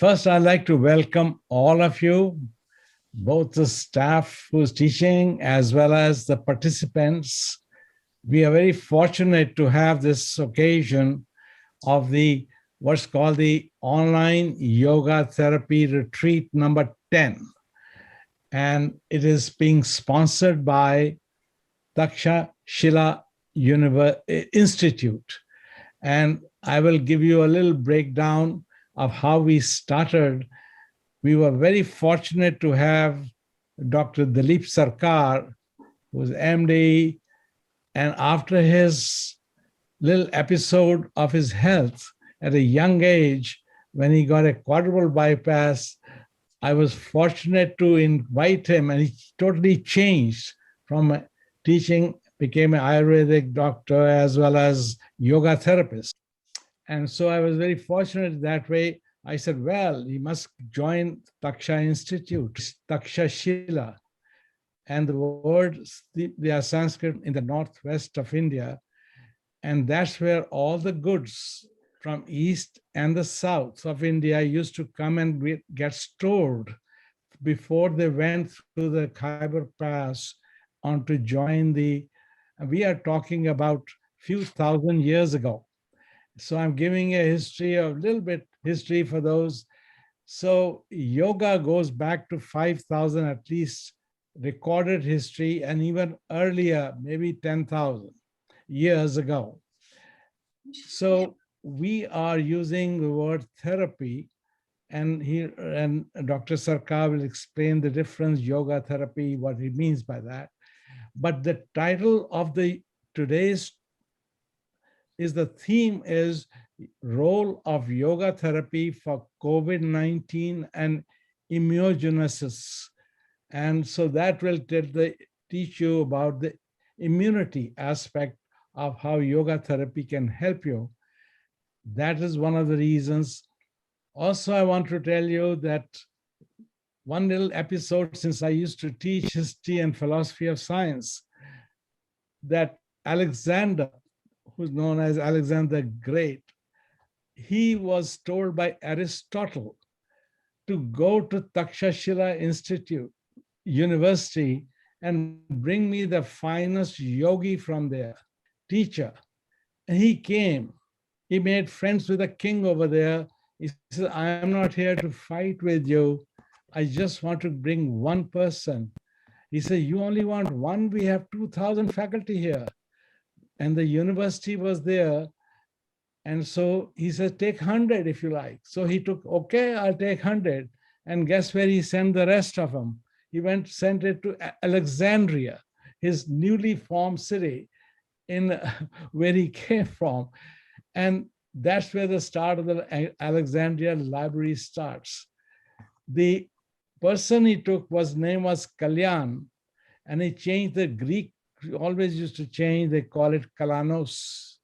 First, I'd like to welcome all of you, both the staff who's teaching as well as the participants. We are very fortunate to have this occasion of the what's called the online yoga therapy retreat number 10. And it is being sponsored by Takshashila Institute. And I will give you a little breakdown of how we started. We were very fortunate to have Dr. Dilip Sarkar, who was MD, and after his little episode of his health at a young age, when he got a quadruple bypass, I was fortunate to invite him, and he totally changed from teaching, became an Ayurvedic doctor as well as yoga therapist. And so I was very fortunate that way. I said, well, he must join Taksha Institute, Takshashila. And the words, they are Sanskrit in the northwest of India. And that's where all the goods from east and the south of India used to come and get stored before they went through the Khyber Pass on to join the, we are talking about few thousand years ago. So I'm giving a history, a little bit history for those. So yoga goes back to 5,000 at least recorded history, and even earlier, maybe 10,000 years ago. So we are using the word therapy, and here and Dr. Sarkar will explain the difference, yoga therapy, what he means by that. But the title of the today's is the theme is role of yoga therapy for COVID-19 and immunogenesis. And so that will teach you about the immunity aspect of how yoga therapy can help you. That is one of the reasons. Also, I want to tell you that one little episode, since I used to teach history and philosophy of science, that Alexander, who's known as Alexander the Great, he was told by Aristotle to go to Takshashila Institute, University, and bring me the finest yogi from there, teacher. And he came. He made friends with the king over there. He said, I am not here to fight with you. I just want to bring one person. He said, you only want one? We have 2,000 faculty here. And the university was there. And so he said, take 100 if you like. So he took, okay, I'll take 100. And guess where he sent the rest of them? He sent it to Alexandria, his newly formed city in where he came from. And that's where the start of the Alexandria Library starts. The person he took name was Kalyan, and he changed the Greek, always used to change, they call it Kalanos.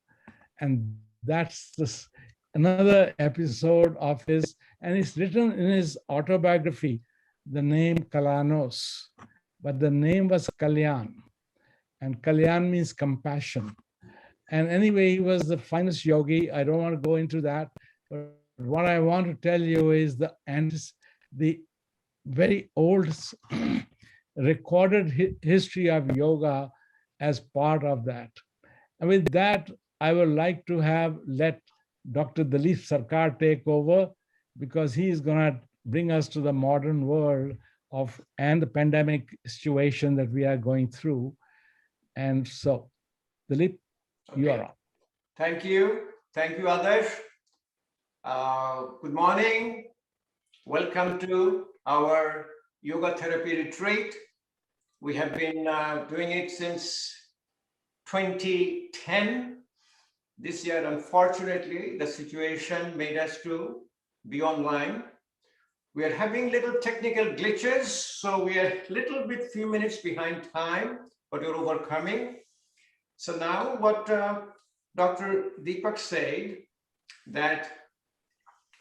And that's another episode of his, and it's written in his autobiography, the name Kalanos, but the name was Kalyan, and Kalyan means compassion. And anyway, he was the finest yogi. I don't want to go into that, but what I want to tell you is the very old recorded history of yoga as part of that. And with that, I would like to let Dr. Dilip Sarkar take over, because he is going to bring us to the modern world and the pandemic situation that we are going through. And so, Dilip, you are on. Thank you. Thank you, Adarsh. Good morning. Welcome to our yoga therapy retreat. We have been doing it since 2010. This year, unfortunately, the situation made us to be online. We are having little technical glitches, so we are a few minutes behind time, but we're overcoming. So now what Dr. Deepak said, that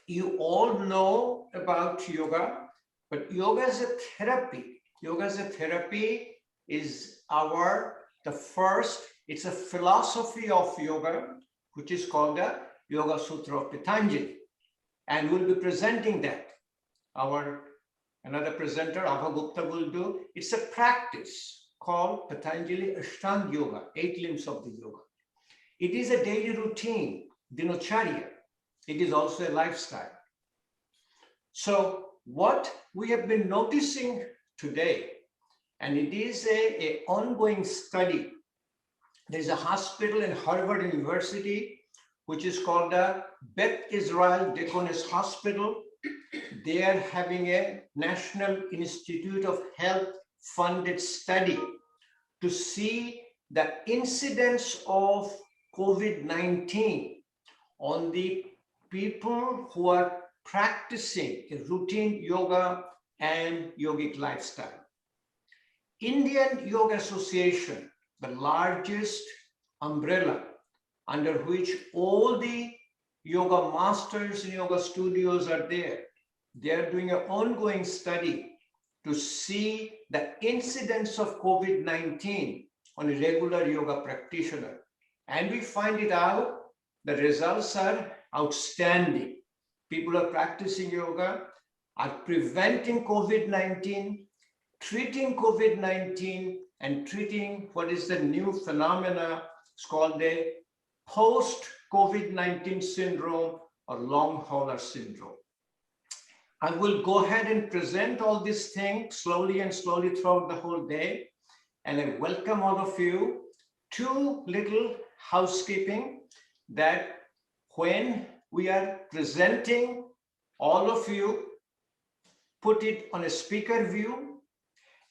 you all know about yoga, but yoga as a therapy. Yoga as a therapy is it's a philosophy of yoga, which is called the Yoga Sutra of Patanjali. and we'll be presenting that. Another presenter, Abha Gupta, will do. It's a practice called Patanjali Ashtang Yoga, 8 limbs of the yoga. It is a daily routine, dinacharya. It is also a lifestyle. So what we have been noticing today, and it is an ongoing study. There's a hospital in Harvard University, which is called the Beth Israel Deaconess Hospital. They are having a National Institute of Health funded study to see the incidence of COVID-19 on the people who are practicing a routine yoga and yogic lifestyle. Indian Yoga Association, the largest umbrella under which all the yoga masters and yoga studios are there, they are doing an ongoing study to see the incidence of COVID-19 on a regular yoga practitioner. And we find it out, the results are outstanding. People are practicing yoga, are preventing COVID-19, treating COVID-19, and treating what is the new phenomena. It's called the post-COVID-19 syndrome or long hauler syndrome. I will go ahead and present all these things slowly throughout the whole day. And I welcome all of you. 2 little housekeeping, that when we are presenting, all of you put it on a speaker view.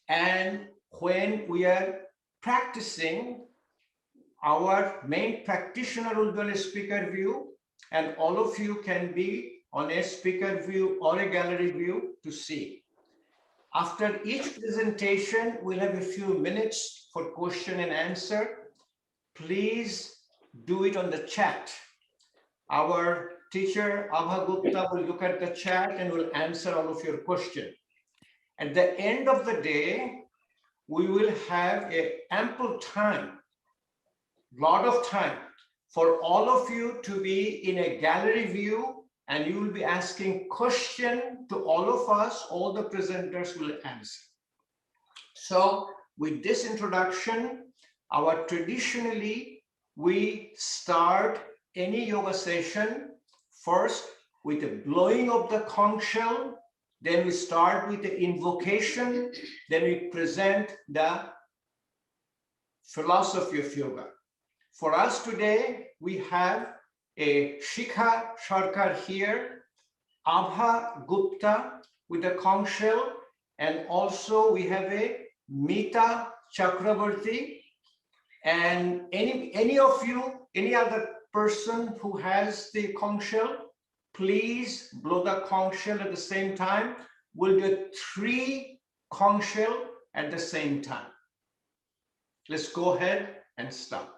And when we are practicing, our main practitioner will be on a speaker view, and all of you can be on a speaker view or a gallery view to see. After each presentation, we'll have a few minutes for question and answer. Please do it on the chat. Our teacher, Abha Gupta, will look at the chat and will answer all of your questions. At the end of the day, we will have ample time, lot of time, for all of you to be in a gallery view, and you will be asking questions to all of us. All the presenters will answer. So with this introduction, traditionally, we start any yoga session first with the blowing of the conch shell. Then we start with the invocation. Then we present the philosophy of yoga. For us today, we have a Shikha Sarkar here, Abha Gupta with the conch shell, and also we have a Mita Chakraboty. And any of you, any other person who has the conch shell, please blow the conch shell at the same time. We'll do 3 conch shell at the same time. Let's go ahead and start.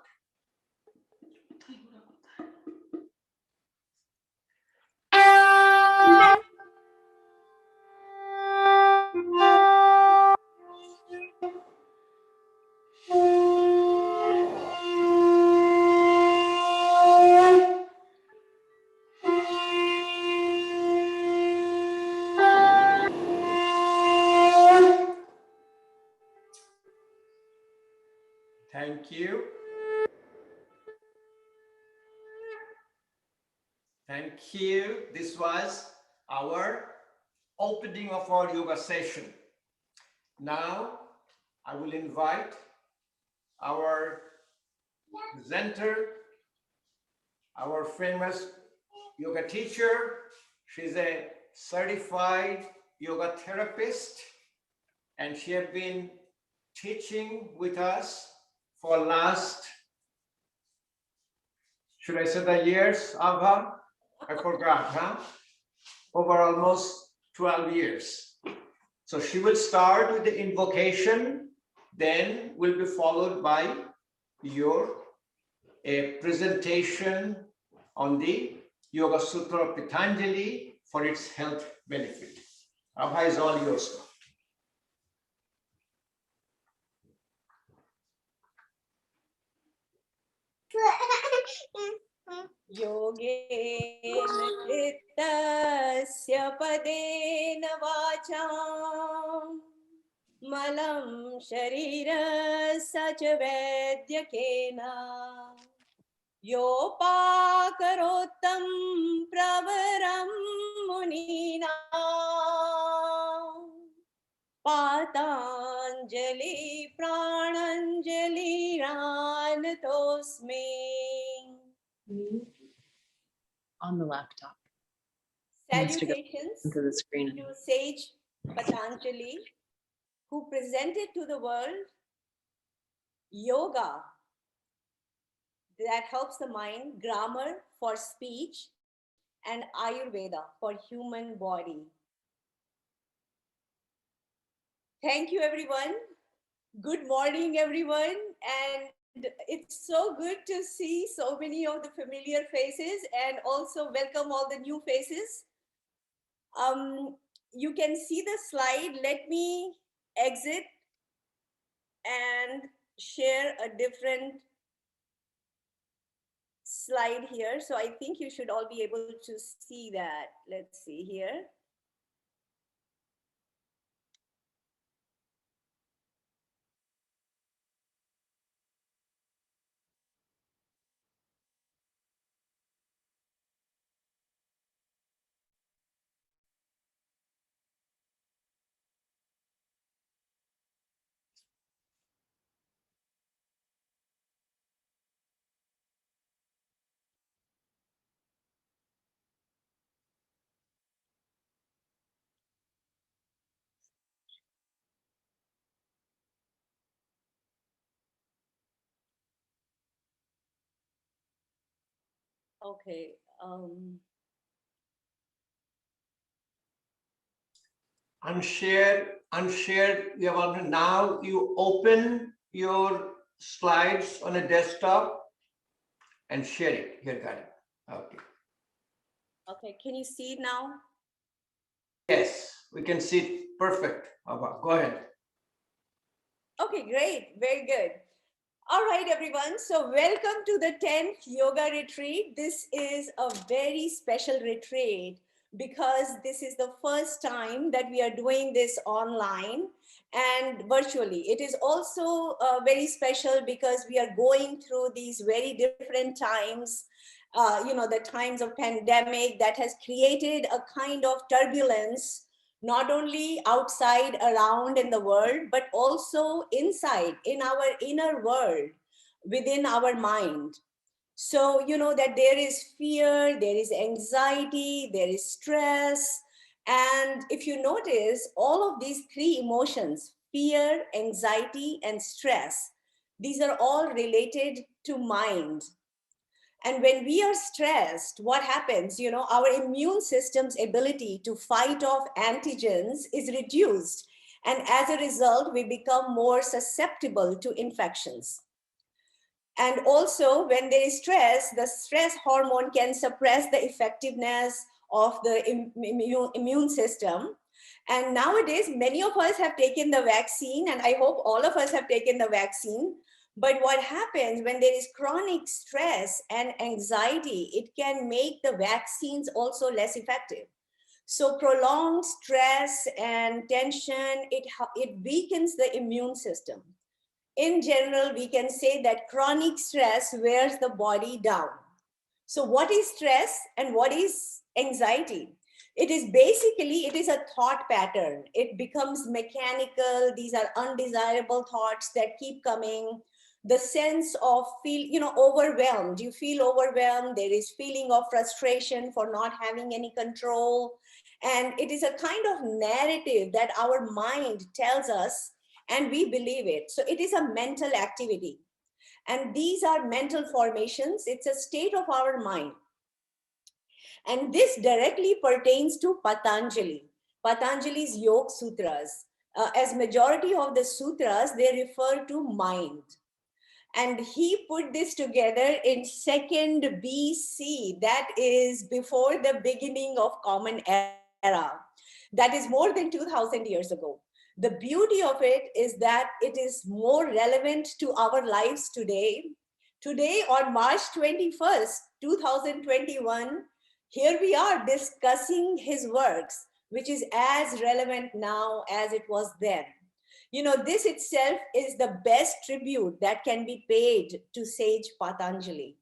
Thank you. Thank you. This was our opening of our yoga session. Now, I will invite our presenter, our famous yoga teacher. She's a certified yoga therapist, and she has been teaching with us for last, should I say the years, Abha? I forgot, huh? Over almost 12 years. So she will start with the invocation, then will be followed by a presentation on the Yoga Sutra of Patanjali for its health benefit. Abha is all yours. योगेन चित्तस्य पदेन वाचां मलं शरीरस्य च वैद्यकेन योपाकरोत्तं प्रवरं मुनीनां पाताञ्जलि प्राणाञ्जलिरानतोऽस्मि. On the laptop. Salutations Into the screen. to Sage Patanjali, who presented to the world yoga that helps the mind, grammar for speech, and Ayurveda for human body. Thank you, everyone. Good morning, everyone. And it's so good to see so many of the familiar faces, and also welcome all the new faces. You can see the slide. Let me exit and share a different slide here. So I think you should all be able to see that. Let's see here. Okay. Unshare. You have already, now you open your slides on a desktop and share it. Here, got it. Okay. Okay, can you see it now? Yes, we can see it. Perfect. Abha, go ahead. Okay, great. Very good. All right, everyone. So welcome to the 10th yoga retreat. This is a very special retreat because this is the first time that we are doing this online and virtually. It is also very special because we are going through these very different times, the times of pandemic that has created a kind of turbulence not only outside around in the world, but also inside in our inner world, within our mind. So, that there is fear, there is anxiety, there is stress. And if you notice, all of these three emotions, fear, anxiety, and stress, these are all related to mind. And when we are stressed, what happens? Our immune system's ability to fight off antigens is reduced. And as a result, we become more susceptible to infections. And also, when there is stress, the stress hormone can suppress the effectiveness of the immune system. And nowadays, many of us have taken the vaccine, and I hope all of us have taken the vaccine. But what happens when there is chronic stress and anxiety, it can make the vaccines also less effective. So prolonged stress and tension, it weakens the immune system. In general, we can say that chronic stress wears the body down. So what is stress and what is anxiety? It is a thought pattern. It becomes mechanical. These are undesirable thoughts that keep coming. The sense of overwhelmed. You feel overwhelmed. There is feeling of frustration for not having any control. And it is a kind of narrative that our mind tells us and we believe it. So it is a mental activity. And these are mental formations. It's a state of our mind. And this directly pertains to Patanjali. Patanjali's Yoga Sutras. As majority of the sutras, they refer to mind. And he put this together in 2nd BC. That is before the beginning of Common Era. That is more than 2000 years ago. The beauty of it is that it is more relevant to our lives today Today on March 21st, 2021, here we are discussing his works, which is as relevant now as it was then. You know, this itself is the best tribute that can be paid to sage Patanjali.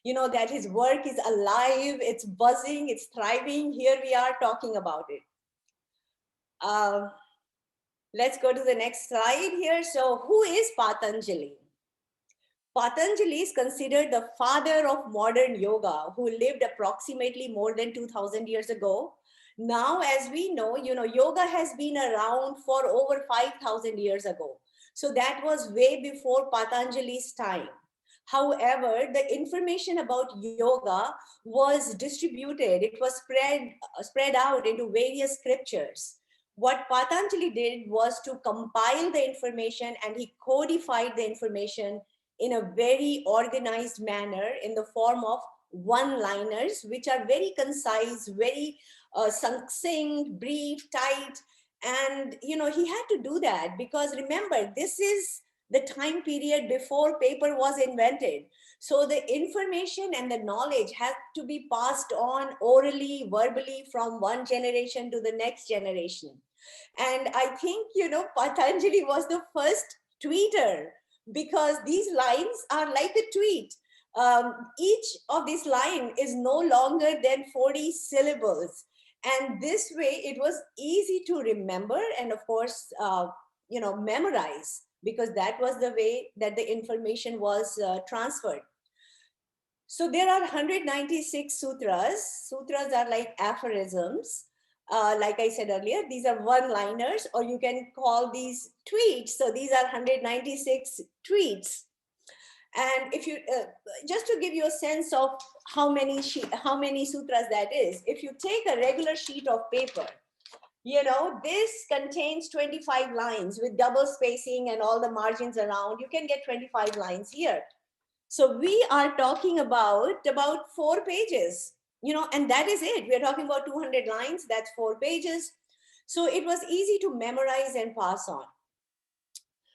You know, that his work is alive, it's buzzing, it's thriving. Here we are talking about it. Let's go to the next slide here. So who is Patanjali? Patanjali is considered the father of modern yoga, who lived approximately more than 2000 years ago. Now, as we know, yoga has been around for over 5000 years ago. So that was way before Patanjali's time. However, the information about yoga was distributed. It was spread out into various scriptures. What Patanjali did was to compile the information, and he codified the information in a very organized manner in the form of one-liners, which are very concise, very succinct, brief, tight. And, he had to do that because remember, this is the time period before paper was invented. So the information and the knowledge has to be passed on orally, verbally from one generation to the next generation. And I think, Patanjali was the first tweeter, because these lines are like a tweet. Each of these line is no longer than 40 syllables. And this way it was easy to remember and of course, memorize, because that was the way that the information was transferred. So there are 196 sutras. Sutras are like aphorisms. Like I said earlier, these are one-liners, or you can call these tweets. So these are 196 tweets. And if you, just to give you a sense of how many sutras that is, if you take a regular sheet of paper, this contains 25 lines with double spacing and all the margins around. You can get 25 lines here. So we are talking about 4 pages. And that is it. We're talking about 200 lines, that's 4 pages. So it was easy to memorize and pass on.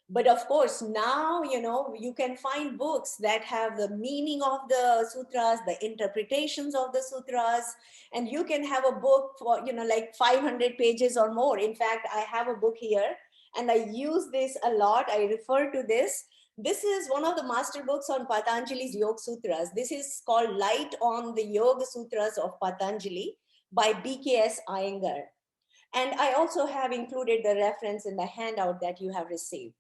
But of course, now, you can find books that have the meaning of the sutras, the interpretations of the sutras, and you can have a book for, like 500 pages or more. In fact, I have a book here and I use this a lot. I refer to this. This is one of the master books on Patanjali's Yoga Sutras. This is called Light on the Yoga Sutras of Patanjali by BKS Iyengar. And I also have included the reference in the handout that you have received.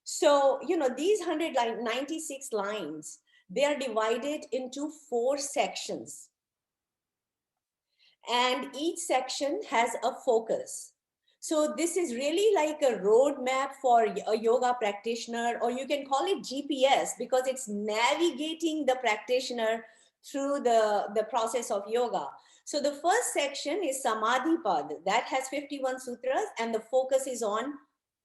So, these 196 lines, they are divided into 4 sections. And each section has a focus. So this is really like a roadmap for a yoga practitioner, or you can call it GPS, because it's navigating the practitioner through the process of yoga. So the first section is Samadhi Pad. That has 51 sutras, and the focus is on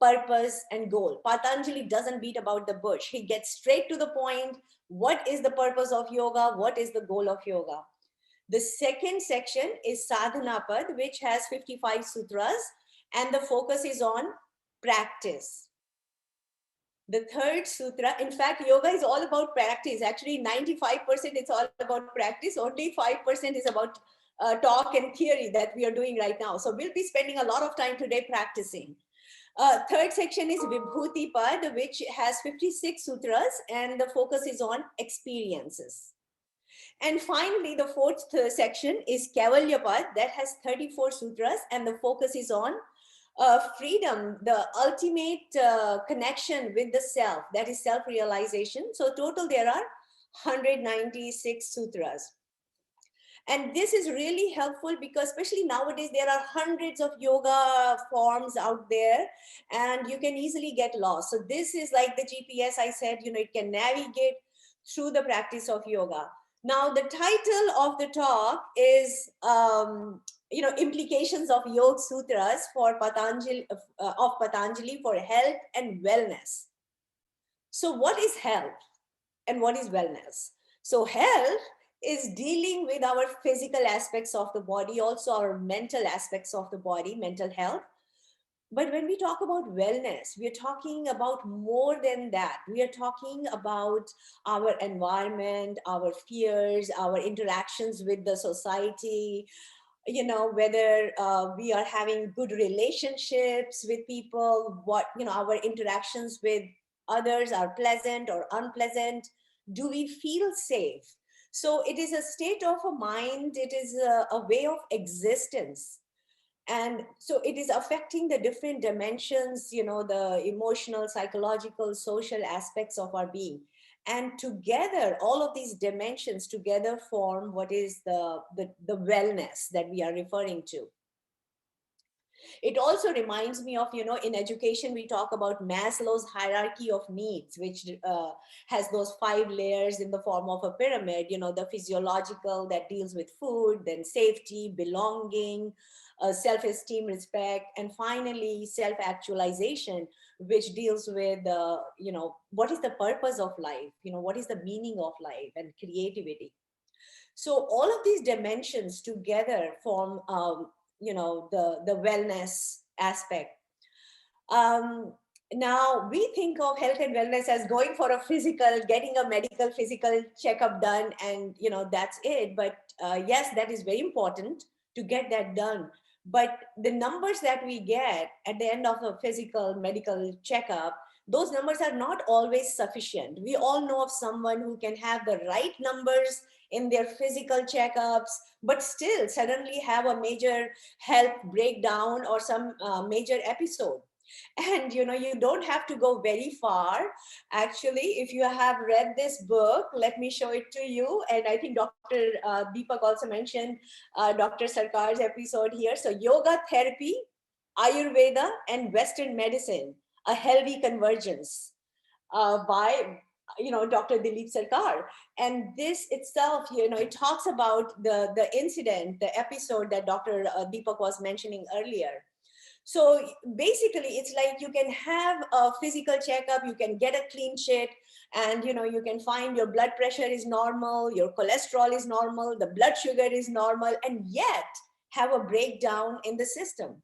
purpose and goal. Patanjali doesn't beat about the bush. He gets straight to the point. What is the purpose of yoga? What is the goal of yoga? The second section is Sadhana Pad, which has 55 sutras, and the focus is on practice. The third sutra, in fact, yoga is all about practice. Actually, 95% it's all about practice. Only 5% is about talk and theory that we are doing right now. So we'll be spending a lot of time today practicing. Third section is Vibhuti Pad, which has 56 sutras, and the focus is on experiences. And finally, the fourth section is Kaivalya Pad, that has 34 sutras, and the focus is on freedom, the ultimate connection with the self, that is self-realization. So total there are 196 sutras. And this is really helpful because especially nowadays, there are hundreds of yoga forms out there and you can easily get lost. So this is like the GPS I said, it can navigate through the practice of yoga. Now, the title of the talk is, implications of Yoga Sutras for Patanjali, for health and wellness. So what is health and what is wellness? So health is dealing with our physical aspects of the body, also our mental aspects of the body, mental health. But when we talk about wellness, we are talking about more than that. We are talking about our environment, our fears, our interactions with the society, whether we are having good relationships with people, what, our interactions with others are pleasant or unpleasant. Do we feel safe? So it is a state of a mind, it is a way of existence. And so it is affecting the different dimensions, the emotional, psychological, social aspects of our being. And together, all of these dimensions together form what is the wellness that we are referring to. It also reminds me of, in education, we talk about Maslow's hierarchy of needs, which has those 5 layers in the form of a pyramid, the physiological that deals with food, then safety, belonging, self-esteem, respect, and finally self-actualization, which deals with, what is the purpose of life? What is the meaning of life, and creativity. So all of these dimensions together form, the wellness aspect. Now we think of health and wellness as going for a physical, getting a medical physical checkup done, and that's it. But yes, that is very important to get that done. But the numbers that we get at the end of a physical medical checkup, those numbers are not always sufficient. We all know of someone who can have the right numbers in their physical checkups, but still suddenly have a major health breakdown or some major episode. And you don't have to go very far. Actually, if you have read this book, let me show it to you. And I think Dr. Deepak also mentioned Dr. Sarkar's episode here. So Yoga Therapy, Ayurveda, and Western Medicine, a Healthy Convergence, by Dr. Dilip Sarkar. And this itself, it talks about the incident, the episode that Dr. Deepak was mentioning earlier. So basically, it's like you can have a physical checkup, you can get a clean sheet, and you can find your blood pressure is normal, your cholesterol is normal, the blood sugar is normal, and yet have a breakdown in the system.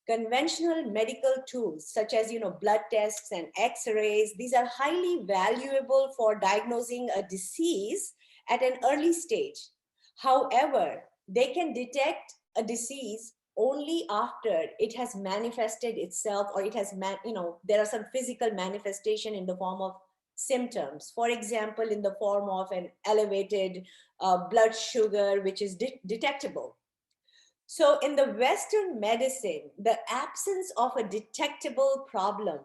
Conventional medical tools such as blood tests and x-rays, these are highly valuable for diagnosing a disease at an early stage. However, they can detect a disease only after it has manifested itself, or it has there are some physical manifestation in the form of symptoms. For example, in the form of an elevated blood sugar, which is detectable. So in the Western medicine, the absence of a detectable problem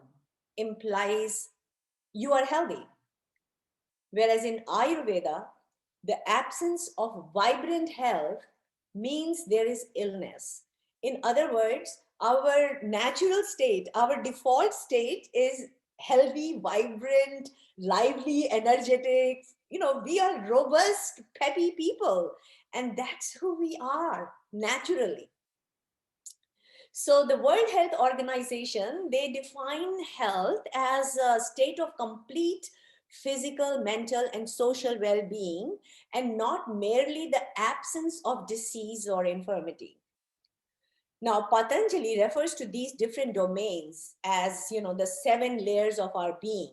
implies you are healthy. Whereas in Ayurveda, the absence of vibrant health means there is illness. In other words, our natural state, our default state is healthy, vibrant, lively, energetic. We are robust, peppy people. And that's who we are naturally. So the World Health Organization, they define health as a state of complete physical, mental, and social well-being, and not merely the absence of disease or infirmity. Now, Patanjali refers to these different domains as, the 7 layers of our being.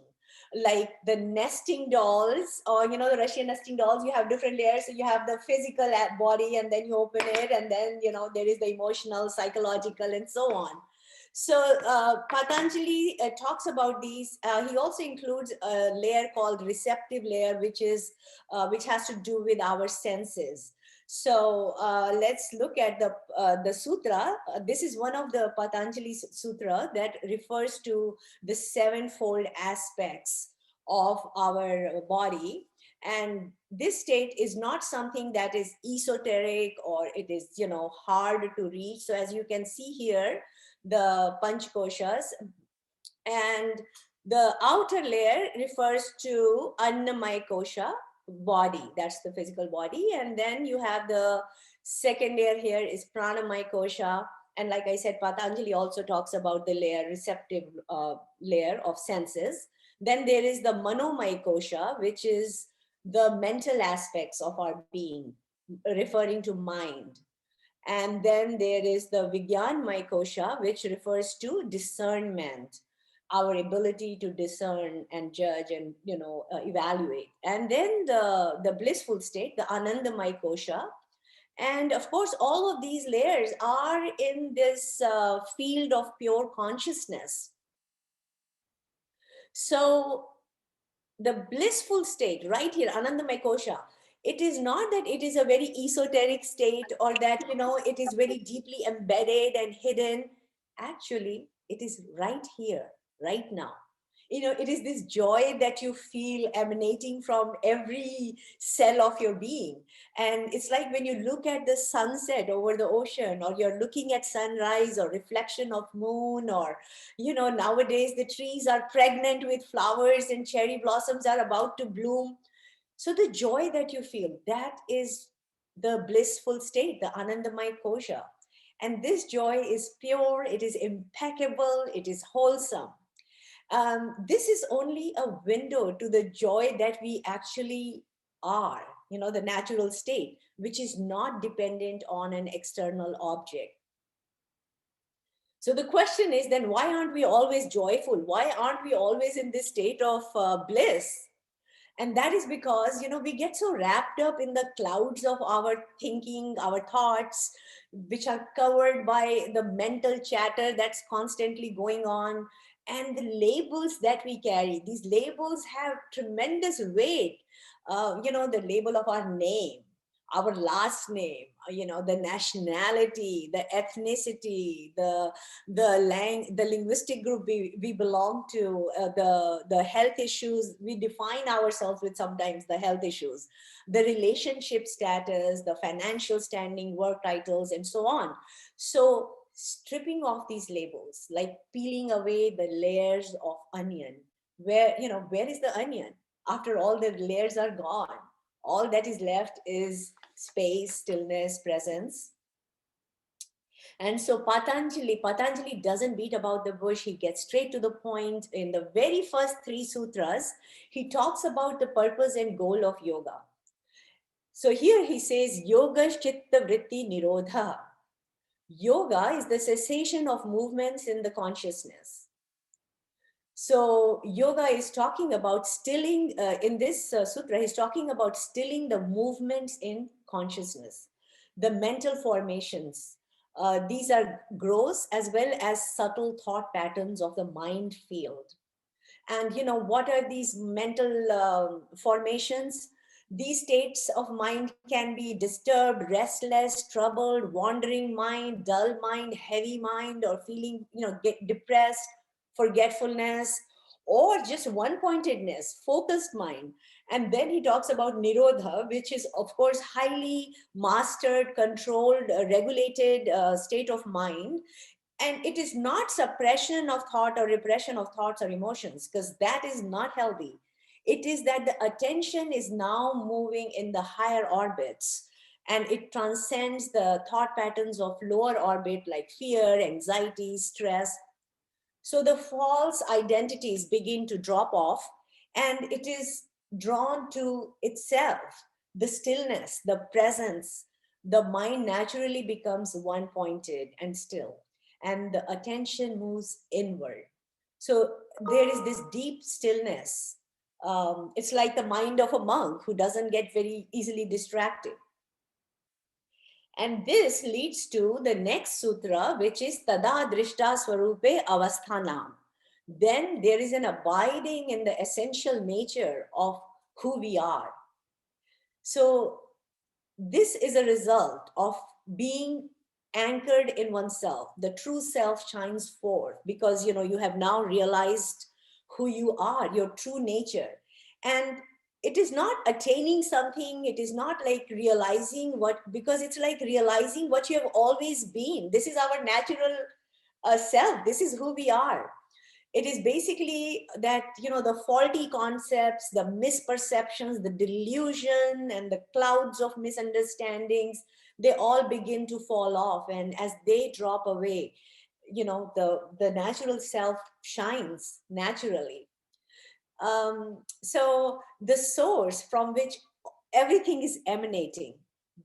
Like the nesting dolls, or the Russian nesting dolls, you have different layers. So you have the physical body, and then you open it, and then there is the emotional, psychological, and so on. So Patanjali talks about these. He also includes a layer called receptive layer, which has to do with our senses. So let's look at the sutra. This is one of the Patanjali sutra that refers to the 7-fold aspects of our body. And this state is not something that is esoteric, or it is, hard to reach. So as you can see here, the Panchakoshas, and the outer layer refers to Annamaya Kosha, body, that's the physical body. And then you have the second layer here is Pranamaya Kosha. And like I said, Patanjali also talks about the layer, receptive layer of senses. Then there is the Manomaya Kosha, which is the mental aspects of our being, referring to mind. And then there is the Vigyanmaya Kosha, which refers to discernment, our ability to discern and judge and evaluate. And then the blissful state, the Anandamaya Kosha. And of course, all of these layers are in this field of pure consciousness. So the blissful state right here, Anandamaya Kosha, it is not that it is a very esoteric state or that, it is very deeply embedded and hidden. Actually, it is right here, right now. It is this joy that you feel emanating from every cell of your being. And it's like when you look at the sunset over the ocean, or you're looking at sunrise or reflection of moon, or, nowadays the trees are pregnant with flowers and cherry blossoms are about to bloom. So the joy that you feel, that is the blissful state, the Anandamaya Kosha. And this joy is pure, it is impeccable, it is wholesome. This is only a window to the joy that we actually are, the natural state, which is not dependent on an external object. So the question is then, why aren't we always joyful? Why aren't we always in this state of bliss? And that is because, we get so wrapped up in the clouds of our thinking, our thoughts, which are covered by the mental chatter that's constantly going on, and the labels that we carry. These labels have tremendous weight. The label of our name, our last name, the nationality, the ethnicity, the linguistic group we belong to, the health issues we define ourselves with, sometimes the health issues, the relationship status, the financial standing, work titles, and so on. So stripping off these labels, like peeling away the layers of onion, where is the onion after all the layers are gone? All that is left is space, stillness, presence. And so Patanjali doesn't beat about the bush. He gets straight to the point. In the very first 3 sutras, he talks about the purpose and goal of yoga. So here he says, Yoga Chitta Vritti Nirodha. Yoga is the cessation of movements in the consciousness. So yoga is talking about stilling, in this sutra, he's talking about stilling the movements in consciousness, the mental formations. These are gross as well as subtle thought patterns of the mind field. And what are these mental formations? These states of mind can be disturbed, restless, troubled, wandering mind, dull mind, heavy mind, or feeling, get depressed, forgetfulness, or just one-pointedness, focused mind. And then he talks about Nirodha, which is, of course, highly mastered, controlled, regulated state of mind. And it is not suppression of thought or repression of thoughts or emotions, because that is not healthy. It is that the attention is now moving in the higher orbits, and it transcends the thought patterns of lower orbit like fear, anxiety, stress. So the false identities begin to drop off, and it is drawn to itself, the stillness, the presence. The mind naturally becomes one-pointed and still, and the attention moves inward. So there is this deep stillness. It's like the mind of a monk who doesn't get very easily distracted. And this leads to the next sutra, which is Tada Drishta Swarupe Avasthanam. Then there is an abiding in the essential nature of who we are. So this is a result of being anchored in oneself. The true self shines forth because you have now realized who you are, your true nature. And it is not attaining something, it is not like realizing what, because it's like realizing what you have always been. This is our natural self, this is who we are. It is basically that, the faulty concepts, the misperceptions, the delusion, and the clouds of misunderstandings, they all begin to fall off. And as they drop away, the natural self shines naturally. So the source from which everything is emanating,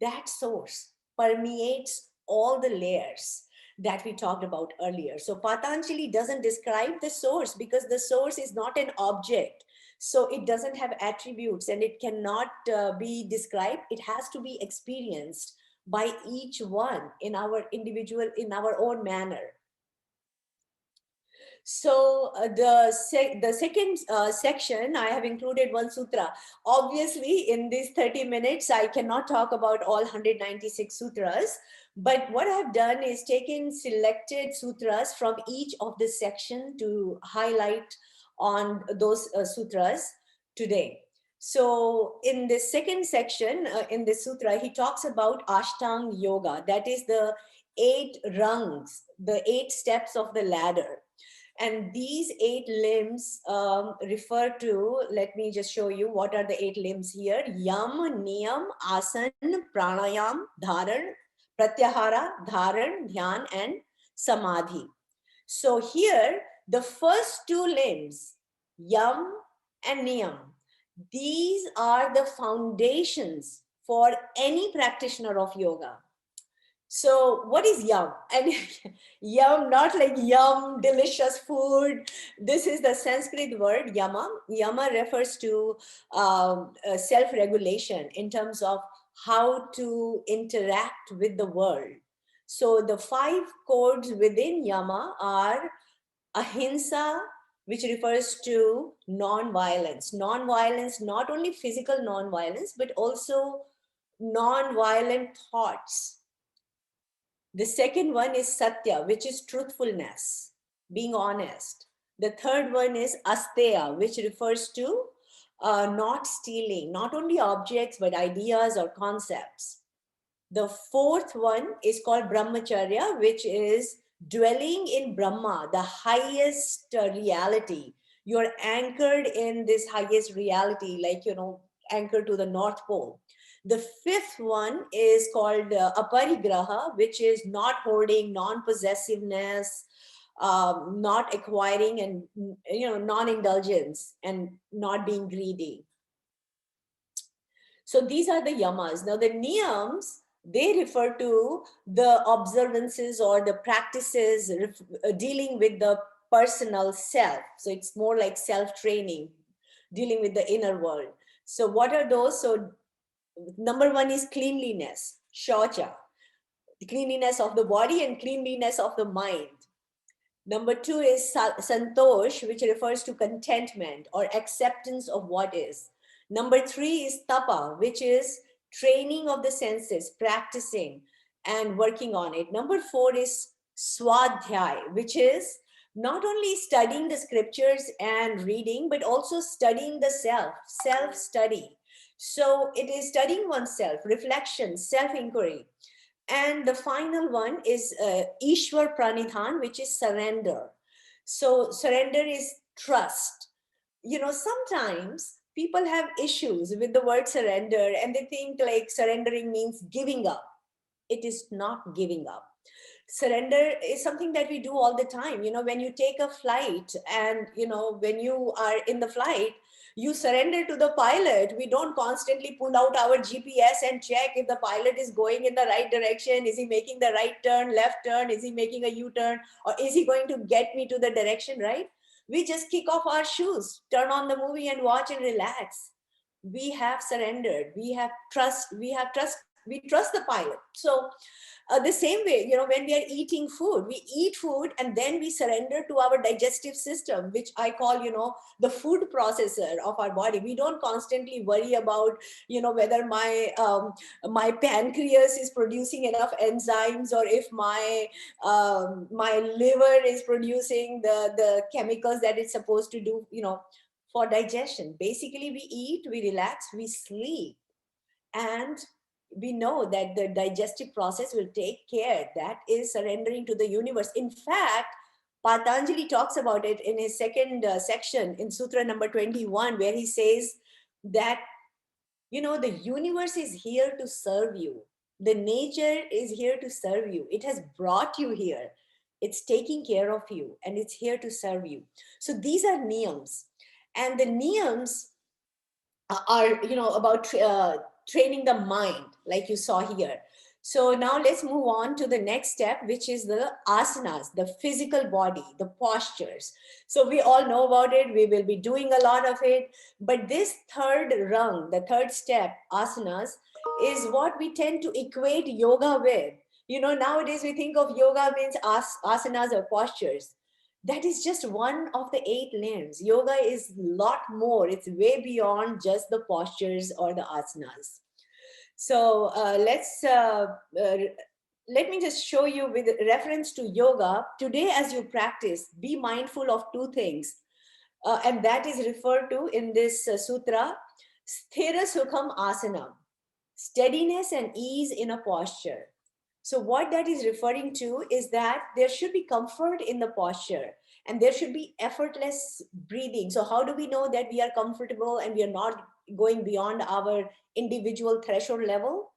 that source permeates all the layers that we talked about earlier. So Patanjali doesn't describe the source because the source is not an object. So it doesn't have attributes and it cannot be described. It has to be experienced by each one in our individual, in our own manner. So the second section, I have included one sutra. Obviously, in these 30 minutes, I cannot talk about all 196 sutras. But what I've done is taken selected sutras from each of the section to highlight on those sutras today. So in the second section, in the sutra, he talks about Ashtang Yoga. That is the 8 rungs, the 8 steps of the ladder. And these 8 limbs refer to, let me just show you what are the 8 limbs here. Yam, Niyam, Asan, Pranayam, Dharan, Pratyahara, Dharan, Dhyan, and Samadhi. So here, the first 2 limbs, Yam and Niyam, these are the foundations for any practitioner of yoga. So what is yam? And yum, not like yum, delicious food. This is the Sanskrit word yama. Yama refers to self-regulation in terms of how to interact with the world. So the 5 codes within yama are ahimsa, which refers to non-violence. Non-violence, not only physical non-violence, but also non-violent thoughts. The second one is satya, which is truthfulness, being honest. The third one is asteya, which refers to not stealing, not only objects, but ideas or concepts. The fourth one is called brahmacharya, which is dwelling in Brahma, the highest reality. You're anchored in this highest reality, like, anchored to the North Pole. The fifth one is called aparigraha, which is not hoarding, non-possessiveness, not acquiring, and non-indulgence, and not being greedy. So these are the yamas. Now the niyams, they refer to the observances or the practices dealing with the personal self. So it's more like self-training, dealing with the inner world. So what are those? So number 1 is cleanliness, shaucha, the cleanliness of the body and cleanliness of the mind. Number 2 is santosh, which refers to contentment or acceptance of what is. Number 3 is tapa, which is training of the senses, practicing and working on it. Number 4 is swadhyay, which is not only studying the scriptures and reading, but also studying the self-study. So it is studying oneself, reflection, self-inquiry. And the final one is Ishwar Pranidhan, which is surrender. So surrender is trust. Sometimes people have issues with the word surrender and they think like surrendering means giving up. It is not giving up. Surrender is something that we do all the time. When you take a flight and, when you are in the flight, you surrender to the pilot. We don't constantly pull out our GPS and check if the pilot is going in the right direction. Is he making the right turn, left turn? Is he making a U-turn? Or is he going to get me to the direction, right? We just kick off our shoes, turn on the movie and watch and relax. We have surrendered. We trust the pilot. So the same way, when we are eating food, we eat food and then we surrender to our digestive system, which I call, the food processor of our body. We don't constantly worry about, whether my pancreas is producing enough enzymes or if my liver is producing the chemicals that it's supposed to do, for digestion. Basically, we eat, we relax, we sleep, and we know that the digestive process will take care. That is surrendering to the universe. In fact, Patanjali talks about it in his second section in Sutra number 21, where he says that, the universe is here to serve you. The nature is here to serve you. It has brought you here. It's taking care of you and it's here to serve you. So these are niyams. And the niyams are, about training the mind, like you saw here. So now let's move on to the next step, which is the asanas, the physical body, the postures. So we all know about it. We will be doing a lot of it. But this third rung, the third step, asanas, is what we tend to equate yoga with. You know, nowadays we think of yoga means asanas or postures. That is just one of the 8 limbs. Yoga is a lot more. It's way beyond just the postures or the asanas. So let me just show you with reference to yoga. Today, as you practice, be mindful of 2 things. And that is referred to in this sutra, Sthira Sukham Asanam, steadiness and ease in a posture. So what that is referring to is that there should be comfort in the posture and there should be effortless breathing. So how do we know that we are comfortable and we are not going beyond our individual threshold level?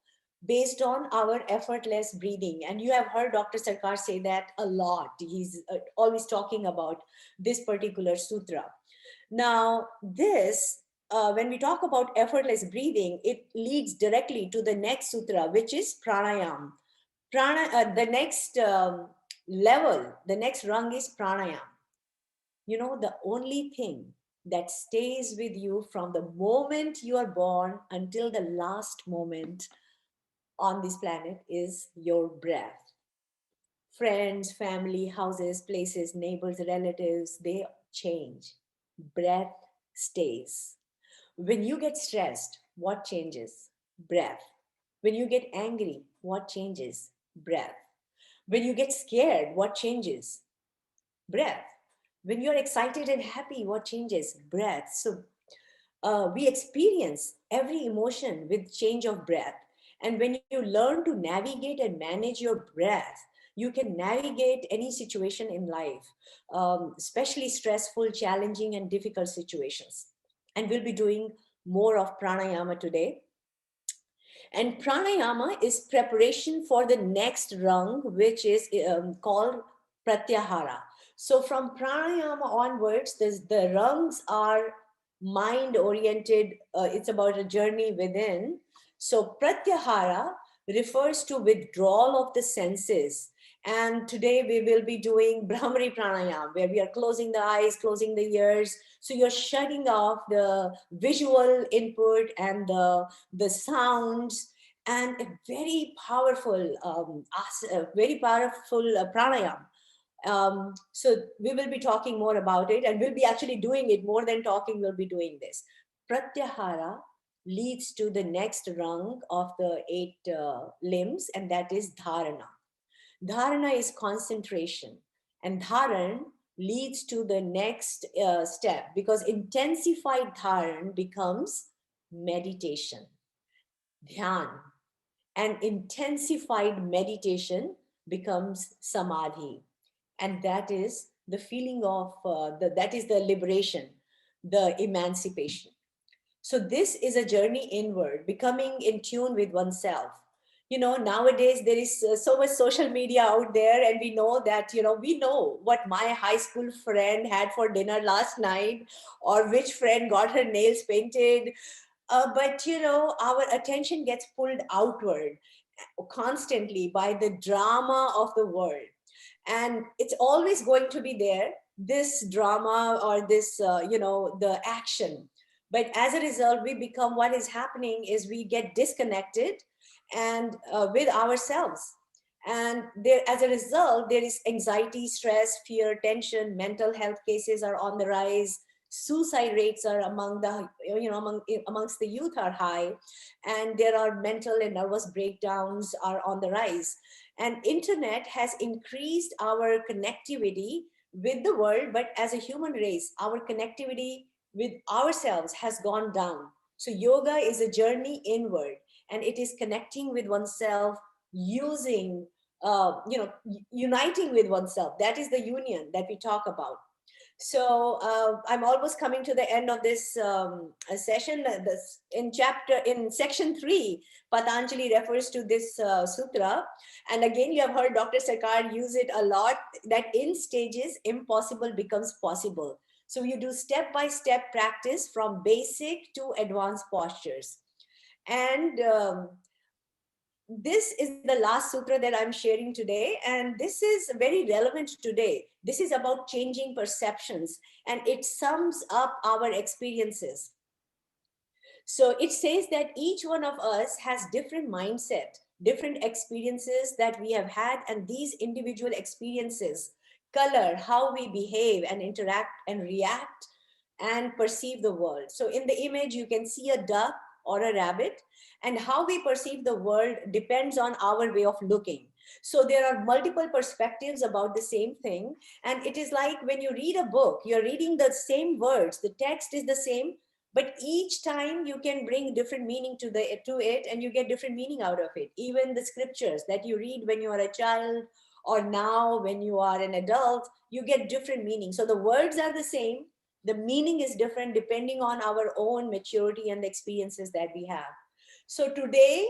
Based on our effortless breathing. And you have heard Dr. Sarkar say that a lot. He's always talking about this particular sutra. Now, this, when we talk about effortless breathing, it leads directly to the next sutra, which is pranayama. The next level, the next rung is pranayama. You know, the only thing that stays with you from the moment you are born until the last moment on this planet is your breath. Friends, family, houses, places, neighbors, relatives, they change. Breath stays. When you get stressed, what changes? Breath. When you get angry, what changes? Breath. When you get scared, what changes? Breath. When you're excited and happy, what changes? Breath. So we experience every emotion with change of breath. And when you learn to navigate and manage your breath, you can navigate any situation in life, especially stressful, challenging, and difficult situations. And we'll be doing more of pranayama today. And pranayama is preparation for the next rung, which is called Pratyahara. So from pranayama onwards, the rungs are mind oriented. It's about a journey within. So Pratyahara refers to withdrawal of the senses. And today we will be doing Brahmari Pranayama, where we are closing the eyes, closing the ears. So you're shutting off the visual input and the sounds, and a very powerful, pranayama. So we will be talking more about it, and we'll be actually doing it more than talking. We'll be doing this. Pratyahara leads to the next rung of the 8 limbs, and that is dharana. Dharana is concentration, and dharan leads to the next step, because intensified dharan becomes meditation, dhyan, and intensified meditation becomes samadhi, and that is the feeling of that is the liberation, the emancipation. So this is a journey inward, becoming in tune with oneself. You know, nowadays there is so much social media out there, and we know that, you know, we know what my high school friend had for dinner last night, or which friend got her nails painted. But, you know, our attention gets pulled outward constantly by the drama of the world. And it's always going to be there, this drama or this, the action. But as a result, we become, what is happening is we get disconnected and with ourselves. And there, as a result, there is anxiety, stress, fear, tension, mental health cases are on the rise. Suicide rates are amongst the youth are high, and there are mental and nervous breakdowns are on the rise. And internet has increased our connectivity with the world, but as a human race, our connectivity with ourselves has gone down. So yoga is a journey inward, and it is connecting with oneself using, uniting with oneself. That is the union that we talk about. So I'm almost coming to the end of this session. In section 3, Patanjali refers to this sutra. And again, you have heard Dr. Sarkar use it a lot, that in stages, impossible becomes possible. So you do step-by-step practice from basic to advanced postures. And this is the last sutra that I'm sharing today, and this is very relevant today. This is about changing perceptions, and it sums up our experiences. So it says that each one of us has different mindset, different experiences that we have had, and these individual experiences color how we behave and interact and react and perceive the world. So in the image, you can see a duck or a rabbit, and how we perceive the world depends on our way of looking. So there are multiple perspectives about the same thing. And it is like when you read a book, you're reading the same words, the text is the same, but each time you can bring different meaning to it, and you get different meaning out of it. Even the scriptures that you read when you are a child or now when you are an adult, you get different meaning. So the words are the same, the meaning is different depending on our own maturity and the experiences that we have. So today,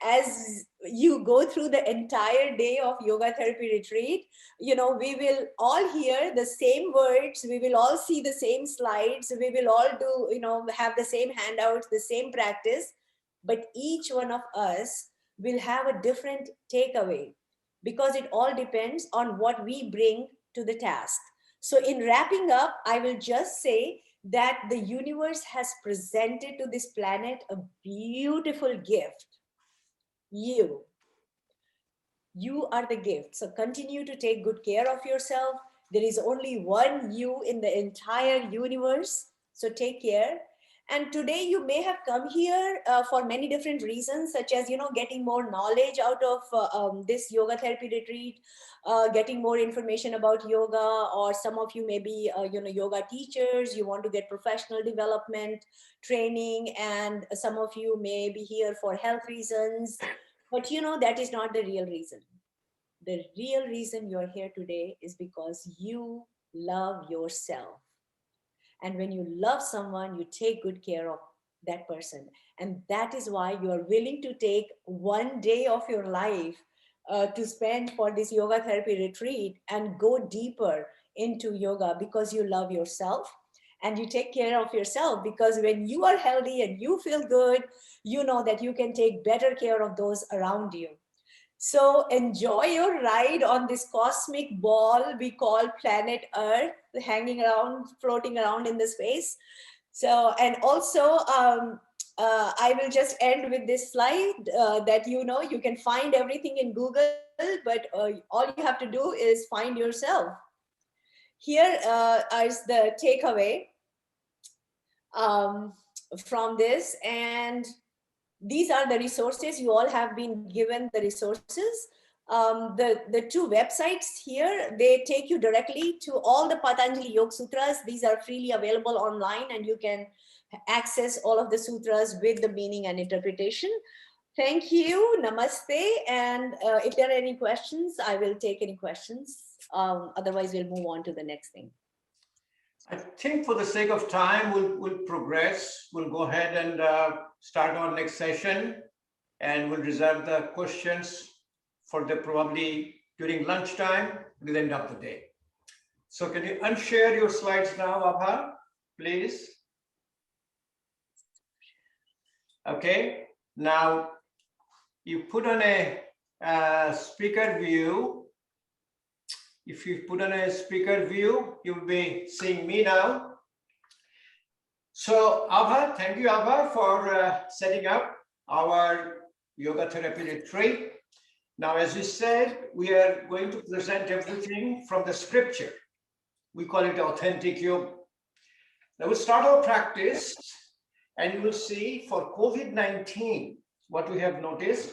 as you go through the entire day of yoga therapy retreat, we will all hear the same words, we will all see the same slides, we will all do, have the same handouts, the same practice, but each one of us will have a different takeaway, because it all depends on what we bring to the task. So in wrapping up, I will just say that the universe has presented to this planet a beautiful gift. You are the gift. So continue to take good care of yourself. There is only one you in the entire universe. So take care. And today you may have come here for many different reasons, such as, getting more knowledge out of this yoga therapy retreat, getting more information about yoga, or some of you may be, yoga teachers, you want to get professional development, training, and some of you may be here for health reasons. But that is not the real reason. The real reason you're here today is because you love yourself. And when you love someone, you take good care of that person. And that is why you are willing to take one day of your life to spend for this yoga therapy retreat and go deeper into yoga, because you love yourself and you take care of yourself. Because when you are healthy and you feel good, you know that you can take better care of those around you. So enjoy your ride on this cosmic ball we call planet Earth, hanging around, floating around in the space. So, and also, I will just end with this slide that you can find everything in Google, but all you have to do is find yourself. Here is the takeaway from this, and these are the resources. You all have been given the resources. The two websites here, they take you directly to all the Patanjali Yoga Sutras. These are freely available online, and you can access all of the sutras with the meaning and interpretation. Thank you, namaste. And if there are any questions, I will take any questions. Otherwise, we'll move on to the next thing. I think for the sake of time, we'll progress. We'll go ahead and start our next session, and we'll reserve the questions for the probably during lunchtime at the end of the day. So can you unshare your slides now, Abha, please? Okay, now you put on a speaker view. If you put on a speaker view, you'll be seeing me now. So Abha, thank you, Abha, for setting up our yoga therapy retreat. Now, as we said, we are going to present everything from the scripture. We call it authentic yoga. Now we'll start our practice, and you will see for COVID-19, what we have noticed,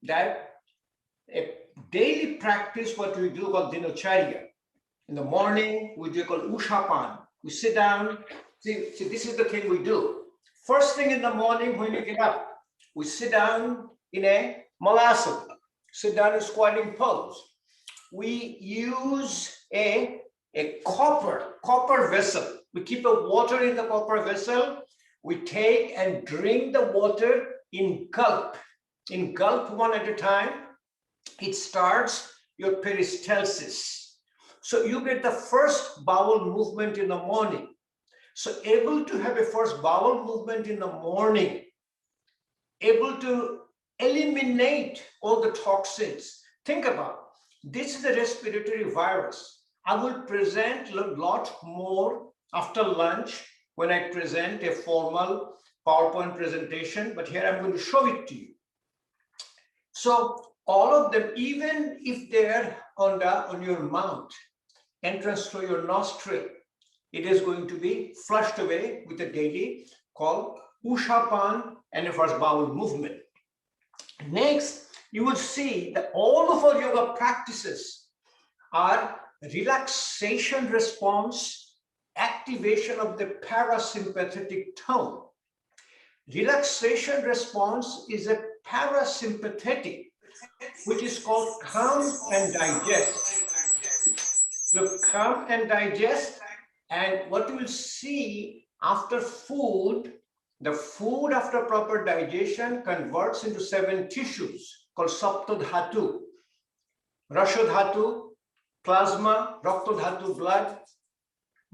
that a daily practice, what we do called dinacharya. In the morning, we do called ushapan. We sit down. See, this is the thing we do. First thing in the morning when you get up, we sit down in a malasana, sit down in squatting pose. We use a copper vessel. We keep the water in the copper vessel. We take and drink the water in gulp one at a time. It starts your peristalsis. So you get the first bowel movement in the morning. So able to have a first bowel movement in the morning, able to eliminate all the toxins. Think about this is a respiratory virus. I will present a lot more after lunch when I present a formal PowerPoint presentation, but here I'm going to show it to you. So all of them, even if they're on your mouth, entrance through your nostril, it is going to be flushed away with a daily called Ushapan and a first bowel movement. Next, you will see that all of our yoga practices are relaxation response, activation of the parasympathetic tone. Relaxation response is a parasympathetic, which is called calm and digest. You calm and digest, and what you will see after food, the food after proper digestion converts into 7 tissues called Saptadhatu, Rashadhatu, plasma, Raktadhatu, blood,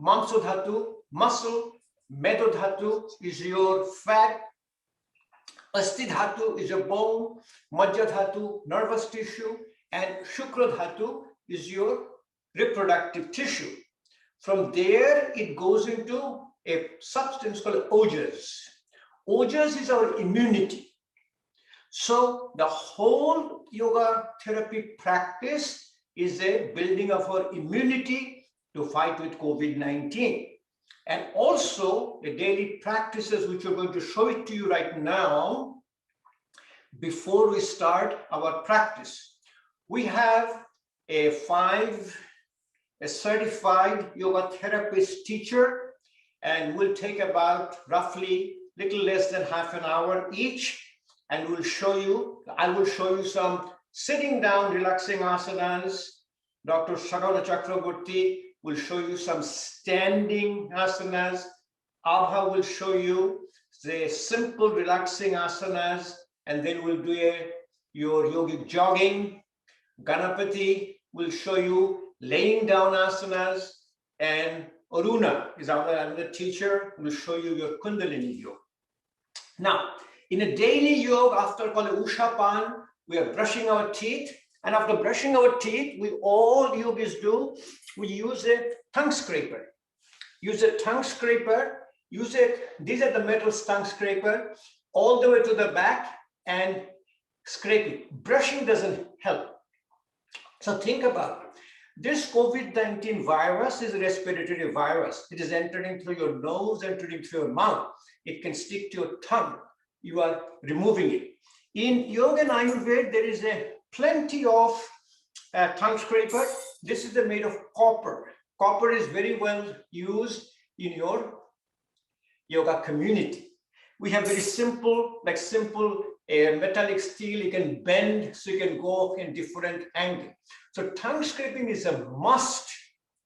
Mamsadhatu, muscle, Medodhatu is your fat, Astidhatu is your bone, Majjadhatu, nervous tissue, and Shukradhatu is your reproductive tissue. From there, it goes into a substance called ojas. Ojas is our immunity. So the whole yoga therapy practice is a building of our immunity to fight with COVID-19. And also the daily practices, which we're going to show it to you right now, before we start our practice. We have a certified yoga therapist teacher, and we'll take about roughly little less than half an hour each. And I will show you some sitting down relaxing asanas. Dr. Saghana Chakraboty will show you some standing asanas. Abha will show you the simple relaxing asanas, and then we'll do your yogic jogging. Ganapati will show you laying down asanas, and Aruna is another teacher who will show you your Kundalini Yoga. Now, in a daily yoga, after called Ushapan, we are brushing our teeth. And after brushing our teeth, all yogis do, we use a tongue scraper. Use a tongue scraper, these are the metal tongue scraper, all the way to the back and scrape it. Brushing doesn't help. So think about it. This COVID-19 virus is a respiratory virus. It is entering through your nose, entering through your mouth. It can stick to your tongue. You are removing it. In yoga and Ayurveda, there is plenty of tongue scraper. This is made of copper. Copper is very well used in your yoga community. We have very simple metallic steel. You can bend, so you can go in different angles. So tongue scraping is a must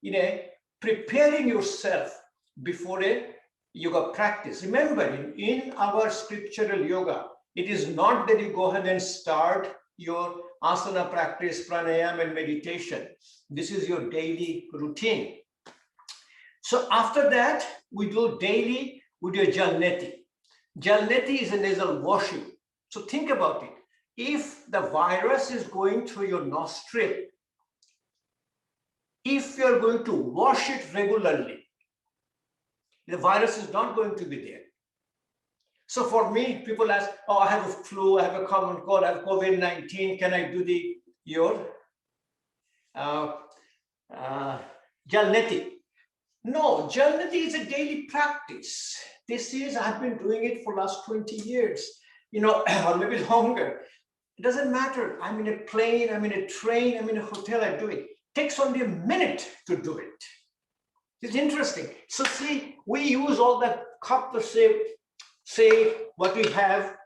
in preparing yourself before a yoga practice. Remember, in our scriptural yoga, it is not that you go ahead and start your asana practice, pranayama, and meditation. This is your daily routine. So after that, we do a jalneti. Jalneti is a nasal washing. So think about it. If the virus is going through your nostril, if you're going to wash it regularly, the virus is not going to be there. So for me, people ask, oh, I have a flu, I have a common cold, I have COVID-19, can I do your jalneti? No, jalneti is a daily practice. I've been doing it for the last 20 years, or maybe longer. It doesn't matter. I'm in a plane, I'm in a train, I'm in a hotel, I do it. It takes only a minute to do it. It's interesting. So see, we use all that cup to say what we have.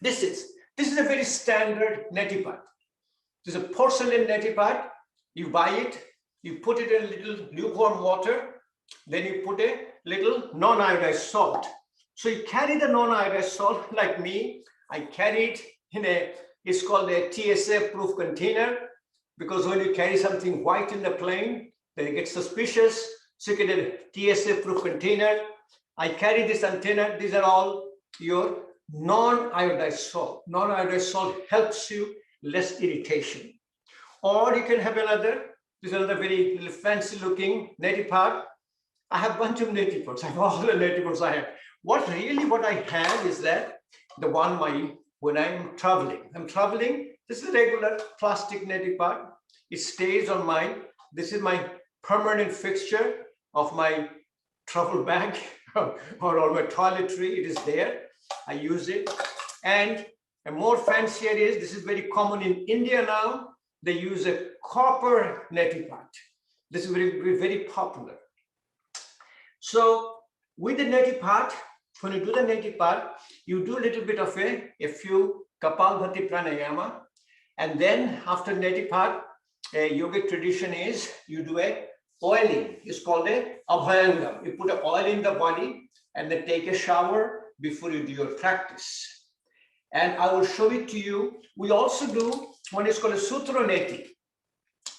This is a very standard neti pot. This is a porcelain neti pot. You buy it, you put it in a little lukewarm water, then you put a little non-iodized salt. So you carry the non-iodized salt like me. I carry it it's called a TSA proof container, because when you carry something white in the plane, they get suspicious. So you get a TSA proof container. I carry this antenna. These are all your non-iodized salt. Non-iodized salt helps you less irritation. Or you can have another, this is another very fancy looking neti pot. I have a bunch of neti pots. I have all the neti pots I have. What I have is that the one when I'm traveling, this is a regular plastic neti pot. It stays on this is my permanent fixture of my travel bag or all my toiletry. It is there. I use it. And a more fancier is, this is very common in India now. They use a copper neti pot. This is very popular. So with the neti pot, when you do the neti pot, you do a little bit of a few Kapalbhati Pranayama. And then after neti pot, a yogic tradition is you do a oiling. It's called a abhyangam. You put an oil in the body and then take a shower before you do your practice. And I will show it to you. We also do one is called a sutra neti.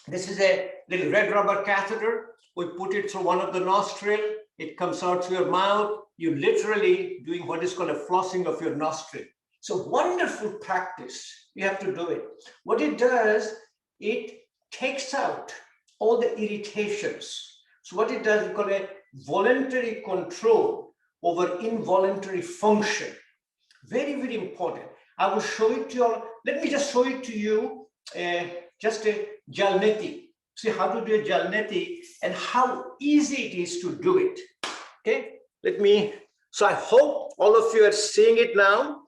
This is a little red rubber catheter. We put it through one of the nostril. It comes out through your mouth. You're literally doing what is called a flossing of your nostril. So wonderful practice. You have to do it. What it does, it takes out all the irritations. So what it does, we call it voluntary control over involuntary function. Very important. I will show it to you all. Let me just show it to you, just a jalneti. See how to do a jalneti and how easy it is to do it. Okay, so I hope all of you are seeing it now.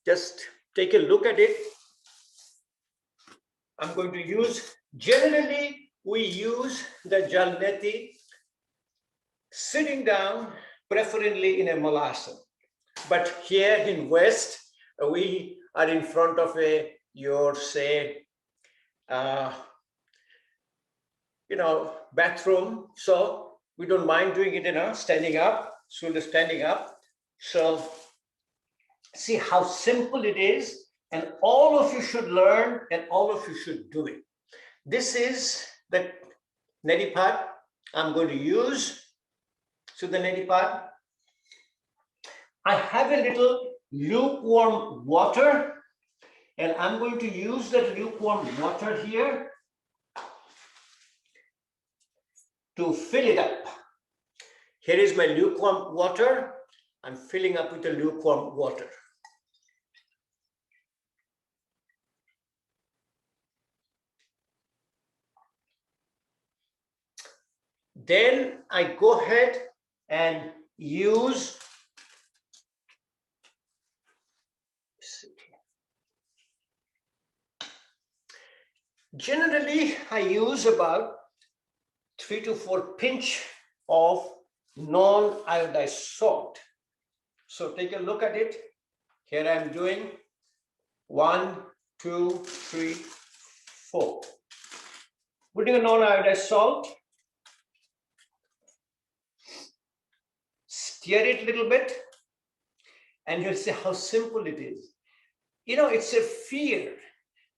Just take a look at it. I'm going to use, generally we use the jalneti sitting down, preferably in a malasana. But here in West, we are in front of your bathroom. So we don't mind doing it standing up, shoulder standing up. So see how simple it is, and all of you should learn and all of you should do it. This is the neti pot I'm going to use. So the neti pot, I have a little lukewarm water, and I'm going to use that lukewarm water here to fill it up. Here is my lukewarm water. I'm filling up with the lukewarm water. Then I go ahead and use generally I use about 3 to 4 pinch of non-iodized salt. So take a look at it. Here I'm doing 1, 2, 3, 4. Putting a non-iodized salt. Stir it a little bit, and you'll see how simple it is. It's a fear.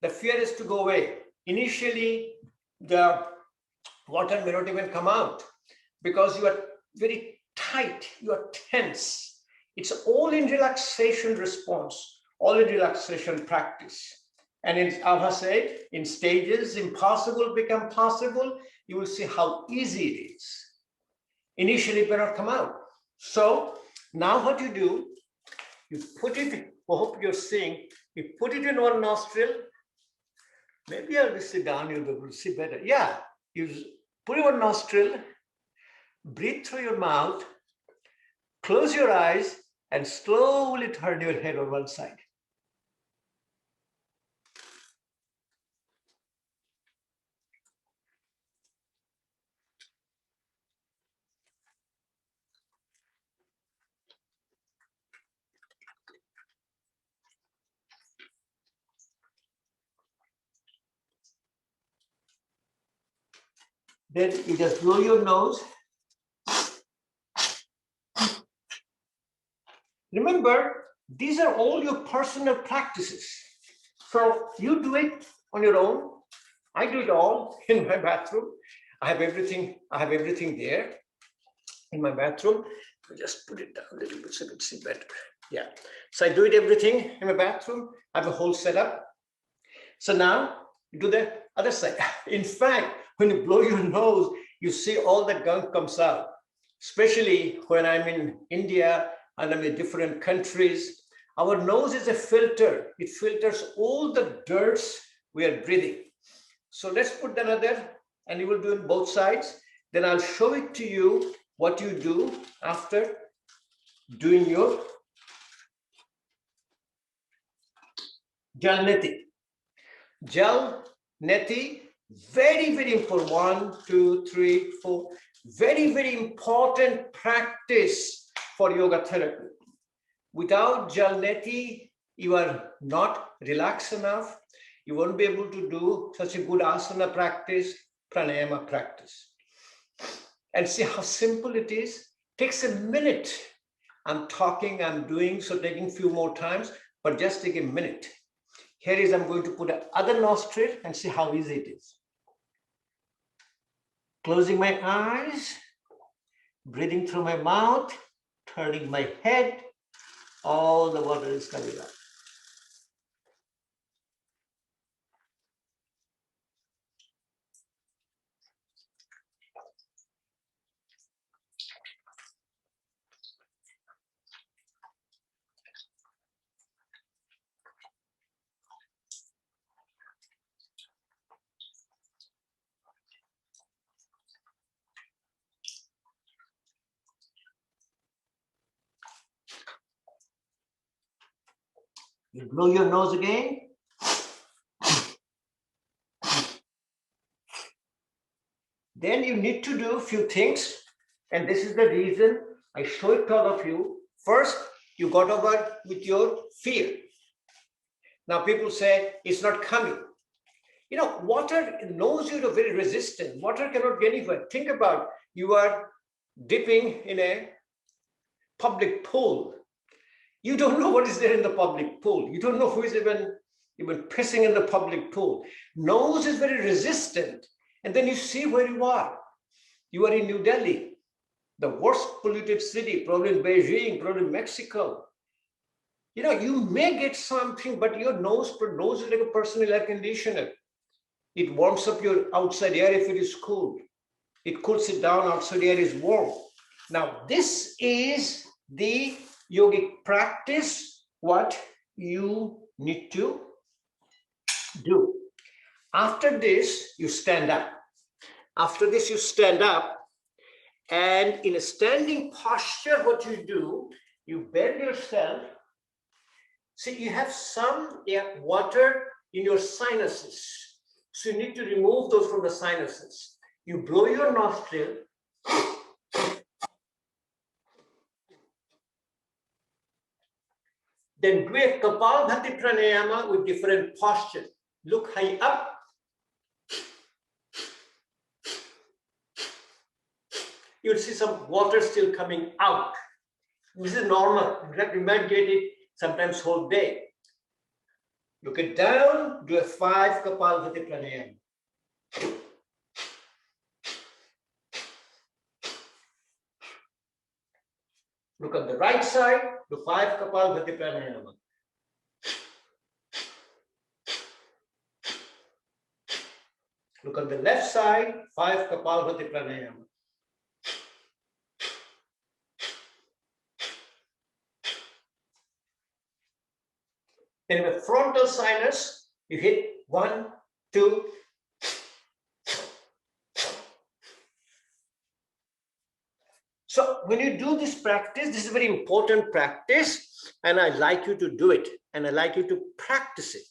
The fear is to go away. Initially, the water may not even come out because you are very tight, you are tense. It's all in relaxation response, all in relaxation practice. And as Abha said, in stages, impossible become possible. You will see how easy it is. Initially, it may not come out. So now what you do, you put it, I hope you're seeing, you put it in one nostril. Maybe I'll just sit down, you'll be able to see better. Yeah, you put it in one nostril, breathe through your mouth, close your eyes, and slowly turn your head on one side. Then you just blow your nose. Remember, these are all your personal practices. So you do it on your own. I do it all in my bathroom. I have everything there in my bathroom. Just put it down a little bit so you can see better. Yeah. So I do it everything in my bathroom. I have a whole setup. So now do the other side. In fact, when you blow your nose, you see all the gunk comes out, especially when I'm in India and I'm in different countries. Our nose is a filter. It filters all the dirts we are breathing. So let's put another, and you will do it both sides. Then I'll show it to you what you do after doing your Jal Neti. Jal Neti, very, very important. 1, 2, 3, 4. Very, very important practice for yoga therapy. Without Jal Neti, you are not relaxed enough. You won't be able to do such a good asana practice, pranayama practice. And see how simple it is. Takes a minute. I'm talking, I'm doing, so taking a few more times, but just take a minute. Here is, I'm going to put the other nostril and see how easy it is. Closing my eyes, breathing through my mouth, turning my head, all the water is coming out. You blow your nose again. Then you need to do a few things. And this is the reason I show it to all of you. First, you got over with your fear. Now people say, it's not coming. You know, water knows you're very resistant. Water cannot get anywhere. Think about, you are dipping in a public pool. You don't know what is there in the public pool. You don't know who is even pissing in the public pool. Nose is very resistant. And then you see where you are. You are in New Delhi, the worst polluted city, probably in Beijing, probably in Mexico. You know, you may get something, but your nose is like a personal air conditioner. It warms up your outside air if it is cold. It cools it down, outside air is warm. Now, this is the yogic practice, what you need to do. After this, you stand up. After this, you stand up. And in a standing posture, what you do, you bend yourself. See, you have some water in your sinuses. So you need to remove those from the sinuses. You blow your nostril. Then do a Kapalbhati Pranayama with different postures. Look high up. You'll see some water still coming out. This is normal. In fact, you might get it sometimes whole day. Look it down, do a 5 Kapalbhati Pranayama. Look at the right side, do 5 Kapalbhati Pranayama. Look at the left side, 5 Kapalbhati Pranayama. In the frontal sinus, you hit 1, 2. So when you do this practice, this is a very important practice, and I'd like you to do it, and I'd like you to practice it.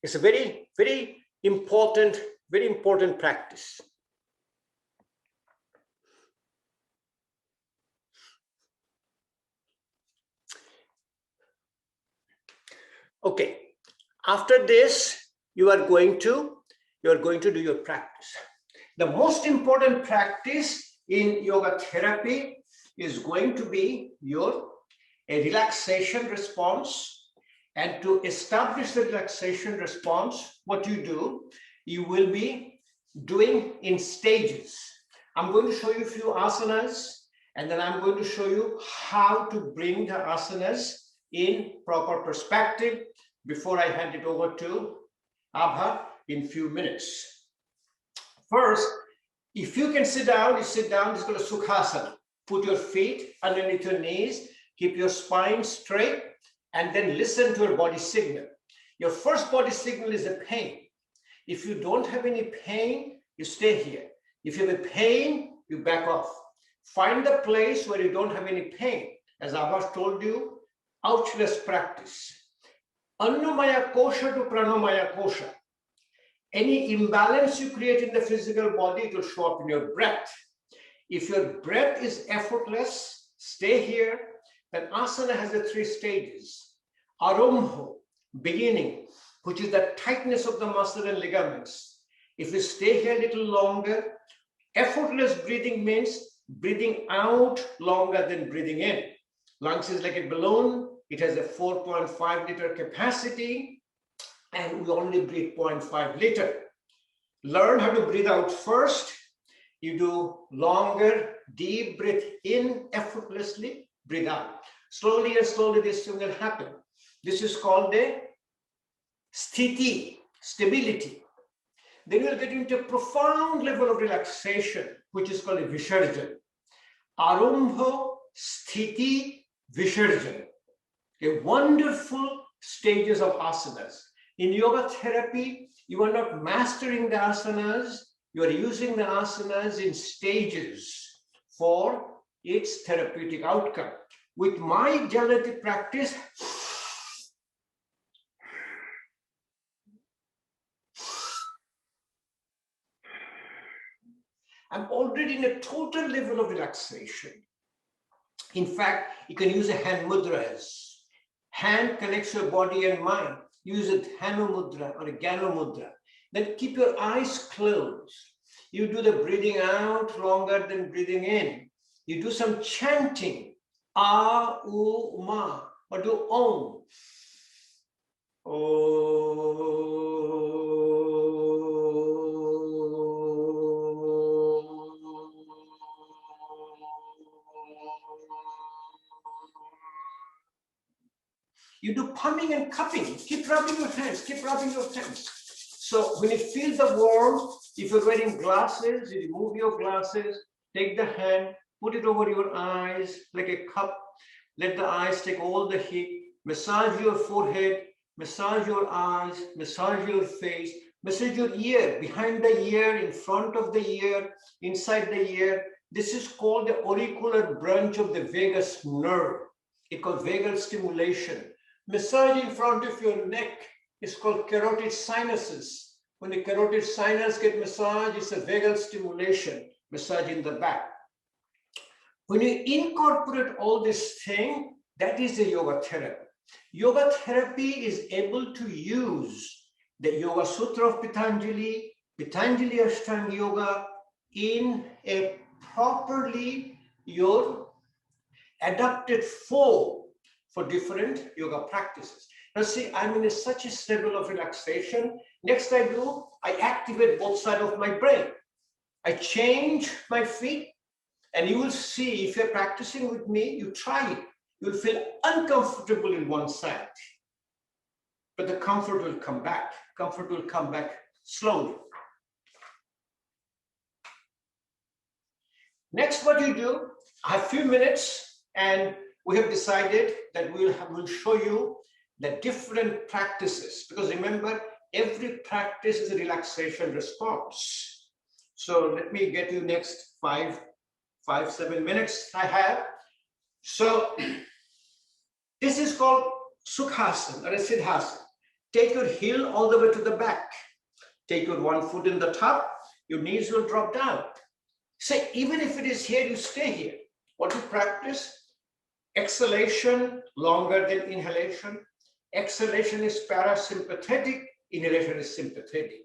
It's a very, very important practice. Okay, after this, you are going to do your practice. The most important practice in yoga therapy is going to be a relaxation response. And to establish the relaxation response, what you do, you will be doing in stages. I'm going to show you a few asanas, And then I'm going to show you how to bring the asanas in proper perspective before I hand it over to Abha in a few minutes. First, if you can sit down, you sit down. It's called a Sukhasana. Put your feet underneath your knees, keep your spine straight, and then listen to your body signal. Your first body signal is a pain. If you don't have any pain, you stay here. If you have a pain, you back off. Find the place where you don't have any pain. As Abha told you, ouchless practice. Annamaya kosha to pranamaya kosha. Any imbalance you create in the physical body, it will show up in your breath. If your breath is effortless, stay here. Then asana has the 3 stages. Arambha, beginning, which is the tightness of the muscle and ligaments. If you stay here a little longer, effortless breathing means breathing out longer than breathing in. Lungs is like a balloon. It has a 4.5 liter capacity, and we only breathe 0.5 liter. Learn how to breathe out first. You do longer, deep breath in effortlessly, breathe out. Slowly and slowly this thing will happen. This is called a sthiti, stability. Then you'll get into a profound level of relaxation, which is called a visarjan. Arambha, sthiti, visarjan. A wonderful stages of asanas. In yoga therapy, you are not mastering the asanas, you are using the asanas in stages for its therapeutic outcome. With my DLitt practice, I'm already in a total level of relaxation. In fact, you can use a hand mudras. Hand connects your body and mind. Use a Hanu Mudra or a Gana Mudra. Then keep your eyes closed. You do the breathing out longer than breathing in. You do some chanting. A, U, Ma, or do Om. You do pumping and cupping. Keep rubbing your hands. Keep rubbing your hands. So when you feel the warmth, if you're wearing glasses, you remove your glasses, take the hand, put it over your eyes like a cup. Let the eyes take all the heat. Massage your forehead, massage your eyes, massage your face, massage your ear, behind the ear, in front of the ear, inside the ear. This is called the auricular branch of the vagus nerve. It's called vagal stimulation. Massage in front of your neck is called carotid sinuses. When the carotid sinus get massaged, it's a vagal stimulation, massage in the back. When you incorporate all this thing, that is the yoga therapy. Yoga therapy is able to use the Yoga Sutra of Patanjali, Patanjali Ashtang Yoga in a properly your adapted form for different yoga practices. Now see, I'm in such a level of relaxation. Next I do, I activate both sides of my brain. I change my feet, and you will see, if you're practicing with me, you try it. You'll feel uncomfortable in one side, but the comfort will come back. Comfort will come back slowly. Next, what you do, I have a few minutes, and we have decided that we'll show you the different practices, because remember, every practice is a relaxation response. So let me get you next 7 minutes I have. So this is called Sukhasana or a Siddhasana. Take your heel all the way to the back. Take your one foot in the top, your knees will drop down. Say, even if it is here, you stay here. What you practice? Exhalation longer than inhalation. Exhalation is parasympathetic, inhalation is sympathetic.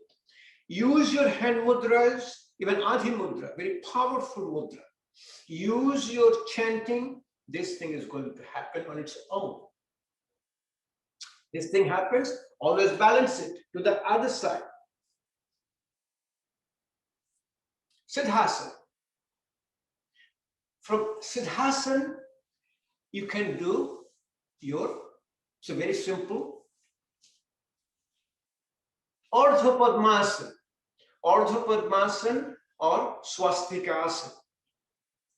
Use your hand mudras, even Adhi Mudra, very powerful mudra. Use your chanting. This thing is going to happen on its own. This thing happens, always balance it to the other side. Siddhasana. From Siddhasana, you can do it's a very simple, Ardha Padmasana. Ardha Padmasana or Swastika Asana.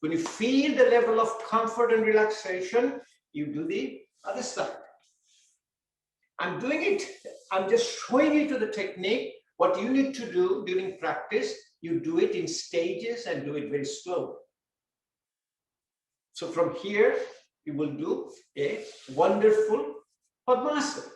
When you feel the level of comfort and relaxation, you do the other side. I'm doing it, I'm just showing you to the technique. What you need to do during practice, you do it in stages and do it very slow. So from here, you will do a wonderful Padmasana.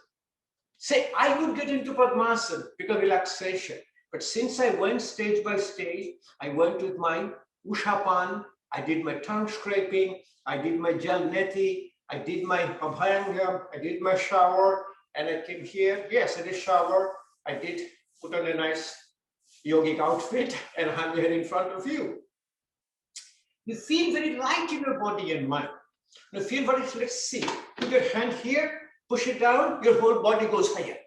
Say, I would get into Padmasana because of relaxation. But since I went stage by stage, I went with my Ushapan, I did my tongue scraping, I did my Jal Neti, I did my Abhyangam, I did my shower, and I came here. Yes, I did shower. I did put on a nice yogic outfit, and I'm here in front of you. You feel very light in your body and mind. You feel very, let's see, put your hand here, push it down, your whole body goes higher.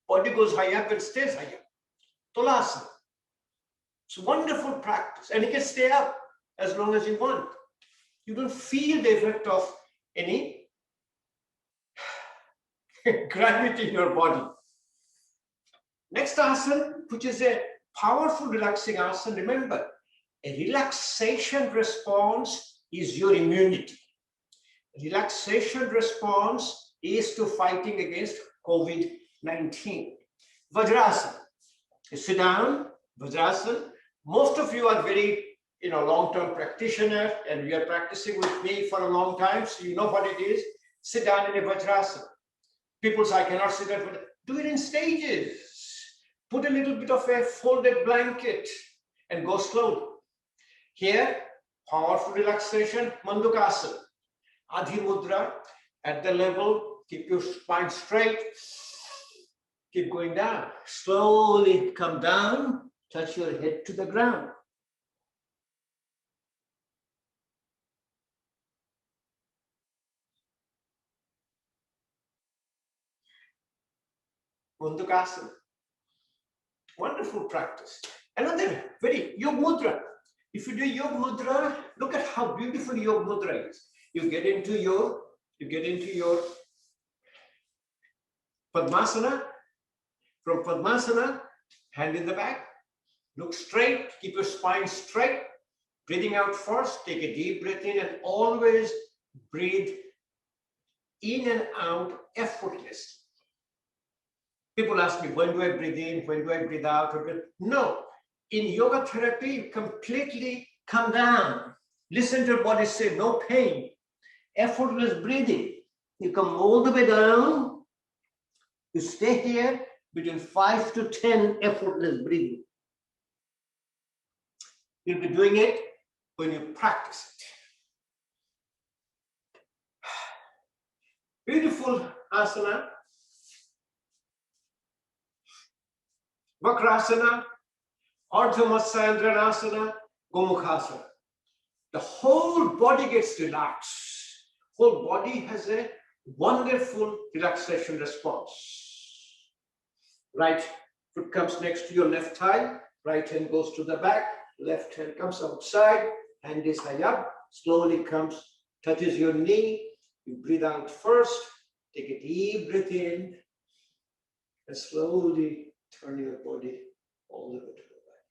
Body goes high up and stays higher. Tulasana. It's a wonderful practice, and you can stay up as long as you want. You don't feel the effect of any gravity in your body. Next asana, which is a powerful relaxing asana. Remember, a relaxation response is your immunity. Relaxation response is to fighting against COVID-19. Vajrasana. You sit down, Vajrasana. Most of you are very long-term practitioner, and you are practicing with me for a long time, so you know what it is. Sit down in a Vajrasana. People say, I cannot sit down. Do it in stages. Put a little bit of a folded blanket and go slowly. Here, powerful relaxation, Mandukasana. Adhi Mudra, at the level, keep your spine straight. Keep going down. Slowly come down, touch your head to the ground. Mandukasana. Wonderful practice. Another very Yoga Mudra. If you do Yoga Mudra, look at how beautiful Yoga Mudra is. You get into your Padmasana. From Padmasana, hand in the back, look straight, keep your spine straight. Breathing out first, take a deep breath in and always breathe in and out effortlessly. People ask me, when do I breathe in? When do I breathe out? No. In yoga therapy, you completely come down. Listen to your body say, no pain. Effortless breathing. You come all the way down. You stay here between 5 to 10 effortless breathing. You'll be doing it when you practice it. Beautiful asana. Vakrasana, Ardha Matsyendrasana, Gomukhasana. The whole body gets relaxed. Whole body has a wonderful relaxation response. Right foot comes next to your left thigh, right hand goes to the back, left hand comes outside, hand is high up, slowly comes, touches your knee. You breathe out first, take a deep breath in, and slowly turn your body all the way to the back.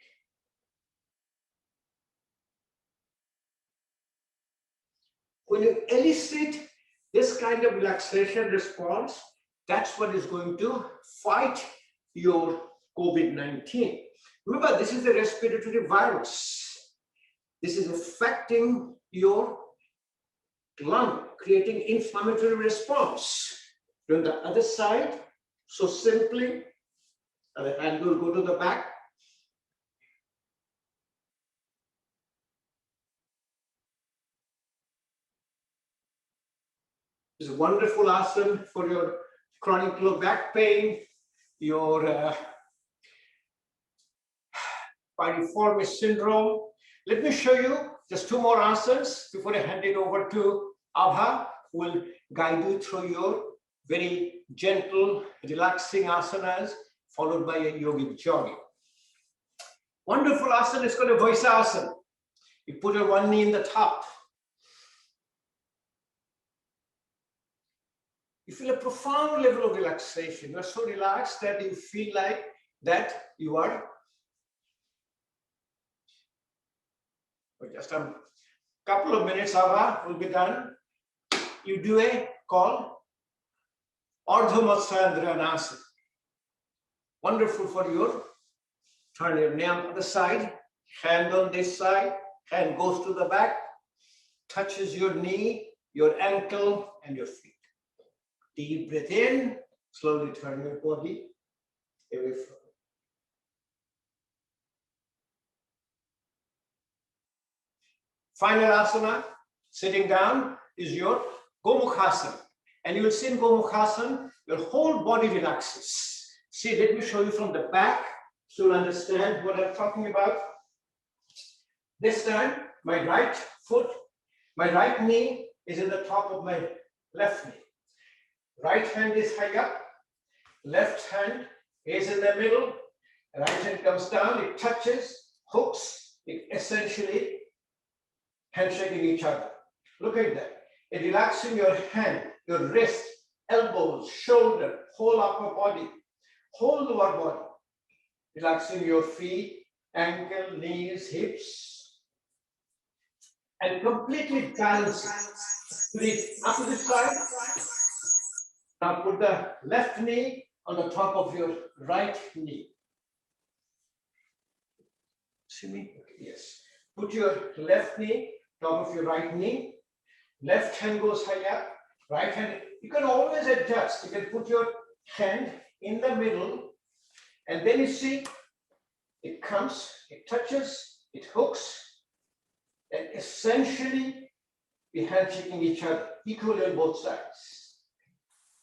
When you elicit this kind of relaxation response, that's what is going to fight your COVID-19. Remember, this is a respiratory virus. This is affecting your lung, creating inflammatory response. On the other side, so simply, the hand will go to the back. It's a wonderful asana for your chronic low back pain, your piriformis syndrome. Let me show you just 2 more asanas before I hand it over to Abha, who will guide you through your very gentle, relaxing asanas, followed by a yogic jogging. Wonderful asana is called a Vaisa asana. You put your one knee in the top, You feel a profound level of relaxation. You are so relaxed that you feel like that you are just a couple of minutes, Abha, will be done. You do a call Ardha Matsyendrayanasana. Wonderful for your turn your knee on the side, hand on this side, hand goes to the back, touches your knee, your ankle, and your feet. Deep breath in, slowly turn your body away from it. Final asana, sitting down, is your Gomukhasana. And you will see in Gomukhasana, your whole body relaxes. See, let me show you from the back so you'll understand what I'm talking about. This time, my right foot, my right knee is in the top of my left knee. Right hand is high up, left hand is in the middle, right hand comes down, it touches, hooks, it essentially handshaking each other. Look at that. It relaxing your hand, your wrist, elbows, shoulder, whole upper body, whole lower body. Relaxing your feet, ankle, knees, hips, and completely balancing. To the opposite side. Now put the left knee on the top of your right knee. See me? Yes. Put your left knee top of your right knee. Left hand goes high up. Right hand. You can always adjust. You can put your hand in the middle, and then you see it comes, it touches, it hooks, and essentially we handshaking each other equally on both sides.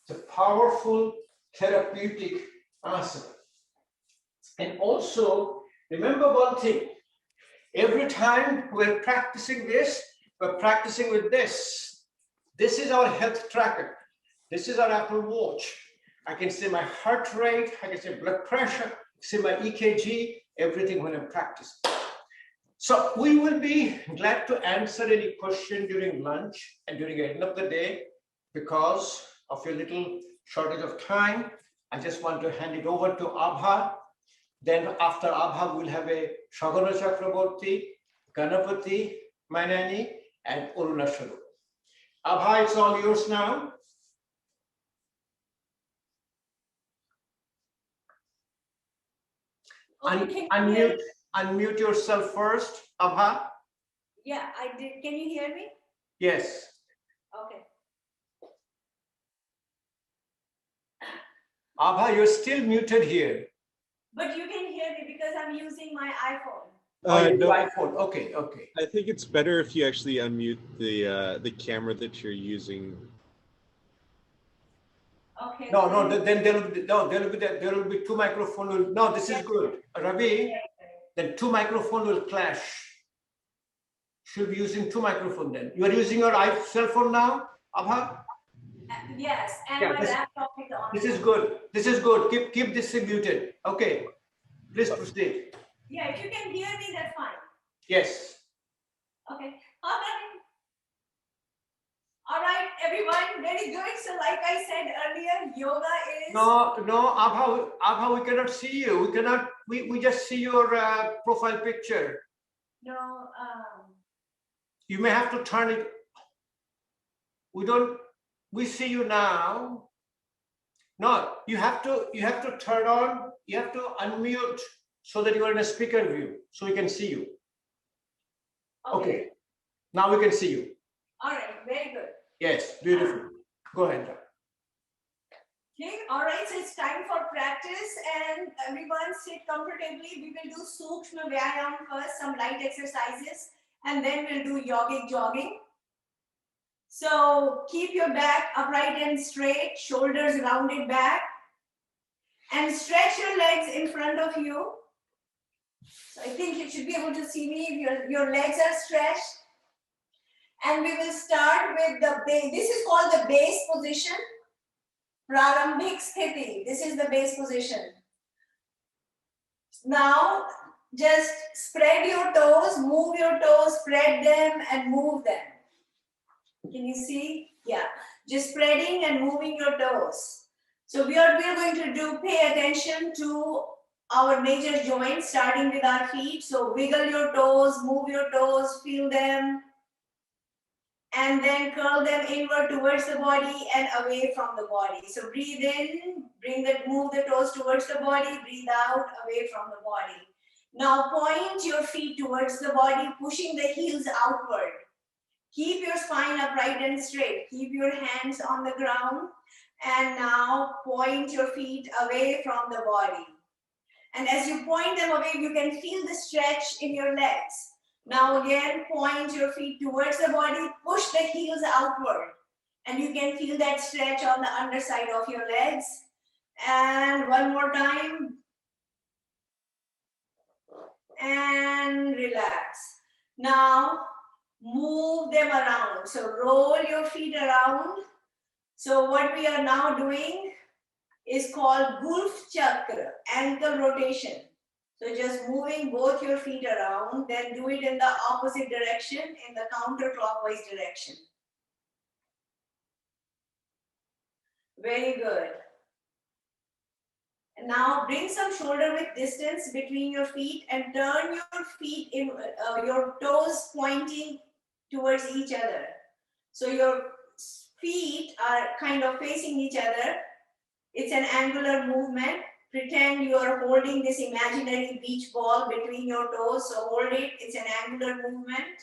It's a powerful therapeutic asana. And also, remember one thing, every time we're practicing this, we're practicing with this. This is our health tracker. This is our Apple Watch. I can see my heart rate, I can see blood pressure, see my EKG, everything when I'm practicing. So we will be glad to answer any question during lunch and during the end of the day. Because of your little shortage of time, I just want to hand it over to Abha. Then after Abha, we'll have a Saghana Chakraboty, Ganapathi Myneni, and Aruna Swarup. Abha, it's all yours now. Unmute yourself first, Abha. Yeah, I did. Can you hear me? Yes. Okay. Abha, you're still muted here. But you can hear me because I'm using my iPhone. No, iPhone. Okay, okay. I think it's better if you actually unmute the camera that you're using. Okay. No, then there will be two microphones. No, this is good. Ravi, then two microphones will clash. Should be using two microphones then. You are using your cell phone now, Abha? Yes, and Yeah, my laptop is on. This is good. This is good. Keep this muted. Okay. Please proceed. Yeah, if you can hear me, that's fine. Yes. Okay. All right, everyone. Very good. So, like I said earlier, yoga is. No, Abha, we cannot see you. We cannot. We just see your profile picture. No. You may have to turn it. We don't. We see you now. No, you have to turn on. You have to unmute so that you are in a speaker view, so we can see you. Okay. Now we can see you. All right. Very good. Yes, beautiful. Go ahead. Okay. All right. So it's time for practice, and everyone sit comfortably. We will do Sukshma Vyayam first, some light exercises, and then we'll do Yogic Jogging. So keep your back upright and straight, shoulders rounded back, and stretch your legs in front of you. So I think you should be able to see me if your legs are stretched. And we will start with the base. This is called the base position. Prarambhik Sthiti. This is the base position. Now just spread your toes, move your toes, spread them and move them. Can you see? Yeah. just spreading and moving your toes. So we are going to pay attention to our major joints, starting with our feet. So wiggle your toes, move your toes, feel them, and then curl them inward towards the body and away from the body. So breathe in, move the toes towards the body, breathe out, away from the body. Now point your feet towards the body, pushing the heels outward. Keep your spine upright and straight. Keep your hands on the ground. And now point your feet away from the body. And as you point them away, you can feel the stretch in your legs. Now again, point your feet towards the body, push the heels outward. And you can feel that stretch on the underside of your legs. And one more time. And relax. Now, move them around. So roll your feet around. So what we are now doing is called Gulf Chakra, ankle rotation. So just moving both your feet around, then do it in the opposite direction, in the counterclockwise direction. Very good. And now bring some shoulder width distance between your feet and turn your feet in, your toes pointing towards each other. So your feet are kind of facing each other. It's an angular movement. Pretend you are holding this imaginary beach ball between your toes. So hold it, it's an angular movement.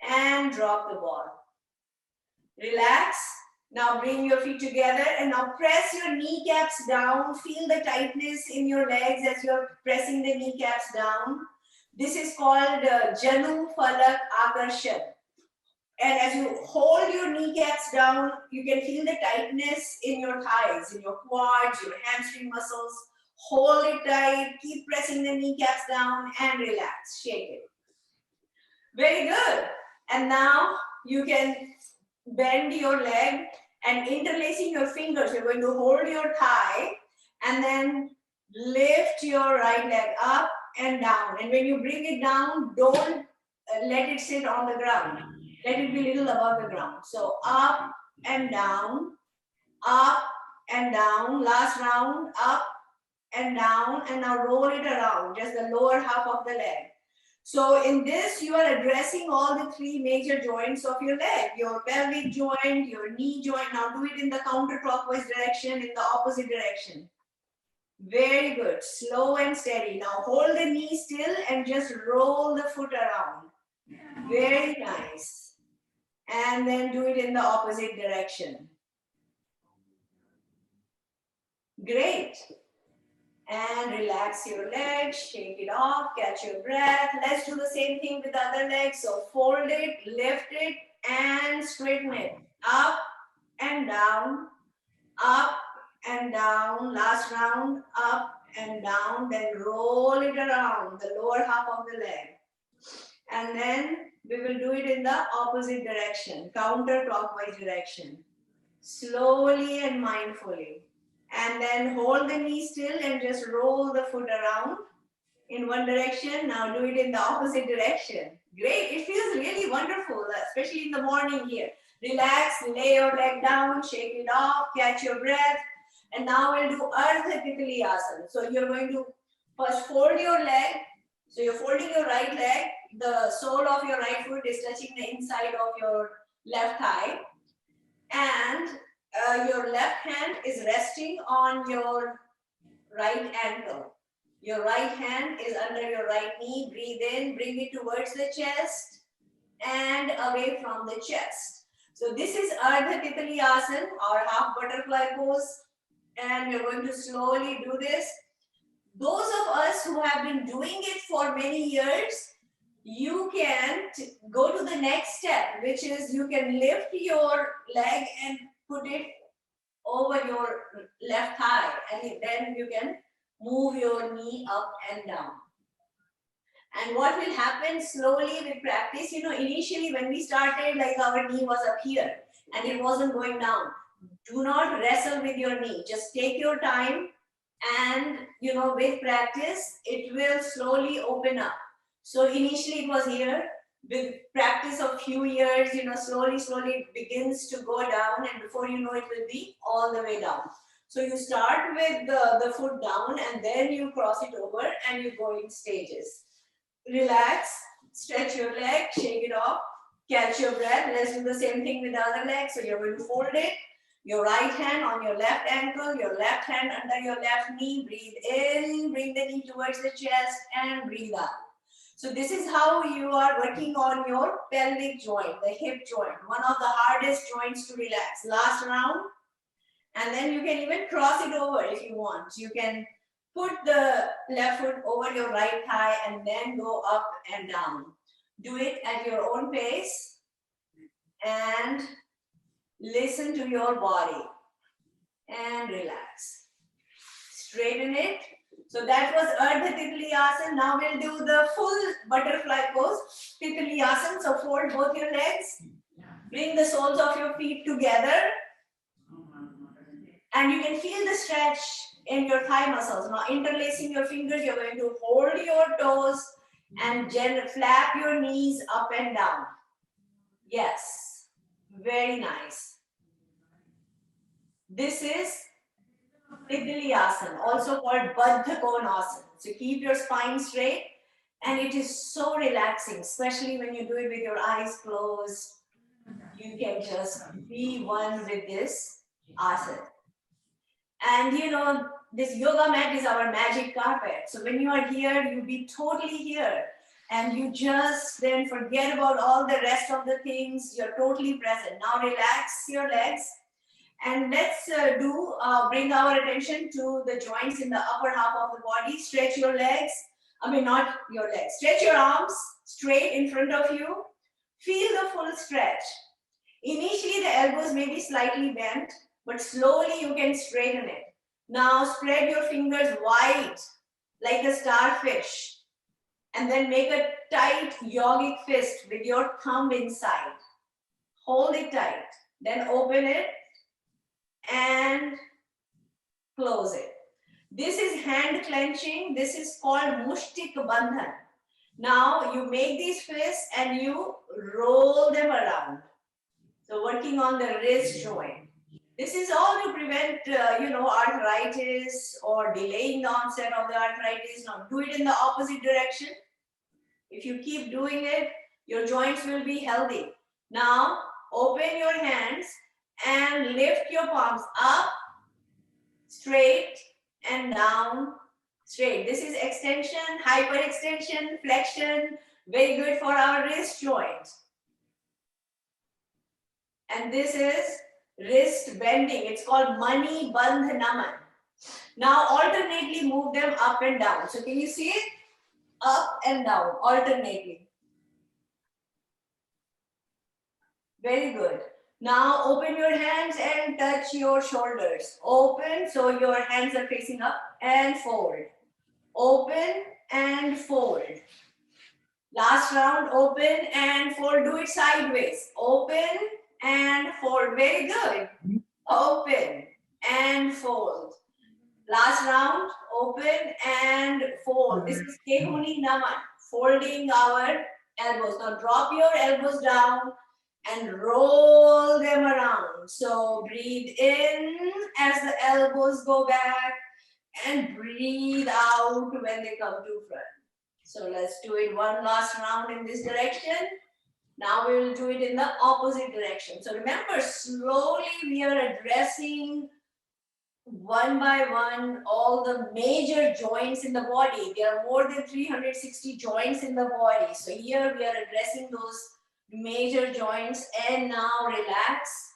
And drop the ball. Relax. Now bring your feet together and now press your kneecaps down. Feel the tightness in your legs as you're pressing the kneecaps down. This is called Janu Falak Akarshan. And as you hold your kneecaps down, you can feel the tightness in your thighs, in your quads, your hamstring muscles. Hold it tight, keep pressing the kneecaps down and relax, shake it. Very good. And now you can bend your leg and interlacing your fingers. You're going to hold your thigh and then lift your right leg up and down. And when you bring it down, don't let it sit on the ground. Let it be a little above the ground. So up and down, last round, up and down, and now roll it around, just the lower half of the leg. So in this, you are addressing all the three major joints of your leg, your pelvic joint, your knee joint. Now do it in the counterclockwise direction, in the opposite direction. Very good, slow and steady. Now hold the knee still and just roll the foot around. Very nice. And then do it in the opposite direction. Great. And relax your legs, shake it off, catch your breath. Let's do the same thing with the other leg. So fold it, lift it, and straighten it. Up and down, up and down. Last round, up and down. Then roll it around, the lower half of the leg. And then we will do it in the opposite direction, counterclockwise direction. Slowly and mindfully. And then hold the knee still and just roll the foot around in one direction. Now do it in the opposite direction. Great, it feels really wonderful, especially in the morning here. Relax, lay your leg down, shake it off, catch your breath. And now we'll do Ardha Titli Asana. So you're going to first fold your leg. So you're folding your right leg. The sole of your right foot is touching the inside of your left thigh. And your left hand is resting on your right ankle. Your right hand is under your right knee. Breathe in, bring it towards the chest and away from the chest. So this is Ardha Titli Asana, or half butterfly pose. And we're going to slowly do this. Those of us who have been doing it for many years, you can go to the next step, which is you can lift your leg and put it over your left thigh, and then you can move your knee up and down. And what will happen slowly with practice, initially when we started, like our knee was up here and it wasn't going down. Do not wrestle with your knee. Just take your time, and with practice, it will slowly open up. So initially it was here, with practice of few years, slowly, slowly it begins to go down, and before you know it will be all the way down. So you start with the foot down, and then you cross it over, and you go in stages. Relax, stretch your leg, shake it off, catch your breath. Let's do the same thing with the other leg. So you're going to fold it, your right hand on your left ankle, your left hand under your left knee. Breathe in, bring the knee towards the chest, and breathe out. So this is how you are working on your pelvic joint, the hip joint, one of the hardest joints to relax. Last round, and then you can even cross it over if you want. You can put the left foot over your right thigh and then go up and down. Do it at your own pace and listen to your body and relax. Straighten it. So that was Ardha Titli Asana. Now we'll do the full butterfly pose. Titli Asana. So fold both your legs. Bring the soles of your feet together. And you can feel the stretch in your thigh muscles. Now interlacing your fingers, you're going to hold your toes and flap your knees up and down. Yes, very nice. This is Titli Asana, also called Baddha Konasana. So keep your spine straight, and it is so relaxing, especially when you do it with your eyes closed. You can just be one with this asana. And this yoga mat is our magic carpet. So when you are here, you be totally here. And you just then forget about all the rest of the things. You're totally present. Now relax your legs. And let's bring our attention to the joints in the upper half of the body. Stretch your legs. Not your legs. Stretch your arms straight in front of you. Feel the full stretch. Initially, the elbows may be slightly bent, but slowly you can straighten it. Now spread your fingers wide like a starfish, and then make a tight yogic fist with your thumb inside. Hold it tight, then open it and close it. This is hand clenching. This is called Mushtik Bandhan. Now you make these fists and you roll them around. So working on the wrist joint. This is all to prevent, arthritis or delaying the onset of the arthritis. Now do it in the opposite direction. If you keep doing it, your joints will be healthy. Now open your hands and lift your palms up, straight, and down, straight. This is extension, hyperextension, flexion, very good for our wrist joint. And this is wrist bending. It's called Mani Bandh Naman. Now alternately move them up and down. So can you see it? Up and down, alternately. Very good. Now open your hands and touch your shoulders. Open, so your hands are facing up, and fold. Open and fold. Last round, open and fold. Do it sideways. Open and fold. Very good. Open and fold. Last round, open and fold. This is Kehuni Naman, folding our elbows. Now drop your elbows down and roll them around. So breathe in as the elbows go back and breathe out when they come to front. So let's do it one last round in this direction. Now we will do it in the opposite direction. So remember, slowly we are addressing one by one all the major joints in the body. There are more than 360 joints in the body. So here we are addressing those major joints, and now relax,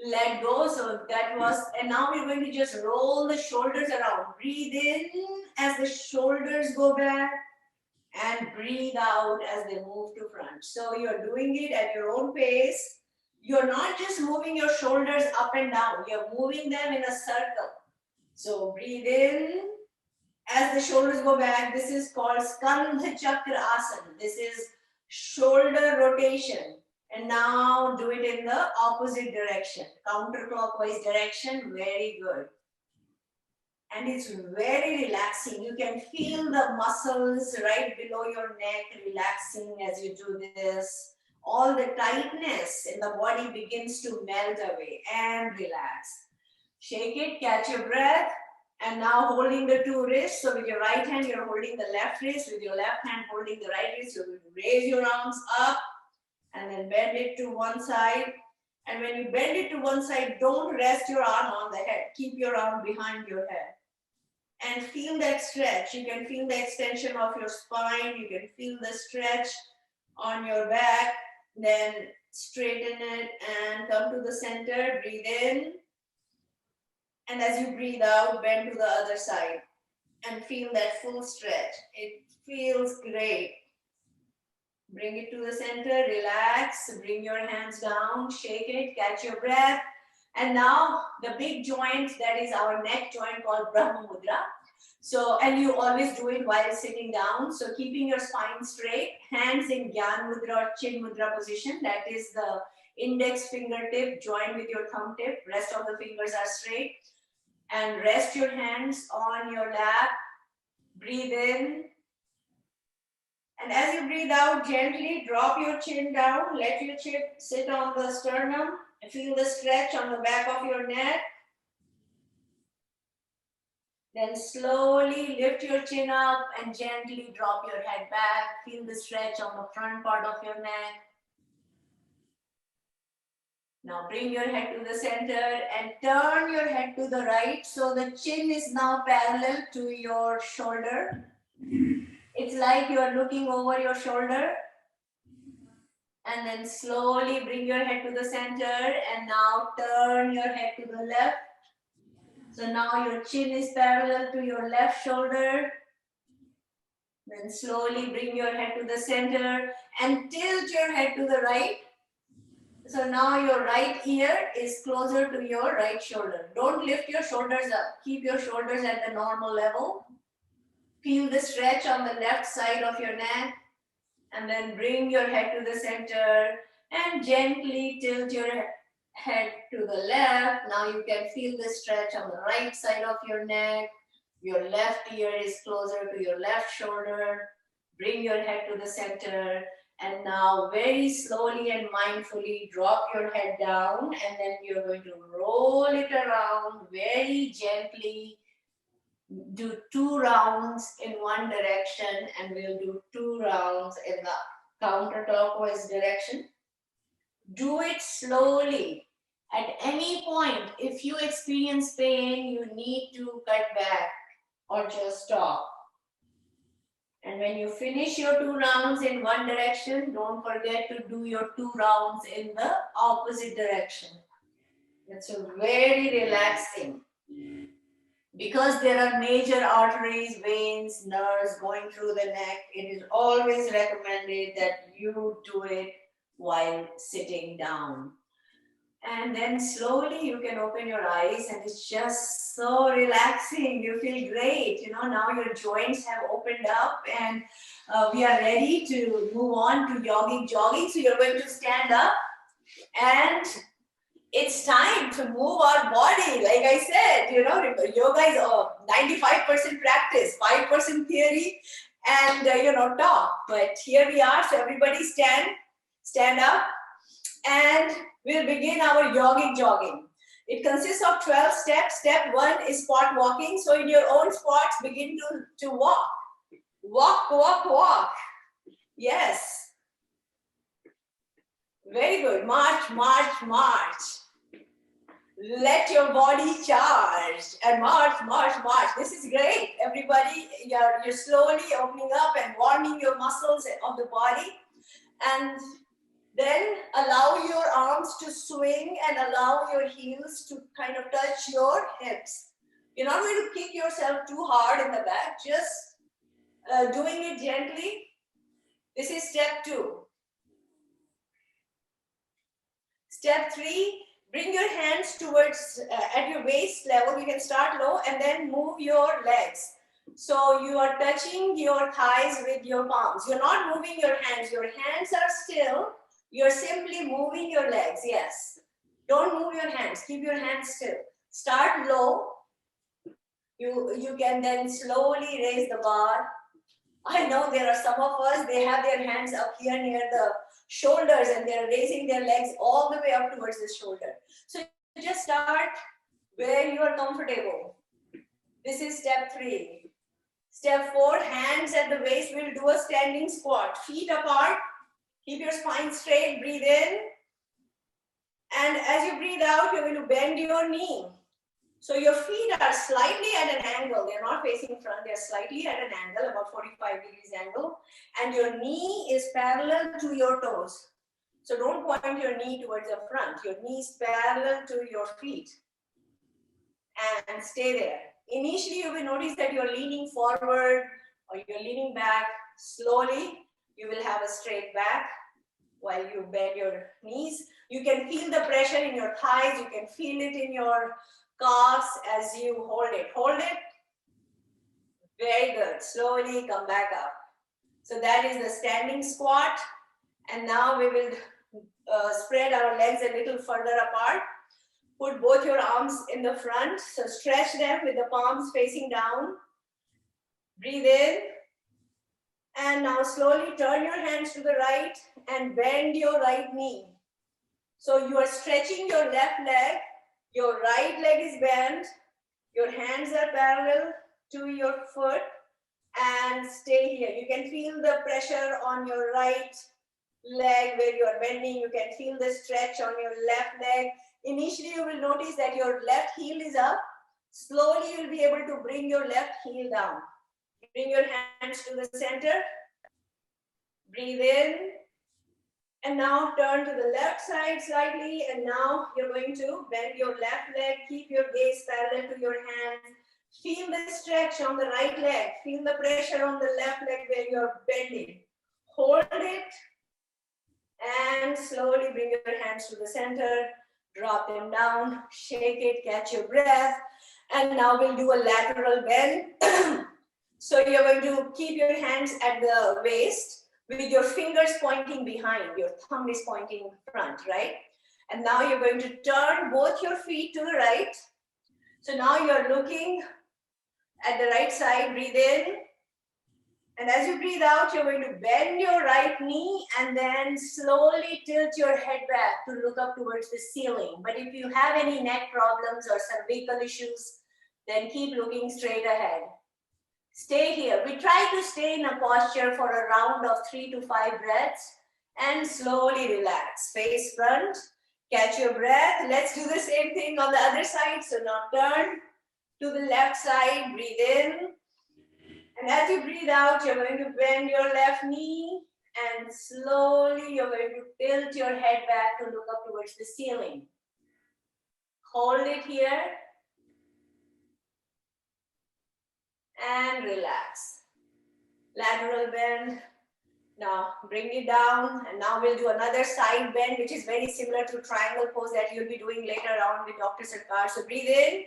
let go. So that was, and now we're going to just roll the shoulders around. Breathe in as the shoulders go back and breathe out as they move to front. So you're doing it at your own pace. You're not just moving your shoulders up and down, you're moving them in a circle. So breathe in as the shoulders go back. This is called Skandha Chakra Asana. This is shoulder rotation. And now do it in the opposite direction, counterclockwise direction. Very good. And it's very relaxing. You can feel the muscles right below your neck relaxing as you do this. All the tightness in the body begins to melt away and relax. Shake it, catch your breath, and now holding the two wrists. So with your right hand, you're holding the left wrist. With your left hand, holding the right wrist. You're going to raise your arms up and then bend it to one side. And when you bend it to one side, don't rest your arm on the head. Keep your arm behind your head. And feel that stretch. You can feel the extension of your spine. You can feel the stretch on your back. Then straighten it and come to the center. Breathe in. And as you breathe out, bend to the other side. And feel that full stretch. It feels great. Bring it to the center. Relax. Bring your hands down. Shake it. Catch your breath. And now the big joint, that is our neck joint called Brahma Mudra. So, and you always do it while sitting down. So keeping your spine straight, hands in Gyan Mudra or Chin Mudra position. That is the index fingertip joined with your thumb tip. Rest of the fingers are straight. And rest your hands on your lap. Breathe in. And as you breathe out, gently drop your chin down. Let your chin sit on the sternum. Feel the stretch on the back of your neck. Then slowly lift your chin up and gently drop your head back. Feel the stretch on the front part of your neck. Now bring your head to the center and turn your head to the right. So the chin is now parallel to your shoulder. It's like you are looking over your shoulder. And then slowly bring your head to the center and now turn your head to the left. So now your chin is parallel to your left shoulder. Then slowly bring your head to the center and tilt your head to the right. So now your right ear is closer to your right shoulder. Don't lift your shoulders up. Keep your shoulders at the normal level. Feel the stretch on the left side of your neck. And then bring your head to the center and gently tilt your head to the left. Now you can feel the stretch on the right side of your neck. Your left ear is closer to your left shoulder. Bring your head to the center. And now very slowly and mindfully drop your head down. And then you're going to roll it around very gently. Do 2 rounds in one direction and we'll do 2 rounds in the counterclockwise direction. Do it slowly. At any point, if you experience pain, you need to cut back or just stop. And when you finish your 2 rounds in one direction, don't forget to do your 2 rounds in the opposite direction. It's very relaxing. Because there are major arteries, veins, nerves going through the neck, it is always recommended that you do it while sitting down. And then slowly you can open your eyes and it's just so relaxing. You feel great. You know, now your joints have opened up and we are ready to move on to Yogic Jogging. So you're going to stand up and it's time to move our body. Like I said, you know, yoga is 95% practice, 5% theory, and talk. But here we are. So everybody stand up, and we'll begin our yogic jogging. It consists of 12 steps. Step 1 is spot walking. So in your own spots, begin to walk. Walk, walk, walk. Yes. Very good. March, march, march. Let your body charge and march, march, march. This is great. Everybody, you're slowly opening up and warming your muscles of the body. And then allow your arms to swing and allow your heels to kind of touch your hips. You're not going to kick yourself too hard in the back, just doing it gently. This is step 2. Step 3, bring your hands towards at your waist level. You can start low and then move your legs. So you are touching your thighs with your palms. You're not moving your hands. Your hands are still. You're simply moving your legs. Yes. Don't move your hands. Keep your hands still. Start low. You can then slowly raise the bar. I know there are some of us, they have their hands up here near the shoulders and they're raising their legs all the way up towards the shoulder. So just start where you are comfortable. This is step 3. Step 4, hands at the waist, we'll do a standing squat. Feet apart, keep your spine straight, breathe in. And as you breathe out, you're going to bend your knee. So your feet are slightly at an angle. They're not facing front, they're slightly at an angle, about 45 degrees angle. And your knee is parallel to your toes. So don't point your knee towards the front. Your knee is parallel to your feet. And stay there. Initially, you will notice that you're leaning forward or you're leaning back. Slowly, you will have a straight back while you bend your knees. You can feel the pressure in your thighs. You can feel it in your calves as you hold it. Hold it. Very good. Slowly come back up. So that is the standing squat. And now we will spread our legs a little further apart. Put both your arms in the front. So stretch them with the palms facing down. Breathe in. And now slowly turn your hands to the right and bend your right knee. So you are stretching your left leg. Your right leg is bent. Your hands are parallel to your foot. And stay here. You can feel the pressure on your right leg where you are bending. You can feel the stretch on your left leg. Initially, you will notice that your left heel is up. Slowly, you'll be able to bring your left heel down. Bring your hands to the center. Breathe in. And now turn to the left side slightly. And now you're going to bend your left leg. Keep your gaze parallel to your hands. Feel the stretch on the right leg. Feel the pressure on the left leg where you're bending. Hold it. And slowly bring your hands to the center. Drop them down. Shake it. Catch your breath. And now we'll do a lateral bend. So you're going to keep your hands at the waist with your fingers pointing behind. Your thumb is pointing front, right? And now you're going to turn both your feet to the right. So now you're looking at the right side. Breathe in. And as you breathe out, you're going to bend your right knee and then slowly tilt your head back to look up towards the ceiling. But if you have any neck problems or cervical issues, then keep looking straight ahead. Stay here. We try to stay in a posture for a round of 3 to 5 breaths and slowly relax. Face front, catch your breath. Let's do the same thing on the other side. So now turn to the left side, breathe in. And as you breathe out, you're going to bend your left knee and slowly you're going to tilt your head back to look up towards the ceiling. Hold it here. And relax. Lateral bend. Now bring it down and now we'll do another side bend which is very similar to triangle pose that you'll be doing later on with Dr. Sarkar. So breathe in.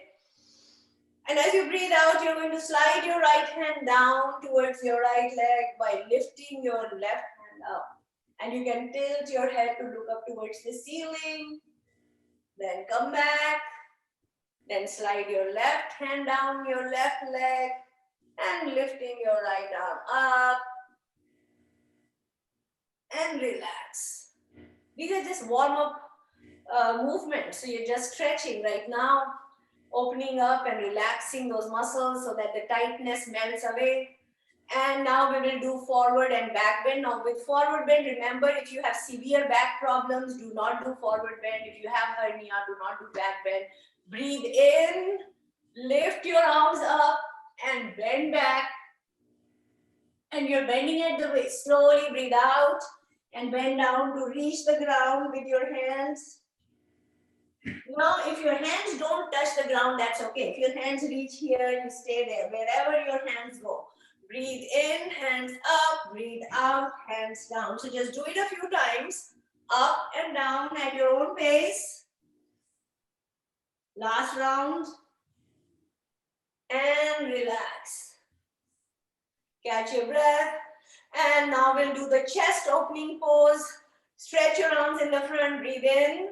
And as you breathe out, you're going to slide your right hand down towards your right leg by lifting your left hand up. And you can tilt your head to look up towards the ceiling. Then come back. Then slide your left hand down your left leg. And lifting your right arm up and relax. These are just warm-up movements. So you're just stretching right now, opening up and relaxing those muscles so that the tightness melts away. And now we will do forward and back bend. Now with forward bend, remember if you have severe back problems, do not do forward bend. If you have hernia, do not do back bend. Breathe in, lift your arms up, and bend back. And you're bending at the waist. Slowly breathe out and bend down to reach the ground with your hands. Now, if your hands don't touch the ground, that's okay. If your hands reach here, you stay there, wherever your hands go. Breathe in, hands up, breathe out, hands down. So just do it a few times, up and down at your own pace. Last round. And relax. Catch your breath. And now we'll do the chest opening pose. Stretch your arms in the front, breathe in.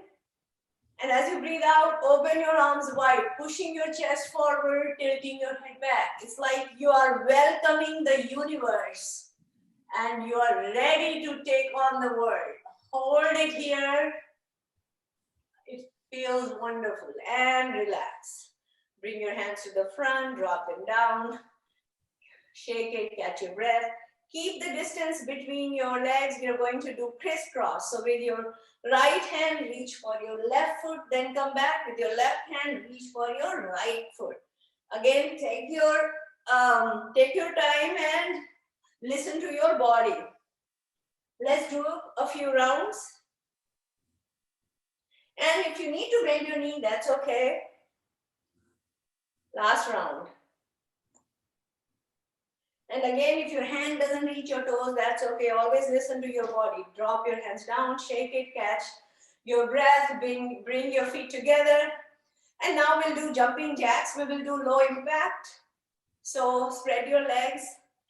And as you breathe out, open your arms wide, pushing your chest forward, tilting your head back. It's like you are welcoming the universe and you are ready to take on the world. Hold it here. It feels wonderful. And relax. Bring your hands to the front, drop them down. Shake it, catch your breath. Keep the distance between your legs. We are going to do crisscross. So with your right hand, reach for your left foot, then come back. With your left hand, reach for your right foot. Again, take your time and listen to your body. Let's do a few rounds. And if you need to bend your knee, that's okay. Last round. And again, if your hand doesn't reach your toes, that's okay. Always listen to your body. Drop your hands down, shake it, catch your breath, bring your feet together. And now we'll do jumping jacks. We will do low impact. So spread your legs,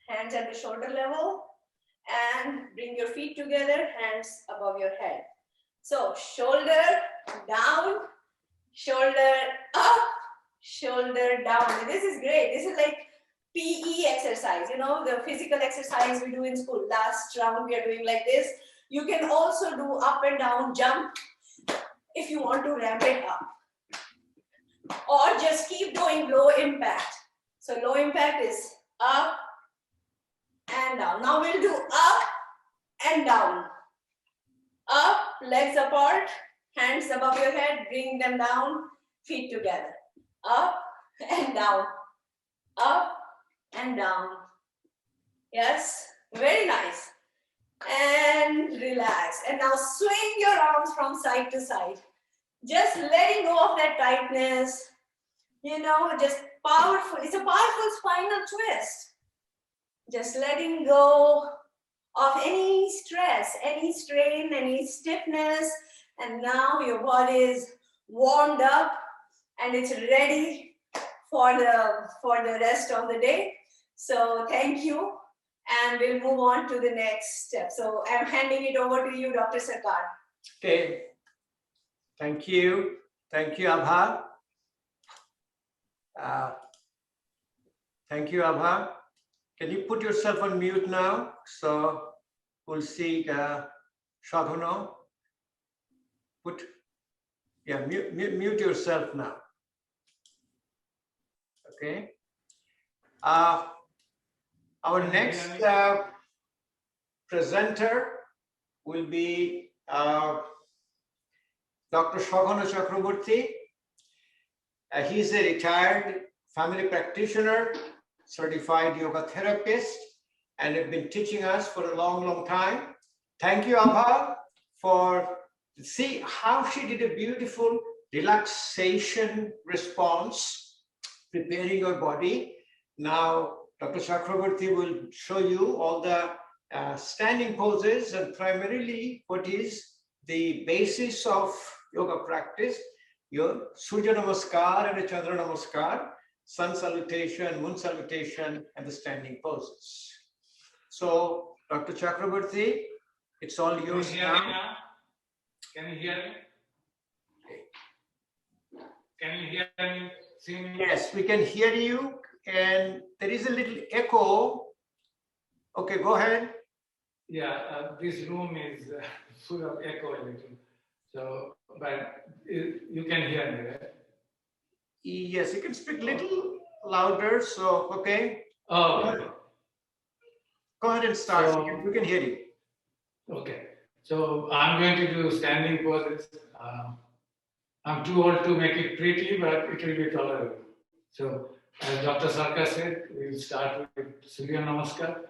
hands at the shoulder level, and bring your feet together, hands above your head. So shoulder down, shoulder up, shoulder down. This is great. This is like PE exercise, you know, the physical exercise we do in school. Last round we are doing like this. You can also do up and down jump if you want to ramp it up. Or just keep doing low impact. So low impact is up and down. Now we'll do up and down. Up, legs apart, hands above your head, bring them down, feet together. Up and down. Up and down. Yes, very nice. And relax. And now swing your arms from side to side. Just letting go of that tightness. You know, just powerful. It's a powerful spinal twist. Just letting go of any stress, any strain, any stiffness. And now your body is warmed up and it's ready for the rest of the day. So thank you, and we'll move on to the next step. So I'm handing it over to you, Dr. Sarkar. Okay, thank you, Abha. Thank you, Abha. Can you put yourself on mute now? So we'll see Saghana. Mute yourself now. Okay. Our next presenter will be Dr. Saghana Chakraboty. He's a retired family practitioner, certified yoga therapist, and have been teaching us for a long, long time. Thank you, Abha, see how she did a beautiful relaxation response, preparing your body. Now, Dr. Chakraboty will show you all the standing poses and primarily what is the basis of yoga practice, your Surya Namaskar and a Chandra Namaskar, sun salutation, moon salutation, and the standing poses. So, Dr. Chakraboty, it's all yours now. Can you hear me? Can you hear me? See me? Yes, we can hear you, and there is a little echo. Okay, go ahead. Yeah, this room is full of echo a little. So, but you can hear me, right? Yes, you can speak a little louder. So, okay. Oh, okay. Go ahead and start. So, We can hear you. Okay. So I'm going to do standing poses. I'm too old to make it pretty, but it will be tolerable. So as Dr. Sarkar said, we'll start with Surya Namaskar.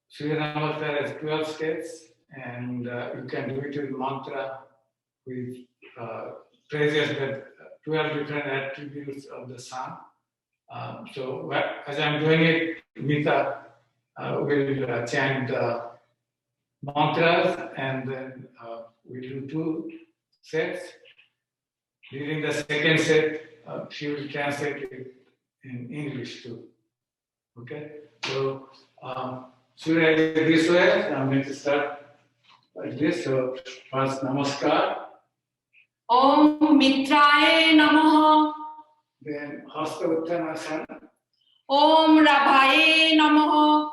Surya Namaskar has 12 steps, and you can do it with mantra, with praises the 12 different attributes of the sun. So as I'm doing it, Mita will chant mantras, and then we do 2 sets. During the second set, she will translate it in English too. Okay? So, Surya is this way. I'm going to start like this. So, first, Namaskar. Om Mitraye Namaha. Then Hasta Uttanasana. Om Rabhaye Namaha.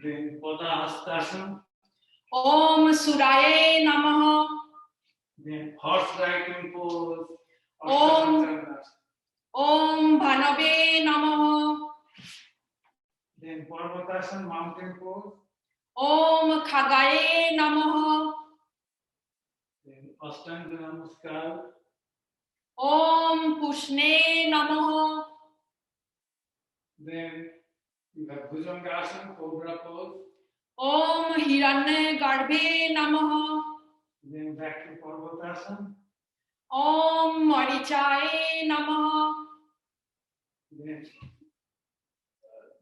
Then Pada Hastasana. Om Suraye Namaha. Then horse riding pose. Om. Om Bhanave Namaha. Then Parvatasana, mountain pose. Om Khagaye Namaha. Then Ashtang Namaskar. Om Pushne Namaha. Then you have Bhujangasana, cobra pose. Om Hiranye Garbhe Namaha. Then back to Parvatasana. Om Marichaye Namaha. Then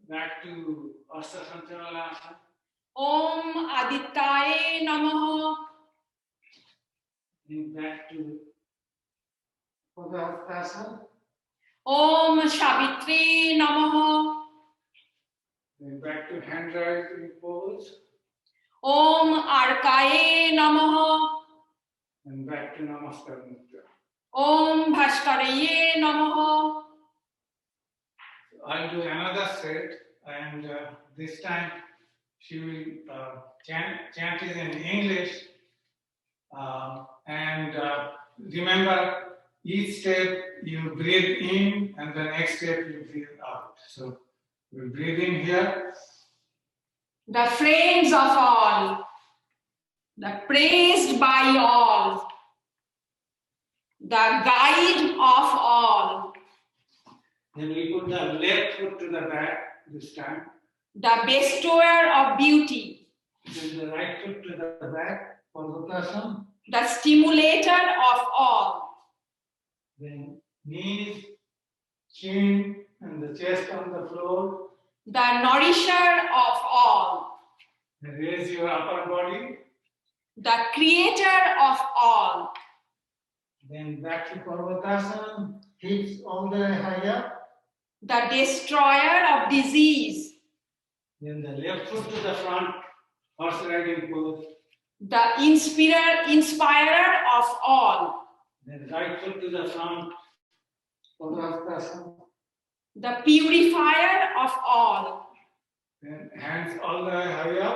back to Asana. Om Adityaye Namaha. Then back to Padahastasana. Om Savitri Namaha. Then back to hand rising pose. Om Arkaye Namaha. And back to Namaskar Mudra. Om Bhaskaraye Namaha. I'll do another set, and this time she will chant it in English. And remember, each step you breathe in, and the next step you breathe out. So we breathe in here. The friends of all, the praised by all, the guide of all, Then we put the left foot to the back this time. the bestower of beauty, Then the right foot to the back for Uttanasana. the stimulator of all, Then knees, chin, and the chest on the floor. the nourisher of all, Then raise your upper body. the creator of all, Then back to Parvatasana, hips all the way higher. the destroyer of disease, Then the left foot to the front, horse riding pose. the inspirer of all, Then right foot to the front, Padahastasana. the purifier of all, Then hands all the way higher.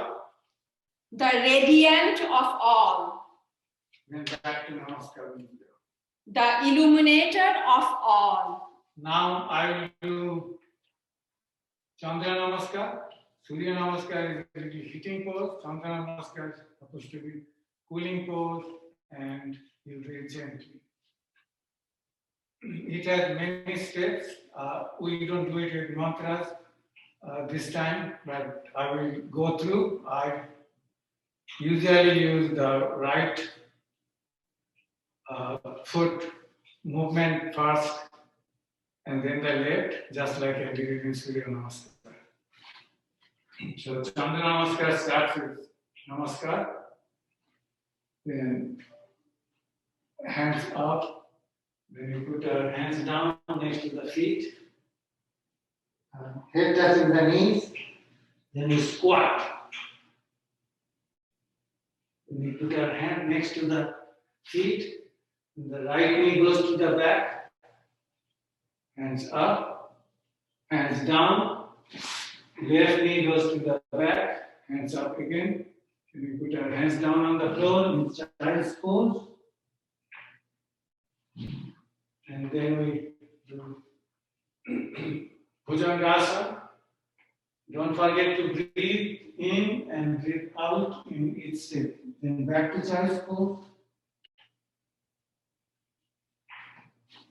the radiant of all, Then back to Namaskar Mudra. the illuminator of all. Now I will do Chandra Namaskar. Surya Namaskar is a little hitting pose. Chandra Namaskar is supposed to be cooling pose, and you breathe gently. It has many steps. We don't do it with mantras this time, but I will go through. I usually use the right foot movement first, and then the left, just like I did it in Surya Namaskar. So Chandra Namaskar starts with Namaskar, then hands up, then you put your hands down next to the feet, head touching the knees, then you squat. Then you put your hand next to the feet, the right knee goes to the back, hands up, hands down, left knee goes to the back, hands up again. Then you put your hands down on the floor in child's pose. And then we do Bhujangasana. Don't forget to breathe in and breathe out in each step. Then back to child's pose.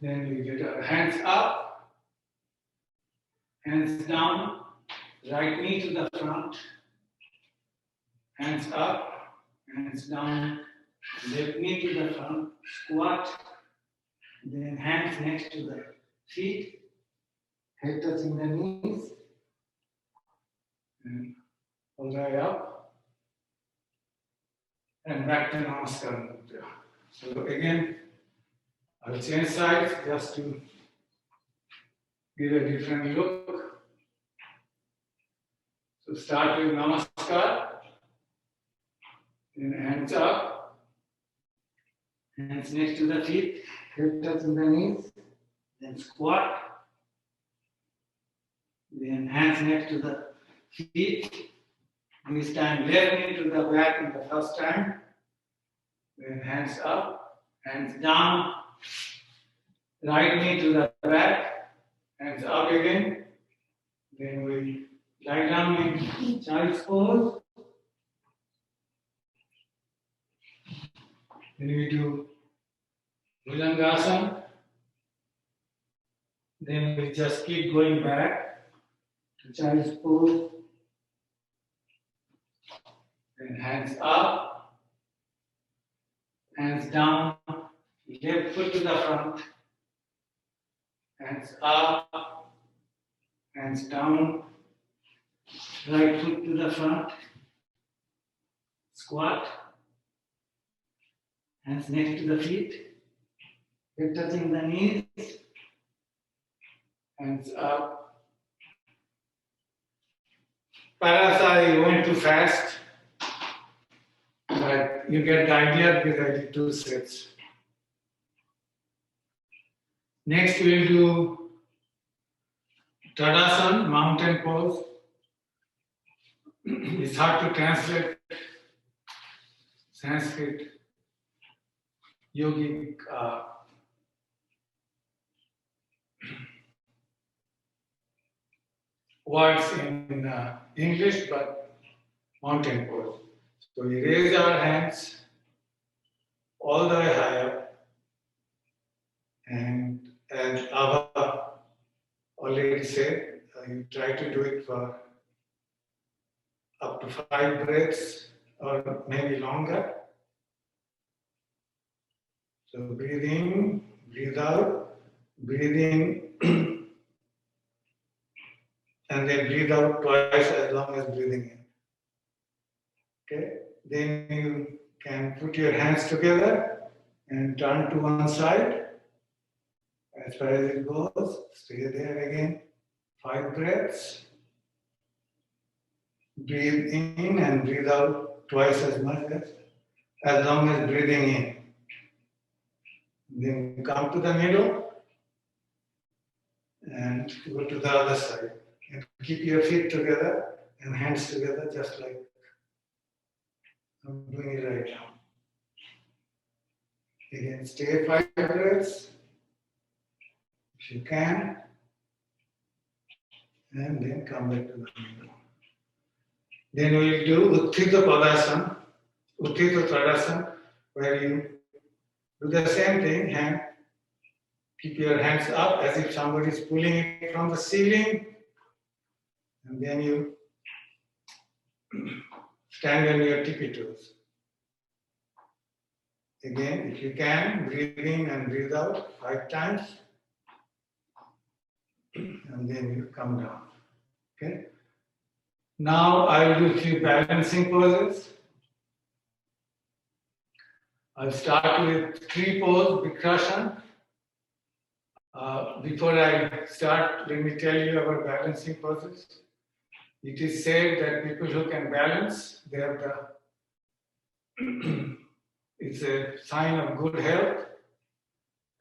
Then we get our hands up, hands down, right knee to the front, hands up, hands down, left knee to the front, squat, then hands next to the feet, head touching the knees, and all the way up, and back to Namaskar Mudra. So again, I'll change sides just to give a different look. So start with Namaskar, then hands up, Hands next to the feet, hip touching the knees, then squat. Then hands next to the feet. This time left knee to the back in the first time. Then hands up, hands down. Right knee to the back, hands up again. Then we lie down in child's pose. Then we do Bhujangasana. Then we just keep going back to child's pose. Then hands up, hands down, left foot to the front, hands up, hands down, right foot to the front, squat, hands next to the feet, hip touching the knees, hands up. Parasai went too fast, but you get the idea because I did 2 sets. Next we'll do Tadasana, mountain pose. It's hard to translate Sanskrit yogic words in English, but mountain pose. So we raise our hands all the way higher, and as Abha already said, you try to do it for up to 5 breaths or maybe longer. So breathe in, breathe out, breathe in, and then breathe out twice as long as breathing in. Okay? Then you can put your hands together and turn to one side. As far as it goes, stay there again. 5 breaths. Breathe in and breathe out twice as much as long as breathing in. Then come to the middle and go to the other side. And keep your feet together and hands together just like I'm doing it right now. Again, stay 5 breaths if you can, and then come back to the middle. Then we will do Utthita Padasana, Utthita Tadasana, where you do the same thing, keep your hands up as if somebody is pulling it from the ceiling, and then you stand on your tippy toes. Again, if you can, breathe in and breathe out 5 times, and then you come down. Okay? Now I will do a few balancing poses. I'll start with tree pose, Vikrasana. Before I start, let me tell you about balancing poses. It is said that people who can balance, they have it's a sign of good health,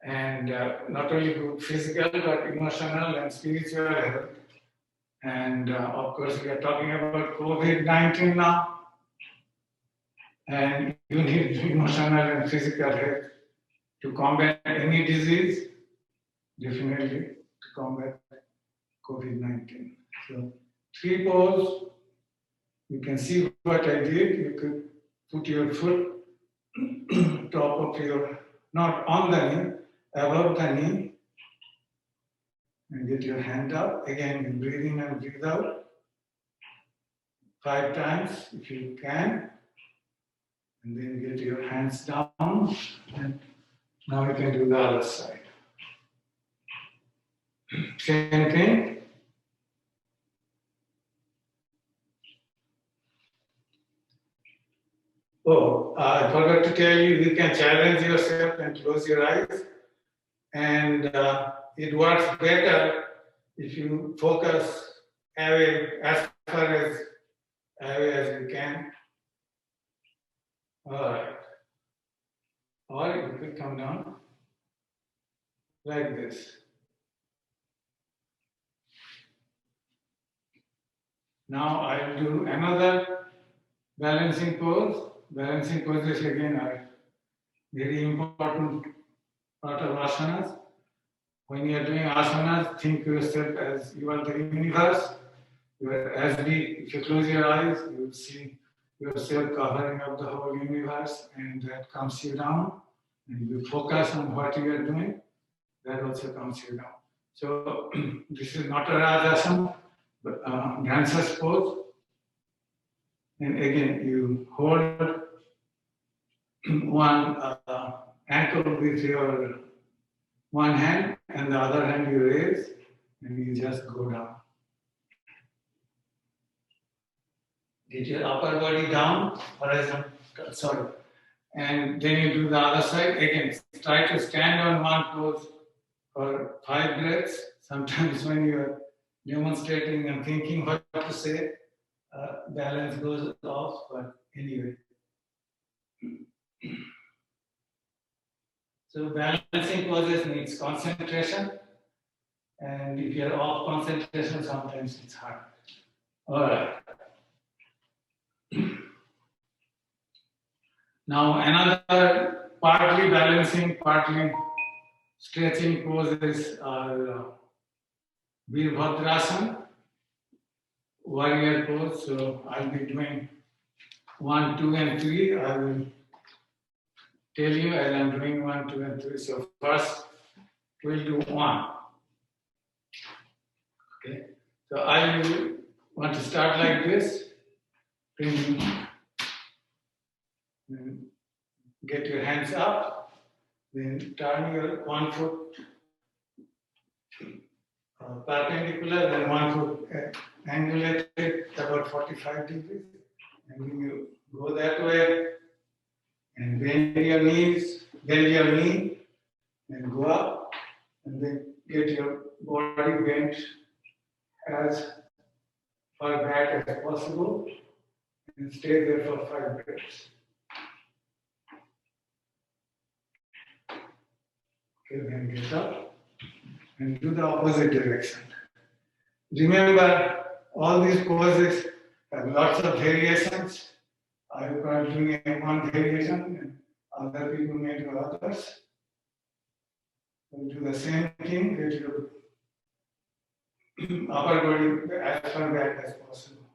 and not only good physical, but emotional and spiritual health. And of course, we are talking about COVID-19 now, and you need emotional and physical health to combat any disease, definitely to combat COVID-19. So, tree pose, you can see what I did. You could put your foot top of your, not on the knee, above the knee, and get your hand up. Again, you breathe in and breathe out 5 times if you can. And then get your hands down. And now you can do the other side. Same thing. Oh, I forgot to tell you, you can challenge yourself and close your eyes. And it works better if you focus away as far as away as you can. All right. Or you could come down like this. Now I'll do another balancing pose. Balancing poses again are very important part of asanas. When you are doing asanas, think yourself as you are the universe. You are as big. If you close your eyes, you will see yourself covering up the whole universe, and that calms you down. And you focus on what you are doing, that also calms you down. So this is not a Rajasana, but dancer's pose. And again, you hold one ankle with your one hand, and the other hand you raise, and you just go down. Get your upper body down, horizontal, sorry. And then you do the other side. Again, try to stand on one pose for 5 breaths. Sometimes when you are demonstrating and thinking what to say, balance goes off, but anyway. So balancing poses needs concentration, and if you're off concentration, sometimes it's hard. All right. Now another partly balancing, partly stretching poses are Virabhadrasana, warrior pose. So I'll be doing 1, 2, and 3. I will tell you as I'm doing 1, 2, and 3. So first we'll do 1. Okay. So I want to start like this. Then get your hands up. Then turn your one foot perpendicular, then one foot angulated about 45 degrees. And when you go that way, and bend your knees, bend your knee, and go up, and then get your body bent as far back as possible, and stay there for 5 breaths. Okay, then get up and do the opposite direction. Remember, all these poses have lots of variations. I am doing one variation, and other people may do others. We'll do the same thing, get your upper body as far back as possible.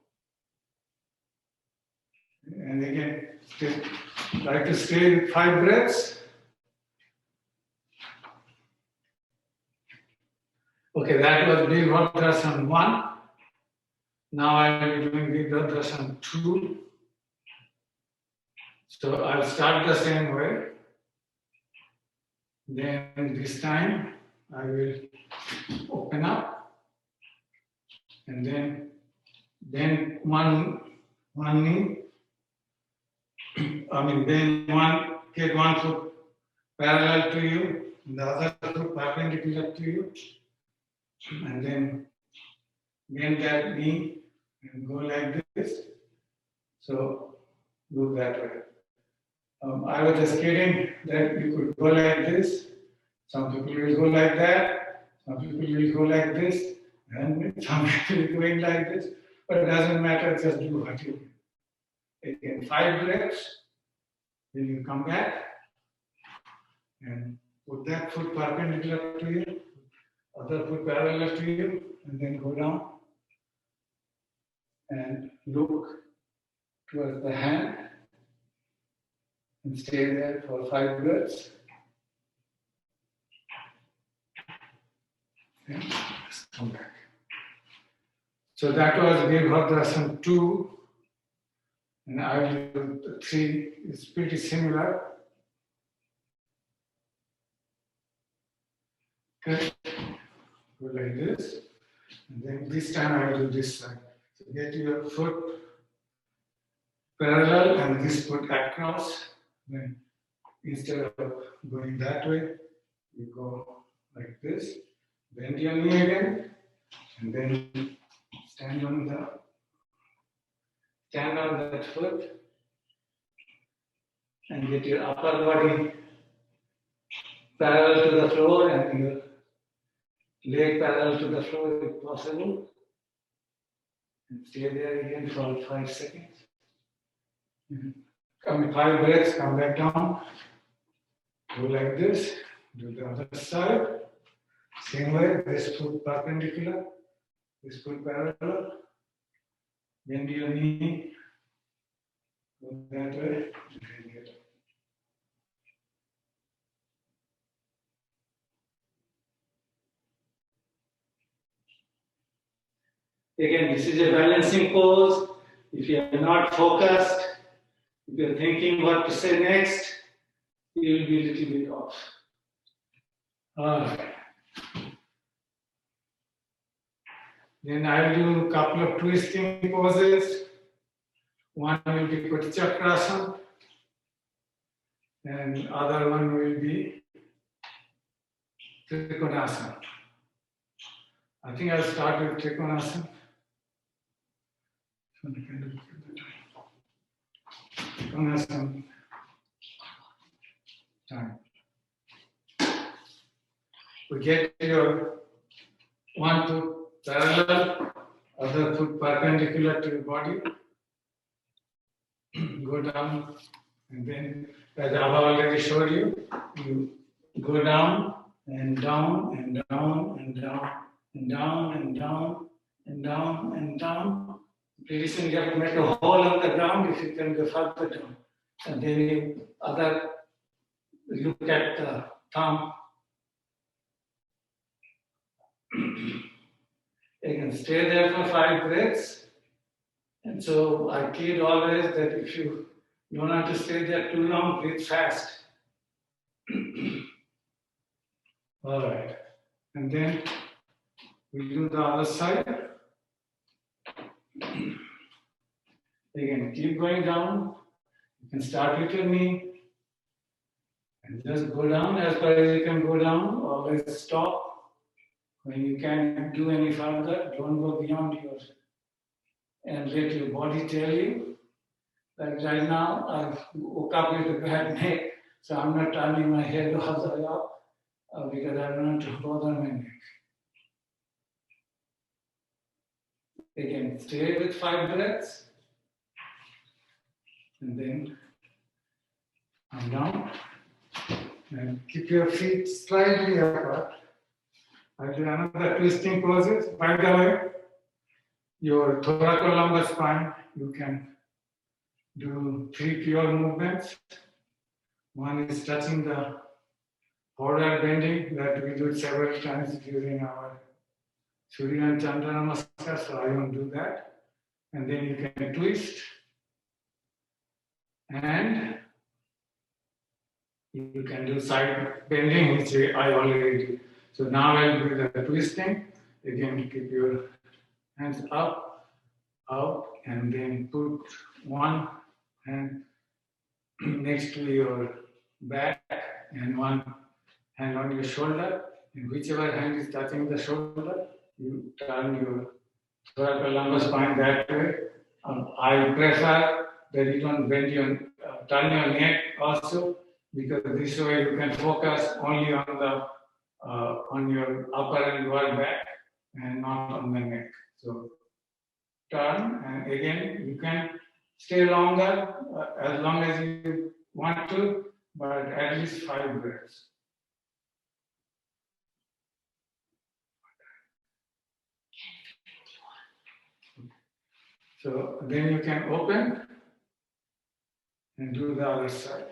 And again, try to stay with 5 breaths. Okay, that was Virabhadrasana 1. Now I will be doing Virabhadrasana 2. So I'll start the same way. Then this time I will open up and then bend one knee. Get one foot parallel to you, and the other foot perpendicular to you, and then bend that knee and go like this. So look that way. I was just kidding that you could go like this. Some people will go like that. Some people will go like this. And some people will going like this. But it doesn't matter, just do what you do. Again, 5 breaths. Then you come back and put that foot perpendicular to you, other foot parallel to you, and then go down and look towards the hand and stay there for 5 breaths. Okay, just come back. So that was Virabhadrasana 2, and I will do 3. It's pretty similar. Okay, go like this, and then this time I will do this side. So get your foot parallel and this foot across. Then instead of going that way, you go like this. Bend your knee again, and then stand on that foot, and get your upper body parallel to the floor and your leg parallel to the floor if possible. And stay there again for 5 seconds. Come in 5 breaths, come back down. Go like this. Do the other side. Same way, this foot perpendicular, this foot parallel. Bend your knee. Go that way. Again, this is a balancing pose. If you are not focused, if you are thinking what to say next, you will be a little bit off. All right. Then I will do a couple of twisting poses. One will be Chakra Asana, and other one will be Trikonasana. I think I'll start with Trikonasana. Trikonasana. Time. We get your one foot parallel, other foot perpendicular to your body. Go down, and then, as Abha already showed you, you go down and down and down and down and down and down and down and down. Pretty soon you have to make a hole on the ground if you can go further down. And then you look at the thumb. You can stay there for 5 breaths. And so I kid always that if you don't want to stay there too long, breathe fast. All right. And then we do the other side. Again, keep going down. You can start with your knee. And just go down as far as you can go down. Always stop. When you can't do any further, don't go beyond yours. And let your body tell you. Like right now, I woke up with a bad neck, so I'm not turning my head all the way up because I don't want to bother my neck. Again, stay with 5 breaths. And then come down. And keep your feet slightly apart. I'll do another twisting poses. By the way, your thoracolumbar spine, you can do 3 pure movements. One is touching the forward bending that we do several times during our Surya and Chandra Namaskar, so I won't do that. And then you can twist. And you can do side bending, which I already did. So now I'll do the twisting. Again, keep your hands up, and then put one hand next to your back and one hand on your shoulder. And whichever hand is touching the shoulder, you turn your thoracolumbar spine that way. I prefer that you don't bend your, turn your neck also, because this way you can focus only on the on your upper and lower back and not on the neck. So turn, and again you can stay longer as long as you want to, but at least 5 breaths. So then you can open and do the other side.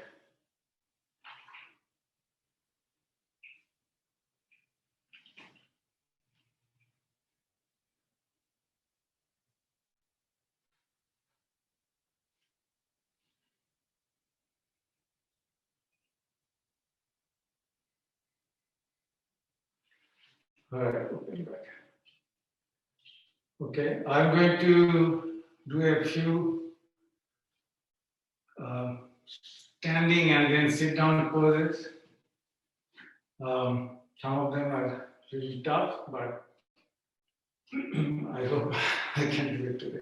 All right, open back. Okay, I'm going to do a few standing and then sit down poses. Some of them are really tough, but I hope I can do it today.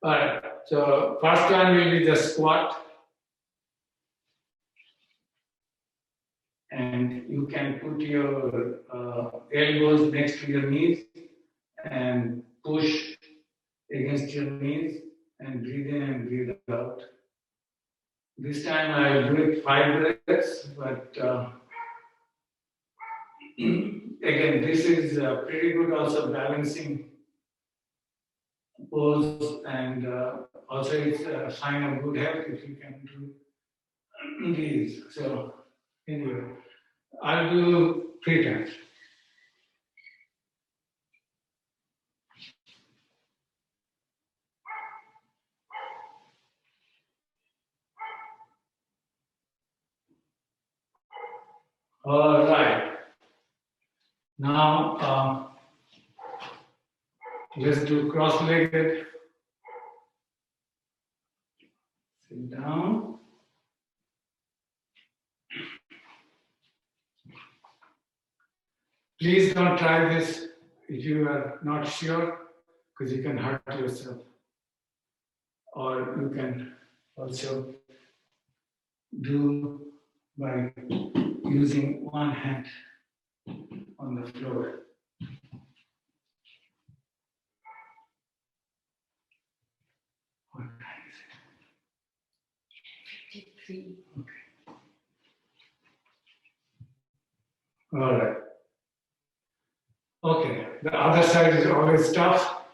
All right, so first one will be the squat. And you can put your elbows next to your knees and push against your knees and breathe in and breathe out. This time I'll do it 5 breaths, but again, this is pretty good also balancing pose, and also it's a sign of good health if you can do these. So anyway, I'll do 3 times. All right. Now, let's do cross-legged. Sit down. Please don't try this if you are not sure, because you can hurt yourself. Or you can also do by using one hand on the floor. What time is it? 53. Okay. All right. Okay, the other side is always tough.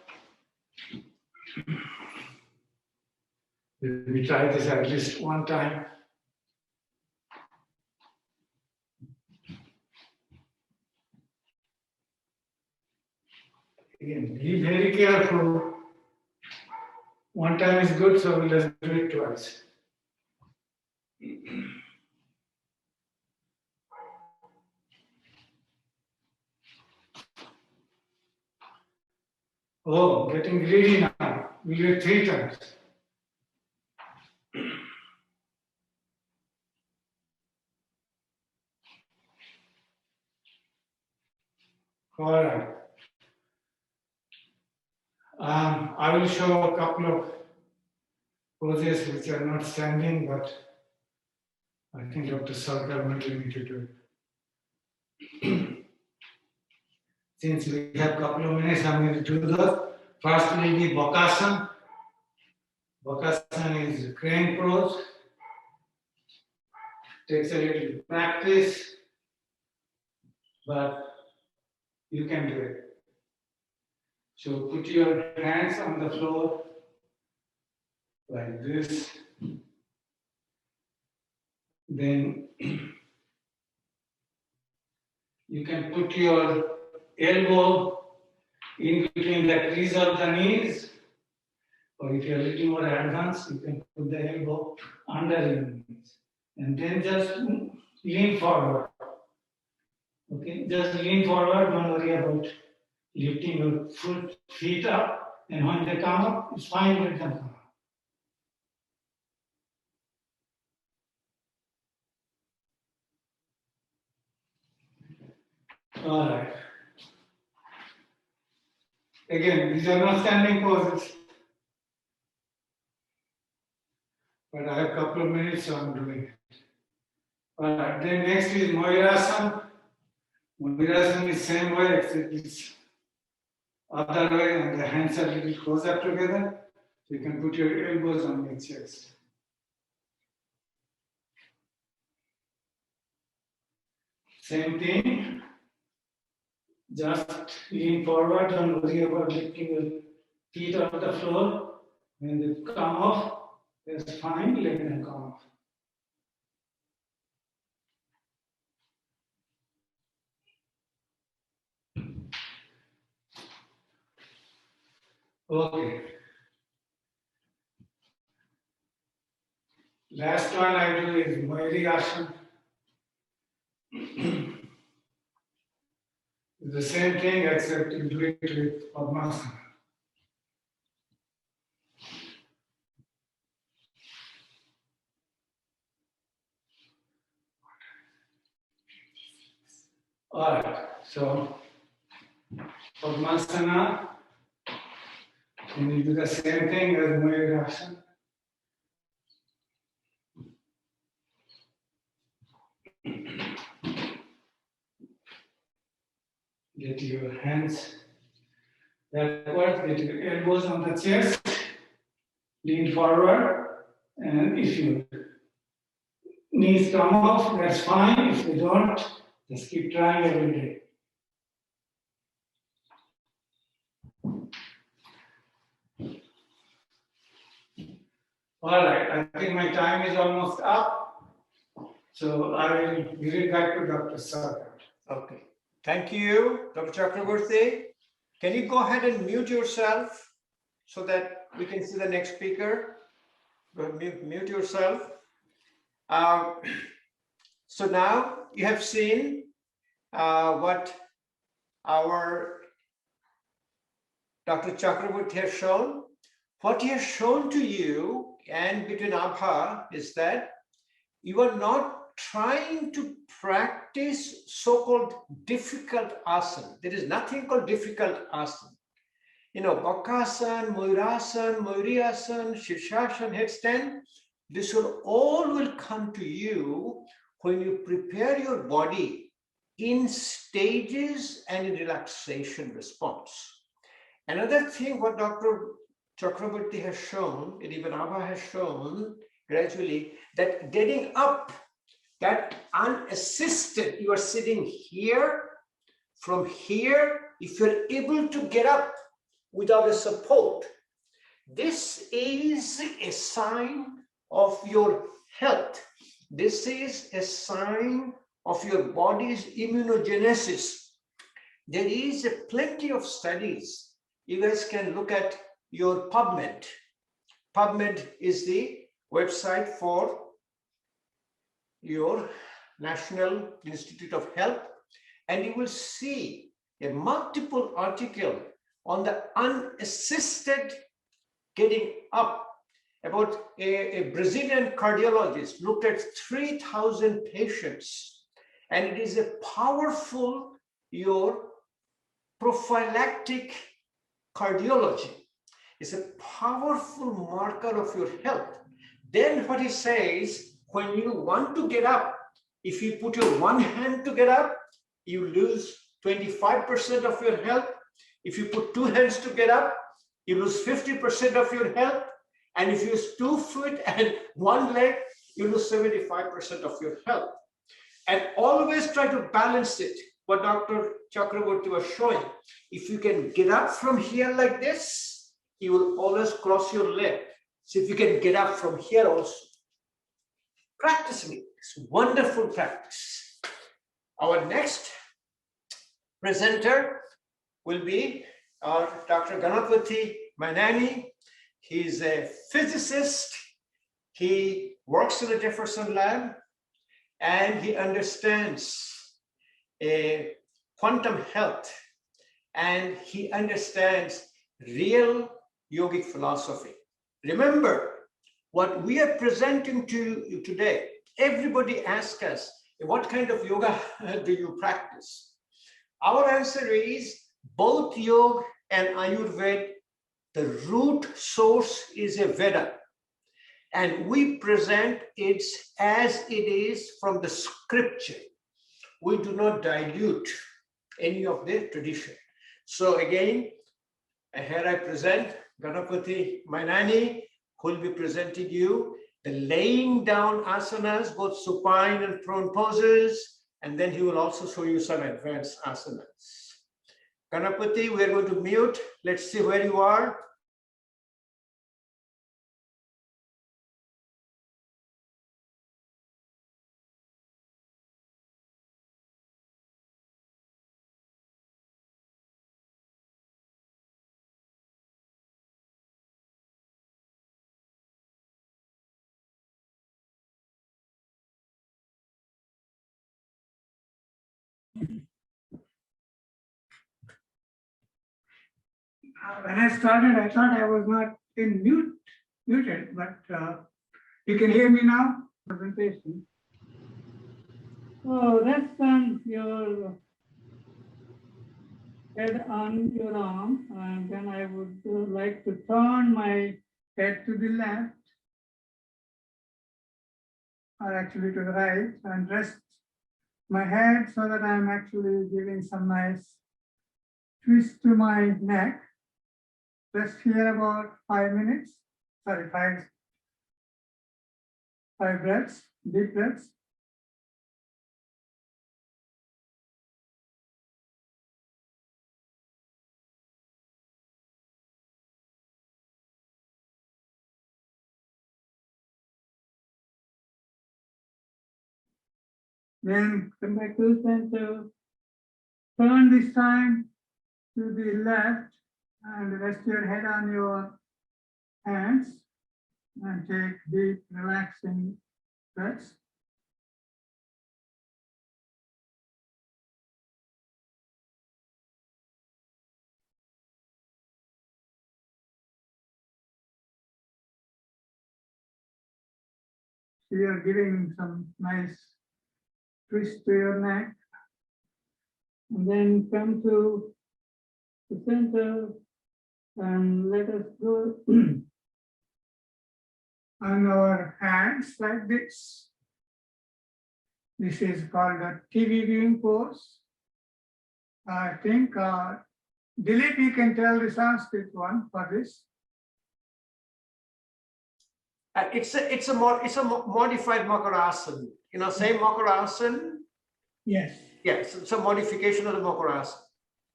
We try this at least one time. Again, be very careful. One time is good, so let's do it twice. Oh, getting greedy now. We'll do it 3 times. All right. I will show a couple of poses which are not standing, but I think Dr. Sarkar wanted me to do it. Since we have a couple of minutes, I'm going to do those. First will be Bakasana. Bakasana is crane pose. Takes a little practice, but you can do it. So put your hands on the floor like this. Then you can put your elbow in between the crease of the knees, or if you're a little more advanced, you can put the elbow under your knees. And then just lean forward. Okay, just lean forward, don't worry about lifting your feet up, and when they come up, it's fine, let them come up. All right. Again, these are not standing poses, but I have a couple of minutes, so I'm doing it. All right, then next is Mayurasana. Mayurasana is same way, except it's other way, and the hands are a little closer together. So you can put your elbows on your chest. Same thing. Just lean forward, don't worry about lifting your feet off the floor. When they come off, that's fine, let them come off. Okay. Last one I do is Mayuri Asana. It's the same thing except you do it with Padmasana. All right, so Padmasana, and you do the same thing as Mayuri Asana. Get your hands backward, get your elbows on the chest, lean forward, and if your knees come off, that's fine. If they don't, just keep trying every day. All right, I think my time is almost up. So I will give it back to Dr. Sarkar. Okay. Thank you, Dr. Chakraborty. Can you go ahead and mute yourself so that we can see the next speaker? Mute yourself. So now you have seen what our Dr. Chakraborty has shown. What he has shown to you and between Abha is that you are not trying to practice so-called difficult asana. There is nothing called difficult asana. You know, Bakasana, Mayurasana, Mayuriyasana, Shirshasana, headstand, this will come to you when you prepare your body in stages and in relaxation response. Another thing what Dr. Chakraborty has shown, and even Abha has shown gradually, that getting up, that unassisted, you are sitting here, from here, if you're able to get up without a support, this is a sign of your health. This is a sign of your body's immunogenesis. There is plenty of studies. You guys can look at your PubMed. PubMed is the website for your National Institute of Health, and you will see a multiple article on the unassisted getting up. About a Brazilian cardiologist looked at 3,000 patients, and it is a powerful your prophylactic cardiology. It's a powerful marker of your health. Then what he says, when you want to get up, if you put your one hand to get up, you lose 25% of your health. If you put two hands to get up, you lose 50% of your health. And if you use 2 feet and one leg, you lose 75% of your health. And always try to balance it, what Dr. Chakraborty was showing. If you can get up from here like this, you will always cross your leg. So if you can get up from here also, practicing it. It's wonderful practice. Our next presenter will be our Dr. Ganapathi Manani. He's a physicist. He works in the Jefferson lab, and he understands quantum health, and he understands real yogic philosophy. Remember, what we are presenting to you today, everybody asks us, what kind of yoga do you practice? Our answer is both yoga and Ayurveda. The root source is a Veda, and we present it as it is from the scripture. We do not dilute any of the tradition. So again, here I present Ganapathi Myneni, who will be presenting you the laying down asanas, both supine and prone poses, and then he will also show you some advanced asanas. Ganapati, we are going to mute. Let's see where you are. When I started, I thought I was not muted, but you can hear me now. Presentation. So rest on your head on your arm, and then I would like to turn my head to the left, or actually to the right, and rest my head so that I'm actually giving some nice twist to my neck. Rest here about 5 minutes. Sorry, five breaths, deep breaths. Then come back to the center. Turn this time to the left and rest your head on your hands and take deep, relaxing breaths. So you're giving some nice twist to your neck. And then come to the center and let us go on our hands like this. This is called a TV viewing pose. I think Dilip, you can tell the Sanskrit one for this. It's a modified Makarasana. You know, same Makarasana. Yes. Yes, it's a modification of the Makarasana.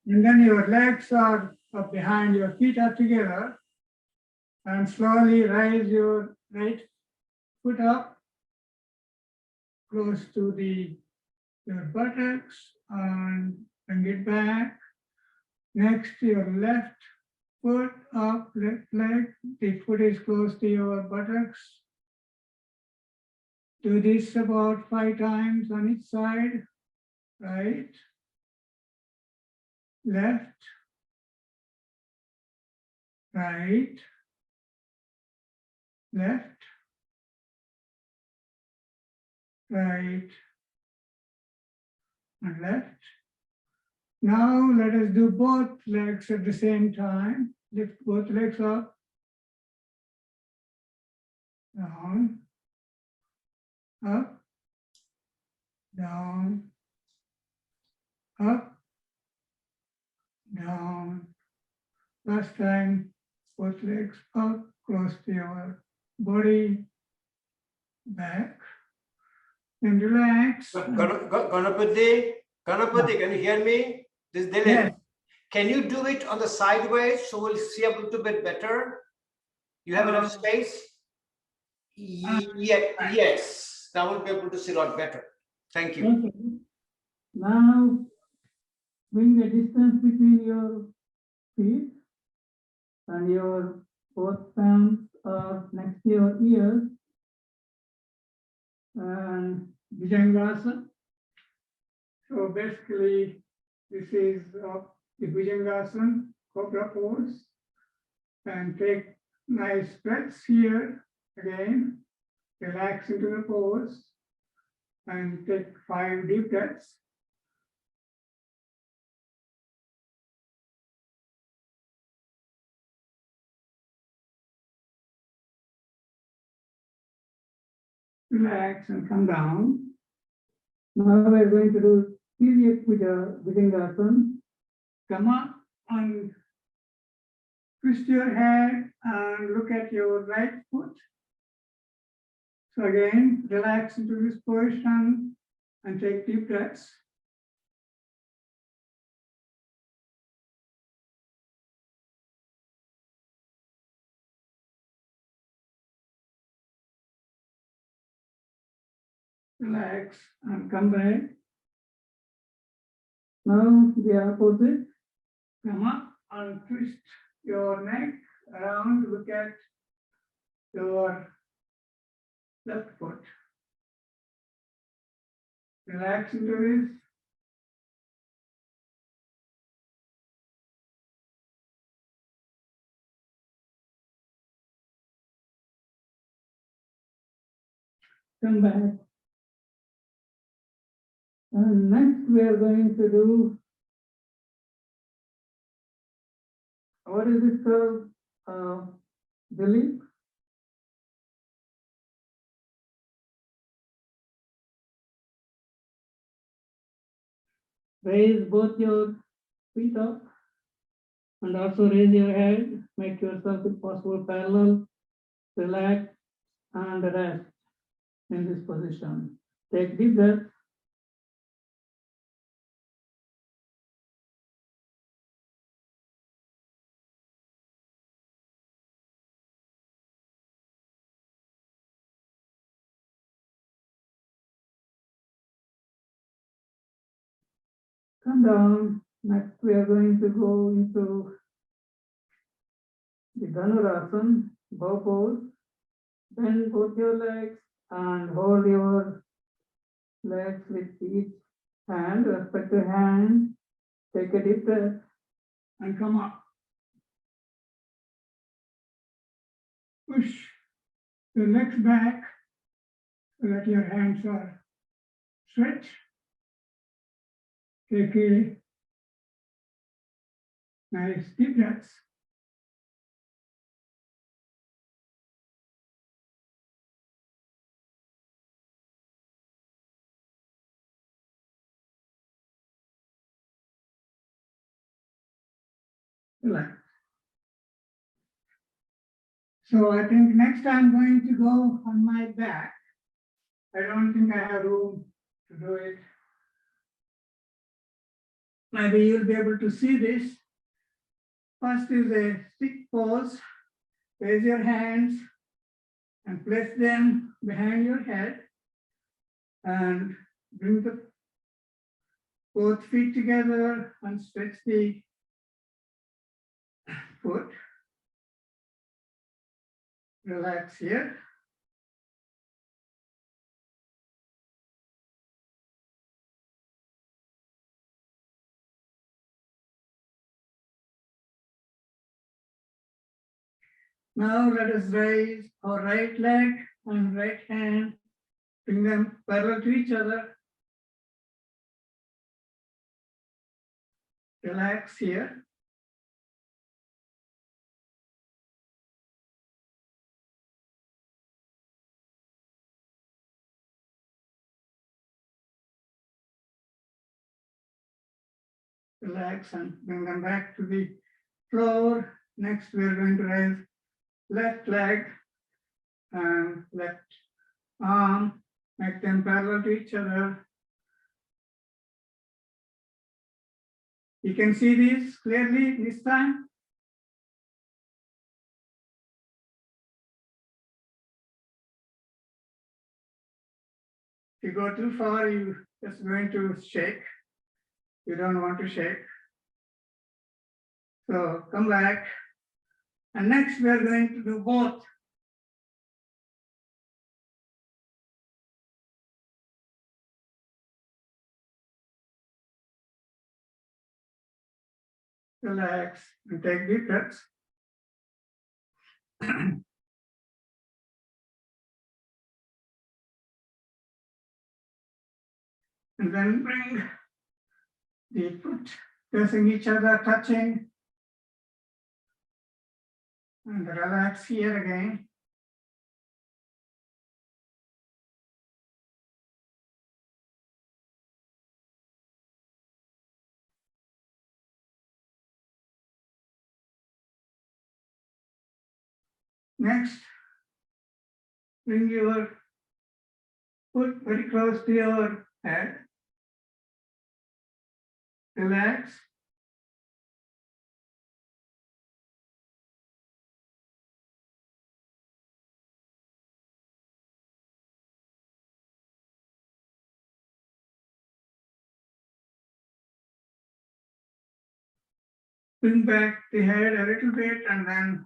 And then your legs are up behind, your feet are together, and slowly raise your right foot up close to your buttocks and bring it back. Next, your left foot up, left leg, the foot is close to your buttocks. Do this about 5 times on each side. Right, left, right, left, right, and left. Now let us do both legs at the same time. Lift both legs up, down, up, down, up, down. Last time, both legs up, close to your body, back. And relax. Ganapati, can you hear me? This Dilip. Yes. Can you do it on the sideways so we'll see a little bit better? You have enough space? Yes, now we'll be able to see a lot better. Thank you. Okay. Now, bring the distance between your feet and your both palms are next to your ears. And Bhujangasana. So basically, this is the Bhujangasana, Cobra pose. And take nice breaths here again. Relax into the pose. And take 5 deep breaths. Relax and come down. Now we're going to do Tiryak Bhujangasana. Come up and twist your head and look at your right foot. So again, relax into this position and take deep breaths. Relax and come back. Now the opposite. Come up and twist your neck around. Look at your left foot. Relax into this. Come back. And next we are going to do, what is this called? Dilip? Raise both your feet up And also raise your head, make yourself if possible parallel, relax and rest in this position. Take deep breath. Come down. Next, we are going to go into the Dhanurasana, bow pose. Bend both your legs and hold your legs with each hand, respective hand. Take a deep breath and come up. Push your legs back so that your hands are straight. Take a nice deep breath. Relax. So I think next I'm going to go on my back. I don't think I have room to do it. Maybe you'll be able to see this. First is a stick pose. Raise your hands and place them behind your head and bring the both feet together and stretch the foot. Relax here. Now let us raise our right leg and right hand, bring them parallel to each other. Relax here. Relax and bring them back to the floor. Next, we are going to raise left leg and left arm, make them parallel to each other. You can see this clearly this time. If you go too far, you're just going to shake. You don't want to shake. So come back. And next we are going to do both. Relax and take deep breaths. And then bring the foot facing each other, touching. And relax here again. Next, bring your foot very close to your head. Relax. Bring back the head a little bit and then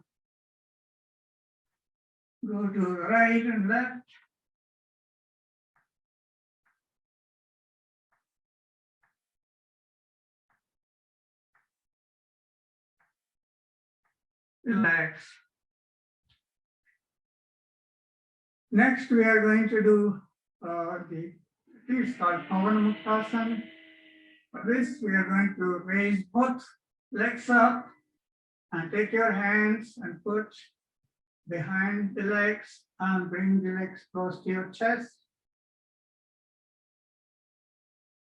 go to the right and left. Relax. Next, we are going to do it's called Saghana Chakraboty. For this, we are going to raise both legs up and take your hands and put behind the legs and bring the legs close to your chest.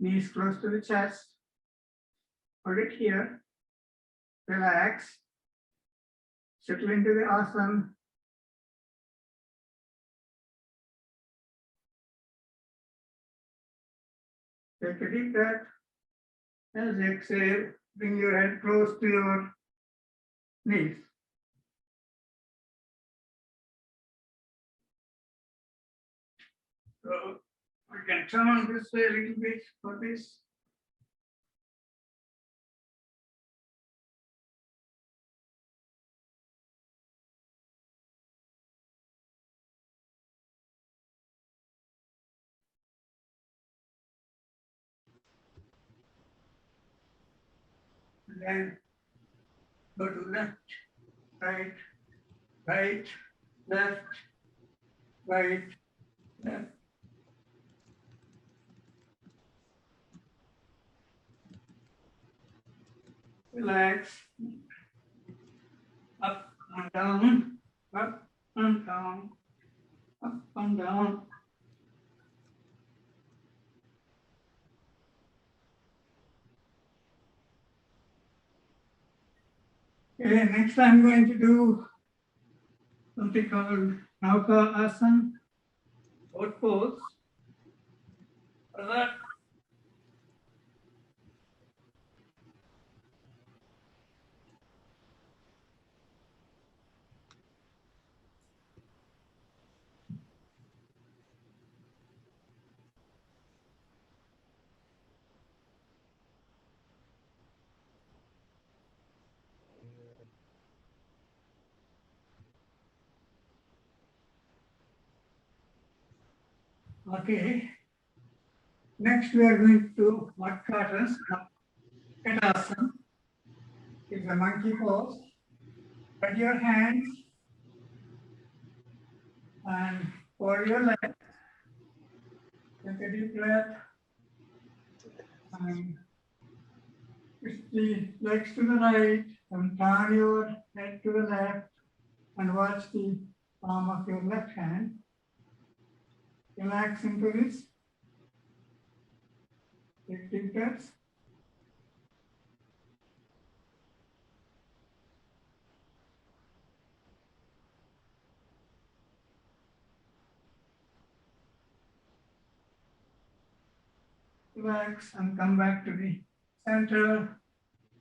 Knees close to the chest. Hold it here. relax, settle into the asana. Take a deep breath. As you exhale, bring your head close to your knees. So we can turn this way a little bit for this. Then go to left, right, right, left, right, left. Relax. Up and down, up and down, up and down. Okay, next I'm going to do something called Nauka Asana, boat pose. For that, okay. Next we are going to do Matkasana. It's a monkey pose. Put your hands and for your legs. Take a deep breath and twist the legs to the right and turn your head to the left and watch the palm of your left hand. Relax into this. Take deep breaths. Relax and come back to the center.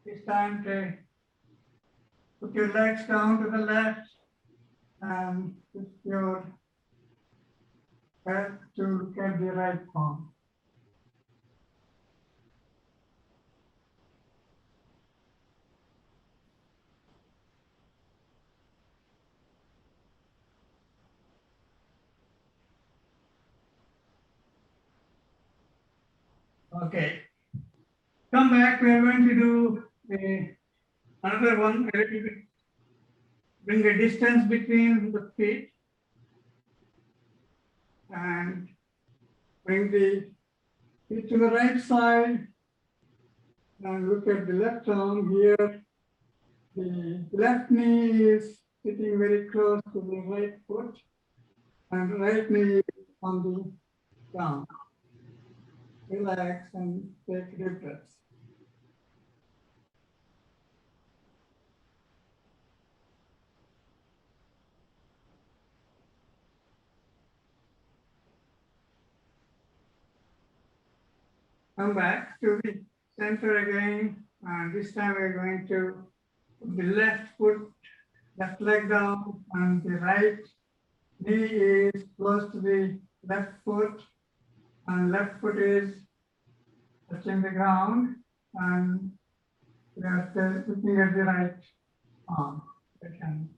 This time to put your legs down to the left and put your head to look at the right palm. Okay. Come back. We are going to do another one. A little bit. Bring a distance between the feet and bring the feet to the right side and look at the left arm here. The left knee is sitting very close to the right foot and right knee on the ground. Relax and take deep breaths. Come back to the center again, and this time we're going to put the left foot, left leg down, and the right knee is close to the left foot, and left foot is touching the ground, and we are still looking at the right arm. Again.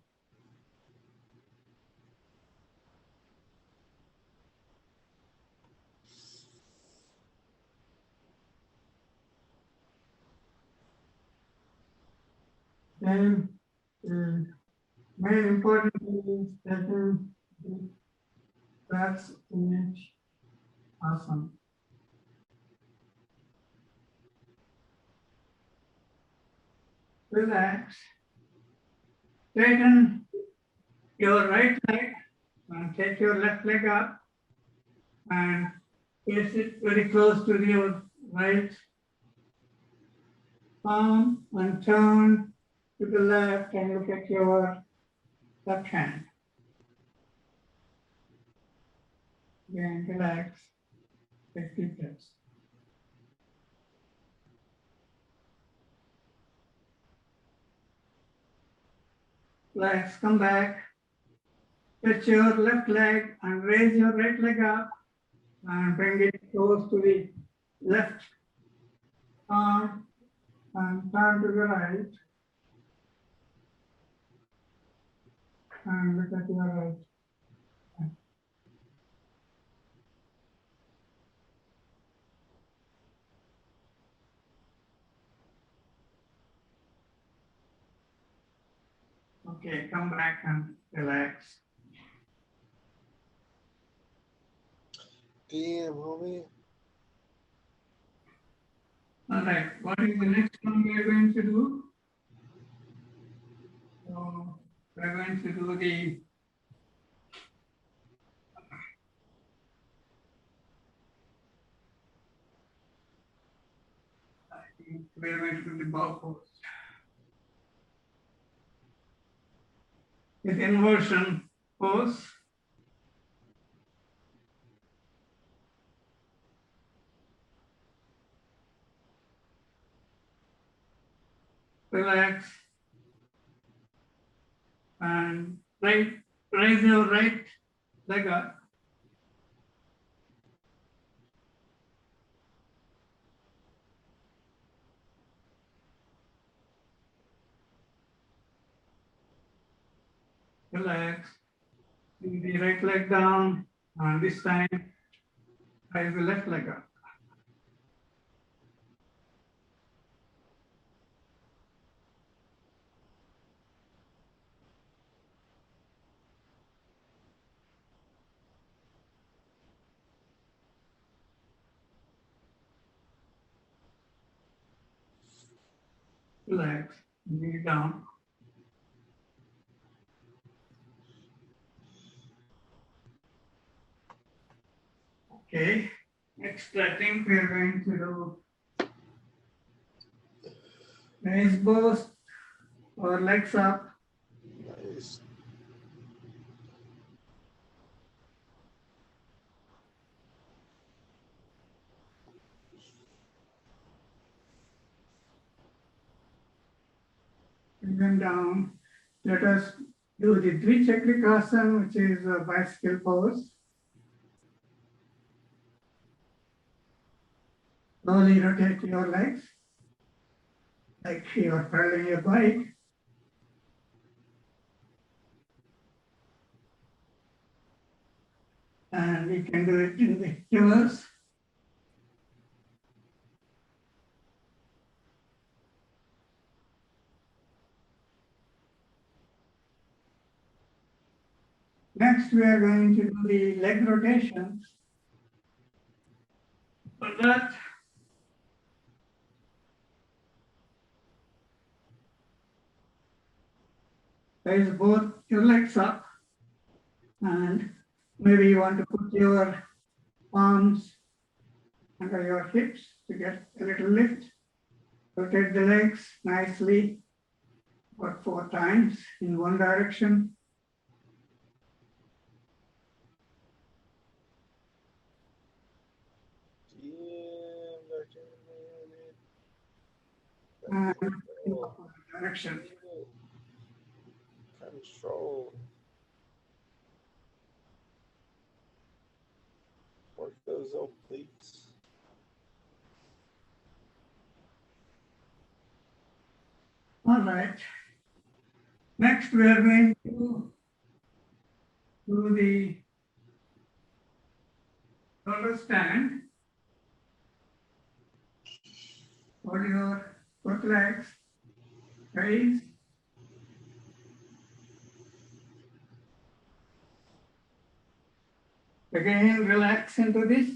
Then the main important thing is taking the breaths in each asana. Relax. Straighten your right leg and take your left leg up and place it very close to your right palm and turn to the left and look at your left hand. Again, relax, take deep breaths. Relax, come back. Stretch your left leg and raise your right leg up and bring it close to the left arm and turn to the right. And look at your right. Okay, come back and relax. Damn, homie. All right, what is the next one we are going to do? So we're going to do the we're going to do the bow pose. With inversion pose. Relax and raise your right leg up. Relax. Bring the right leg down and this time raise the left leg up. Relax, bring it down. Okay, next I think we are going to do raise both our legs up. Nice. Bring them down. Let us do the Chakra Asana, which is a bicycle pose. Slowly rotate your legs like you are pedaling a bike. And you can do it in the reverse. Next, we are going to do the leg rotations. For that, raise both your legs up and maybe you want to put your palms under your hips to get a little lift. Rotate the legs nicely, about 4 times in one direction. And in opposite direction. Control. Work those obliques. All right. Next, we are going to do the shoulder stand. Hold your both legs, raise. Again, relax into this.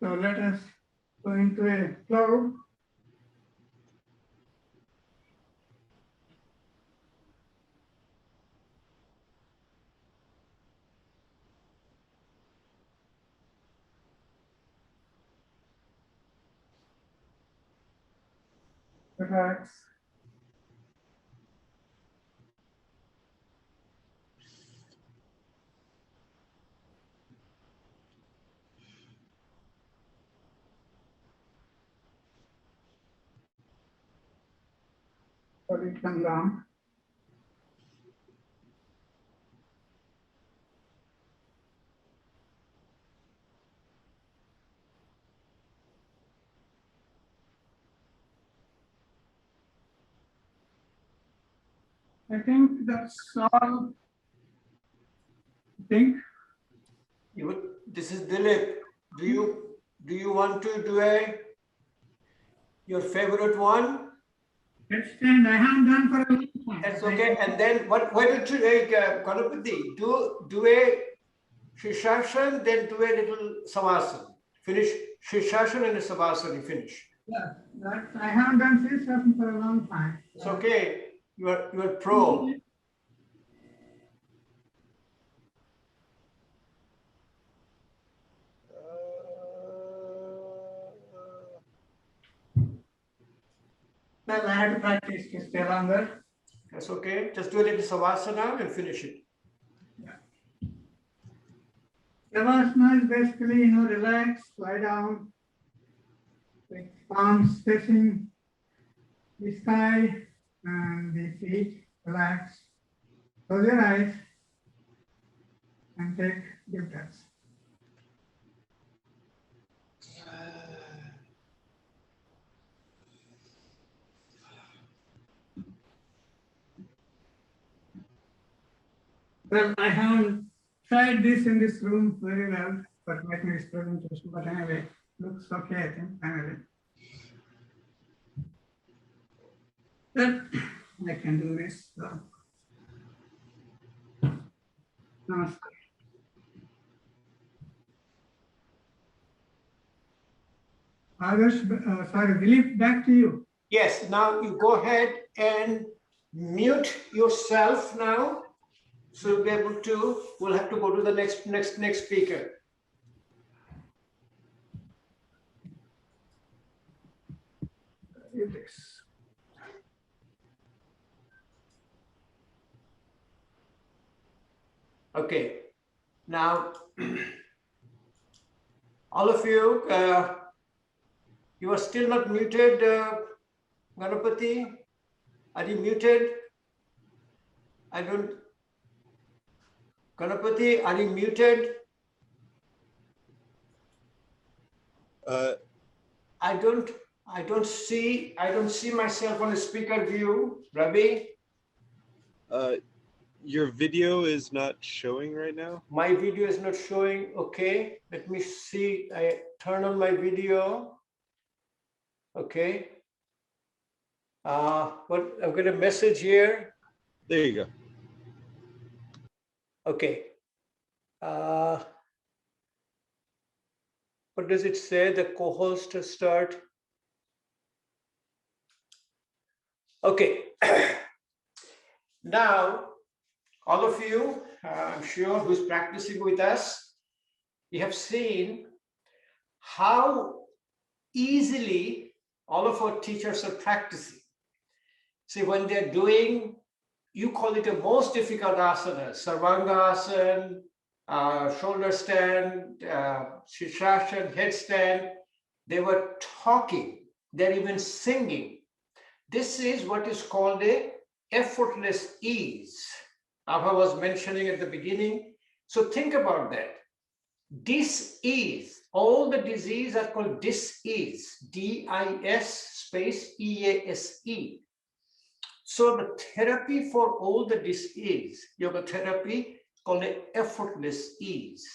So let us go into a flow. Relax. Body come down. I think that's all. I think. This is Dilip. Do you want to do your favorite one? Extend. I haven't done for a long time. That's okay. And then why don't you Ganapati, do a Shishasana, then do a little Savasana. Finish Shishasana and a Savasana, you finish. Yeah, that I haven't done Shishasana for a long time. It's okay. You are pro. Well, I had to practice to stay longer. That's okay. Just do a little Savasana and finish it. Savasana is basically, relax, lie down, with palms facing the sky and the feet, relax. Close your eyes and take deep breaths. Well, I haven't tried this in this room very well for making this presentation, but anyway, looks okay, I think, anyway. Well, I can do this. So. Namaste. Adarsh, sorry, Dilip, back to you. Yes, now you go ahead and mute yourself now. So you'll be able to, we'll have to go to the next speaker. This. Okay, now all of you, you are still not muted, Ganapati. Are you muted? I don't. Ganapati, are you muted? I don't see myself on the speaker view. Ravi? Your video is not showing right now. My video is not showing. Okay, let me see. I turn on my video. Okay. What I've got a message here. There you go. Okay. What does it say? The co-host start. Okay. Now, all of you, I'm sure, who's practicing with us, you have seen how easily all of our teachers are practicing. See, when they're doing, you call it the most difficult asana, Sarvanga Asana, shoulder stand, Shishasana, headstand, they were talking, they're even singing. This is what is called a effortless ease. Abha was mentioning at the beginning. So think about that. Dis-ease, all the disease are called dis-ease, D-I-S space E-A-S-E. So the therapy for all the dis-ease, yoga therapy, called an effortless ease.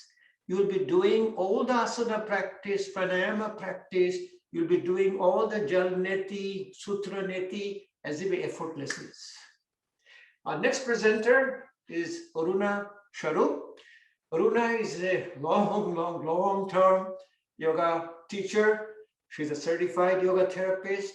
You'll be doing all the asana practice, pranayama practice, you'll be doing all the jal neti, sutra neti, as if effortless is. Our next presenter is Aruna Swarup. Aruna is a long-term yoga teacher. She's a certified yoga therapist.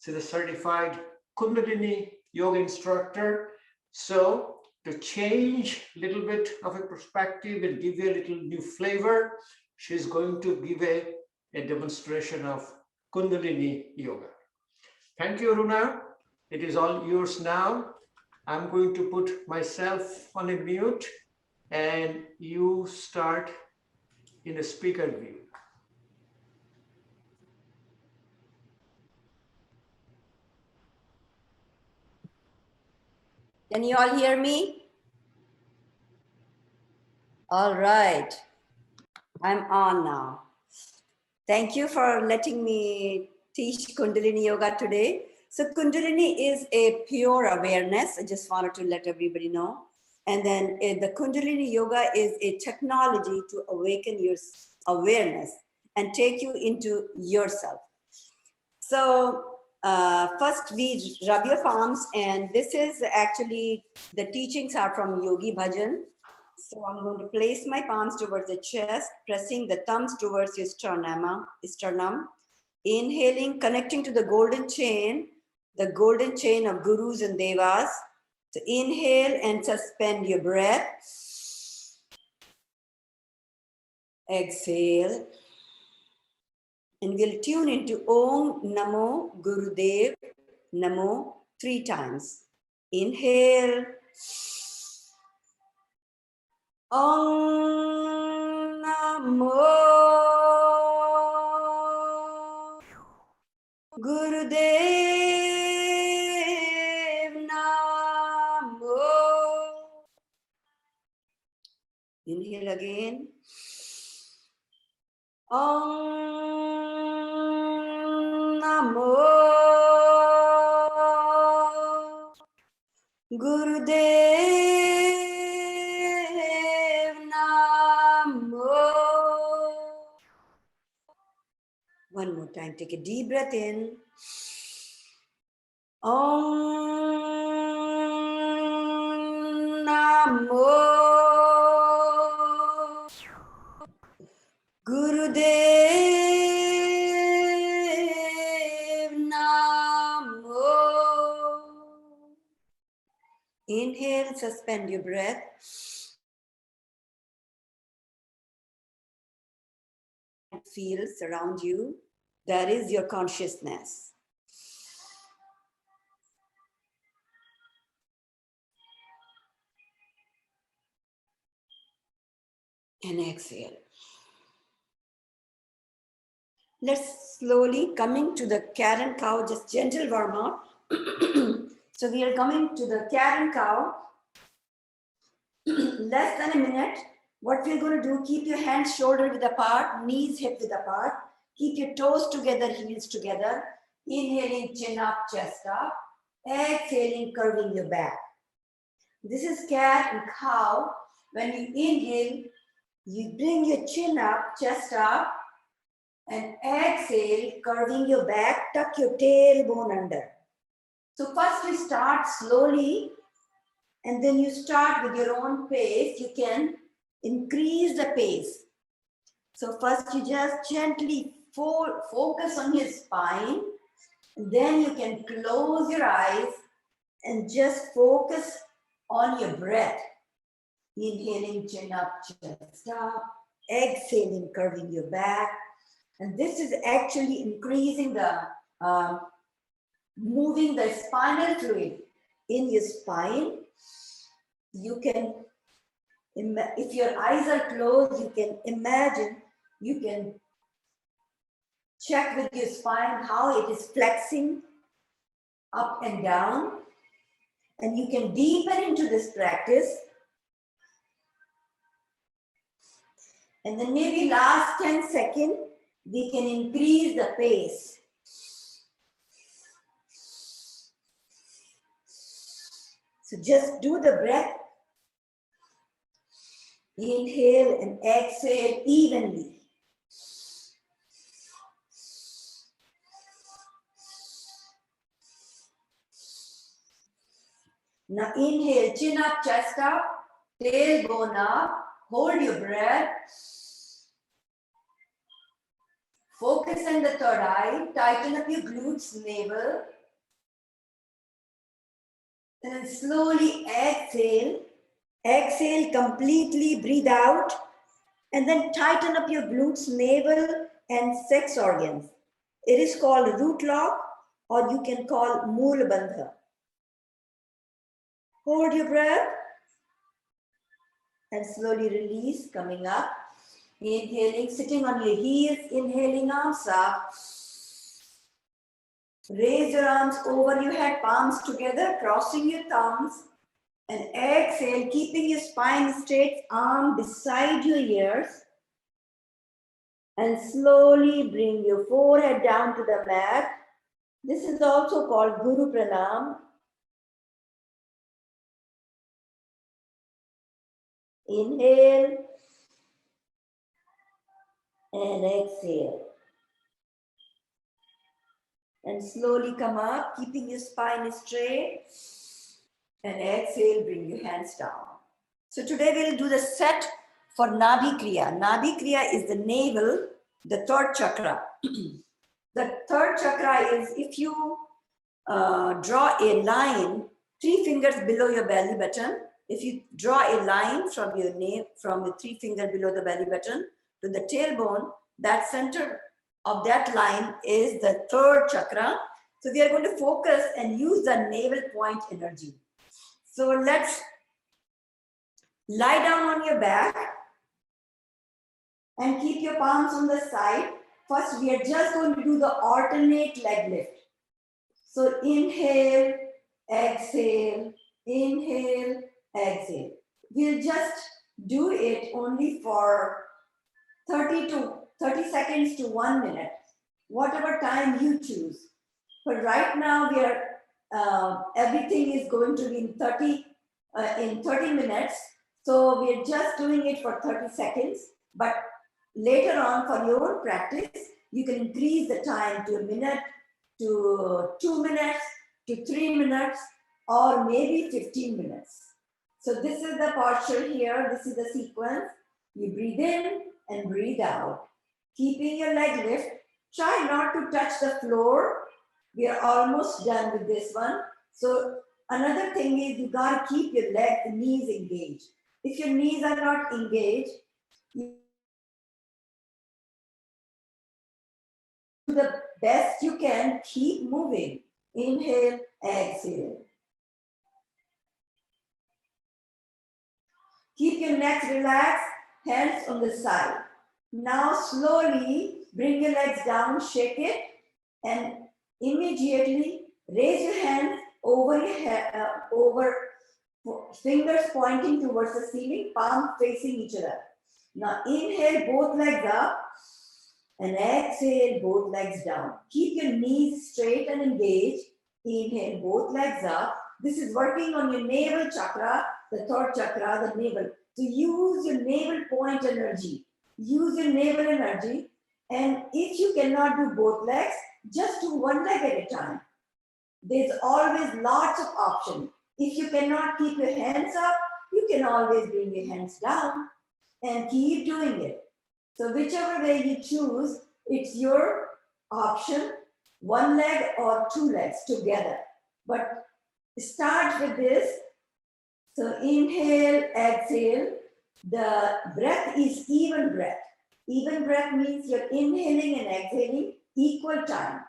She's a certified Kundalini yoga instructor. So to change a little bit of a perspective and give you a little new flavor, she's going to give a demonstration of Kundalini yoga. Thank you, Aruna. It is all yours now. I'm going to put myself on a mute and you start in the speaker view. Can you all hear me? All right. I'm on now. Thank you for letting me teach Kundalini Yoga today. So Kundalini is a pure awareness. I just wanted to let everybody know. And then the Kundalini Yoga is a technology to awaken your awareness and take you into yourself. So first we rub your palms, and this is actually, the teachings are from Yogi Bhajan. So I'm going to place my palms towards the chest, pressing the thumbs towards your sternum. Inhaling, connecting to the golden chain of gurus and devas. So inhale and suspend your breath. Exhale. And we'll tune into Om Namo Gurudev Namo 3 times. Inhale. Om Namo Gurudev Namo. Inhale again. Om Namo Gurudev Namo. One more time, take a deep breath in. Om Namo Gurudev Namo. Inhale, suspend your breath. Feel surround you. That is your consciousness. And exhale. Let's slowly coming to the cat and cow, just gentle warm up. So we are coming to the cat and cow. Less than a minute. What we're going to do, keep your hands shoulder width apart, knees hip width apart. Keep your toes together, heels together. Inhaling, chin up, chest up. Exhaling, curving your back. This is cat and cow. When you inhale, you bring your chin up, chest up. And exhale, curving your back, tuck your tailbone under. So first you start slowly, and then you start with your own pace. You can increase the pace. So first you just gently focus on your spine, and then you can close your eyes and just focus on your breath. Inhaling, chin up, chest up. Exhaling, curving your back. And this is actually increasing the, moving the spinal fluid in your spine. You can, if your eyes are closed, you can imagine, you can check with your spine how it is flexing up and down. And you can deepen into this practice. And then maybe last 10 seconds, we can increase the pace. So just do the breath. Inhale and exhale evenly. Now inhale, chin up, chest up, tailbone up, hold your breath. Focus on the third eye. Tighten up your glutes, navel. And then slowly exhale. Exhale, completely breathe out. And then tighten up your glutes, navel, and sex organs. It is called root lock, or you can call Moola Bandha. Hold your breath. And slowly release, coming up. Inhaling, sitting on your heels, inhaling arms up. Raise your arms over your head, palms together, crossing your thumbs. And exhale, keeping your spine straight, arm beside your ears. And slowly bring your forehead down to the mat. This is also called Guru Pranam. Inhale and exhale. And slowly come up, keeping your spine straight. And exhale, bring your hands down. So today we'll do the set for Nabhi Kriya. Nabhi Kriya is the navel, the third chakra. The third chakra is if you draw a line 3 fingers below your belly button. If you draw a line from your navel, from the 3 finger below the belly button to the tailbone, that center of that line is the third chakra. So we are going to focus and use the navel point energy. So let's lie down on your back and keep your palms on the side. First, we are just going to do the alternate leg lift. So inhale, exhale, inhale, exhale. We'll just do it only for 30 seconds to 1 minute, whatever time you choose. But right now we are, everything is going to be in 30 minutes. So we're just doing it for 30 seconds. But later on, for your own practice, you can increase the time to 1 minute, to 2 minutes, to 3 minutes, or maybe 15 minutes. So this is the posture here. This is the sequence. You breathe in and breathe out. Keeping your leg lift. Try not to touch the floor. We are almost done with this one. So another thing is you got to keep your legs, the knees engaged. If your knees are not engaged, you do the best you can, keep moving. Inhale, exhale. Keep your neck relaxed, hands on the side. Now slowly bring your legs down, shake it, and immediately raise your hands over your head, over fingers pointing towards the ceiling, palms facing each other. Now inhale, both legs up, and exhale, both legs down. Keep your knees straight and engaged. Inhale, both legs up. This is working on your navel chakra, the third chakra, the navel. So use your navel point energy. Use your navel energy. And if you cannot do both legs, just do one leg at a time. There's always lots of options. If you cannot keep your hands up, you can always bring your hands down and keep doing it. So whichever way you choose, it's your option, one leg or 2 legs together. But start with this. So inhale, exhale. The breath is even breath. Even breath means you're inhaling and exhaling equal time.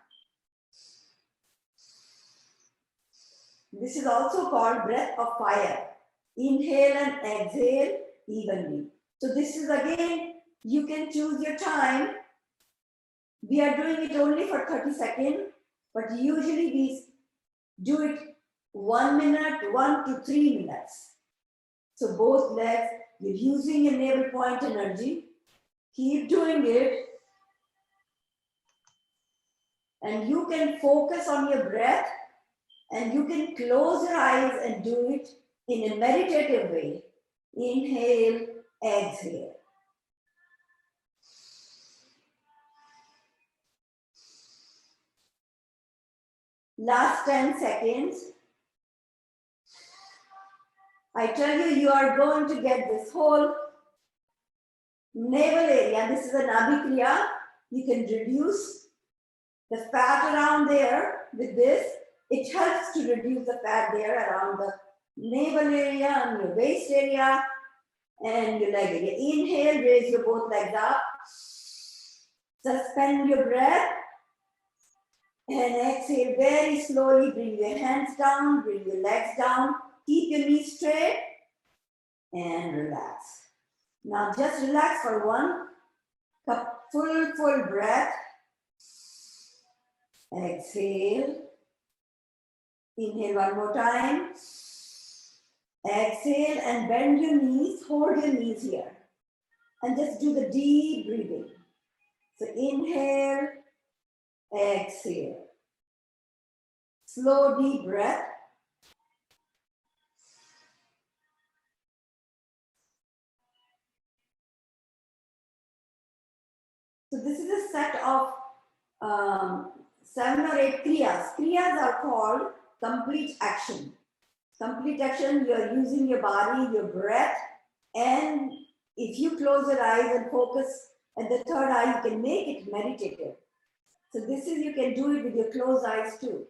This is also called breath of fire. Inhale and exhale evenly. So this is again, you can choose your time. We are doing it only for 30 seconds, but usually we do it 1 minute, 1 to 3 minutes. So both legs, you're using your navel point energy. Keep doing it. And you can focus on your breath and you can close your eyes and do it in a meditative way. Inhale, exhale. Last 10 seconds. I tell you, you are going to get this whole navel area. This is a Nabhi Kriya. You can reduce the fat around there with this. It helps to reduce the fat there around the navel area and your waist area and your leg area. Inhale, raise your both legs up. Suspend your breath. And exhale very slowly. Bring your hands down, bring your legs down. Keep your knees straight and relax. Now just relax for one full breath. Exhale. Inhale one more time. Exhale and bend your knees. Hold your knees here. And just do the deep breathing. So inhale, exhale. Slow deep breath. So this is a set of 7 or 8 kriyas. Kriyas are called complete action. Complete action, you are using your body, your breath, and if you close your eyes and focus at the third eye, you can make it meditative. So this is, you can do it with your closed eyes too.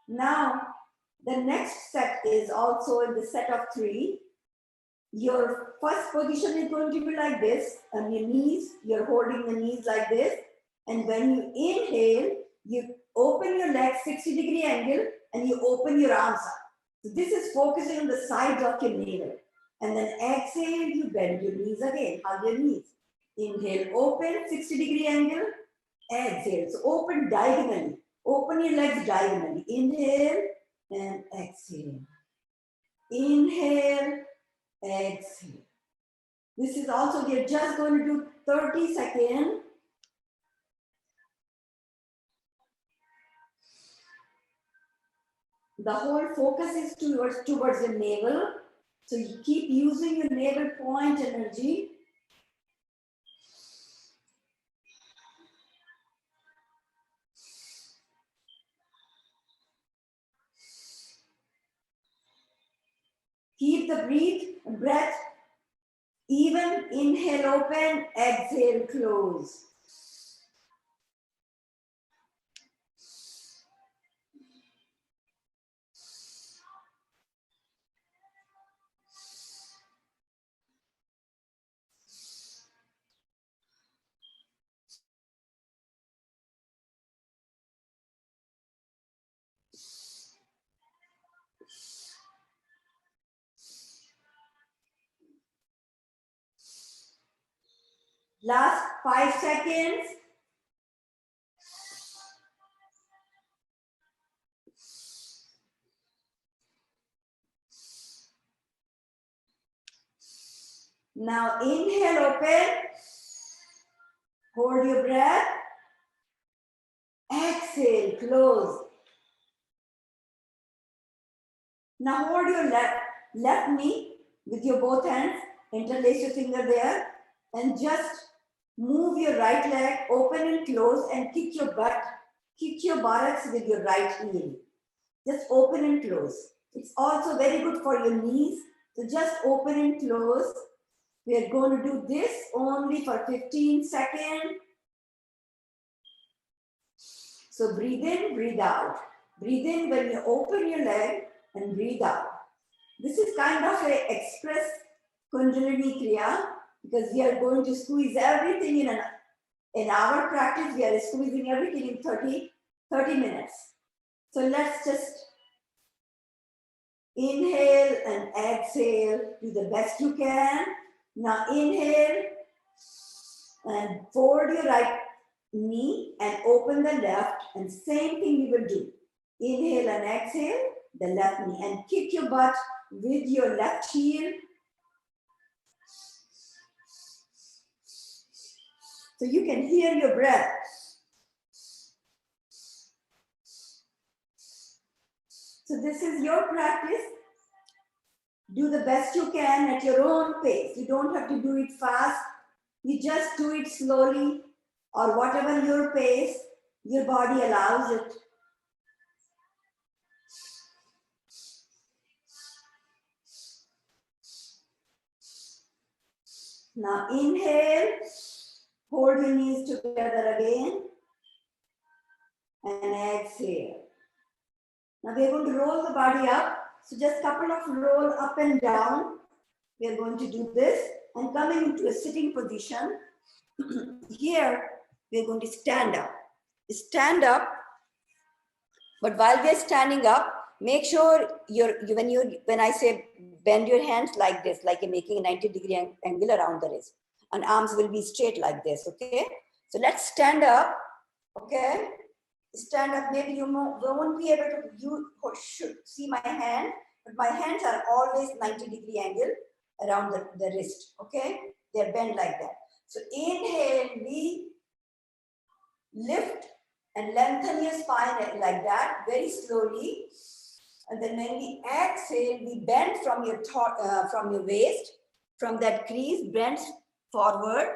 Now, the next set is also in the set of 3. Your first position is going to be like this, on your knees, you're holding the knees like this. And when you inhale, you open your legs 60-degree angle and you open your arms up. So this is focusing on the sides of your navel. And then exhale, you bend your knees again, hug your knees. Inhale, open, 60-degree angle. Exhale, so open diagonally. Open your legs diagonally. Inhale and exhale. Inhale, exhale. This is also, we're just going to do 30 seconds. The whole focus is towards your navel. So you keep using your navel point energy. Keep the breath even. Inhale, open, exhale, close. Last 5 seconds. Now inhale, open. Hold your breath. Exhale, close. Now hold your left knee with your both hands. Interlace your finger there. And just move your right leg, open and close, and kick your buttocks with your right heel. Just open and close. It's also very good for your knees. So just open and close. We are going to do this only for 15 seconds. So breathe in, breathe out. Breathe in when you open your leg and breathe out. This is kind of an express Kundalini Kriya, because we are going to squeeze everything in our practice. We are squeezing everything in 30 minutes. So let's just inhale and exhale. Do the best you can. Now inhale and fold your right knee and open the left, and same thing we will do. Inhale and exhale the left knee and kick your butt with your left heel. So you can hear your breath. So this is your practice. Do the best you can at your own pace. You don't have to do it fast. You just do it slowly, or whatever your pace, your body allows it. Now inhale Hold your knees together again. And exhale. Now we are going to roll the body up. So just couple of roll up and down. We are going to do this and coming into a sitting position. Here we are going to stand up. Stand up. But while we are standing up, make sure when I say bend your hands like this, like you're making a 90-degree angle around the wrist, and arms will be straight like this. Okay. So let's stand up. Okay. Stand up. Maybe you won't be able to, you should see my hand, but my hands are always 90-degree angle around the wrist. Okay. They're bent like that. So inhale, we lift and lengthen your spine like that, very slowly. And then when we exhale, we bend from your waist, from that crease, bend forward.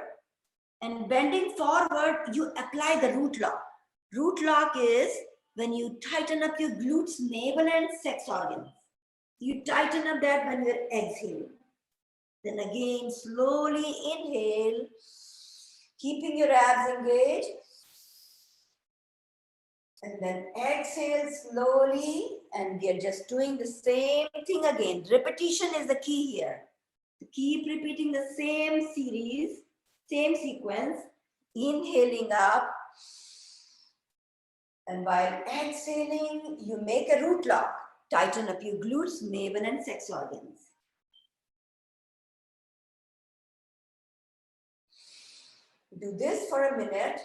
And bending forward, you apply the root lock. Root lock is when you tighten up your glutes, navel, and sex organs. You tighten up that when you're exhaling. Then again, slowly inhale, keeping your abs engaged. And then exhale slowly, and we are just doing the same thing again. Repetition is the key here. Keep repeating the same series, same sequence, inhaling up. And while exhaling, you make a root lock. Tighten up your glutes, navel, and sex organs. Do this for a minute.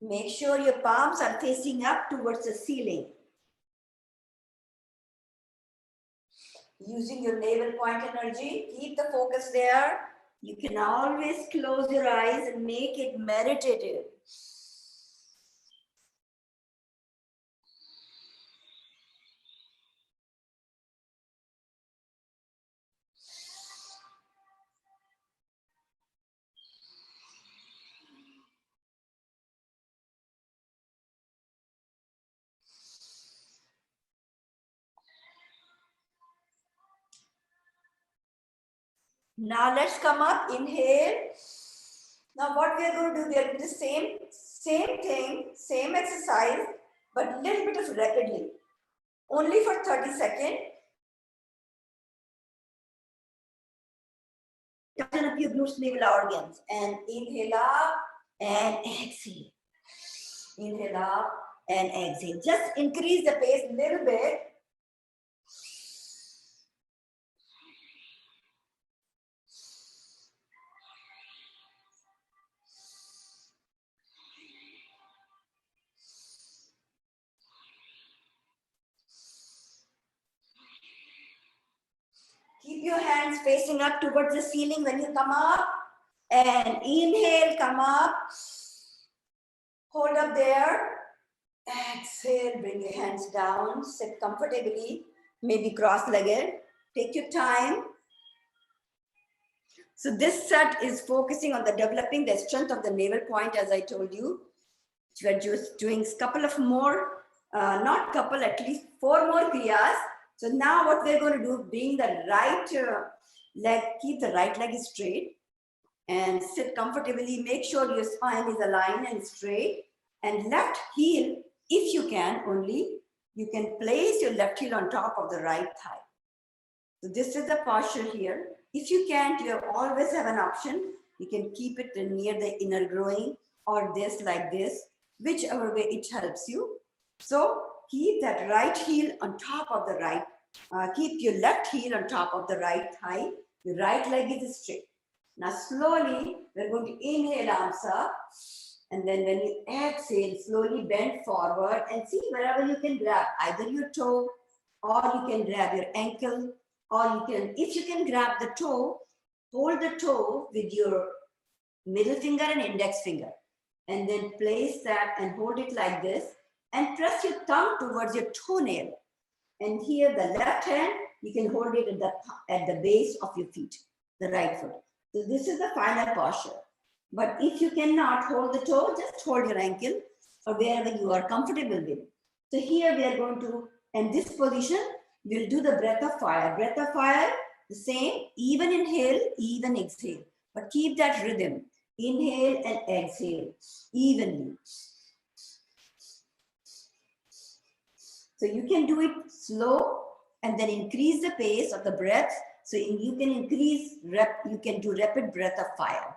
Make sure your palms are facing up towards the ceiling. Using your navel point energy, keep the focus there. You can always close your eyes and make it meditative. Now let's come up, inhale. Now what we are going to do, we are doing the same thing, same exercise, but a little bit of rapidly. Only for 30 seconds. Tighten up your glutes, navel, organs, and inhale up and exhale. Inhale up and exhale. Just increase the pace a little bit. Keep your hands facing up towards the ceiling when you come up. And inhale, come up. Hold up there. Exhale, bring your hands down. Sit comfortably, maybe cross-legged. Take your time. So this set is focusing on the developing the strength of the navel point, as I told you. We are just doing a couple of more, not couple, at least 4 more kriyas. So now what we're going to do, being the right leg, keep the right leg straight and sit comfortably. Make sure your spine is aligned and straight. And left heel, if you can only, you can place your left heel on top of the right thigh. So this is the posture here. If you can't, you always have an option. You can keep it near the inner groin or this like this, whichever way it helps you. So keep that right heel on top of the right. Keep your left heel on top of the right thigh. Your right leg is straight. Now slowly, we're going to inhale, arms up. And then when you exhale, slowly bend forward and see wherever you can grab, either your toe or you can grab your ankle, or you can, if you can grab the toe, hold the toe with your middle finger and index finger. And then place that and hold it like this and press your thumb towards your toenail. And here the left hand, you can hold it at the base of your feet, the right foot. So this is the final posture. But if you cannot hold the toe, just hold your ankle or wherever you are comfortable with. So here we are going to, in this position, we'll do the breath of fire. Breath of fire, the same, even inhale, even exhale. But keep that rhythm. Inhale and exhale evenly. So you can do it slow and then increase the pace of the breath. So you can you can do rapid breath of fire.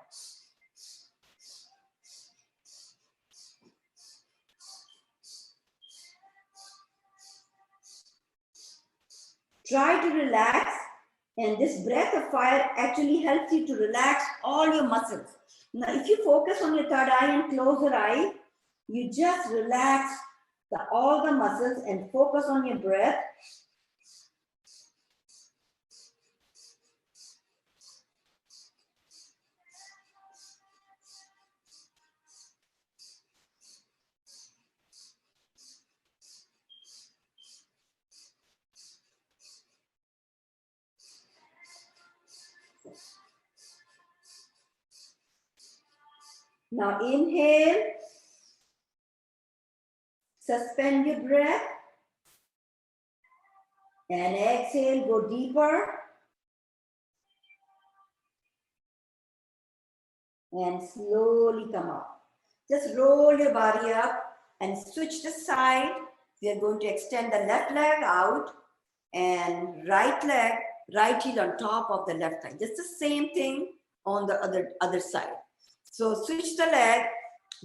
Try to relax, and this breath of fire actually helps you to relax all your muscles. Now, if you focus on your third eye and close your eye, you just relax all the muscles and focus on your breath. Now inhale, suspend your breath, and exhale, go deeper. And slowly come up. Just roll your body up and switch the side. We are going to extend the left leg out and right leg, right heel on top of the left leg. Just the same thing on the other side. So switch the leg,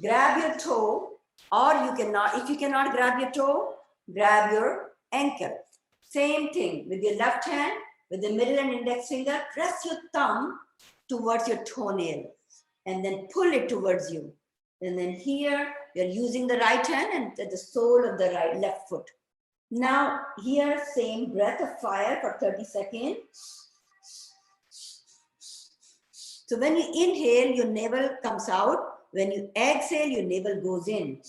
grab your toe, or you cannot, if you cannot grab your toe, grab your ankle. Same thing with your left hand, with the middle and index finger, press your thumb towards your toenail and then pull it towards you. And then here, you're using the right hand and the sole of the left foot. Now here, same breath of fire for 30 seconds. So when you inhale, your navel comes out. When you exhale, your navel goes in.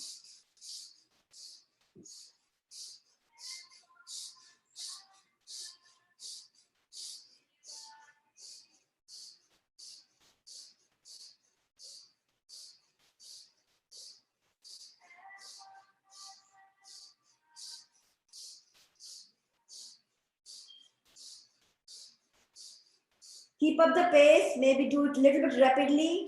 Keep up the pace, maybe do it a little bit rapidly.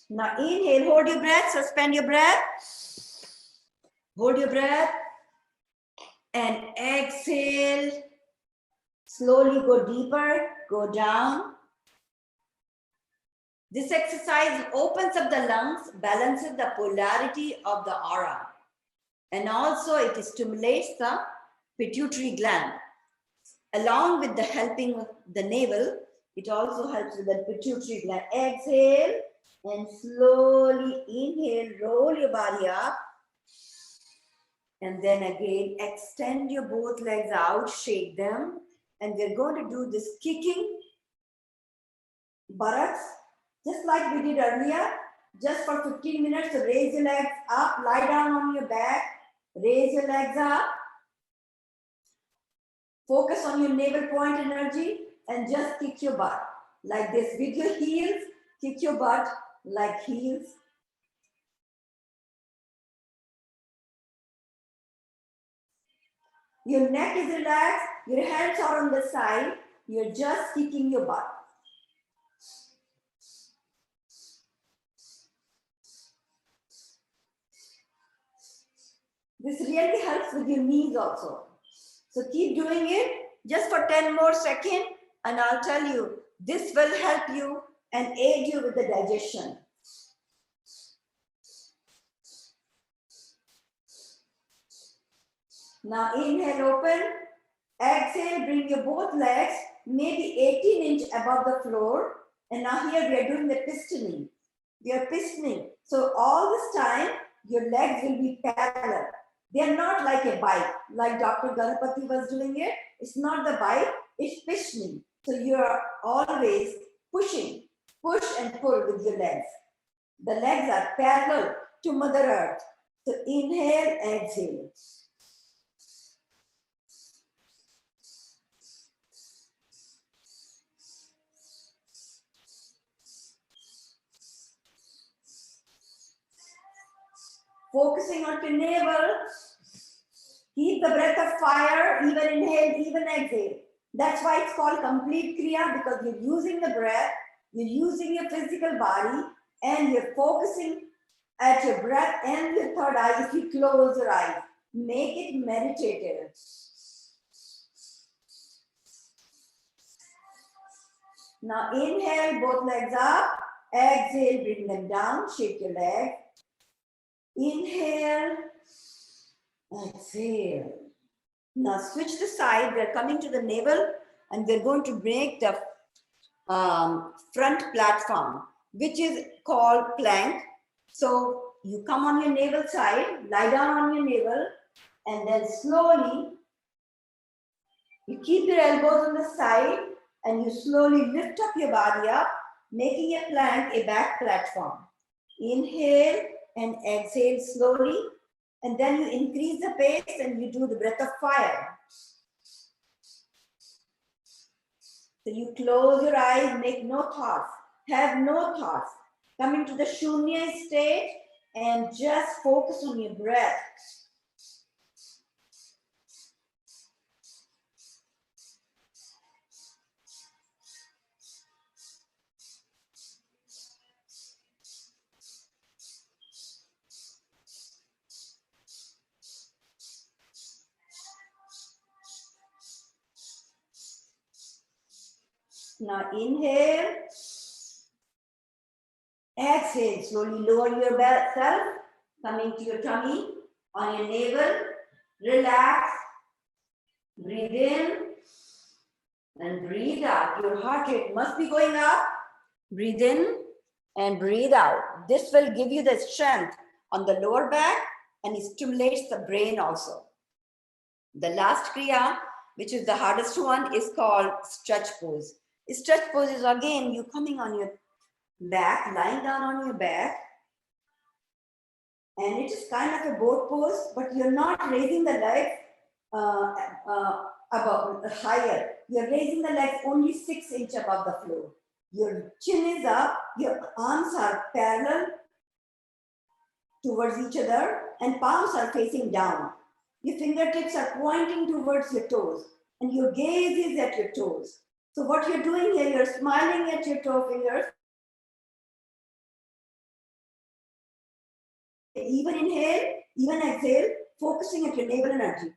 Now inhale, hold your breath, suspend your breath. Hold your breath and exhale. Slowly go deeper, go down. This exercise opens up the lungs, balances the polarity of the aura. And also it stimulates the pituitary gland. Along with the helping of the navel, it also helps with the pituitary gland. Exhale and slowly inhale, roll your body up. And then again, extend your both legs out, shake them. And we're going to do this kicking buttocks, just like we did earlier, just for 15 minutes. So raise your legs up, lie down on your back, raise your legs up. Focus on your navel point energy and just kick your butt like this. With your heels, kick your butt like heels. Your neck is relaxed, your hands are on the side, you're just kicking your butt. This really helps with your knees also. So keep doing it just for 10 more seconds, and I'll tell you, this will help you and aid you with the digestion. Now inhale, open. Exhale, bring your both legs maybe 18 inches above the floor. And now here we are doing the pistoning. We are pistoning. So all this time, your legs will be parallel. They are not like a bike, like Dr. Ganapathi was doing it. It's not the bike, it's pistoning. So you are always pushing, push and pull with your legs. The legs are parallel to Mother Earth. So inhale, exhale. focusing on your navel. Keep the breath of fire, even inhale, even exhale. That's why it's called complete Kriya, because you're using the breath, you're using your physical body, and you're focusing at your breath and your third eye. If you close your eyes, make it meditative. Now inhale, both legs up. Exhale, bring them down, shake your leg. Inhale, exhale. Now switch the side. We're coming to the navel and we're going to make the front platform, which is called plank. So you come on your navel side, lie down on your navel, and then slowly you keep your elbows on the side and you slowly lift up your body up, making a plank a back platform. Inhale and exhale slowly, and then you increase the pace and you do the breath of fire. So you close your eyes, make no thoughts, have no thoughts. Come into the Shunya state and just focus on your breath. Now inhale, exhale, slowly lower your self, coming to your tummy, on your navel, relax, breathe in and breathe out. Your heart rate must be going up. Breathe in and breathe out. This will give you the strength on the lower back and it stimulates the brain also. The last Kriya, which is the hardest one, is called stretch pose. Stretch pose is again you coming on your back, lying down on your back, and it is kind of a boat pose, but you're not raising the legs above higher. You're raising the legs only 6 inches above the floor. Your chin is up, your arms are parallel towards each other, and palms are facing down. Your fingertips are pointing towards your toes, and your gaze is at your toes. So what you're doing here, you're smiling at your toe fingers. Even inhale, even exhale, focusing at your navel energy.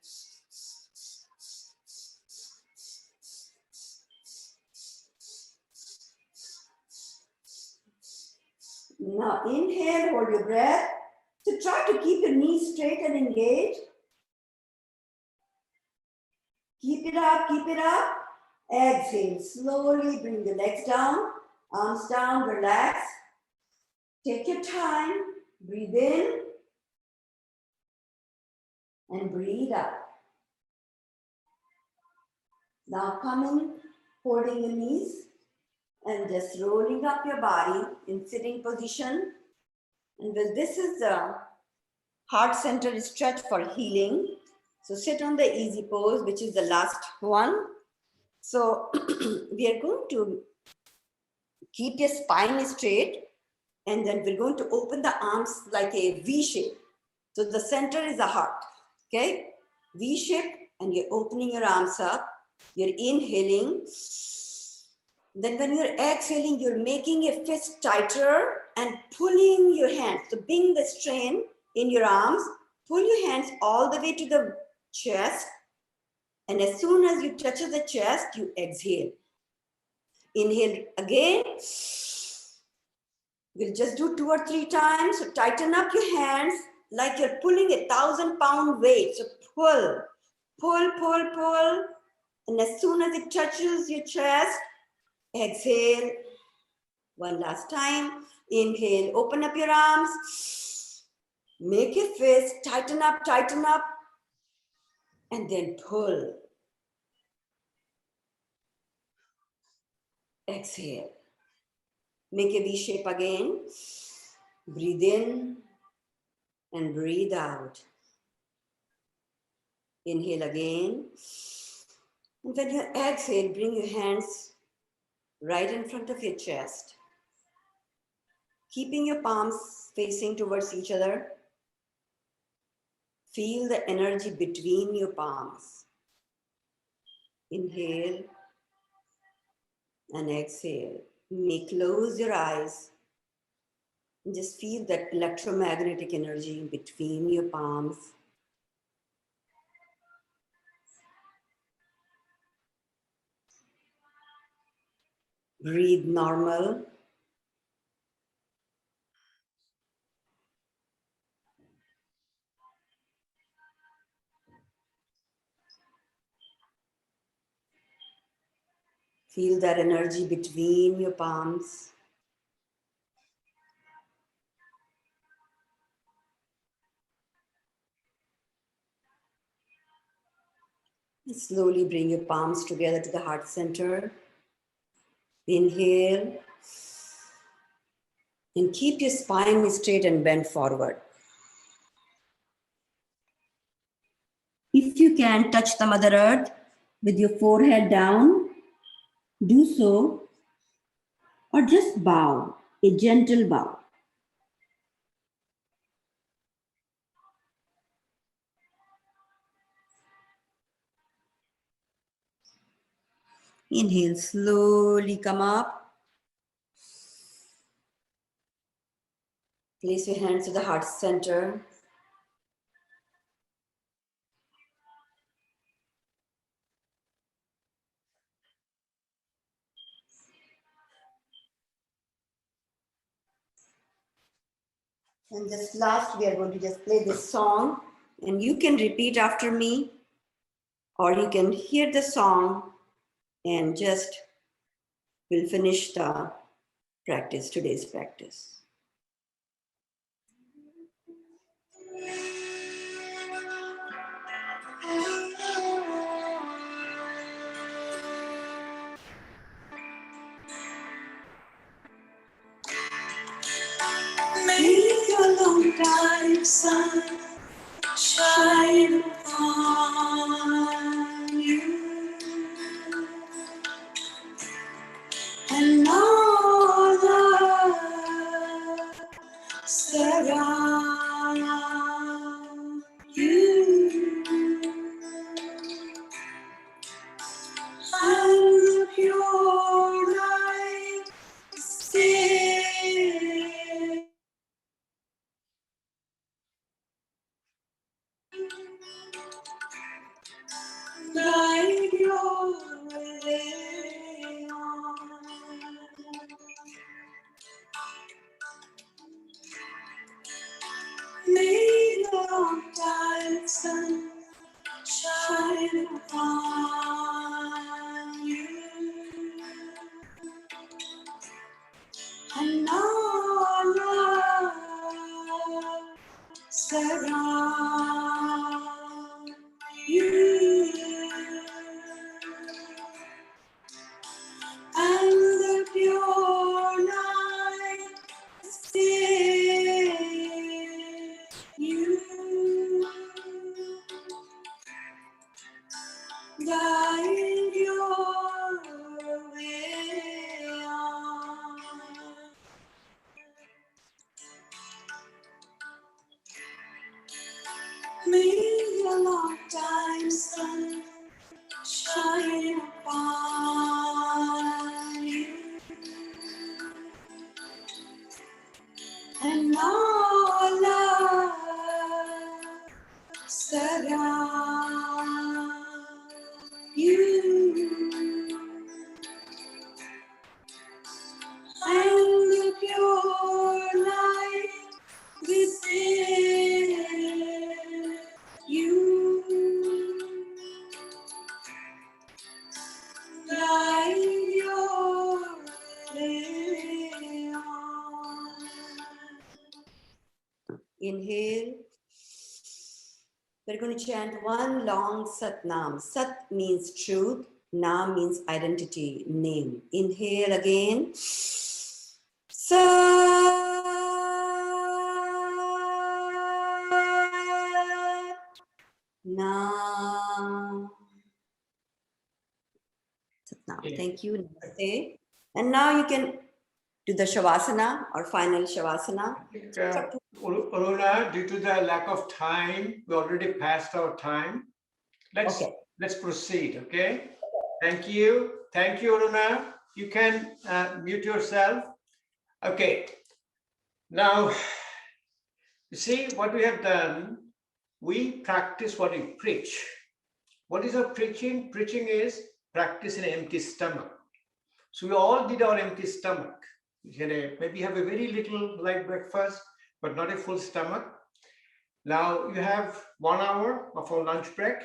Now inhale, hold your breath. So try to keep your knees straight and engaged. Keep it up, keep it up. Exhale, slowly bring the legs down, arms down, relax. Take your time, breathe in and breathe out. Now coming, holding your knees and just rolling up your body in sitting position. And this is the heart center stretch for healing. So sit on the easy pose, which is the last one. So we are going to keep your spine straight, and then we're going to open the arms like a V shape. So the center is the heart, okay? V shape, and you're opening your arms up. You're inhaling. Then when you're exhaling, you're making your fist tighter and pulling your hands. So bring the strain in your arms, pull your hands all the way to the chest. And as soon as you touch the chest, you exhale. Inhale again. We'll just do 2 or 3 times. So tighten up your hands like you're pulling a 1,000-pound weight. So pull, pull, pull, pull. And as soon as it touches your chest, exhale. One last time. Inhale, open up your arms. Make a fist, tighten up, and then pull. Exhale. Make a V shape again. Breathe in and breathe out. Inhale again. And when you exhale, bring your hands right in front of your chest. Keeping your palms facing towards each other. Feel the energy between your palms. Inhale and exhale. You may close your eyes and just feel that electromagnetic energy between your palms. Breathe normal. Feel that energy between your palms. And slowly bring your palms together to the heart center. Inhale. And keep your spine straight and bend forward. If you can touch the Mother Earth with your forehead down, do so, or just bow, a gentle bow. Inhale, slowly come up. Place your hands to the heart center. And just last, we are going to just play this song, and you can repeat after me, or you can hear the song and just we'll finish the practice, today's practice. May your long time sun shine upon you, and all love surround you, and the pure light stay. Guide your way on. May the long-time sun shine upon you, and all love surround you, and the pure light stay you, guide your way on. May the long-time sun shine upon you, and all love surround you, and the pure light within you, guide your way on. Inhale. We're going to chant one long Sat Nam. Sat means truth. Nam means identity, name. Inhale again. Sat Nam. Sat Nam. Thank you. Namaste. And now you can to the Shavasana or final Shavasana. Aruna, due to the lack of time, we already passed our time. Let's proceed, okay? Thank you. Thank you, Aruna. You can mute yourself. Okay. Now, you see what we have done. We practice what we preach. What is our preaching? Preaching is practice in an empty stomach. So we all did our empty stomach. Maybe have a very little light breakfast, but not a full stomach. Now you have 1 hour of our lunch break.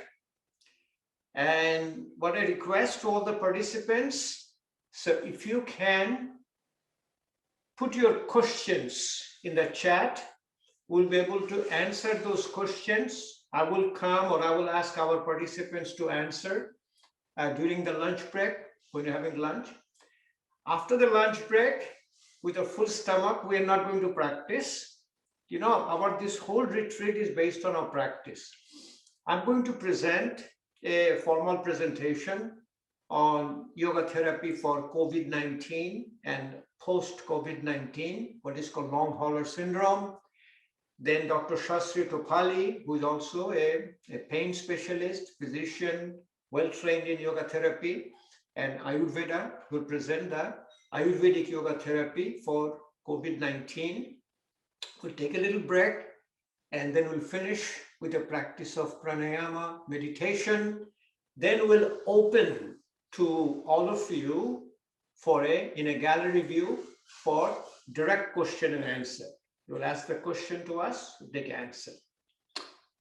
And what I request to all the participants, so if you can put your questions in the chat, we'll be able to answer those questions. I will come or I will ask our participants to answer during the lunch break when you're having lunch. After the lunch break, with a full stomach, we are not going to practice. You know, this whole retreat is based on our practice. I'm going to present a formal presentation on yoga therapy for COVID-19 and post-COVID-19, what is called long hauler syndrome. Then Dr. Sastry Topalli, who is also a pain specialist, physician, well-trained in yoga therapy and Ayurveda, will present the Ayurvedic yoga therapy for COVID-19. We'll take a little break and then we'll finish with a practice of pranayama, meditation. Then we'll open to all of you for in a gallery view for direct question and answer. You'll ask the question to us, we'll take answer.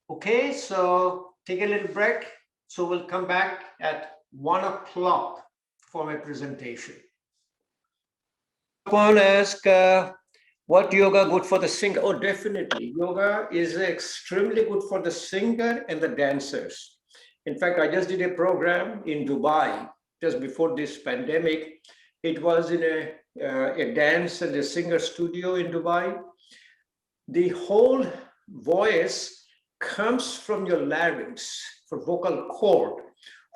Okay, so take a little break. So we'll come back at 1 o'clock for my presentation. Someone ask, what yoga good for the singer? Oh, definitely. Yoga is extremely good for the singer and the dancers. In fact, I just did a program in Dubai just before this pandemic. It was in a dance and a singer studio in Dubai. The whole voice comes from your larynx, for vocal cord,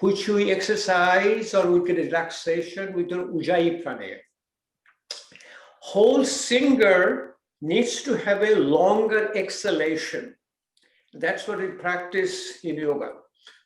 which we exercise or with relaxation with your Ujjayi Pranayama. Whole singer needs to have a longer exhalation. That's what we practice in yoga.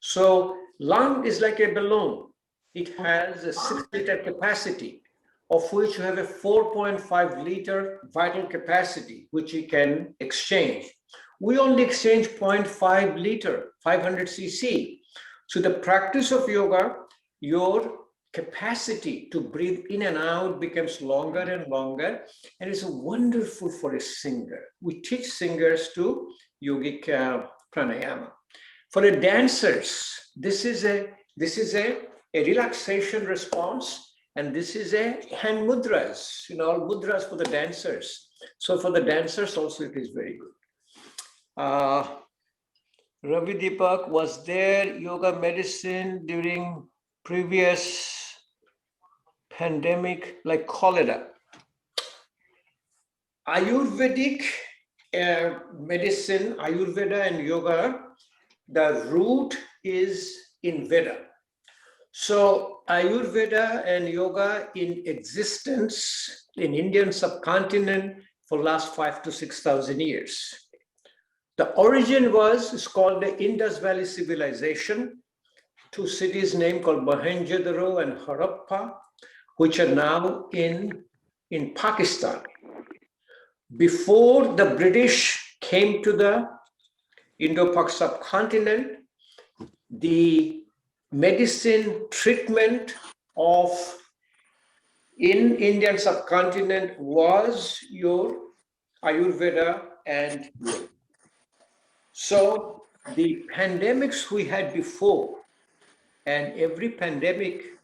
So lung is like a balloon. It has a 6-liter capacity, of which you have a 4.5-liter vital capacity, which you can exchange. We only exchange 0.5 liter, 500 cc. So the practice of yoga, your capacity to breathe in and out becomes longer and longer, and it's wonderful for a singer. We teach singers to yogic pranayama. For the dancers, this is a relaxation response, and this is a hand mudras, all mudras for the dancers. So for the dancers also it is very good. Ravi Deepak, was there yoga medicine during previous pandemic like cholera? Ayurvedic medicine, Ayurveda and yoga, the root is in Veda. So Ayurveda and yoga in existence in Indian subcontinent for last 5,000 to 6,000 years. The origin is called the Indus Valley civilization, 2 cities named called Mohenjo-daro and Harappa, which are now in Pakistan. Before the British came to the Indo-Pak subcontinent, the medicine treatment in Indian subcontinent was your Ayurveda and yoga. So the pandemics we had before, and every pandemic,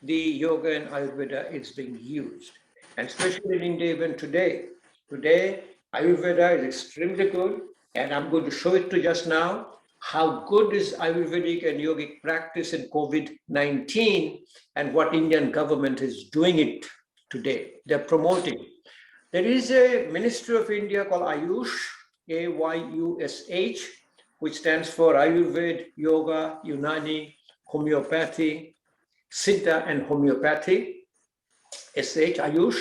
the yoga and Ayurveda is being used, and especially in India even today. Today, Ayurveda is extremely good, and I'm going to show it to you just now, how good is Ayurvedic and yogic practice in COVID-19 and what Indian government is doing it today. They're promoting. There is a Ministry of India called Ayush, AYUSH, which stands for Ayurveda, Yoga, Unani, Homeopathy, Siddha and Homeopathy, SH, Ayush.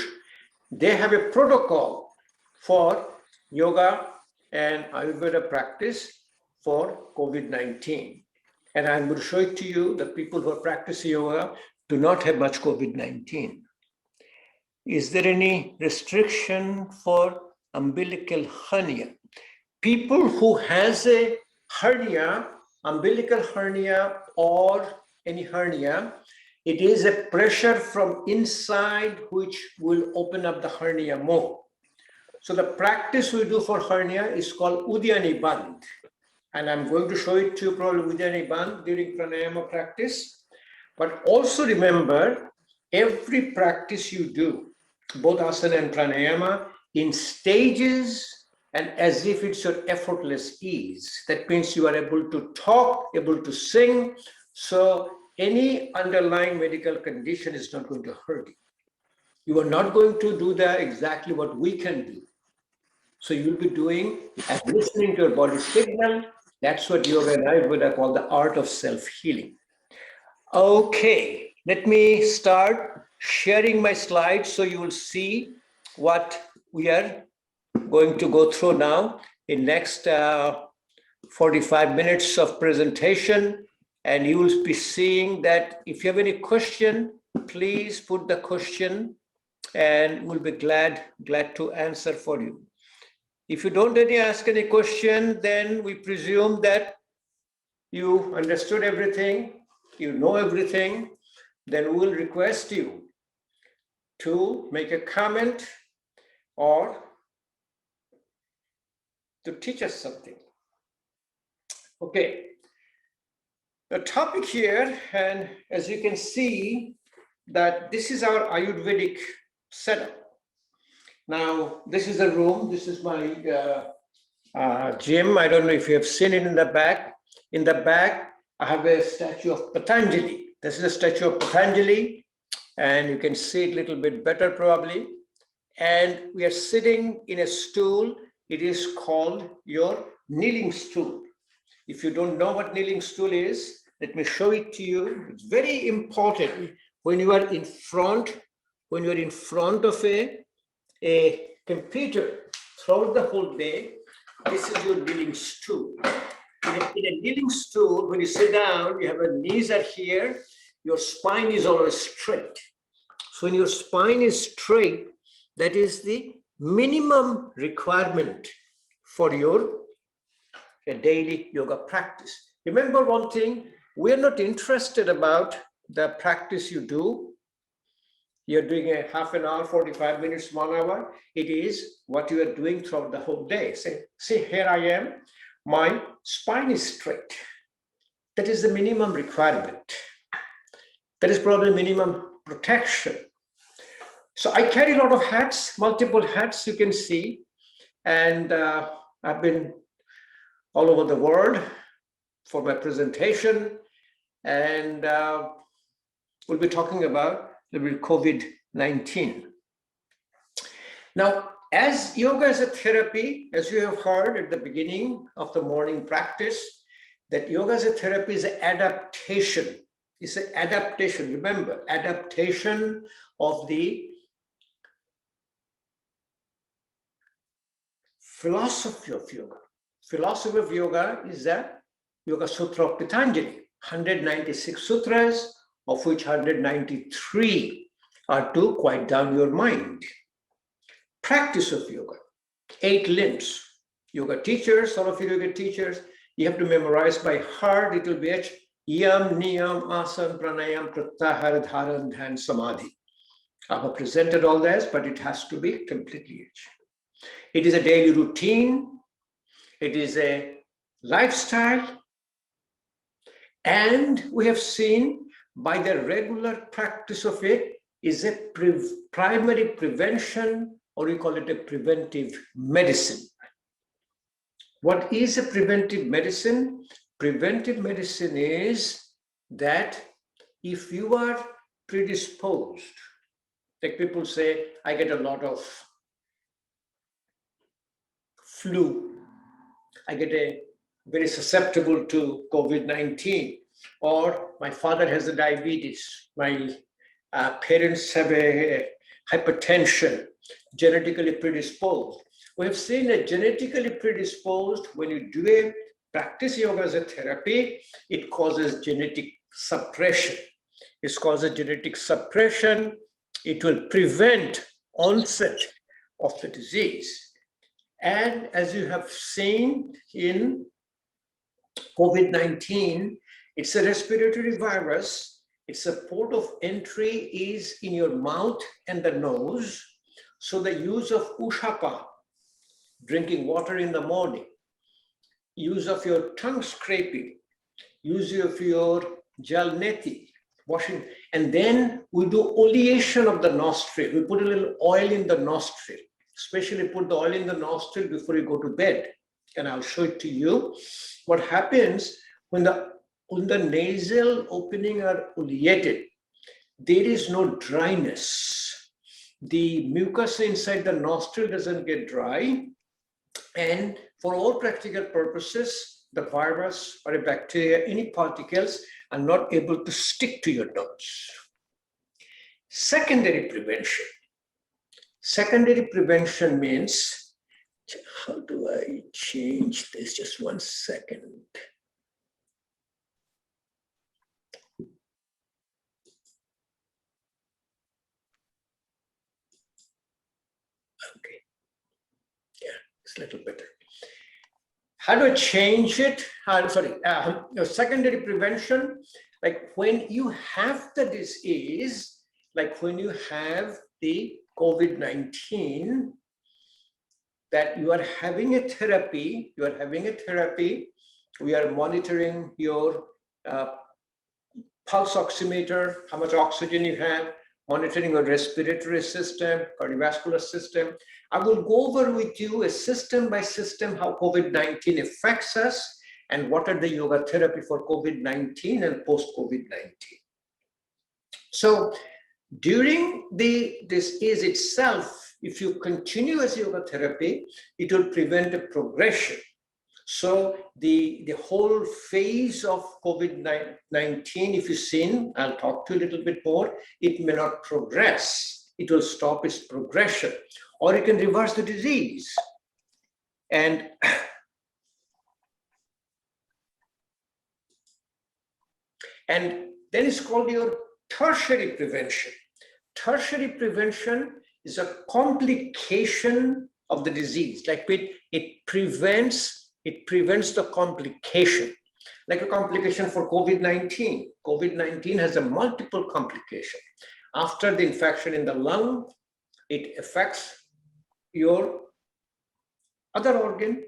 they have a protocol for yoga and Ayurveda practice for COVID-19. And I'm going to show it to you. The people who are practicing yoga do not have much COVID-19. Is there any restriction for umbilical hernia? People who has a hernia, umbilical hernia or any hernia, it is a pressure from inside which will open up the hernia more. So the practice we do for hernia is called Uddiyani Bandh. And I'm going to show it to you probably Uddiyani Bandh during Pranayama practice. But also remember, every practice you do, both asana and pranayama, in stages and as if it's your effortless ease. That means you are able to talk, able to sing. So any underlying medical condition is not going to hurt you. You are not going to do that exactly what we can do. So you'll be doing and listening to your body signal. That's what yoga and Ayurveda call the art of self-healing. Okay, let me start sharing my slides so you will see what we are going to go through now in next 45 minutes of presentation. And you will be seeing that if you have any question, please put the question and we'll be glad to answer for you. If you don't ask any question, then we presume that you understood everything, you know everything, then we will request you to make a comment or to teach us something. Okay, the topic here, and as you can see, that this is our Ayurvedic setup. Now, this is a room, this is my gym. I don't know if you have seen it in the back. In the back, I have a statue of Patanjali. This is a statue of Patanjali, and you can see it a little bit better probably. And we are sitting in a stool. It is called your kneeling stool. If you don't know what kneeling stool is, let me show it to you. It's very important when you are in front, of a computer throughout the whole day. This is your kneeling stool. In a kneeling stool, when you sit down, you have your knees are here, your spine is always straight. So when your spine is straight, that is the minimum requirement for your daily yoga practice. Remember one thing, we are not interested about the practice you do. You're doing a half an hour, 45 minutes, 1 hour. It is what you are doing throughout the whole day. See, here I am. My spine is straight. That is the minimum requirement. That is probably minimum protection. So I carry a lot of hats, multiple hats you can see. And I've been all over the world for my presentation. And we'll be talking about COVID-19. Now, as yoga is a therapy, as you have heard at the beginning of the morning practice, that yoga as a therapy is an adaptation. It's an adaptation, remember, adaptation of the philosophy of yoga. Philosophy of yoga is the Yoga Sutra of Patanjali, 196 sutras, of which 193 are to quiet down your mind. Practice of yoga, 8 limbs. Yoga teachers, all of you yoga teachers, you have to memorize by heart. It will be Yam, Niyam, Asana, Pranayama, Pratyahara, Dharan, Dhyan, Samadhi. I have presented all this, but it has to be completely H. It is a daily routine. It is a lifestyle. And we have seen by the regular practice of it is a primary prevention, or we call it a preventive medicine. What is a preventive medicine? Preventive medicine is that if you are predisposed, like people say, I get a lot of flu, I get very susceptible to COVID-19, or my father has a diabetes, my parents have a hypertension, genetically predisposed. We have seen that genetically predisposed, when you do a practice yoga as a therapy, it causes genetic suppression. It causes genetic suppression. It will prevent onset of the disease. And as you have seen in COVID-19, it's a respiratory virus. Its port of entry is in your mouth and the nose. So the use of ushapa, drinking water in the morning, use of your tongue scraping, use of your jalneti, washing, and then we do oleation of the nostril. We put a little oil in the nostril, especially put the oil in the nostril before you go to bed. And I'll show it to you. What happens when the nasal opening are oleated, there is no dryness. The mucus inside the nostril doesn't get dry. And for all practical purposes, the virus or a bacteria, any particles are not able to stick to your nose. Secondary prevention. Secondary prevention means, how do I change this? Just 1 second. Okay. Yeah, it's a little better. How do I change it? Secondary prevention, like when you have the disease, like when you have the COVID-19, that you are having a therapy, we are monitoring your pulse oximeter, how much oxygen you have, monitoring your respiratory system, cardiovascular system. I will go over with you a system by system how COVID-19 affects us and what are the yoga therapy for COVID-19 and post-COVID-19. So during the disease itself, if you continue as yoga therapy, it will prevent a progression. So the whole phase of COVID-19, if you've seen, I'll talk to you a little bit more, it may not progress. It will stop its progression, or it can reverse the disease. And then it's called your tertiary prevention. Tertiary prevention is a complication of the disease. Like it prevents the complication. Like a complication for COVID-19. COVID-19 has a multiple complication. After the infection in the lung, it affects your other organ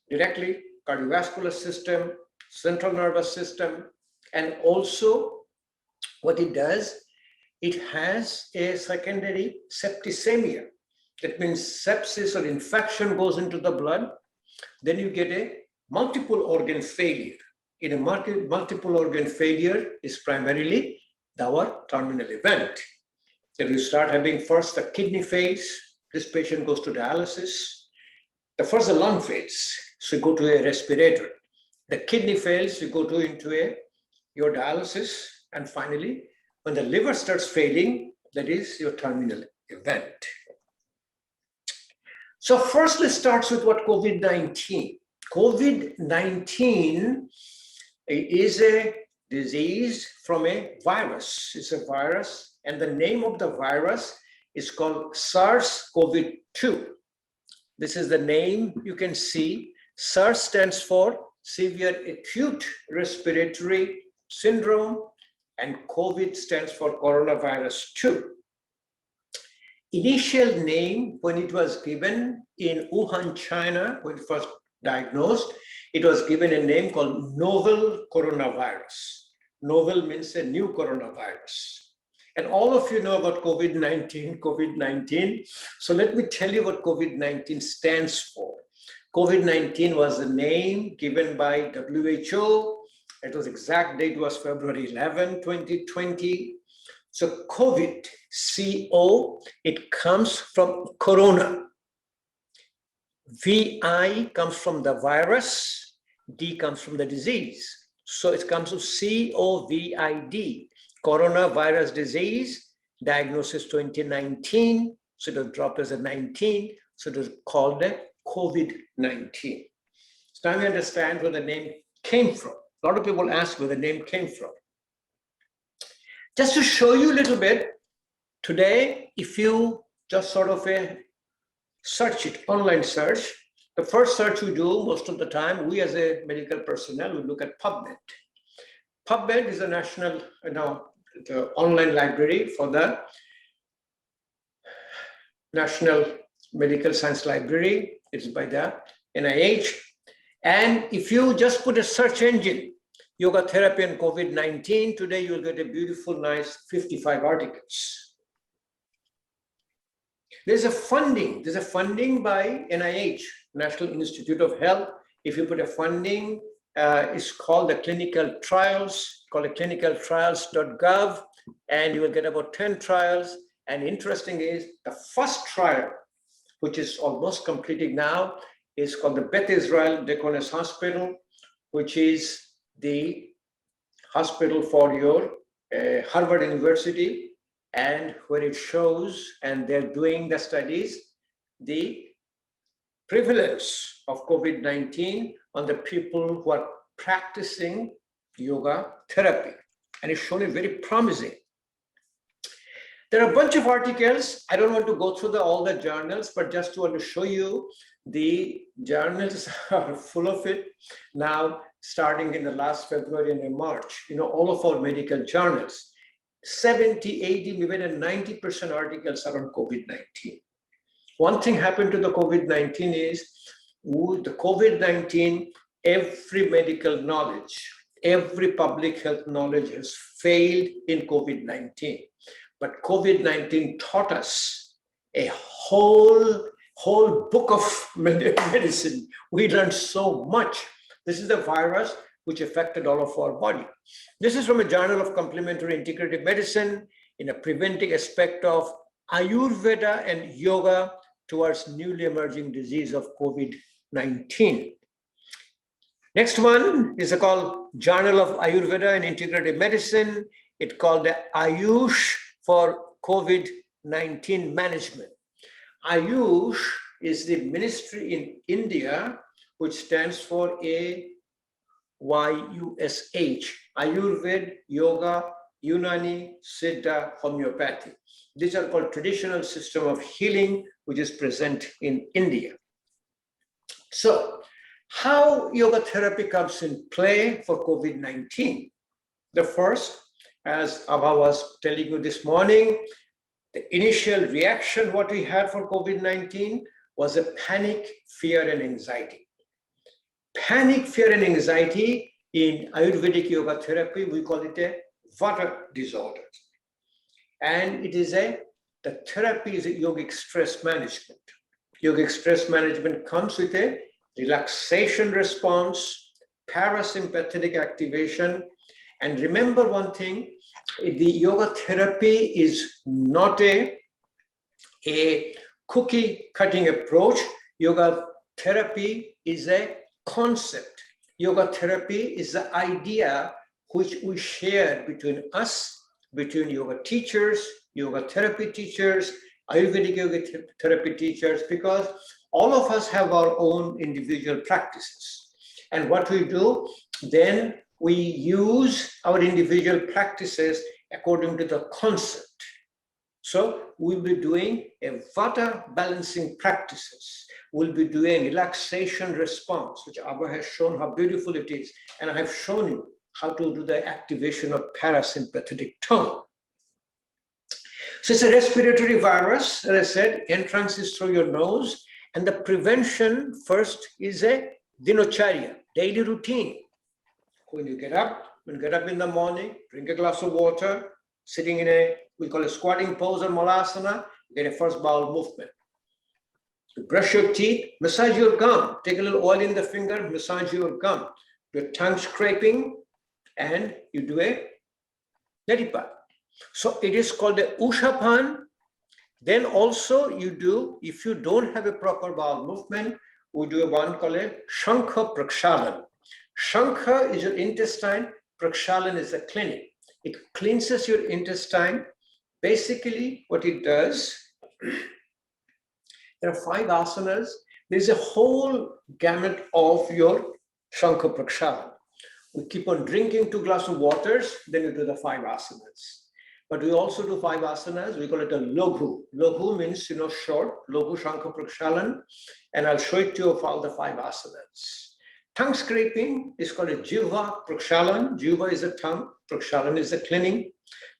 directly, cardiovascular system, central nervous system, and also what it does, it has a secondary septicemia. That means sepsis or infection goes into the blood. Then you get a multiple organ failure. In a multiple organ failure is primarily our terminal event. Then you start having first the kidney fails. This patient goes to dialysis. First the lung fails, so you go to a respirator. The kidney fails, you go into your dialysis, and finally, when the liver starts failing, that is your terminal event. So first, let's start with what COVID-19. COVID-19 is a disease from a virus. It's a virus, and the name of the virus is called SARS-CoV-2. This is the name you can see. SARS stands for Severe Acute Respiratory Syndrome, and COVID stands for Coronavirus 2. Initial name, when it was given in Wuhan, China, when it was diagnosed, it was given a name called novel coronavirus. Novel means a new coronavirus. And all of you know about COVID-19. So let me tell you what COVID-19 stands for. COVID-19 was the name given by WHO. It was exact date was February 11, 2020. So COVID, CO, it comes from corona. VI comes from the virus, D comes from the disease. So it comes to COVID, coronavirus disease, diagnosis 2019, so it was dropped as a 19, so it was called a COVID-19. So now we understand where the name came from. A lot of people ask where the name came from. Just to show you a little bit, today, if you just sort of search it, online search, the first search we do most of the time, we as a medical personnel, we look at PubMed. PubMed is a national, the online library for the National Medical Science Library. It's by the NIH. And if you just put a search engine, yoga therapy and COVID-19, today you'll get a beautiful, nice 55 articles. There's a funding by NIH, National Institute of Health. If you put a funding, it's called the clinical trials, called it clinicaltrials.gov, and you will get about 10 trials. And interesting is the first trial, which is almost completed now, is called the Beth Israel Deaconess Hospital, which is the hospital for your Harvard University, and where it shows, and they're doing the studies, the prevalence of COVID-19 on the people who are practicing yoga therapy. And it's shown very promising. There are a bunch of articles. I don't want to go through all the journals, but just want to show you the journals are full of it. Now, starting in the last February and March, all of our medical journals, 70, 80, maybe 90% articles are on COVID-19. One thing happened to the COVID-19 is the COVID-19, every medical knowledge, every public health knowledge has failed in COVID-19. But COVID-19 taught us a whole book of medicine. We learned so much. This is the virus which affected all of our body. This is from a Journal of Complementary Integrative Medicine in a preventing aspect of Ayurveda and yoga towards newly emerging disease of COVID-19. Next one is called Journal of Ayurveda and Integrative Medicine. It's called the Ayush for COVID-19 management. Ayush is the ministry in India, which stands for AYUSH, Ayurveda, Yoga, Unani, Siddha, Homeopathy. These are called traditional system of healing, which is present in India. So, how yoga therapy comes in play for COVID-19? The first, as Abha was telling you this morning, the initial reaction what we had for COVID-19 was a panic, fear, and anxiety. Panic, fear, and anxiety in Ayurvedic yoga therapy, we call it a Vata disorder. And it is the therapy is a yogic stress management. Yogic stress management comes with a relaxation response, parasympathetic activation. And remember one thing, the yoga therapy is not a cookie cutting approach. Yoga therapy is a concept. Yoga therapy is the idea which we share between us, between yoga teachers, yoga therapy teachers, Ayurvedic yoga therapy teachers, because all of us have our own individual practices. And what we do, then we use our individual practices according to the concept. So we'll be doing a Vata balancing practices. We'll be doing relaxation response, which Abha has shown how beautiful it is. And I have shown you how to do the activation of parasympathetic tone. So it's a respiratory virus. As I said, entrance is through your nose. And the prevention first is a dinocharya, daily routine. When you get up in the morning, drink a glass of water, sitting in we call a squatting pose or malasana, get a first bowel movement. You brush your teeth, massage your gum, take a little oil in the finger, massage your gum, your tongue scraping, and you do a netipat. So it is called the Ushapan. Then also you do, if you don't have a proper bowel movement, we do one called a Shankha Prakshalan. Shankha is your intestine, Prakshalan is the cleaning. It cleanses your intestine. Basically, what it does, There are 5 asanas. There's a whole gamut of your Shankha Prakshala. We keep on drinking 2 glasses of waters, then you do the 5 asanas. But we also do 5 asanas. We call it a loghu. Loghu means, short, loghu Shankha Prakshalan. And I'll show it to you of all the 5 asanas. Tongue scraping is called a Jiva Prakshalan. Jiva is a tongue. Prakshalan is a cleaning.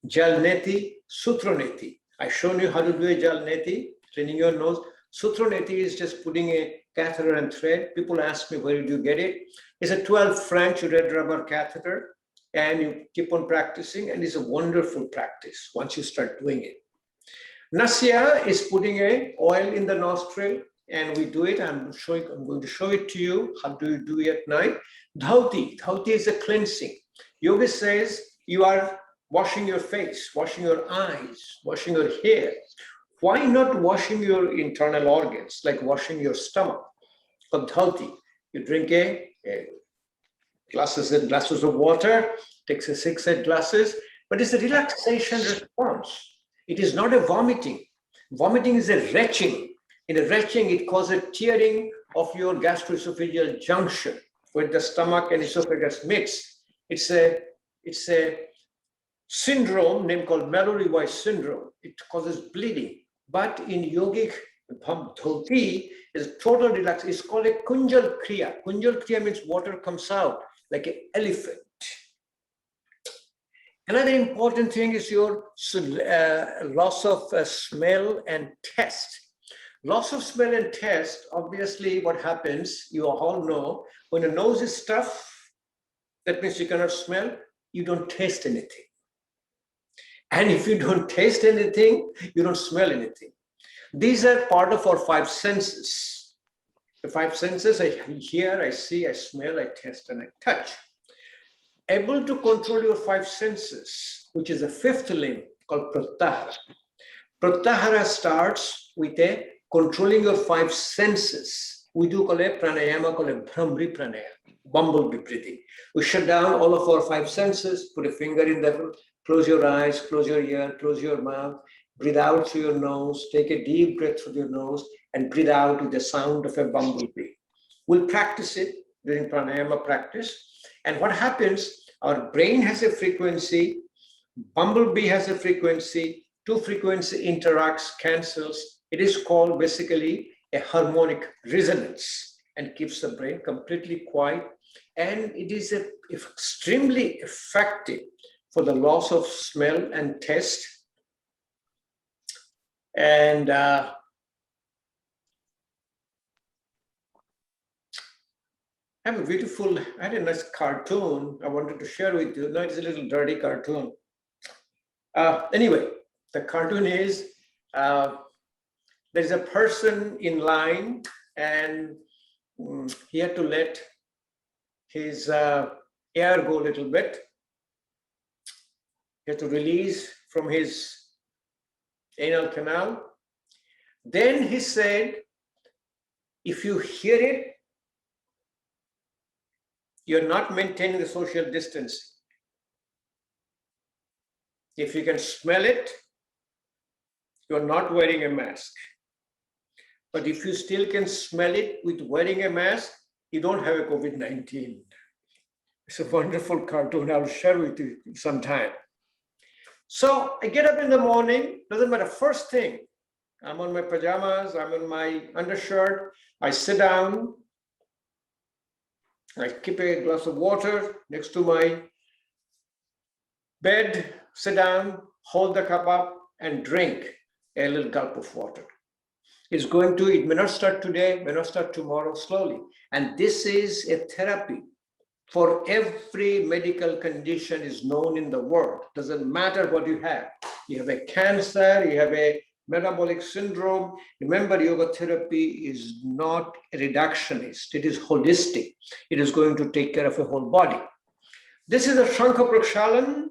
Jalneti, Sutroneti. I've shown you how to do a Jalneti, cleaning your nose. Sutroneti is just putting a catheter and thread. People ask me, where did you get it? It's a 12 French red rubber catheter, and you keep on practicing, and it's a wonderful practice once you start doing it. Nasya is putting a oil in the nostril, and we do it. I'm going to show it to you. How do you do it at night? Dhauti. Dhauti is a cleansing. Yoga says you are washing your face, washing your eyes, washing your hair. Why not washing your internal organs, like washing your stomach? Called dhauti. You drink a glasses and glasses of water, takes a 6-8 glasses, but it's a relaxation response. It is not a vomiting. Vomiting is a retching. In a retching, it causes tearing of your gastroesophageal junction where the stomach and esophagus meets. It's a syndrome named called Mallory-Weiss syndrome. It causes bleeding. But in yogic dhauti is total relax. It's called a kunjal kriya. Kunjal kriya means water comes out like an elephant. Another important thing is your loss of smell and taste. Loss of smell and taste, obviously what happens, you all know, when the nose is stuffed, that means you cannot smell, you don't taste anything. And if you don't taste anything, you don't smell anything. These are part of our 5 senses. The 5 senses, I hear, I see, I smell, I taste, and I touch. Able to control your 5 senses, which is a 5th limb called Pratyahara. Pratyahara starts with a controlling your 5 senses. We do call it pranayama, called a Brahmri Pranayama, bumblebee breathing. We shut down all of our 5 senses, put a finger in the, close your eyes, close your ear, close your mouth, breathe out through your nose, take a deep breath through your nose, and breathe out with the sound of a bumblebee. We'll practice it during pranayama practice. And what happens, our brain has a frequency, bumblebee has a frequency, 2 frequency interacts, cancels. It is called basically a harmonic resonance and keeps the brain completely quiet. And it is extremely effective for the loss of smell and taste. And I have a beautiful, I had a nice cartoon I wanted to share with you. No, it's a little dirty cartoon. Anyway, the cartoon is, there's a person in line and he had to let his air go a little bit. He had to release from his anal canal. Then he said, if you hear it, you're not maintaining the social distancing. If you can smell it, you're not wearing a mask. But if you still can smell it with wearing a mask, you don't have a COVID-19. It's a wonderful cartoon. I'll share with you sometime. So I get up in the morning, doesn't matter, first thing, I'm on my pajamas, I'm in my undershirt, I sit down, I keep a glass of water next to my bed, sit down, hold the cup up and drink a little gulp of water. It's going to, it may not start today, may not start tomorrow, slowly. And this is a therapy for every medical condition is known in the world. Doesn't matter what you have. You have a cancer, you have a metabolic syndrome. Remember, yoga therapy is not a reductionist. It is holistic. It is going to take care of a whole body. This is a Shankha Prakshalan.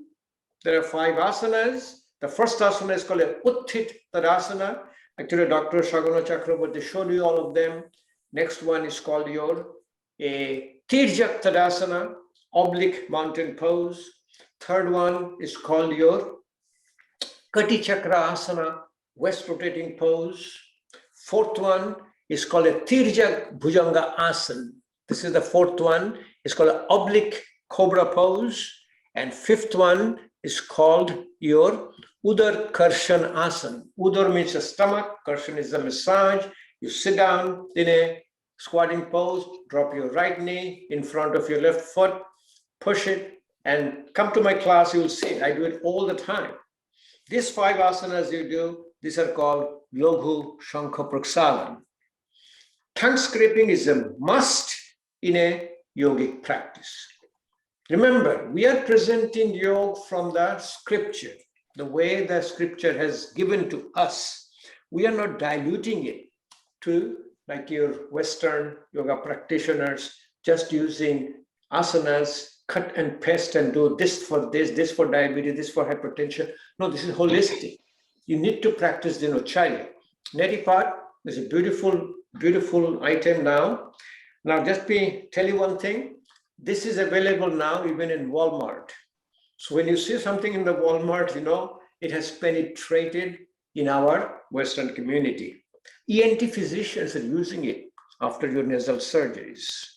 There are 5 asanas. The first asana is called a Untitled Asana. Actually, Dr. Saghana Chakraboty showed you all of them. Next one is called a Tirjak Tadasana, oblique mountain pose. Third one is called your Kati Chakra Asana, west rotating pose. Fourth one is called a Tirja Bhujanga Asana. This is the fourth one. It's called an oblique cobra pose. And fifth one is called your Udar Karshan Asana. Udar means the stomach, Karshan is the massage. You sit down in a squatting pose, drop your right knee in front of your left foot, push it, and come to my class, you'll see it. I do it all the time. These 5 asanas you do, these are called Laghu Shankha Praksalan. Tongue scraping is a must in a yogic practice. Remember, we are presenting yoga from the scripture, the way the scripture has given to us. We are not diluting it to, like your Western yoga practitioners, just using asanas, cut and paste and do this for diabetes, this for hypertension. No, this is holistic. You need to practice dinacharya. Neti part is a beautiful, beautiful item now. Now, just tell you one thing. This is available now even in Walmart. So when you see something in the Walmart, it has penetrated in our Western community. ENT physicians are using it after your nasal surgeries.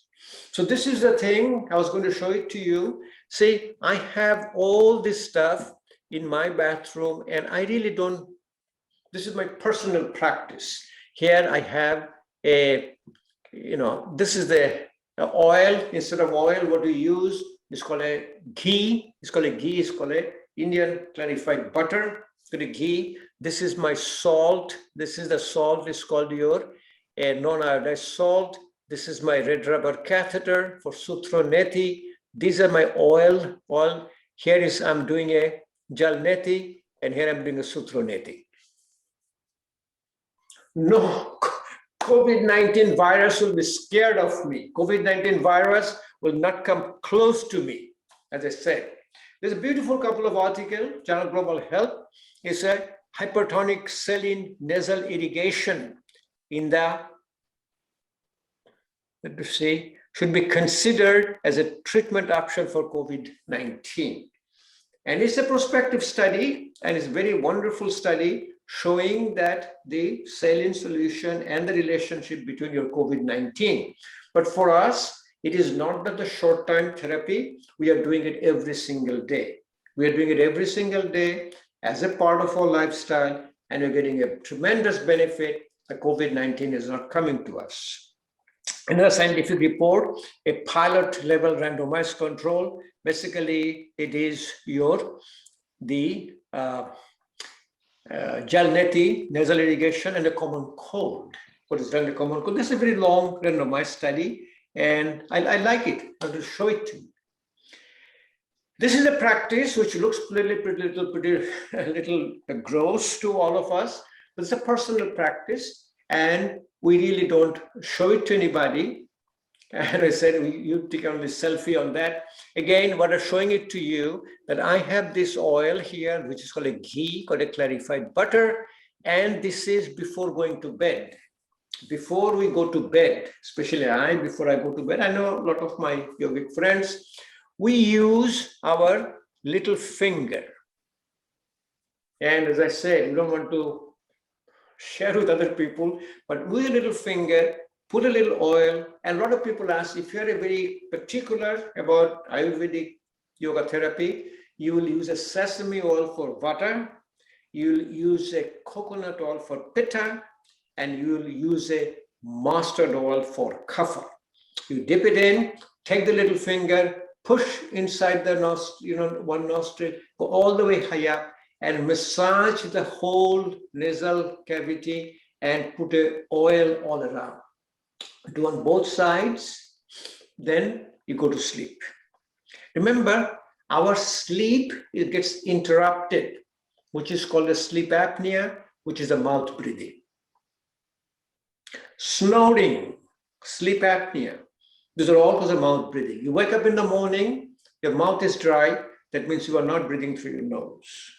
So this is the thing, I was going to show it to you. See, I have all this stuff in my bathroom and I really don't, this is my personal practice. Here I have this is the oil. Instead of oil, what we use is called a ghee. It's called a Indian clarified butter. It's called a ghee. This is my salt. This is the salt. It's called your non-iodized salt. This is my red rubber catheter for Sutra Neti. These are my oil. Here is I'm doing a Jal Neti, and here I'm doing a Sutra Neti. No, COVID-19 virus will be scared of me. COVID-19 virus will not come close to me, as I said. There's a beautiful couple of articles, Journal Global Health. It's a hypertonic saline nasal irrigation in the, let me see, should be considered as a treatment option for COVID-19. And it's a prospective study, and it's a very wonderful study showing that the saline solution and the relationship between your COVID-19. But for us, it is not that the short-time therapy, we are doing it every single day. We are doing it every single day as a part of our lifestyle, and we're getting a tremendous benefit. The COVID-19 is not coming to us. Another scientific report, a pilot level randomized control. Basically, it is the gel neti, nasal irrigation, and a common cold. What is done in a common cold? This is a very long randomized study, and I like it. I will show it to you. This is a practice which looks a little gross to all of us, but it's a personal practice, and we really don't show it to anybody. And I said, you take only selfie on that. Again, what I'm showing it to you, that I have this oil here, which is called a ghee, called a clarified butter. And this is before going to bed. Before we go to bed, especially before I go to bed, I know a lot of my yogic friends, we use our little finger. And as I said, we don't want to share with other people, but with a little finger, put a little oil. And a lot of people ask, if you're very particular about Ayurvedic yoga therapy, you will use a sesame oil for vata, you'll use a coconut oil for pitta, and you'll use a mustard oil for kapha. You dip it in, take the little finger, push inside the nostril, one nostril, go all the way high up, and massage the whole nasal cavity and put an oil all around. Do on both sides, then you go to sleep. Remember, our sleep, it gets interrupted, which is called a sleep apnea, which is a mouth breathing. Snoring, sleep apnea, these are all because of mouth breathing. You wake up in the morning, your mouth is dry, that means you are not breathing through your nose.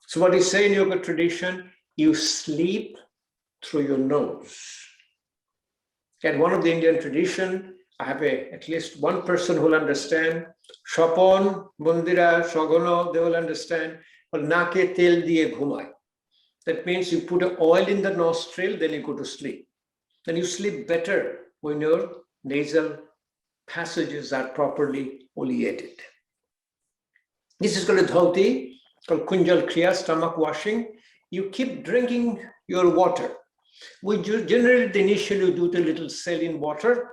So what you say in yoga tradition, you sleep through your nose. And one of the Indian tradition, I have at least one person who will understand. Shapon, Mundira, Shogono, they will understand. Nake tel diye ghumai. That means you put an oil in the nostril, then you go to sleep. Then you sleep better when your nasal passages are properly oleated. This is called a dhauti, called Kunjal Kriya, stomach washing. You keep drinking your water. We generally initially do the little saline water,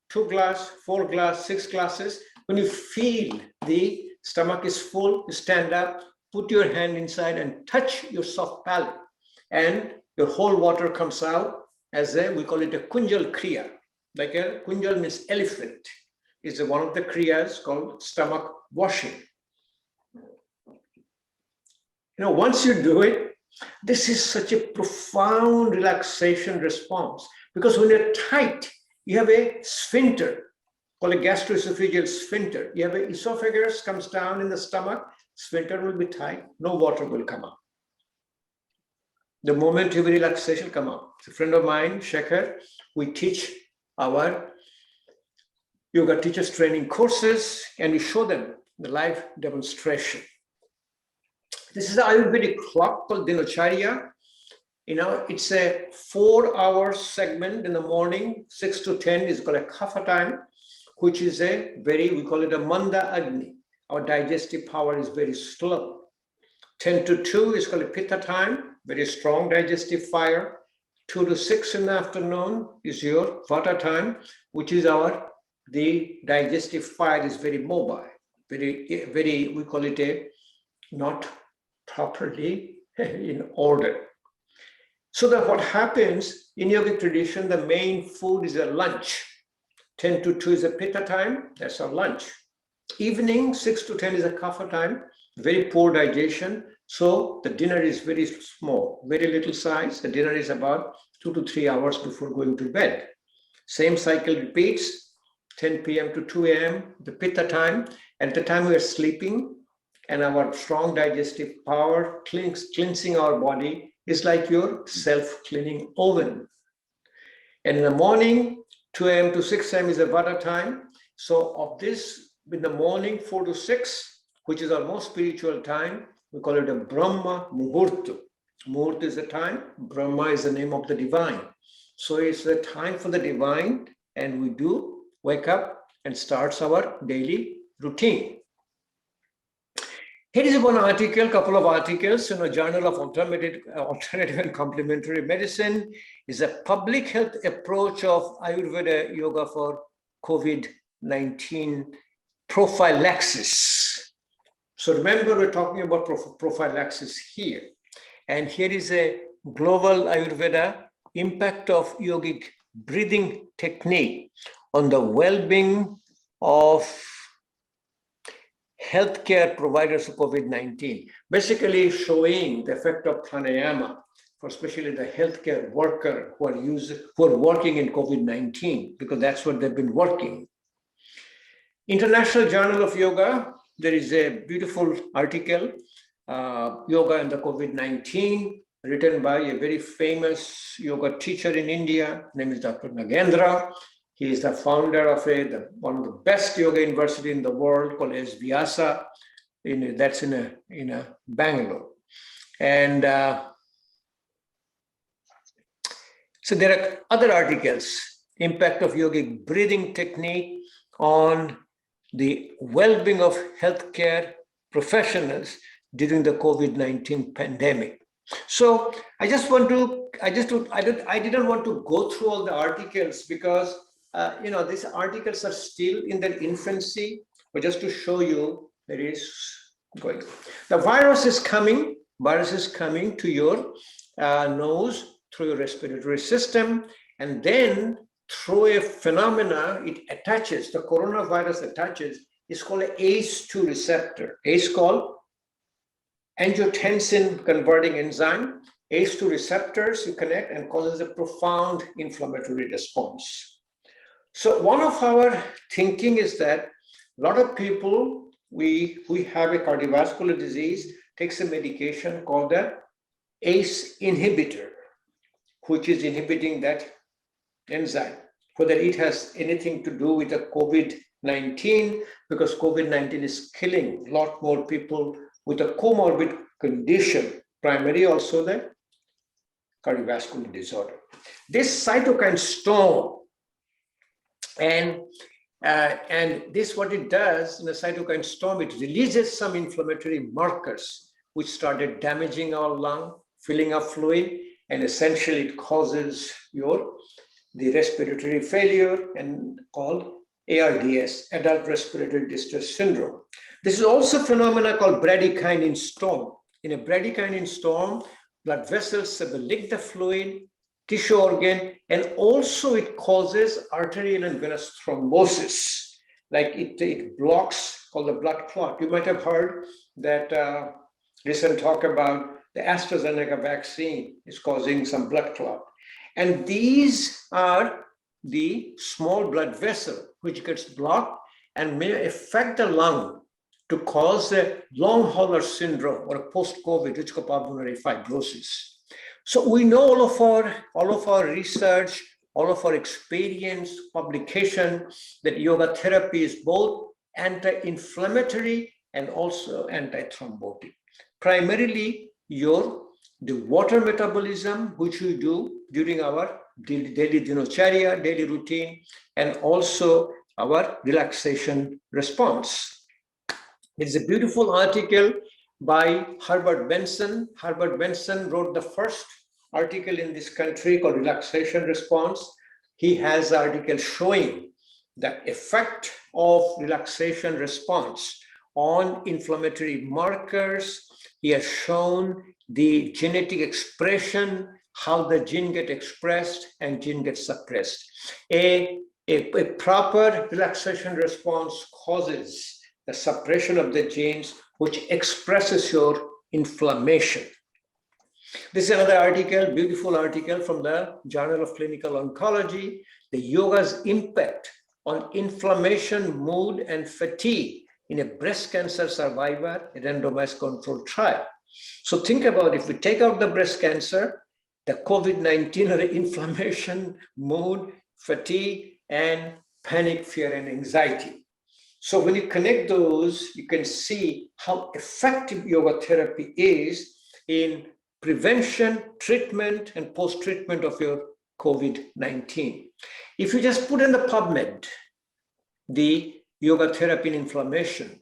2 glass, 4 glass, 6 glasses. When you feel the stomach is full, you stand up, put your hand inside and touch your soft palate. And your whole water comes out as we call it a Kunjal Kriya. Like a Kunjal means elephant. It's one of the Kriyas called stomach washing. Once you do it, this is such a profound relaxation response, because when you're tight, you have a sphincter called a gastroesophageal sphincter. You have an esophagus comes down in the stomach, sphincter will be tight, no water will come out. The moment you have relaxation come out. A friend of mine, Shikha, we teach our yoga teachers training courses and we show them the live demonstration. This is the Ayurvedic clock called Dinacharya. It's a 4-hour segment in the morning, 6 to 10 is called a kapha time, which is we call it a Manda Agni. Our digestive power is very slow. 10 to 2 is called a Pitta time, very strong digestive fire. 2 to 6 in the afternoon is your Vata time, which is the digestive fire is very mobile, very, we call it not properly in order. So that what happens in yogic tradition, the main food is a lunch. 10 to 2 is a Pitta time, that's our lunch. Evening, 6 to 10 is a Kapha time, very poor digestion. So the dinner is very small, very little size. The dinner is about 2 to 3 hours before going to bed. Same cycle repeats, 10 p.m. to 2 a.m., the Pitta time. At the time we are sleeping, and our strong digestive power cleansing our body is like your self-cleaning oven. And in the morning, 2 a.m. to 6 a.m. is a Vata time. So of this, in the morning, 4 to 6, which is our most spiritual time, we call it a Brahma Muhurta. Muhurta is the time, Brahma is the name of the divine. So it's the time for the divine, and we do wake up and starts our daily routine. Here is one article, couple of articles in a Journal of Alternative and Complementary Medicine. Is a public health approach of Ayurveda yoga for COVID-19 prophylaxis. So remember, we're talking about prophylaxis here. And here is a global Ayurveda impact of yogic breathing technique on the well-being of healthcare providers of COVID-19, basically showing the effect of pranayama for especially the healthcare worker who are working in COVID-19, because that's what they've been working. International Journal of Yoga, there is a beautiful article, Yoga and the COVID-19, written by a very famous yoga teacher in India, name is Dr. Nagendra. He is the founder of one of the best yoga university in the world called SVYASA, that's in Bangalore. And so there are other articles, impact of yogic breathing technique on the well-being of healthcare professionals during the COVID-19 pandemic. So I didn't want to go through all the articles because these articles are still in their infancy, but just to show you there is going. The virus is coming to your nose through your respiratory system, and then through a phenomena, it attaches, the coronavirus attaches, is called an ACE2 receptor. ACE called angiotensin converting enzyme. ACE2 receptors you connect and causes a profound inflammatory response. So one of our thinking is that a lot of people, we have a cardiovascular disease, takes a medication called the ACE inhibitor, which is inhibiting that enzyme, whether it has anything to do with the COVID-19, because COVID-19 is killing a lot more people with a comorbid condition, primarily also the cardiovascular disorder. This cytokine storm, and this what it does in the cytokine storm, it releases some inflammatory markers which started damaging our lung, filling up fluid, and essentially it causes the respiratory failure and called ARDS, Adult Respiratory Distress Syndrome. This is also a phenomenon called bradykinin storm. In a bradykinin storm, blood vessels will leak the fluid, tissue organ, and also it causes arterial and venous thrombosis. Like it blocks, called the blood clot. You might have heard that recent talk about the AstraZeneca vaccine is causing some blood clot. And these are the small blood vessel which gets blocked and may affect the lung to cause a long hauler syndrome or a post-COVID, which is called pulmonary fibrosis. So we know all of our research, all of our experience, publication, that yoga therapy is both anti-inflammatory and also anti-thrombotic. Primarily, the water metabolism, which we do during our daily dinacharya, daily routine, and also our relaxation response. It's a beautiful article by Herbert Benson. Herbert Benson wrote the first article in this country called Relaxation Response. He has an article showing the effect of relaxation response on inflammatory markers. He has shown the genetic expression, how the gene get expressed and gene gets suppressed. A proper relaxation response causes the suppression of the genes, which expresses your inflammation. This is another article, beautiful article from the Journal of Clinical Oncology, the yoga's impact on inflammation, mood, and fatigue in a breast cancer survivor, a randomized controlled trial. So think about, if we take out the breast cancer, the COVID-19 or inflammation, mood, fatigue, and panic, fear, and anxiety. So when you connect those, you can see how effective yoga therapy is in prevention, treatment, and post-treatment of your COVID-19. If you just put in the PubMed, the yoga therapy in inflammation,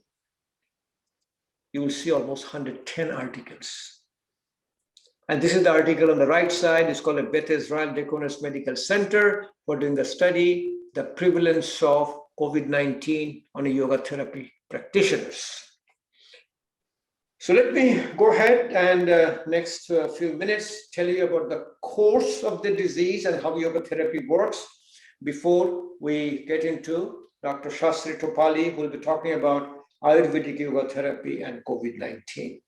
you will see almost 110 articles. And this is the article on the right side. It's called a Beth Israel Deaconess Medical Center for doing the study, the prevalence of COVID-19 on a yoga therapy practitioners. So let me go ahead and next few minutes tell you about the course of the disease and how yoga therapy works before we get into Dr. Sastry Topalli, who will be talking about Ayurvedic yoga therapy and COVID-19.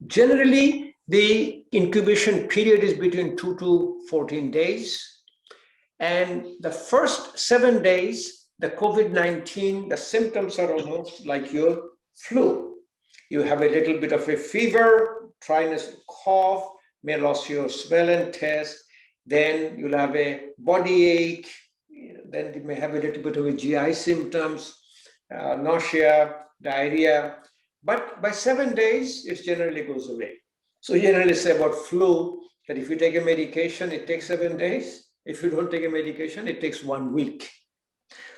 Generally, the incubation period is between 2 to 14 days. And the first 7 days, the COVID-19, the symptoms are almost like your flu. You have a little bit of a fever, dryness, cough, may lose your smell and taste. Then you'll have a body ache. Then you may have a little bit of a GI symptoms, nausea, diarrhea. But by 7 days, it generally goes away. So you generally say about flu that if you take a medication, it takes 7 days. If you don't take a medication, it takes 1 week.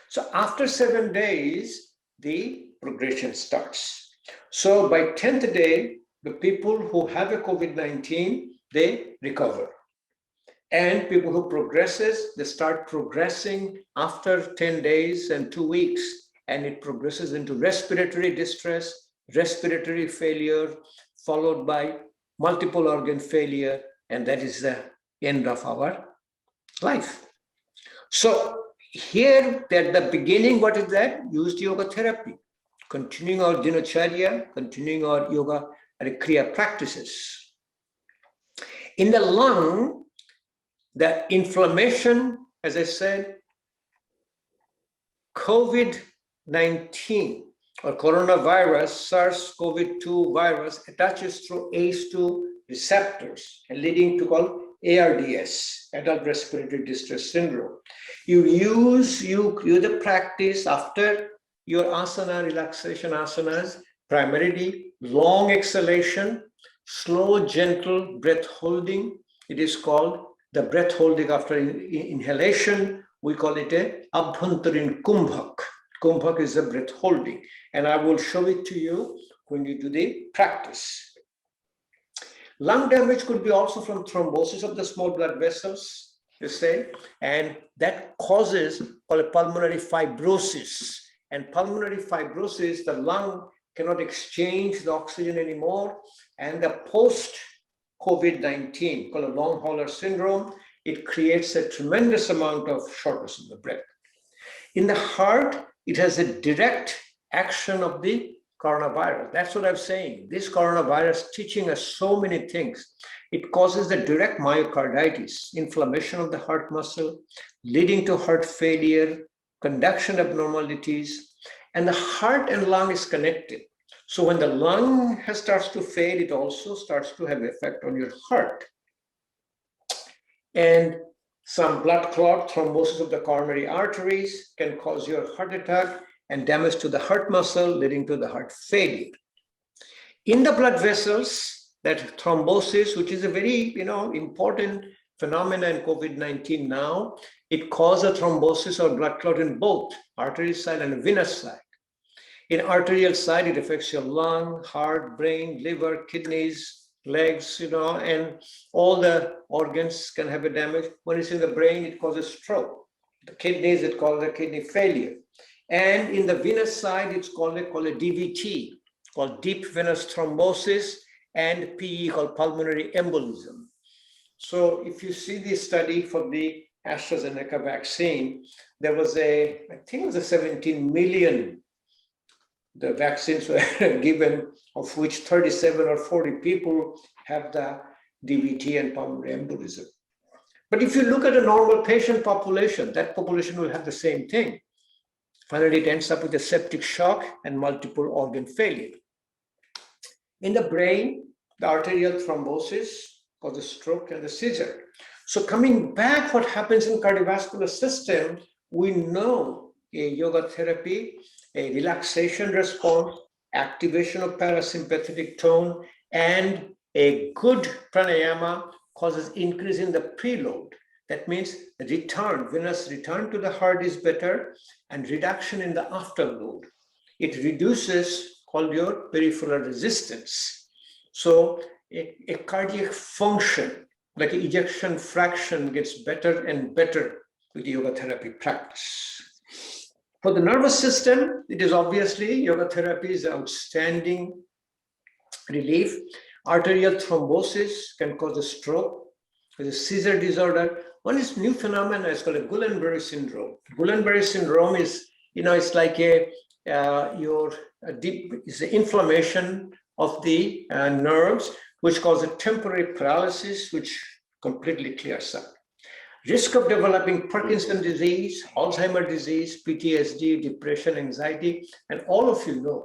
So after 7 days, the progression starts. So by 10th day, the people who have a COVID-19, they recover. And people who progresses, they start progressing after 10 days and 2 weeks, and it progresses into respiratory distress, respiratory failure, followed by multiple organ failure, and that is the end of our life. So here at the beginning, what is that? Used yoga therapy, continuing our dinacharya, continuing our yoga and kriya practices. In the lung, the inflammation, as I said, COVID-19 or coronavirus, SARS-CoV-2 virus attaches through ACE2 receptors and leading to called ARDS, Adult Respiratory Distress Syndrome. You the practice after your asana, relaxation asanas, primarily long exhalation, slow, gentle breath holding. It is called the breath holding after inhalation. We call it a Abhantarin Kumbhak. Kumbhak is a breath holding. And I will show it to you when you do the practice. Lung damage could be also from thrombosis of the small blood vessels, you say, and that causes pulmonary fibrosis. And pulmonary fibrosis, the lung cannot exchange the oxygen anymore. And the post-COVID-19, called a long hauler syndrome, it creates a tremendous amount of shortness of the breath. In the heart, it has a direct action of the coronavirus. That's what I'm saying. This coronavirus teaching us so many things. It causes the direct myocarditis, inflammation of the heart muscle, leading to heart failure, conduction abnormalities, and the heart and lung is connected. So when the lung starts to fail, it also starts to have effect on your heart. And some blood clot, thrombosis of the coronary arteries can cause your heart attack and damage to the heart muscle, leading to the heart failure. In the blood vessels, that thrombosis, which is a very important phenomenon in COVID-19 now, it causes a thrombosis or blood clot in both arterial side and venous side. In arterial side, it affects your lung, heart, brain, liver, kidneys, legs, and all the organs can have a damage. When it's in the brain, it causes stroke. The kidneys, it causes a kidney failure. And in the venous side, it's called a DVT, called deep venous thrombosis, and PE, called pulmonary embolism. So if you see the study for the AstraZeneca vaccine, there was I think it was 17 million, the vaccines were given, of which 37 or 40 people have the DVT and pulmonary embolism. But if you look at a normal patient population, that population will have the same thing. Finally, it ends up with a septic shock and multiple organ failure. In the brain, the arterial thrombosis causes stroke and the seizure. So coming back, what happens in cardiovascular system, we know a yoga therapy, a relaxation response, activation of parasympathetic tone, and a good pranayama causes increase in the preload. That means the venous return to the heart is better, and reduction in the afterload. It reduces called your peripheral resistance. So a cardiac function, like an ejection fraction, gets better and better with yoga therapy practice. For the nervous system, it is obviously yoga therapy is outstanding relief. Arterial thrombosis can cause a stroke, with a seizure disorder. One is new phenomena, it's called a Guillain-Barré syndrome. Guillain-Barré syndrome is, it's like it's the inflammation of the nerves, which causes a temporary paralysis, which completely clears up. Risk of developing Parkinson's disease, Alzheimer's disease, PTSD, depression, anxiety, and all of you know,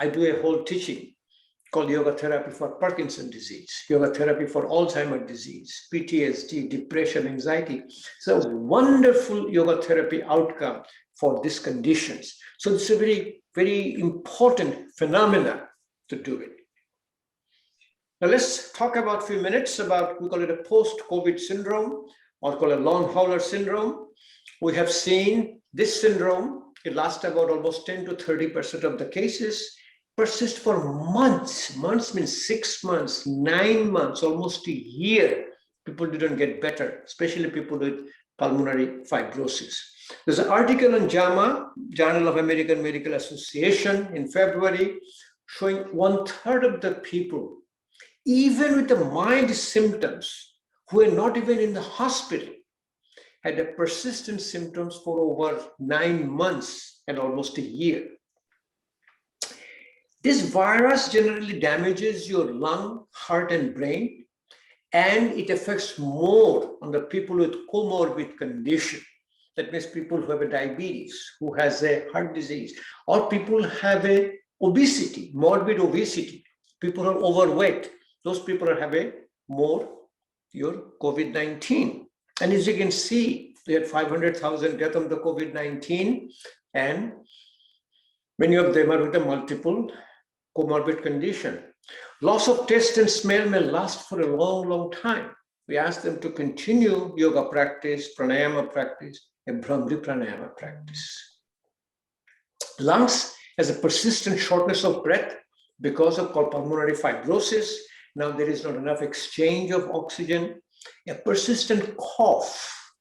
I do a whole teaching called yoga therapy for Parkinson's disease, yoga therapy for Alzheimer's disease, PTSD, depression, anxiety. So wonderful yoga therapy outcome for these conditions. So it's a very, very important phenomena to do it. Now let's talk about a few minutes about, we call it a post-COVID syndrome, or called a long hauler syndrome. We have seen this syndrome, it lasts about almost 10 to 30% of the cases, persist for months. Months means 6 months, 9 months, almost a year. People didn't get better, especially people with pulmonary fibrosis. There's an article in JAMA, Journal of American Medical Association, in February, showing 1/3 of the people, even with the mild symptoms, who were not even in the hospital, had a persistent symptoms for over 9 months and almost a year. This virus generally damages your lung, heart, and brain, and it affects more on the people with comorbid condition. That means people who have a diabetes, who has a heart disease, or people have a obesity, morbid obesity, people who are overweight. Those people have a more your COVID-19. And as you can see, they had 500,000 deaths of the COVID-19, and many of them are with a multiple comorbid condition. Loss of taste and smell may last for a long, long time. We ask them to continue yoga practice, pranayama practice, and Brahma Pranayama practice. Lungs has a persistent shortness of breath because of pulmonary fibrosis. Now there is not enough exchange of oxygen. A persistent cough,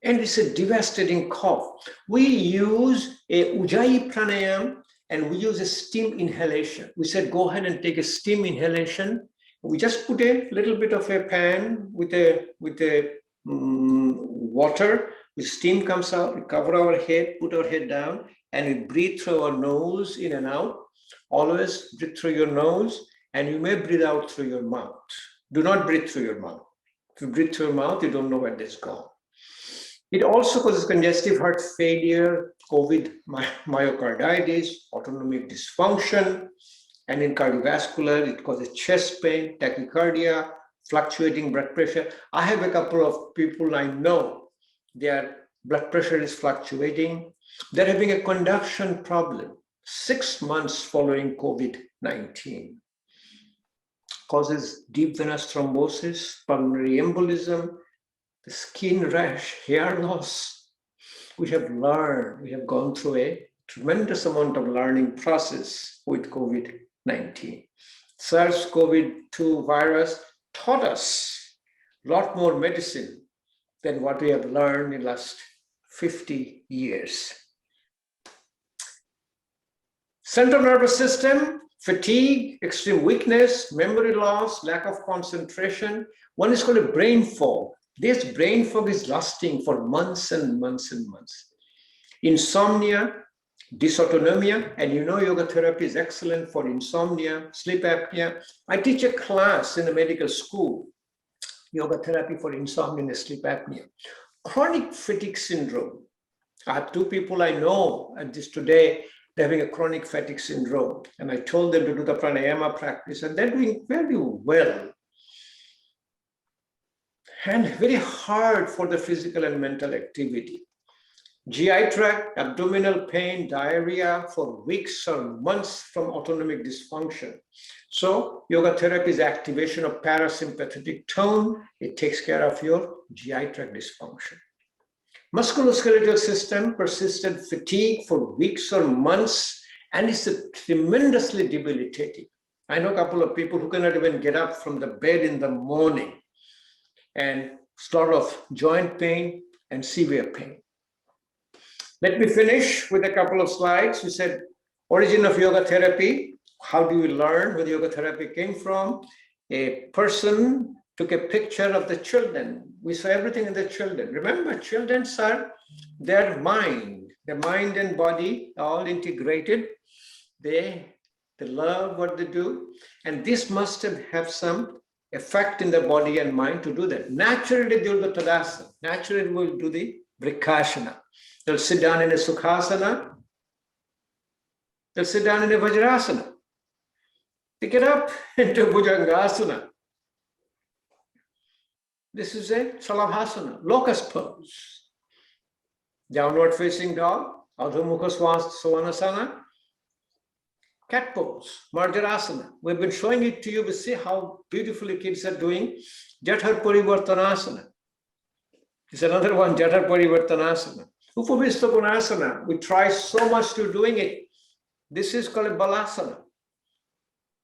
and it's a devastating cough. We use a Ujjayi pranayama and we use a steam inhalation. We said, go ahead and take a steam inhalation. We just put a little bit of a pan with water. The steam comes out, we cover our head, put our head down, and we breathe through our nose in and out. Always breathe through your nose, and you may breathe out through your mouth. Do not breathe through your mouth. If you breathe through your mouth, you don't know where this goes. It also causes congestive heart failure, COVID, myocarditis, autonomic dysfunction, and in cardiovascular, it causes chest pain, tachycardia, fluctuating blood pressure. I have a couple of people I know, their blood pressure is fluctuating. They're having a conduction problem 6 months following COVID-19. Causes deep venous thrombosis, pulmonary embolism, the skin rash, hair loss. We have learned, we have gone through a tremendous amount of learning process with COVID-19. SARS-CoV-2 virus taught us a lot more medicine than what we have learned in the last 50 years. Central nervous system, fatigue, extreme weakness, memory loss, lack of concentration. One is called a brain fog. This brain fog is lasting for months and months and months. Insomnia, dysautonomia, and you know yoga therapy is excellent for insomnia, sleep apnea. I teach a class in a medical school, yoga therapy for insomnia and sleep apnea. Chronic fatigue syndrome. I have 2 people I know at this today, they're having a chronic fatigue syndrome. And I told them to do the pranayama practice, and they're doing very well. And very hard for the physical and mental activity. GI tract, abdominal pain, diarrhea for weeks or months from autonomic dysfunction. So yoga therapy is activation of parasympathetic tone. It takes care of your GI tract dysfunction. Musculoskeletal system, persistent fatigue for weeks or months, and it's tremendously debilitating. I know a couple of people who cannot even get up from the bed in the morning, and sort of joint pain and severe pain. Let me finish with a couple of slides. We said, origin of yoga therapy. How do we learn where yoga therapy came from? A person took a picture of the children. We saw everything in the children. Remember, children are their mind and body all integrated. They love what they do. And this must have some effect in the body and mind to do that. Naturally, they will do Tadasana. Naturally, we will do the Vrikasana. They'll sit down in a Sukhasana. They'll sit down in a Vajrasana. Pick it up into Bhujangasana. This is a Salavasana, locust pose. Downward facing dog, Adho Mukha Svanasana. Cat pose, Marjarasana. We've been showing it to you. We see how beautifully kids are doing. Jathar Parivartanasana. It's another one, Jathar Parivartanasana. Upavisthakonasana. We try so much to doing it. This is called a Balasana.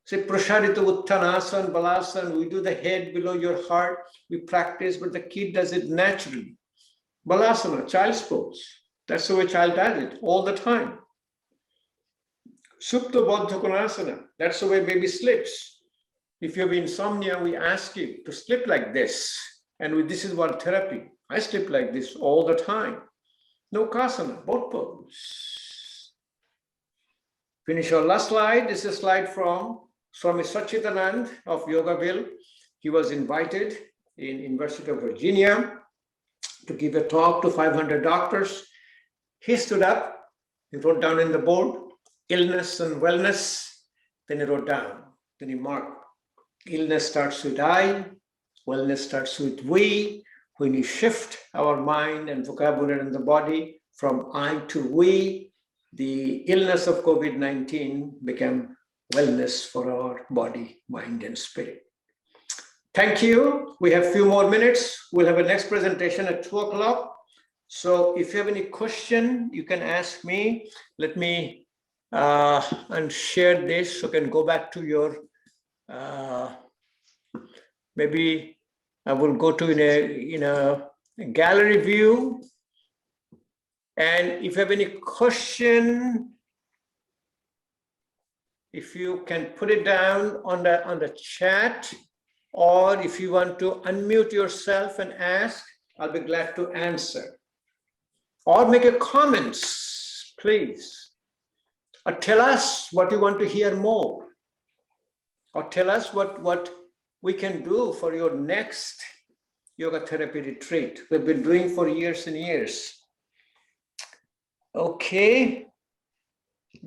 Say Prasharita Uttanasana, Balasana. We do the head below your heart. We practice, but the kid does it naturally. Balasana, child's pose. That's the way child does it all the time. Supta Baddha Konasana, that's the way baby sleeps. If you have insomnia, we ask you to sleep like this. And this is what therapy. I sleep like this all the time. No kasana, both pose. Finish our last slide. This is a slide from Swami Sachidanand of Yogaville. He was invited in University of Virginia to give a talk to 500 doctors. He stood up, he wrote down in the board, illness and wellness, then he wrote down, then he marked, illness starts with I, wellness starts with we. When you shift our mind and vocabulary in the body from I to we, the illness of COVID-19 became wellness for our body, mind, and spirit. Thank you. We have a few more minutes. We'll have a next presentation at 2 o'clock. So if you have any question, you can ask me. Let me and share this so you can go back to your, maybe I will go to in a gallery view. And if you have any question, if you can put it down on the chat, or if you want to unmute yourself and ask, I'll be glad to answer. Or make a comments, please. Or tell us what you want to hear more. Or tell us what we can do for your next yoga therapy retreat we've been doing for years and years. Okay.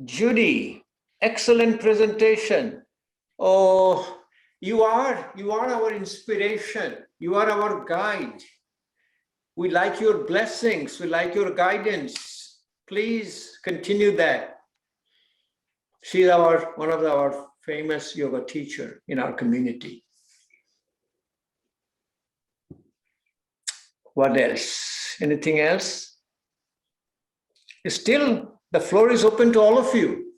Judy, excellent presentation. Oh, you are our inspiration. You are our guide. We like your blessings. We like your guidance. Please continue that. She's one of our famous yoga teacher in our community. What else? Anything else? Still, the floor is open to all of you.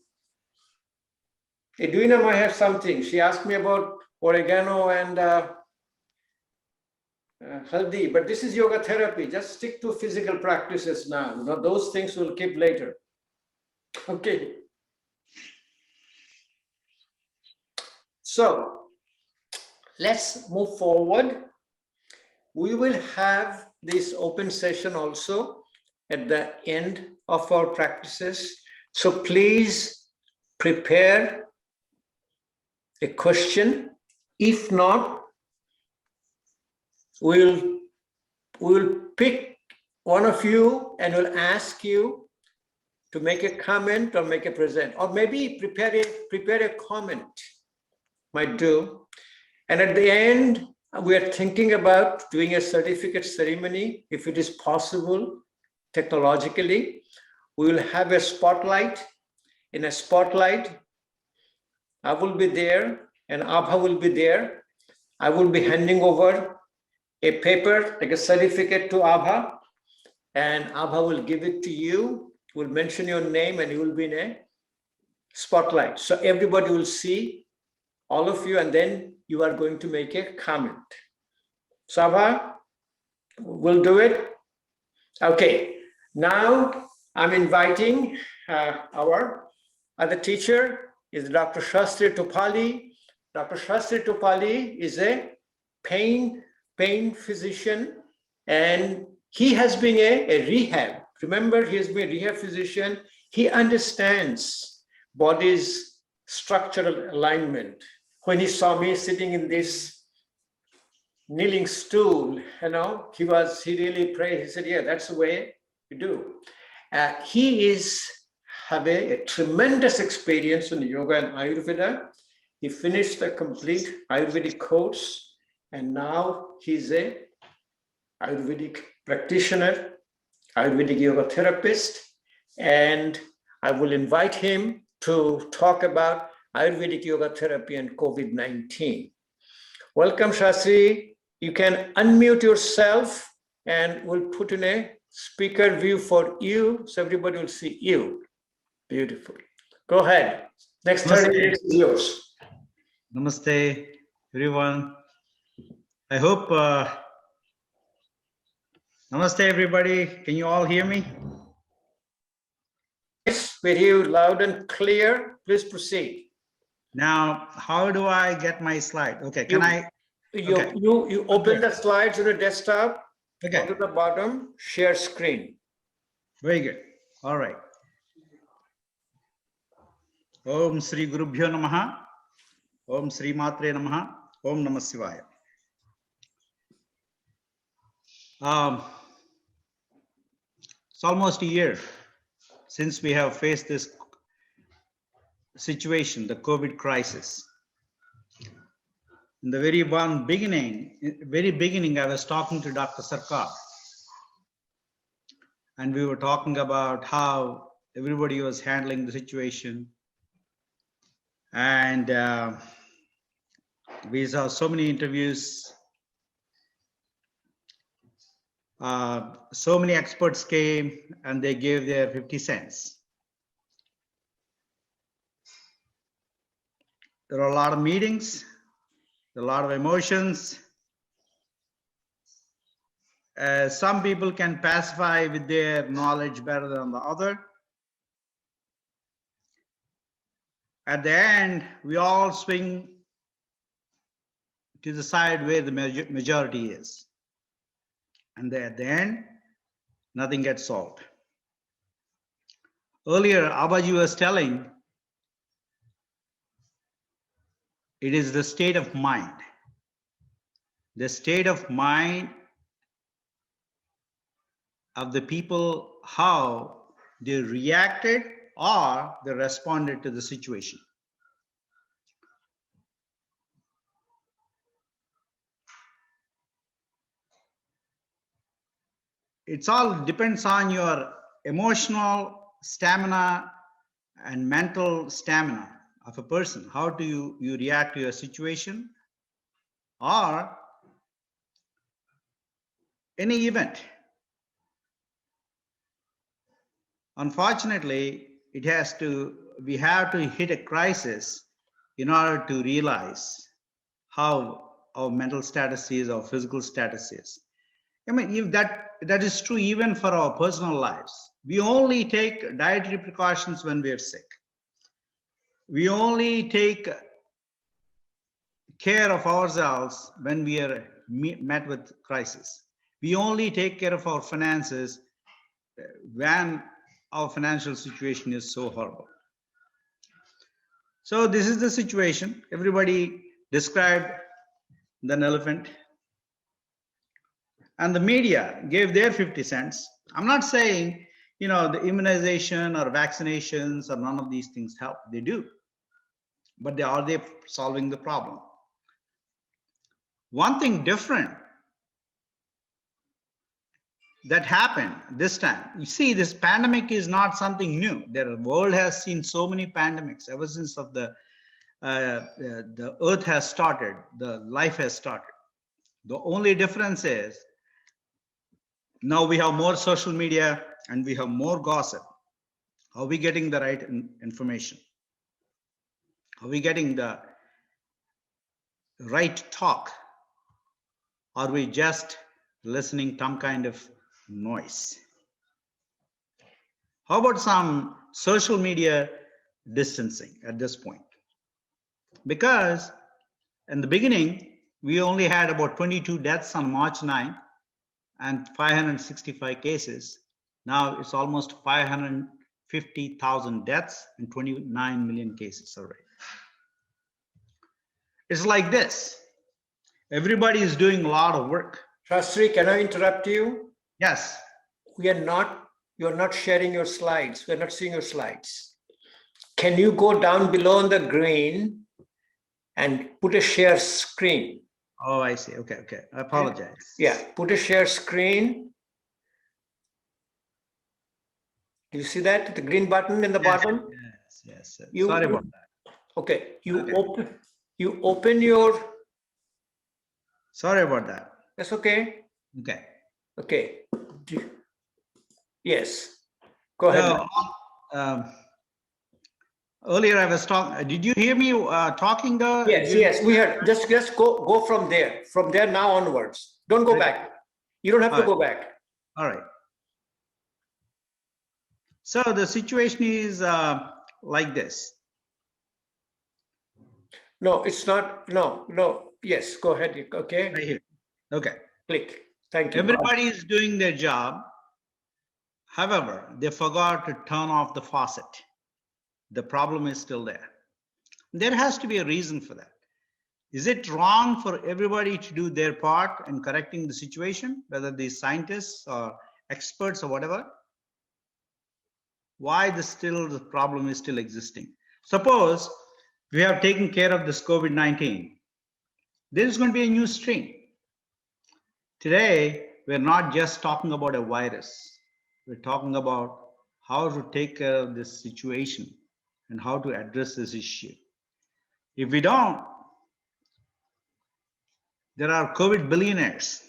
Edwina might have something. She asked me about oregano and haldi, but this is yoga therapy. Just stick to physical practices now. You know, those things we'll keep later. Okay. So let's move forward. We will have this open session also at the end of our practices. So please prepare a question. If not, we'll pick one of you and we'll ask you to make a comment or make a present, or maybe prepare a comment, might do. And at the end, we are thinking about doing a certificate ceremony, if it is possible, technologically. We will have a spotlight. In a spotlight, I will be there and Abha will be there. I will be handing over a paper, like a certificate to Abha, and Abha will give it to you, will mention your name, and you will be in a spotlight. So everybody will see all of you, and then you are going to make a comment. So Abha will do it. Okay, now I'm inviting our other teacher is Dr. Sastry Topalli. Dr. Sastry Topalli is a pain physician, and he has been a rehab. Remember, he has been a rehab physician. He understands body's structural alignment. When he saw me sitting in this kneeling stool, you know, he really prayed. He said, yeah, that's the way you do. He have a tremendous experience in yoga and Ayurveda. He finished a complete Ayurvedic course, and now he's a Ayurvedic practitioner, Ayurvedic yoga therapist, and I will invite him to talk about Ayurvedic yoga therapy and COVID-19. Welcome, Shastri. You can unmute yourself and we'll put in a speaker view for you so everybody will see you. Beautiful. Go ahead. Next 30 minutes is yours. Namaste, everyone. I hope, namaste, everybody. Can you all hear me? Yes, we hear you loud and clear. Please proceed. Now, how do I get my slide? Okay, You open the slides on a desktop, okay. Go to the bottom, share screen. Very good. All right. Om Sri Gurubhyo Namaha. Om Sri Matre Namaha. Om Namah Shivaya. It's almost a year since we have faced this situation, the COVID crisis. In the very beginning, I was talking to Dr. Sarkar, and we were talking about how everybody was handling the situation. And we saw so many interviews. So many experts came and they gave their 50 cents. There are a lot of meetings, a lot of emotions. Some people can pacify with their knowledge better than the other. At the end, we all swing to the side where the majority is. And at the end, nothing gets solved. Earlier, Abhaji was telling, it is the state of mind. The state of mind of the people, how they reacted or they responded to the situation. It's all depends on your emotional stamina and mental stamina of a person. How do you react to your situation or any event? Unfortunately, we have to hit a crisis in order to realize how our mental status is, our physical status is. I mean, if that is true even for our personal lives. We only take dietary precautions when we are sick. We only take care of ourselves when we are met with crisis. We only take care of our finances when our financial situation is so horrible. So this is the situation. Everybody described an elephant. And the media gave their 50 cents. I'm not saying, the immunization or vaccinations or none of these things help. They do. But are they solving the problem? One thing different that happened this time. You see, this pandemic is not something new. The world has seen so many pandemics ever since the earth has started, the life has started. The only difference is now we have more social media and we have more gossip. Are we getting the right information? Are we getting the right talk? Are we just listening to some kind of noise? How about some social media distancing at this point? Because in the beginning, we only had about 22 deaths on March 9th and 565 cases. Now it's almost 550,000 deaths and 29 million cases already. It's like this. Everybody is doing a lot of work. Sastry, can I interrupt you? Yes. You're not sharing your slides. We're not seeing your slides. Can you go down below on the green and put a share screen? Oh, I see. Okay. I apologize. Yeah, put a share screen. Do you see that? The green button in the bottom? Yes. Sorry about that. Okay. You open your. Sorry about that. That's okay. Okay. Yes. Go ahead. Earlier I was talking. Did you hear me talking? Yes. We heard. Just go from there. From there now onwards. Don't go back. You don't have to go back. All right. So the situation is like this. No, it's not. No. Yes, go ahead. Okay. Right here. Okay. Click. Thank you. Everybody is doing their job. However, they forgot to turn off the faucet. The problem is still there. There has to be a reason for that. Is it wrong for everybody to do their part in correcting the situation, whether these scientists or experts or whatever? Why the problem is still existing? Suppose we have taken care of this COVID-19. There is going to be a new strain. Today, we're not just talking about a virus. We're talking about how to take care of this situation and how to address this issue. If we don't, there are COVID billionaires.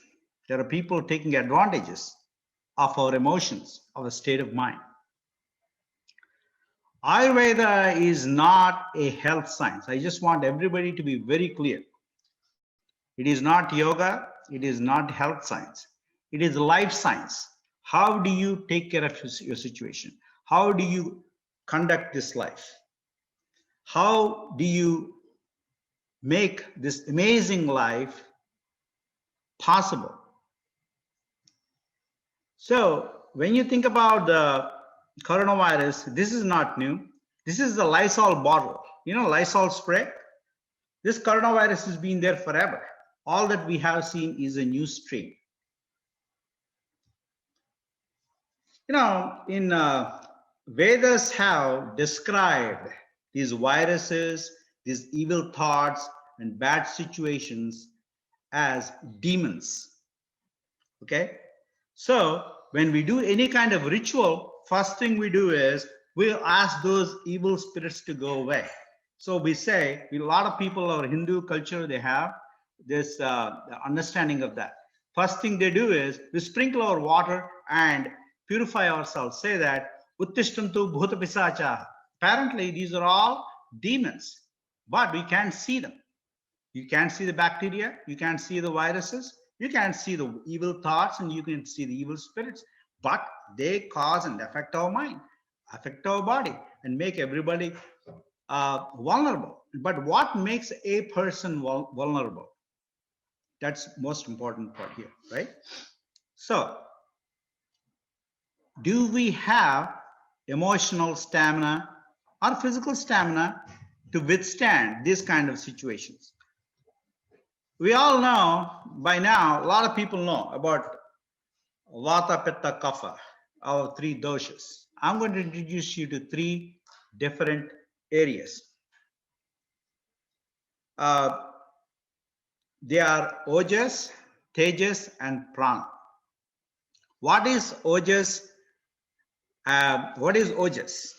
There are people taking advantages of our emotions, our state of mind. Ayurveda is not a health science. I just want everybody to be very clear. It is not yoga. It is not health science. It is life science. How do you take care of your situation? How do you conduct this life? How do you make this amazing life possible? So when you think about the coronavirus, this is not new. This is the Lysol bottle. You know, Lysol spray? This coronavirus has been there forever. All that we have seen is a new strain. You know, in Vedas have described these viruses, these evil thoughts and bad situations as demons. Okay? So when we do any kind of ritual, first thing we do is we ask those evil spirits to go away. So we say, a lot of people, our Hindu culture, they have this understanding of that. First thing they do is we sprinkle our water and purify ourselves. Say that, Uttishtantu bhuta pisacha. Apparently, these are all demons, but we can't see them. You can't see the bacteria, you can't see the viruses, you can't see the evil thoughts, and you can see the evil spirits, but they cause and affect our mind, affect our body, and make everybody vulnerable. But what makes a person vulnerable? That's most important part here, right? So, do we have emotional stamina or physical stamina to withstand these kind of situations? We all know by now, a lot of people know about Vata, Pitta, Kapha, our three doshas. I'm going to introduce you to three different areas. They are Ojas, Tejas, and Prana. What is Ojas? What is Ojas?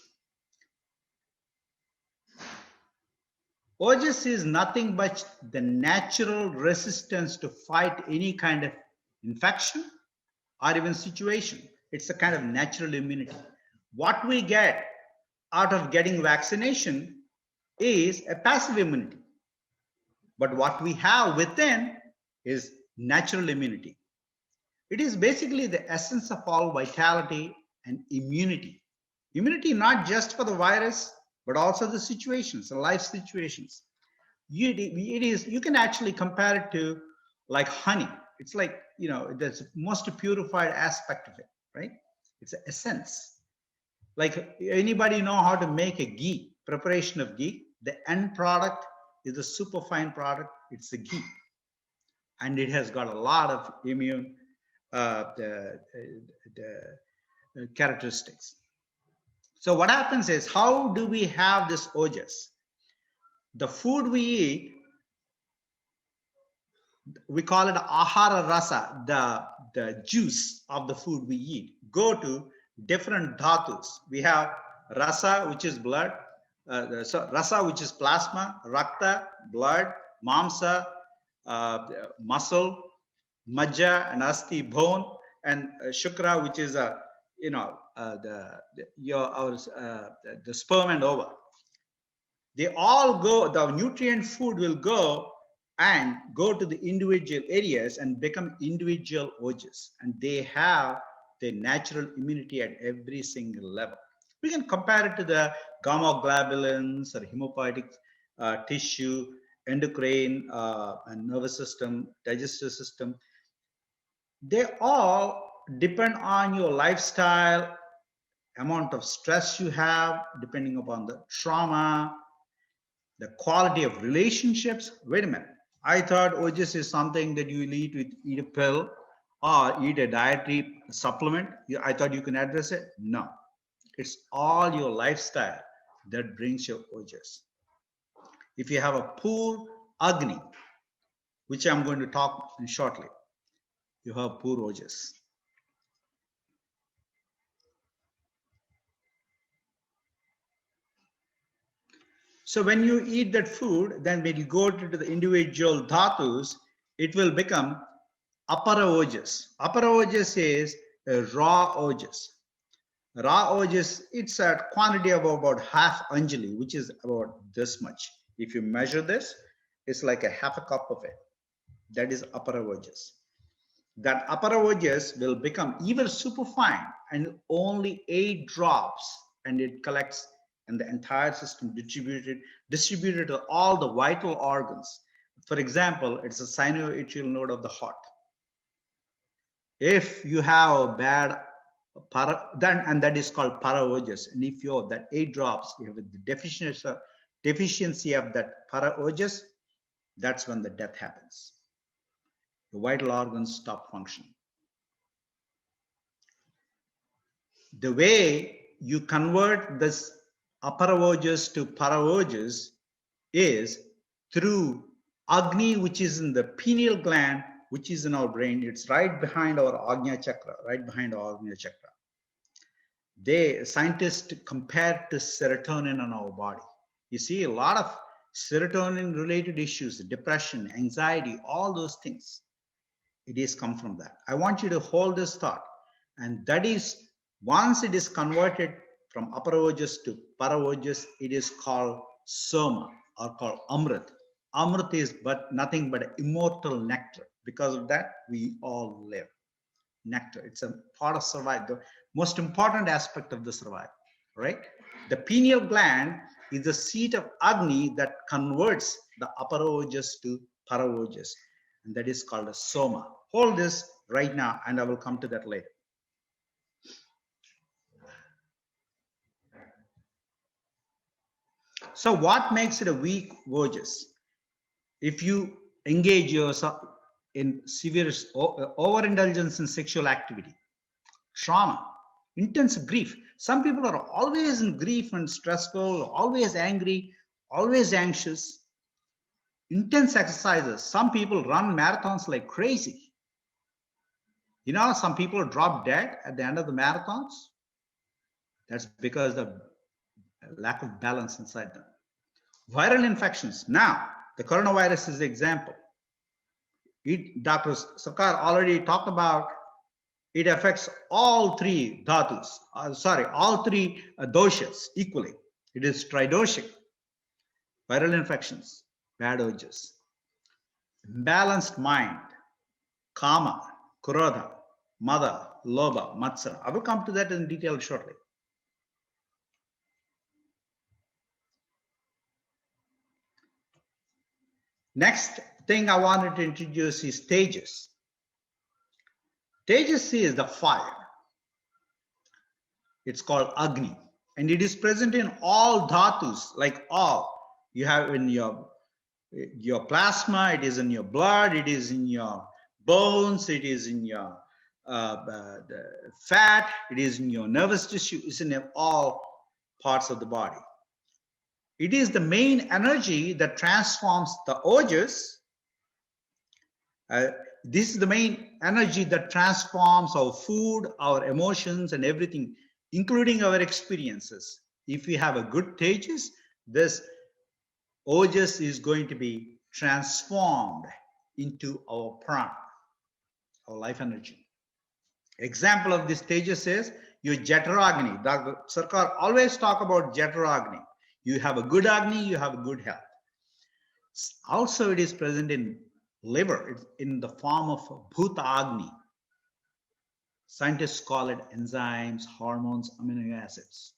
Ojas is nothing but the natural resistance to fight any kind of infection or even situation. It's a kind of natural immunity. What we get out of getting vaccination is a passive immunity. But what we have within is natural immunity. It is basically the essence of all vitality and immunity. Immunity not just for the virus, but also the situations, the life situations. You can actually compare it to like honey. It's like, you know, the most purified aspect of it, right? It's an essence. Like anybody know how to make a ghee, preparation of ghee? The end product is a super fine product. It's the ghee. And it has got a lot of immune characteristics. So what happens is, how do we have this ojas? The food we eat, we call it ahara rasa, the juice of the food we eat, go to different dhatus. We have rasa, which is blood, rasa, which is plasma, rakta, blood, mamsa, muscle, majja and asti, bone, and shukra, which is the sperm and ova. They all go, the nutrient food will go to the individual areas and become individual ojas, and they have the natural immunity at every single level. We can compare it to the gamma-globulins or hemopoietic tissue, endocrine and nervous system, digestive system. They all depend on your lifestyle, amount of stress you have, depending upon the trauma, the quality of relationships. Wait a minute. I thought ojas is something that you eat a pill or eat a dietary supplement. I thought you can address it. No, it's all your lifestyle that brings your ojas. If you have a poor Agni, which I'm going to talk in shortly, you have poor ojas. So when you eat that food, then when you go to the individual dhatus, it will become apara ojas. Apara ojas is a raw ojas. Raw ojas, it's a quantity of about half anjali, which is about this much. If you measure this, it's like a half a cup of it. That is apara ojas. That apara ojas will become even superfine and only 8 drops, and it collects in the entire system, distributed to all the vital organs. For example, it's a sinoatrial node of the heart. If you have a bad and that is called para-ojas, and if you have that 8 drops, you have the deficiency of that para-ojas, that's when the death happens. The vital organs stop functioning. The way you convert this apara-ojas to para-ojas is through Agni, which is in the pineal gland, which is in our brain. It's right behind our Ajna chakra, right behind our Ajna chakra. Scientists compare to serotonin on our body. You see a lot of serotonin related issues, depression, anxiety, all those things. It is come from that. I want you to hold this thought. And that is, once it is converted from apara-ojas to para-ojas, it is called soma or called amrit. Amrit is but nothing but immortal nectar. Because of that, we all live. Nectar. It's a part of survival. The most important aspect of the survival, right? The pineal gland is the seat of Agni that converts the apara-ojas to para-ojas. And that is called a soma. Hold this right now, and I will come to that later. So what makes it a weak ojas? If you engage yourself in severe overindulgence in sexual activity, trauma, intense grief. Some people are always in grief and stressful, always angry, always anxious. Intense exercises. Some people run marathons like crazy. You know, some people drop dead at the end of the marathons. That's because of lack of balance inside them. Viral infections. Now, the coronavirus is the example. Dr. Sarkar already talked about it affects all 3 dhatus, all 3 doshas equally. It is tridoshic. Viral infections, bad ojas. Balanced mind, kama, krodha, mada, lobha, matsara. I will come to that in detail shortly. Next thing I wanted to introduce is Tejas. Tejas is the fire. It's called Agni, and it is present in all dhatus, like all. You have in your plasma, it is in your blood, it is in your bones, it is in your the fat, it is in your nervous tissue, it's in all parts of the body. It is the main energy that transforms the ojas. This is the main energy that transforms our food, our emotions, and everything, including our experiences. If we have a good tejas, this ojas is going to be transformed into our prana, our life energy. Example of this tejas is your Jataragni. Dr. Sarkar always talk about Jataragni. You have a good Agni, you have a good health. Also, it is present in liver. It's in the form of Bhuta Agni. Scientists call it enzymes, hormones, amino acids.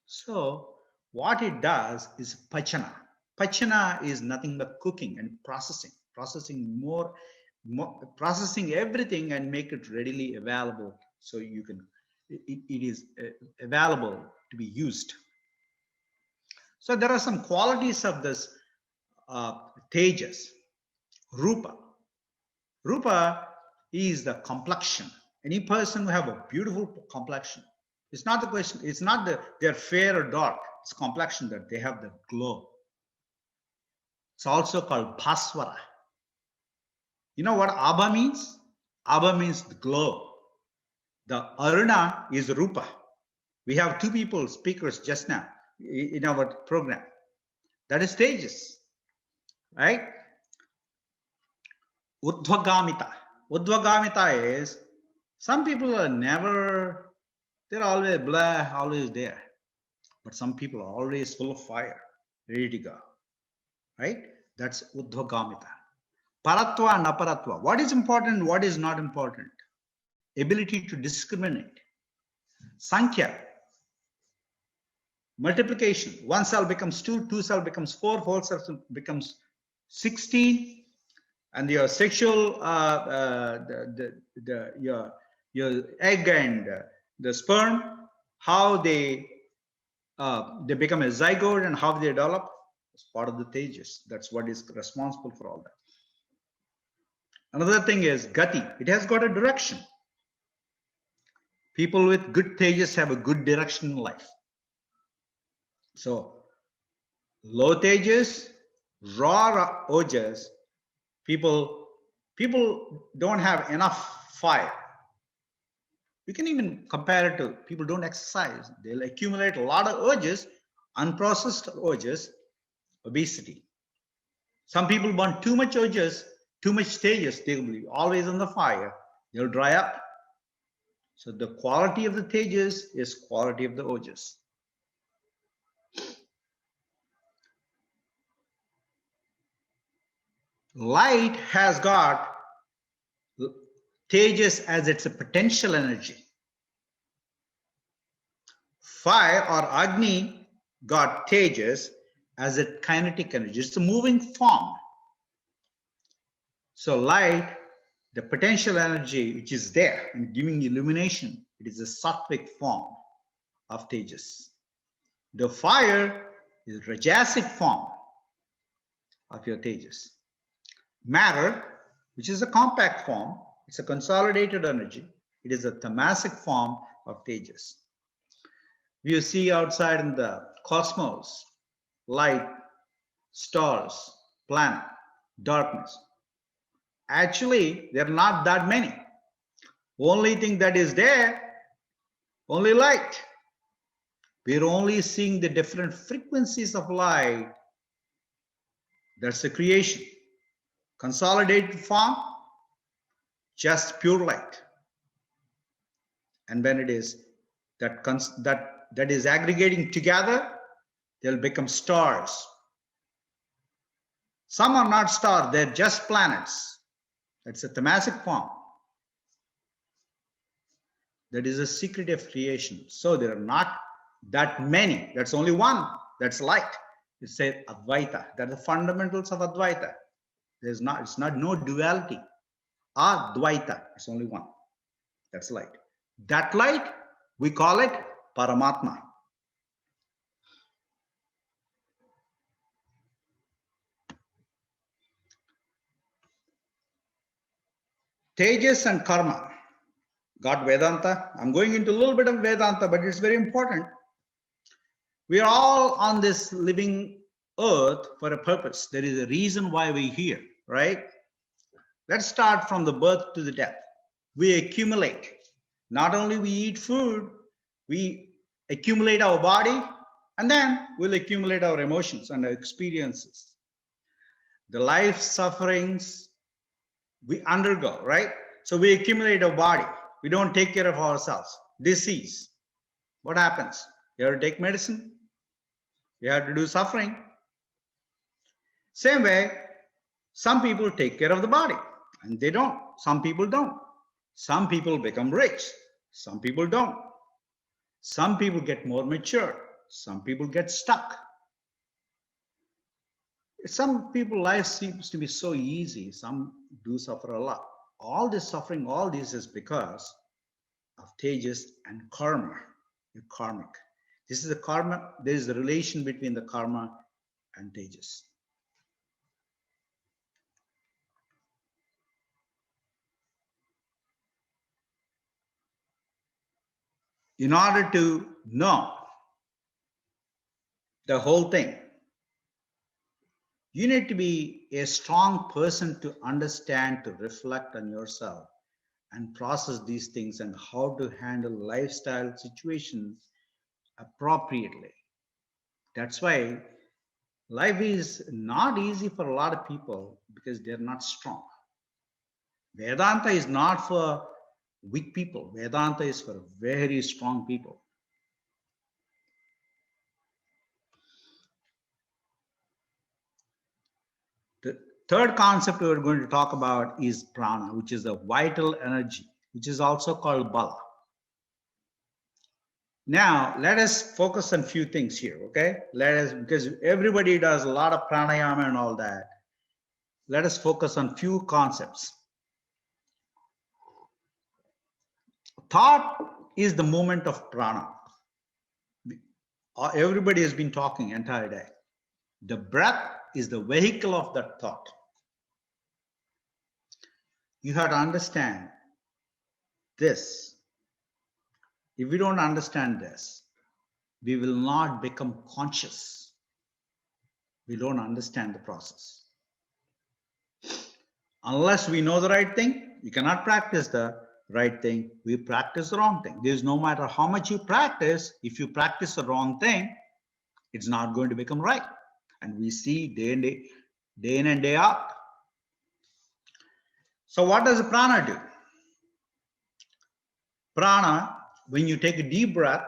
So what it does is pachana. Pachana is nothing but cooking and processing everything and make it readily available, so you can it is available to be used. So there are some qualities of this tejas. Rupa. Rupa is the complexion. Any person who have a beautiful complexion. It's not the question. It's not that they're fair or dark. It's complexion that they have the glow. It's also called bhaswara. You know what Abha means? Abha means the glow. The Aruna is Rupa. We have 2 people, speakers just now in our program. That is Tejas, right? Urdhvagamita. Urdhvagamita is, some people are never, they're always blah, always there. But some people are always full of fire, ready to go, right? That's Urdhvagamita. Paratva and aparatva. What is important, what is not important? Ability to discriminate. Sankhya. Multiplication. One cell becomes 2, 2 cell becomes 4, 4 cell becomes 16. And your sexual, your egg and the sperm, how they become a zygote and how they develop, is part of the Tejas. That's what is responsible for all that. Another thing is Gati. It has got a direction. People with good Tejas have a good direction in life. So low Tejas, raw Ojas, people don't have enough fire. You can even compare it to people don't exercise. They'll accumulate a lot of urges, unprocessed urges, obesity. Some people want too much urges, too much Tejas. They will be always on the fire. They'll dry up. So the quality of the Tejas is quality of the urges. Light has got Tejas as its a potential energy. Fire or Agni got Tejas as a kinetic energy. It's a moving form. So light, the potential energy which is there and giving illumination, it is a sattvic form of Tejas. The fire is a rajasic form of your Tejas. Matter, which is a compact form, it's a consolidated energy. It is a tamasic form of Tejas. You see outside in the cosmos, light, stars, planet, darkness. Actually, there are not that many. Only thing that is there, only light. We're only seeing the different frequencies of light. That's the creation. Consolidated form, just pure light. And when it is that is aggregating together, they'll become stars. Some are not stars, they're just planets. That's a tamasic form. That is a secret of creation. So there are not that many. That's only one. That's light. It's said Advaita. That's the fundamentals of Advaita. It's not no duality. Advaita. It's only one. That's light. That light, we call it Paramatma. Tejas and Karma. Got Vedanta. I'm going into a little bit of Vedanta, but it's very important. We are all on this living earth for a purpose. There is a reason why we're here, right? Let's start from the birth to the death. We accumulate. Not only we eat food, we accumulate our body, and then we'll accumulate our emotions and our experiences. The life sufferings we undergo, right? So we accumulate our body. We don't take care of ourselves. Disease. What happens? You have to take medicine. You have to do suffering. Same way, some people take care of the body and they don't. Some people don't. Some people become rich. Some people don't. Some people get more mature. Some people get stuck. Some people's life seems to be so easy. Some do suffer a lot. All this suffering, all this is because of Tejas and karma. You're karmic. This is the karma. There is a relation between the karma and Tejas. In order to know the whole thing, you need to be a strong person to understand, to reflect on yourself and process these things and how to handle lifestyle situations appropriately. That's why Life is not easy for a lot of people because they're not strong. Vedanta is not for weak people. Vedanta is for very strong people. The third concept we're going to talk about is prana, which is the vital energy, which is also called bala. Now, let us focus on a few things here, okay? Because everybody does a lot of pranayama and all that. Let us focus on few concepts. Thought is the movement of prana. Everybody has been talking entire day. The breath is the vehicle of that thought. You have to understand this. If we don't understand this, we will not become conscious. We don't understand the process. Unless we know the right thing, you cannot practice the right thing. We practice the wrong thing. There's no matter how much you practice, if you practice the wrong thing, it's not going to become right. And we see day in and day out. So what does the prana do? Prana, when you take a deep breath,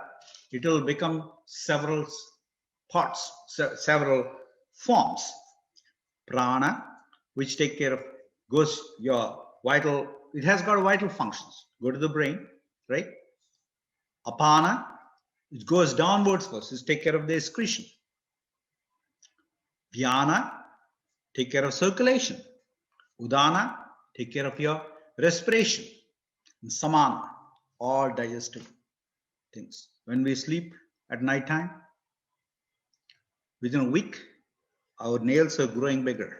it will become several parts, several forms. Prana, which take care of, goes your vital, it has got vital functions. Go to the brain, right? Apana, it goes downwards first, it take care of the excretion. Dhyana, take care of circulation. Udana, take care of your respiration. And samana, all digestive things. When we sleep at night time, within a week, our nails are growing bigger.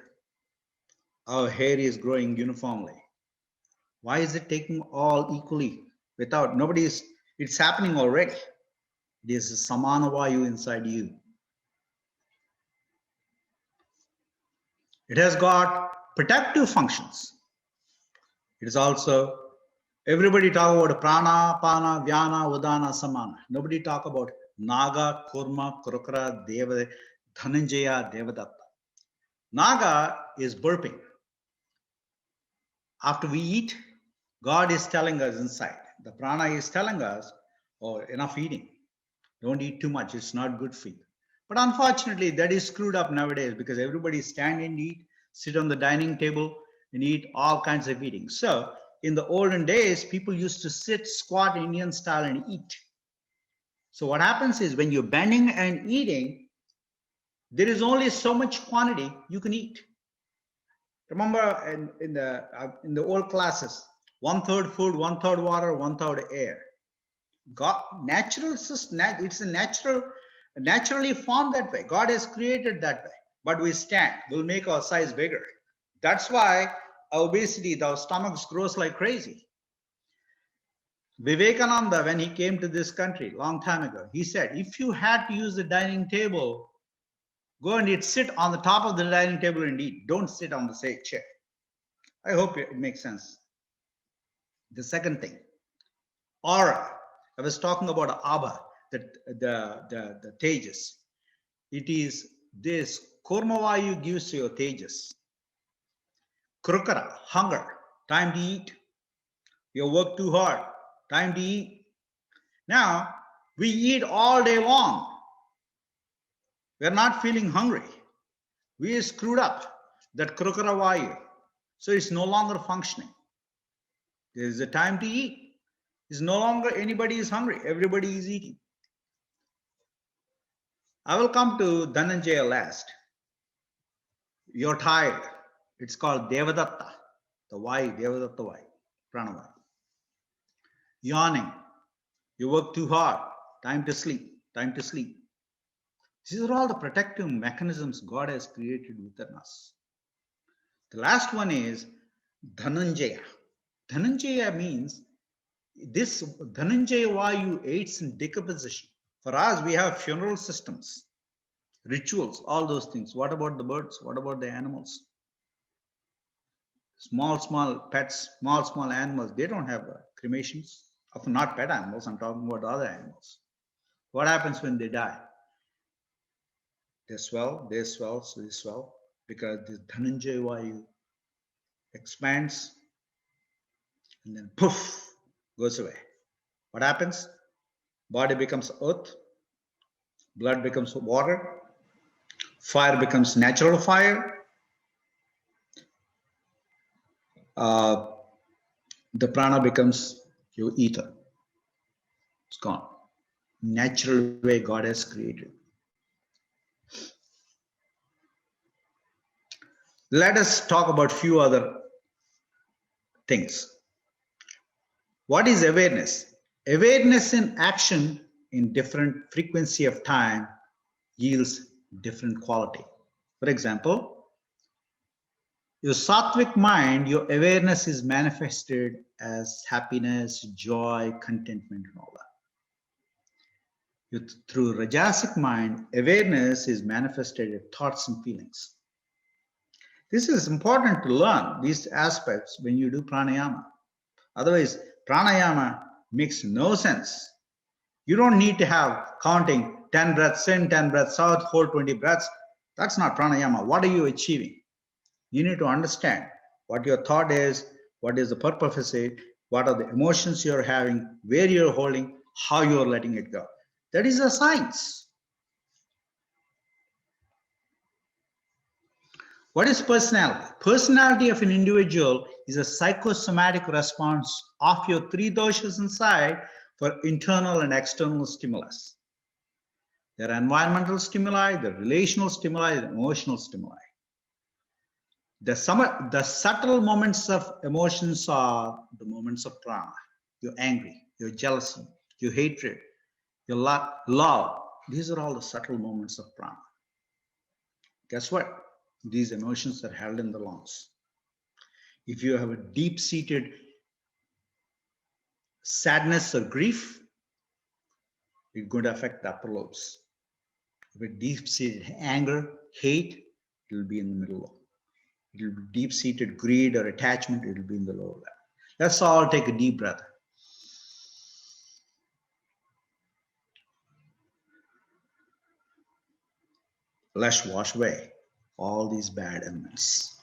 Our hair is growing uniformly. Why is it taking all equally without it's happening already. It is a samana vayu inside you. It has got protective functions. It is also, everybody talk about prana, pana, vyana, udana, samana. Nobody talk about naga, kurma, kurukara, deva, dhananjaya, devadatta. Naga is burping. After we eat, God is telling us inside. The prana is telling us, oh, enough eating. Don't eat too much. It's not good for you. But unfortunately, that is screwed up nowadays because everybody stand and eat, sit on the dining table and eat all kinds of eating. So in the olden days, people used to sit, squat Indian style and eat. So what happens is when you're bending and eating, there is only so much quantity you can eat. Remember in the old classes, 1/3 food, 1/3 water, 1/3 air. God, it's naturally formed that way. God has created that way. But we stand, we'll make our size bigger. That's why our obesity, our stomachs grows like crazy. Vivekananda, when he came to this country long time ago, he said, if you had to use the dining table, go and sit on the top of the dining table and eat. Don't sit on the chair. I hope it makes sense. The second thing, aura. I was talking about Abha, the tejas. It is this Kurmavayu gives you tejas. Krukara, hunger, time to eat. You work too hard, time to eat. Now, we eat all day long. We're not feeling hungry. We are screwed up, that Krukara Vayu. So it's no longer functioning. There is a time to eat. It's no longer anybody is hungry. Everybody is eating. I will come to Dhananjaya last. You're tired. It's called Devadatta. The Vayu, Devadatta Vayu, Pranavayu. Yawning. You work too hard. Time to sleep. Time to sleep. These are all the protective mechanisms God has created within us. The last one is Dhananjaya. Dhananjaya means this Dhananjaya Vayu aids in decomposition. For us, we have funeral systems, rituals, all those things. What about the birds? What about the animals? Small pets, small animals, they don't have cremations. Not pet animals, I'm talking about other animals. What happens when they die? They swell, they swell, so they swell because the Dhananjaya Vayu expands and then poof, goes away. What happens? Body becomes earth, blood becomes water, fire becomes natural fire, the prana becomes your ether. It's gone. Natural way God has created. Let us talk about few other things. What is awareness? Awareness in action in different frequency of time yields different quality. For example, your sattvic mind, your awareness is manifested as happiness, joy, contentment, and all that. Through rajasic mind, awareness is manifested as thoughts and feelings. This is important to learn these aspects when you do pranayama. Otherwise, pranayama makes no sense. You don't need to have counting 10 breaths in, 10 breaths out, hold 20 breaths. That's not pranayama. What are you achieving? You need to understand what your thought is, what is the purpose of it, what are the emotions you're having, where you're holding, how you're letting it go. That is a science. What is personality? Personality of an individual is a psychosomatic response of your three doshas inside for internal and external stimulus. There are environmental stimuli, the relational stimuli, the emotional stimuli. The subtle moments of emotions are the moments of prana. You're angry, you're jealousy, your hatred, your love. These are all the subtle moments of prana. Guess what? These emotions are held in the lungs. If you have a deep-seated sadness or grief, it's going to affect the upper lobes. If a deep-seated anger, hate, it will be in the middle lobe. It will be deep-seated greed or attachment, it will be in the lower level. Let's all take a deep breath. Let's wash away all these bad elements.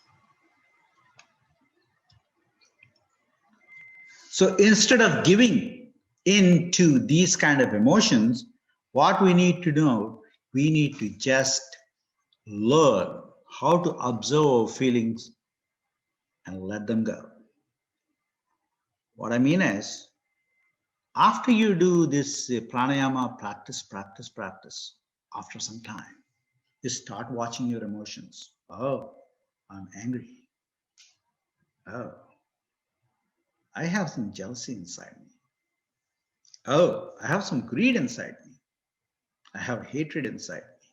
So instead of giving into these kind of emotions, what we need to know, we need to just learn how to observe feelings and let them go. What I mean is, after you do this pranayama practice, after some time, you start watching your emotions. Oh, I'm angry. Oh, I have some jealousy inside me. Oh, I have some greed inside me. I have hatred inside me.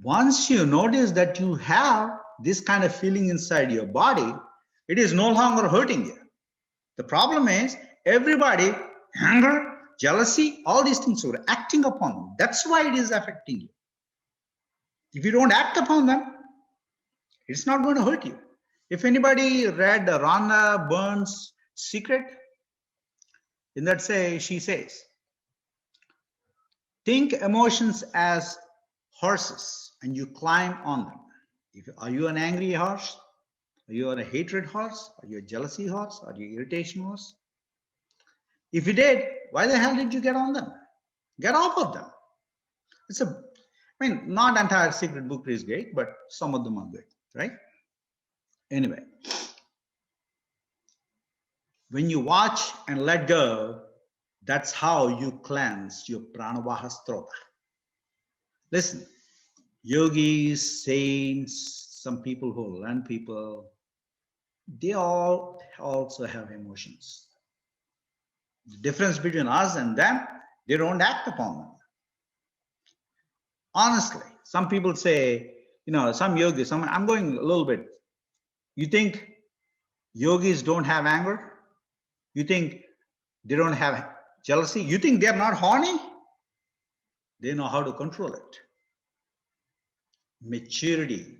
Once you notice that you have this kind of feeling inside your body, it is no longer hurting you. The problem is everybody, anger, jealousy, all these things are acting upon them. That's why it is affecting you. If you don't act upon them, it's not going to hurt you. If anybody read Rhonda Byrne's Secret, in that she says, think emotions as horses and you climb on them. Are you an angry horse? Are you a hatred horse? Are you a jealousy horse? Are you irritation horse? If you did, why the hell did you get on them? Get off of them. Not entire Secret book is great, but some of them are good, right? Anyway, when you watch and let go, that's how you cleanse your pranavaha strota. Listen, yogis, saints, some people who learn people, they all also have emotions. The difference between us and them, they don't act upon them. Honestly, some people say, some yogis, I'm going a little bit. You think yogis don't have anger? You think they don't have jealousy? You think they're not horny? They know how to control it. Maturity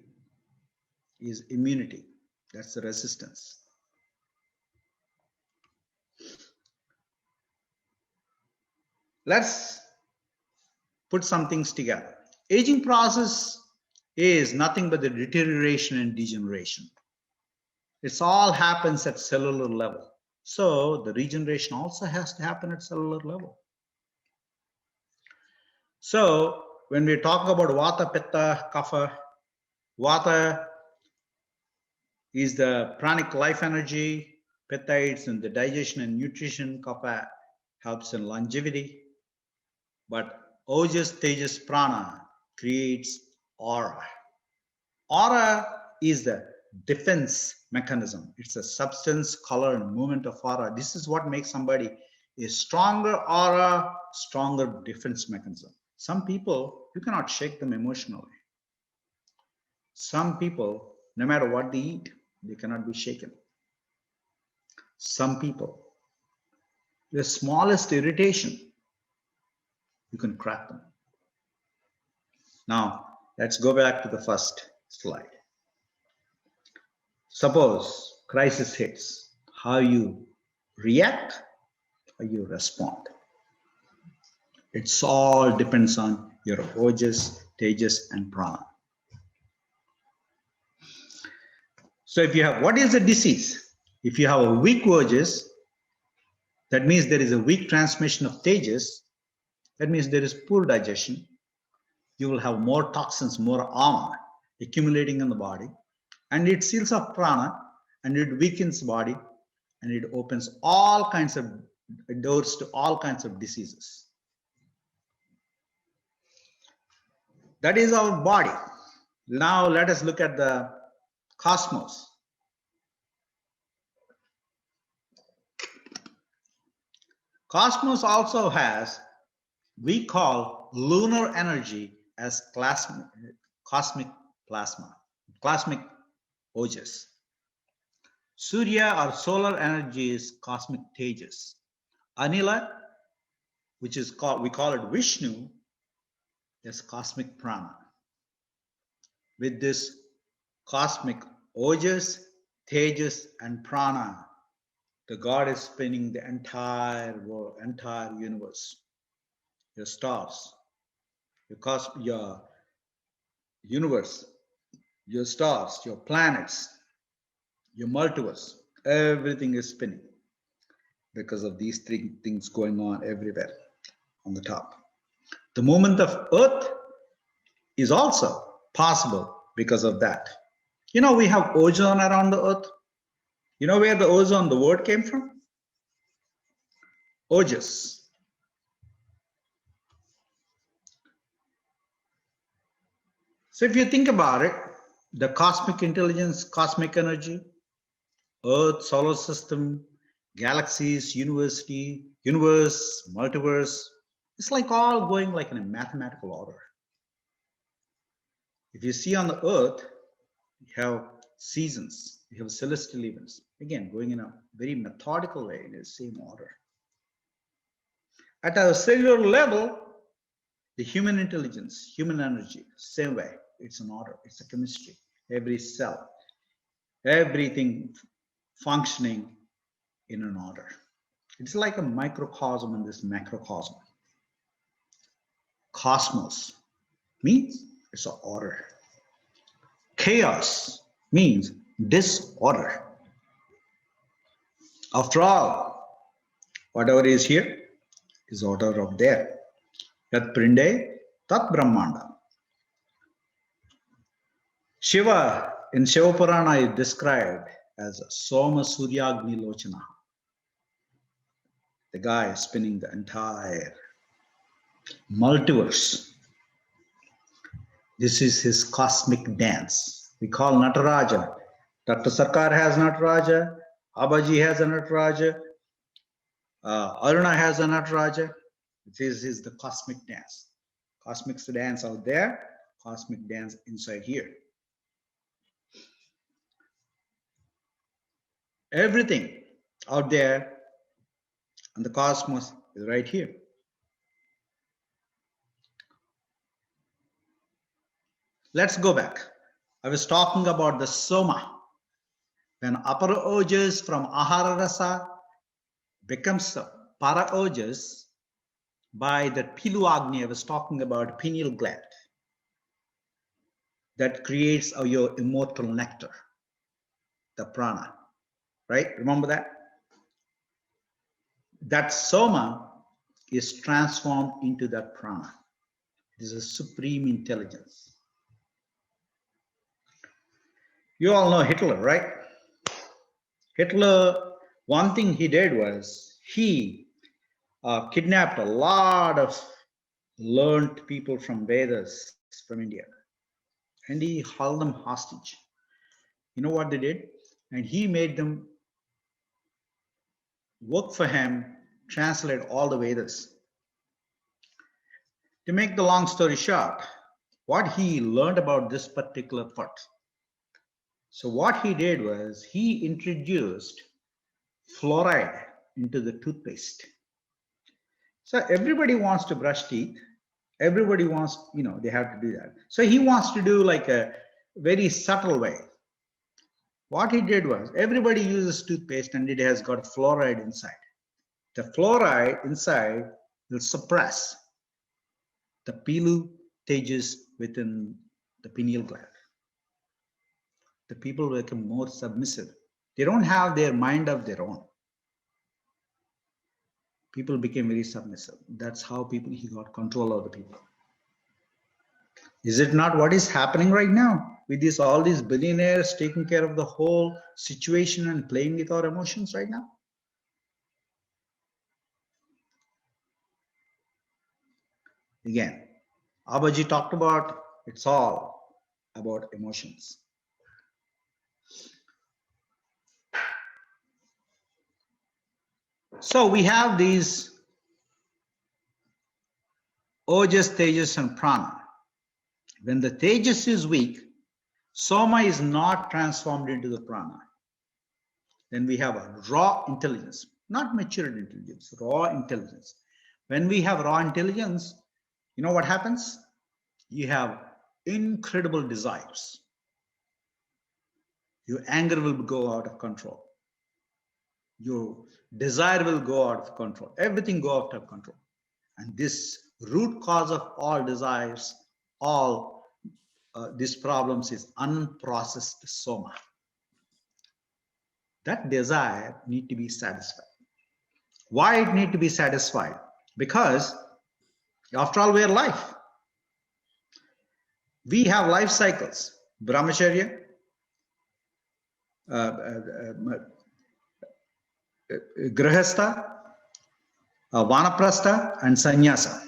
is immunity. That's the resistance. Let's put some things together. Aging process is nothing but the deterioration and degeneration. It all happens at cellular level. So the regeneration also has to happen at cellular level. So when we talk about Vata, Pitta, Kapha, Vata is the pranic life energy, Pitta aids in the digestion and nutrition, Kapha helps in longevity, but Ojas, Tejas, Prana creates aura. Aura is the defense mechanism. It's a substance, color, and movement of aura. This is what makes somebody a stronger aura, stronger defense mechanism. Some people, you cannot shake them emotionally. Some people, no matter what they eat, they cannot be shaken. Some people, the smallest irritation, you can crack them. Now, let's go back to the first slide. Suppose crisis hits, how you react, how you respond. It all depends on your Ojas, Tejas, and Prana. So if you have, what is the disease? If you have a weak Ojas, that means there is a weak transmission of Tejas. That means there is poor digestion. You will have more toxins, more armor accumulating in the body. And it seals off prana, and it weakens the body, and it opens all kinds of doors to all kinds of diseases. That is our body. Now let us look at the cosmos. Cosmos also has, we call lunar energy as cosmic plasma, cosmic Ojas. Surya or solar energy is cosmic Tejas. Anila, which is called, we call it Vishnu, is cosmic Prana. With this cosmic Ojas, Tejas, and Prana, the God is spinning the entire world, entire universe. Your stars, your universe, your stars, your planets, your multiverse, everything is spinning because of these three things going on everywhere on the top. The movement of Earth is also possible because of that. You know, we have ozone around the Earth. You know where the ozone, the word came from? Ojas. So if you think about it, the cosmic intelligence, cosmic energy, Earth, solar system, galaxies, universe, multiverse, it's like all going like in a mathematical order. If you see on the Earth, you have seasons, you have celestial events, again, going in a very methodical way in the same order. At a cellular level, the human intelligence, human energy, same way. It's an order, it's a chemistry. Every cell, everything functioning in an order. It's like a microcosm in this macrocosm. Cosmos means it's an order. Chaos means disorder. After all, whatever is here is order of there. Yat prinde, tat brahmanda. Shiva in Shiva Purana is described as Soma Suryagni Lochana. The guy spinning the entire multiverse. This is his cosmic dance. We call Nataraja. Dr. Sarkar has Nataraja. Abhaji has a Nataraja. Aruna has a Nataraja. This is the cosmic dance. Cosmic dance out there, cosmic dance inside here. Everything out there and the cosmos is right here. Let's go back. I was talking about the soma. When upper ojas from ahara rasa becomes para ojas, by the Pilu Agni I was talking about, pineal gland, that creates your immortal nectar, the prana, right? Remember that? That soma is transformed into that prana. It is a supreme intelligence. You all know Hitler, right? Hitler, one thing he did was he kidnapped a lot of learned people from Vedas from India, and he held them hostage. You know what they did? And he made them work for him, translate all the Vedas. To make the long story short, what he learned about this particular part. So what he did was he introduced fluoride into the toothpaste. So everybody wants to brush teeth. Everybody wants, they have to do that. So he wants to do like a very subtle way. What he did was everybody uses toothpaste and it has got fluoride inside. The fluoride inside will suppress the pilu tejas within the pineal gland. The people become more submissive. They don't have their mind of their own. People became very submissive. That's how he got control of the people. Is it not what is happening right now with all these billionaires taking care of the whole situation and playing with our emotions right now? Again, Abhaji talked about, it's all about emotions. So we have these ojas, tejas, and prana. When the tejas is weak, soma is not transformed into the prana. Then we have a raw intelligence, not matured intelligence, raw intelligence. When we have raw intelligence, you know what happens? You have incredible desires. Your anger will go out of control. Your desire will go out of control. Everything go out of control. And this root cause of all desires, all these problems is unprocessed soma. That desire need to be satisfied. Why it need to be satisfied? Because after all, we are life. We have life cycles. Brahmacharya, Grihastha, Vanaprastha, and Sannyasa.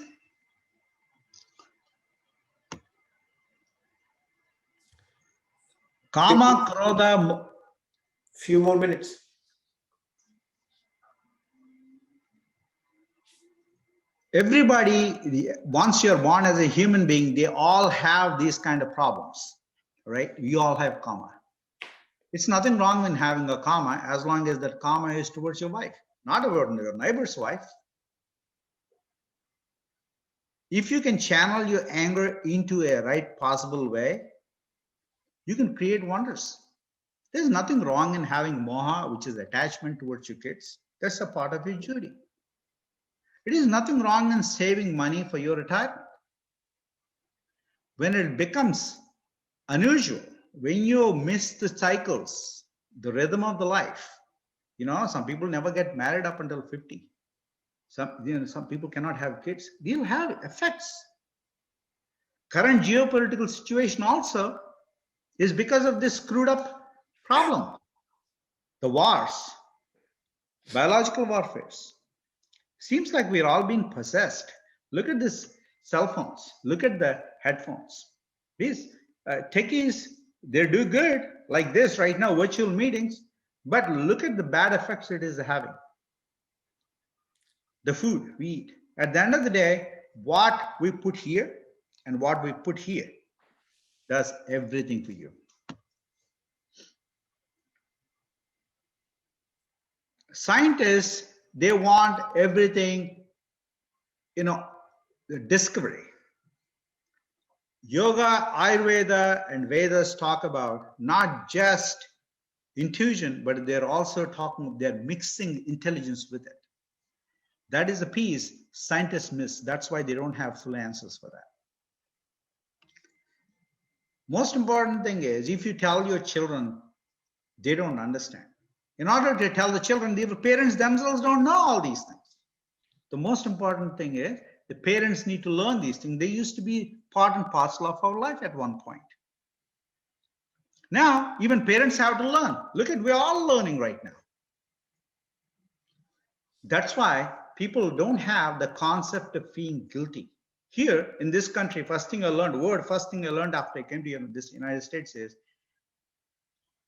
Kama, Krodha. Few more minutes. Everybody, once you're born as a human being, they all have these kind of problems, right? We all have karma. It's nothing wrong in having a karma as long as that karma is towards your wife, not about your neighbor's wife. If you can channel your anger into a right possible way, you can create wonders. There's nothing wrong in having moha, which is attachment towards your kids. That's a part of your duty. It is nothing wrong in saving money for your retirement. When it becomes unusual, when you miss the cycles, the rhythm of the life, some people never get married up until 50. Some people cannot have kids. They'll have effects. Current geopolitical situation also is because of this screwed up problem. The wars, biological warfares. Seems like we're all being possessed. Look at this cell phones. Look at the headphones. These techies, they do good like this right now, virtual meetings, but look at the bad effects it is having. The food we eat. At the end of the day, what we put here and what we put here does everything for you. Scientists, they want everything, the discovery. Yoga, Ayurveda, and Vedas talk about not just intuition, but they're also they're mixing intelligence with it. That is a piece scientists miss. That's why they don't have full answers for that. Most important thing is, if you tell your children, they don't understand. In order to tell the children, their parents themselves don't know all these things. The most important thing is, the parents need to learn these things. They used to be part and parcel of our life at one point. Now, even parents have to learn. Look at, we're all learning right now. That's why people don't have the concept of feeling guilty. Here in this country, first thing I learned after I came to this United States is,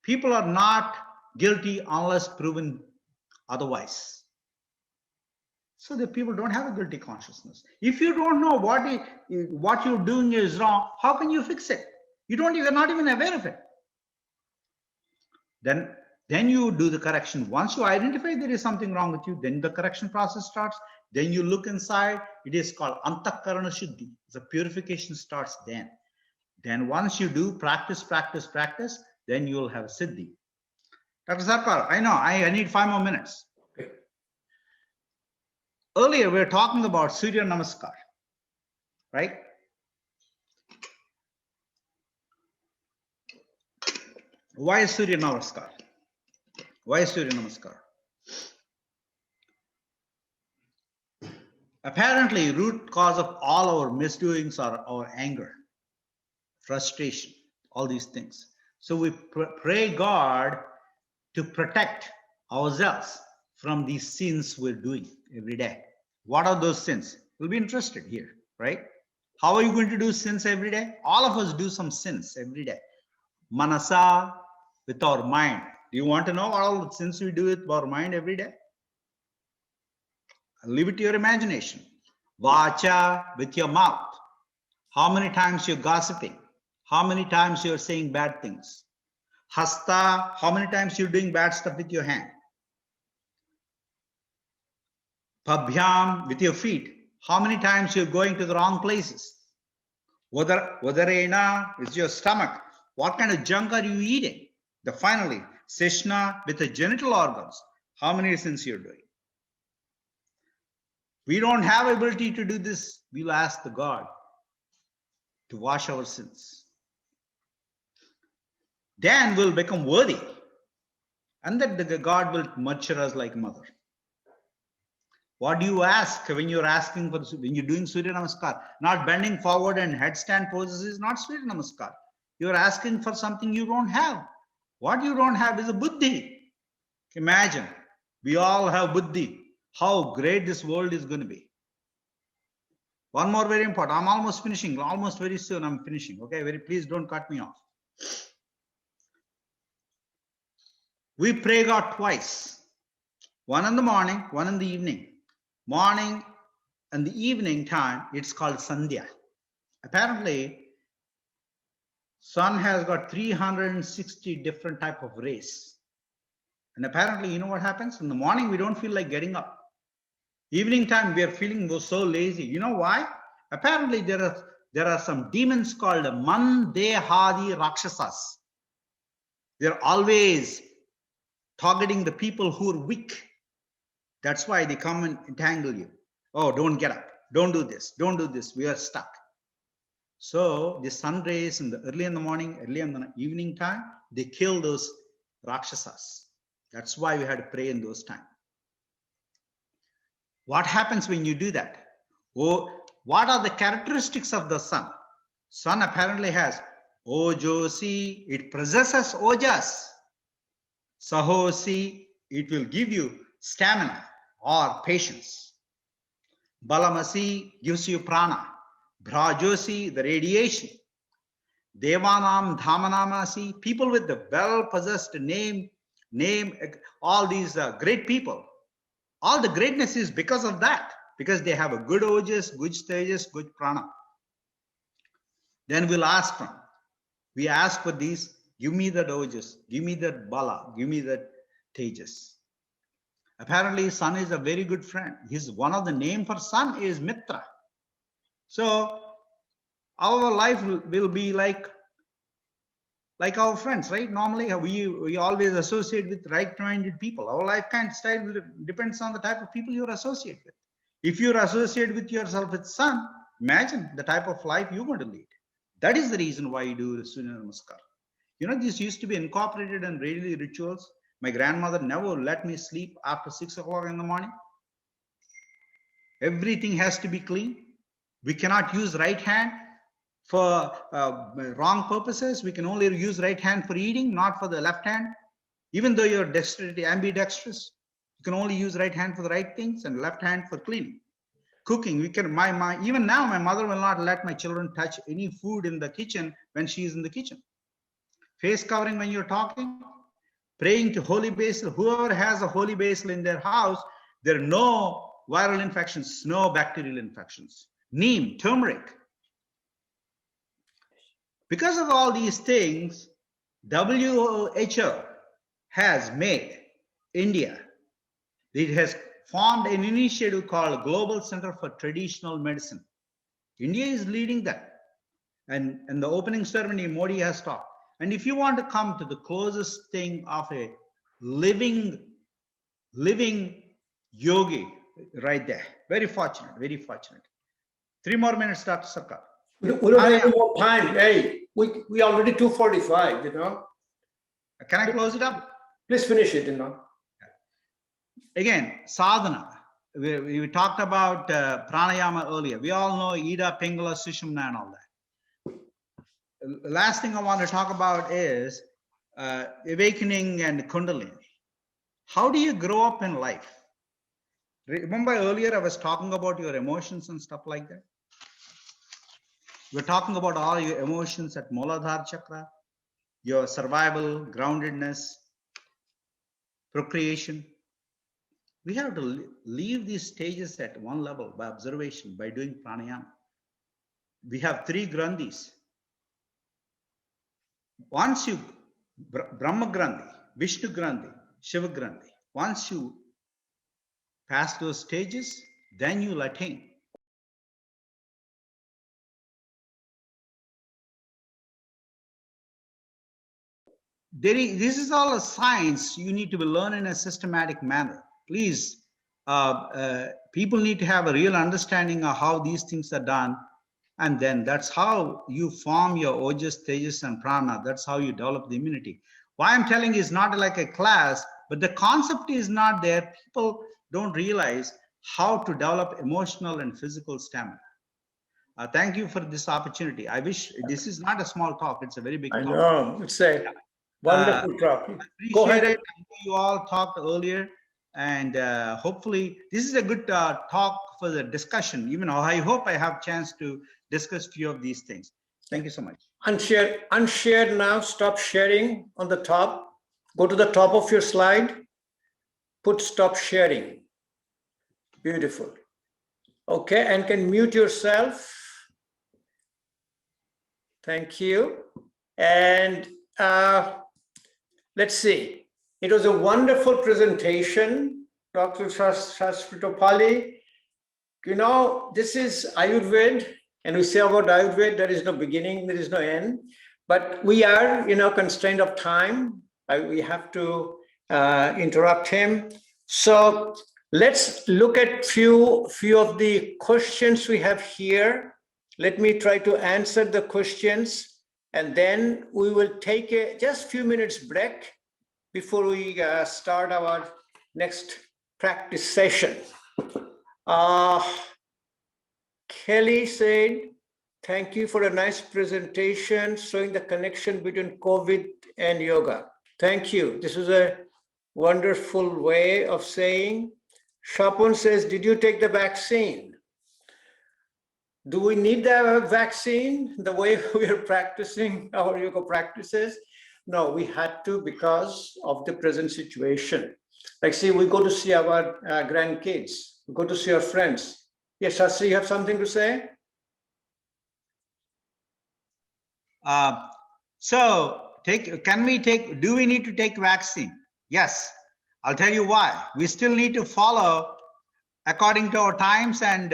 people are not guilty unless proven otherwise. So the people don't have a guilty consciousness. If you don't know what you're doing is wrong, how can you fix it? You're not even aware of it. Then you do the correction. Once you identify there is something wrong with you, then the correction process starts. Then you look inside. It is called Antakarana Shuddhi. The purification starts then. Then once you do practice, then you will have Siddhi. Dr. Sarkar, I know, I need 5 more minutes. Okay. Earlier, we were talking about Surya Namaskar, right? Why is Surya Namaskar? Why is Surya Namaskar? Apparently, root cause of all our misdoings are our anger, frustration, all these things. So we pray God to protect ourselves from these sins we're doing every day. What are those sins? We'll be interested here, right? How are you going to do sins every day? All of us do some sins every day. Manasa, with our mind. Do you want to know all the sins we do with our mind every day? I'll leave it to your imagination. Vacha, with your mouth. How many times you're gossiping? How many times you're saying bad things? Hasta, how many times you're doing bad stuff with your hand? Pabhyam, with your feet. How many times you're going to the wrong places? Vadarena, with your stomach. What kind of junk are you eating? Finally, Sishna, with the genital organs. How many sins you're doing? We don't have ability to do this. We'll ask the God to wash our sins. Then we'll become worthy. And that the God will nurture us like mother. What do you ask when you're asking for, when you're doing Surya Namaskar? Not bending forward and headstand poses is not Surya Namaskar. You're asking for something you don't have. What you don't have is a buddhi. Imagine, we all have buddhi. How great this world is going to be. One more very important. I'm almost finishing. Almost very soon I'm finishing. Okay, please don't cut me off. We pray God twice. One in the morning, one in the evening. Morning and the evening time, it's called Sandhya. Apparently, sun has got 360 different type of rays. And apparently, you know what happens? In the morning, we don't feel like getting up. Evening time, we are feeling so lazy. You know why? Apparently, there are some demons called Mandehadi Rakshasas. They're always targeting the people who are weak. That's why they come and entangle you. Oh, don't get up. Don't do this. Don't do this. We are stuck. So the sun rays early in the morning, early in the evening time, they kill those Rakshasas. That's why we had to pray in those times. What happens when you do that? Oh, what are the characteristics of the sun? Sun apparently has Ojosi, it possesses Ojas. Sahosi, it will give you stamina or patience. Balamasi gives you prana. Bhrajosi, the radiation. Devanam Dhamanamasi, people with the well-possessed name, all these great people. All the greatness is because of that, because they have a good ojas, good stages, good prana. Then we'll ask from. We ask for these, give me that ojas, give me that bala, give me that tejas. Apparently, sun is a very good friend. One of the name for sun is Mitra. So our life will be like our friends, right? Normally, we always associate with right-minded people. Our life kind of style depends on the type of people you associate with. If you're associated with yourself with sun, imagine the type of life you're going to lead. That is the reason why you do the Surya Namaskar. You know, this used to be incorporated in daily rituals. My grandmother never let me sleep after 6 o'clock in the morning. Everything has to be clean. We cannot use right hand for wrong purposes. We can only use right hand for eating, not for the left hand. Even though you're ambidextrous, you can only use right hand for the right things and left hand for cleaning. Cooking, we can, even now, my mother will not let my children touch any food in the kitchen when she is in the kitchen. Face covering when you're talking, praying to holy basil. Whoever has a holy basil in their house, there are no viral infections, no bacterial infections. Neem, turmeric. Because of all these things, WHO has made India, it has formed an initiative called Global Center for Traditional Medicine. India is leading that. And in the opening ceremony, Modi has talked. And if you want to come to the closest thing of a living yogi, right there. Very fortunate, very fortunate. 3 more minutes, Dr. Sarkar. We don't have any more time. Hey, we already 2:45, you know. Can I close it up? Please finish it, you know. Again, sadhana. We talked about pranayama earlier. We all know Ida, Pingala, Sushumna and all that. Last thing I want to talk about is awakening and Kundalini. How do you grow up in life? Remember earlier I was talking about your emotions and stuff like that? We're talking about all your emotions at Muladhara Chakra, your survival, groundedness, procreation. We have to leave these stages at one level by observation, by doing pranayama. We have 3 granthis. Once you, Brahma Granthi, Vishnu Granthi, Shiva Granthi, once you pass those stages, then you'll attain. This is all a science you need to learn in a systematic manner. Please, people need to have a real understanding of how these things are done. And then that's how you form your ojas, tejas, and prana. That's how you develop the immunity. Why I'm telling you is not like a class, but the concept is not there. People don't realize how to develop emotional and physical stamina. Thank you for this opportunity. I wish this is not a small talk. It's a very big talk. I know. It's a wonderful talk. Go ahead. I know you all talked earlier. And hopefully this is a good talk for the discussion. Even I hope I have a chance to discuss a few of these things. Thank you so much. Unshare now. Stop sharing on the top. Go to the top of your slide. Put stop sharing. Beautiful. Okay, and can mute yourself. Thank you. And let's see. It was a wonderful presentation, Dr. Sastry Topalli. You know, this is Ayurveda, and we say about Ayurveda, there is no beginning, there is no end. But we are, constrained of time. We have to interrupt him. So let's look at few of the questions we have here. Let me try to answer the questions, and then we will take a just few minutes break before we start our next practice session. Kelly said, thank you for a nice presentation showing the connection between COVID and yoga. Thank you. This is a wonderful way of saying. Shapun says, did you take the vaccine? Do we need the vaccine the way we are practicing our yoga practices? No, we had to because of the present situation. Like, see, we go to see our grandkids, we go to see our friends. Yes, Sastry, you have something to say? Do we need to take vaccine? Yes, I'll tell you why. We still need to follow according to our times, and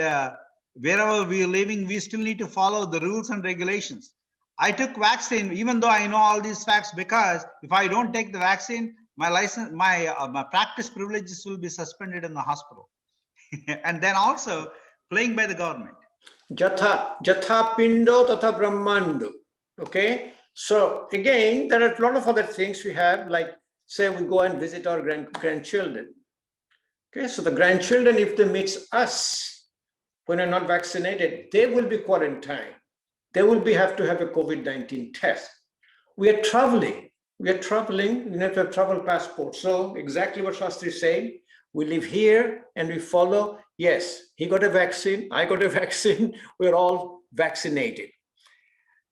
wherever we are living, we still need to follow the rules and regulations. I took vaccine, even though I know all these facts, because if I don't take the vaccine, my license, my practice privileges will be suspended in the hospital. and then also playing by the government. Jatha pindo tatha brahmando. Okay. So again, there are a lot of other things we have, like say we go and visit our grandchildren. Okay, so the grandchildren, if they meet us when they're not vaccinated, they will be quarantined. They will have to have a COVID-19 test. We are traveling. We have to have a travel passport. So exactly what Sastry is saying, we live here and we follow. Yes, he got a vaccine, I got a vaccine, we're all vaccinated.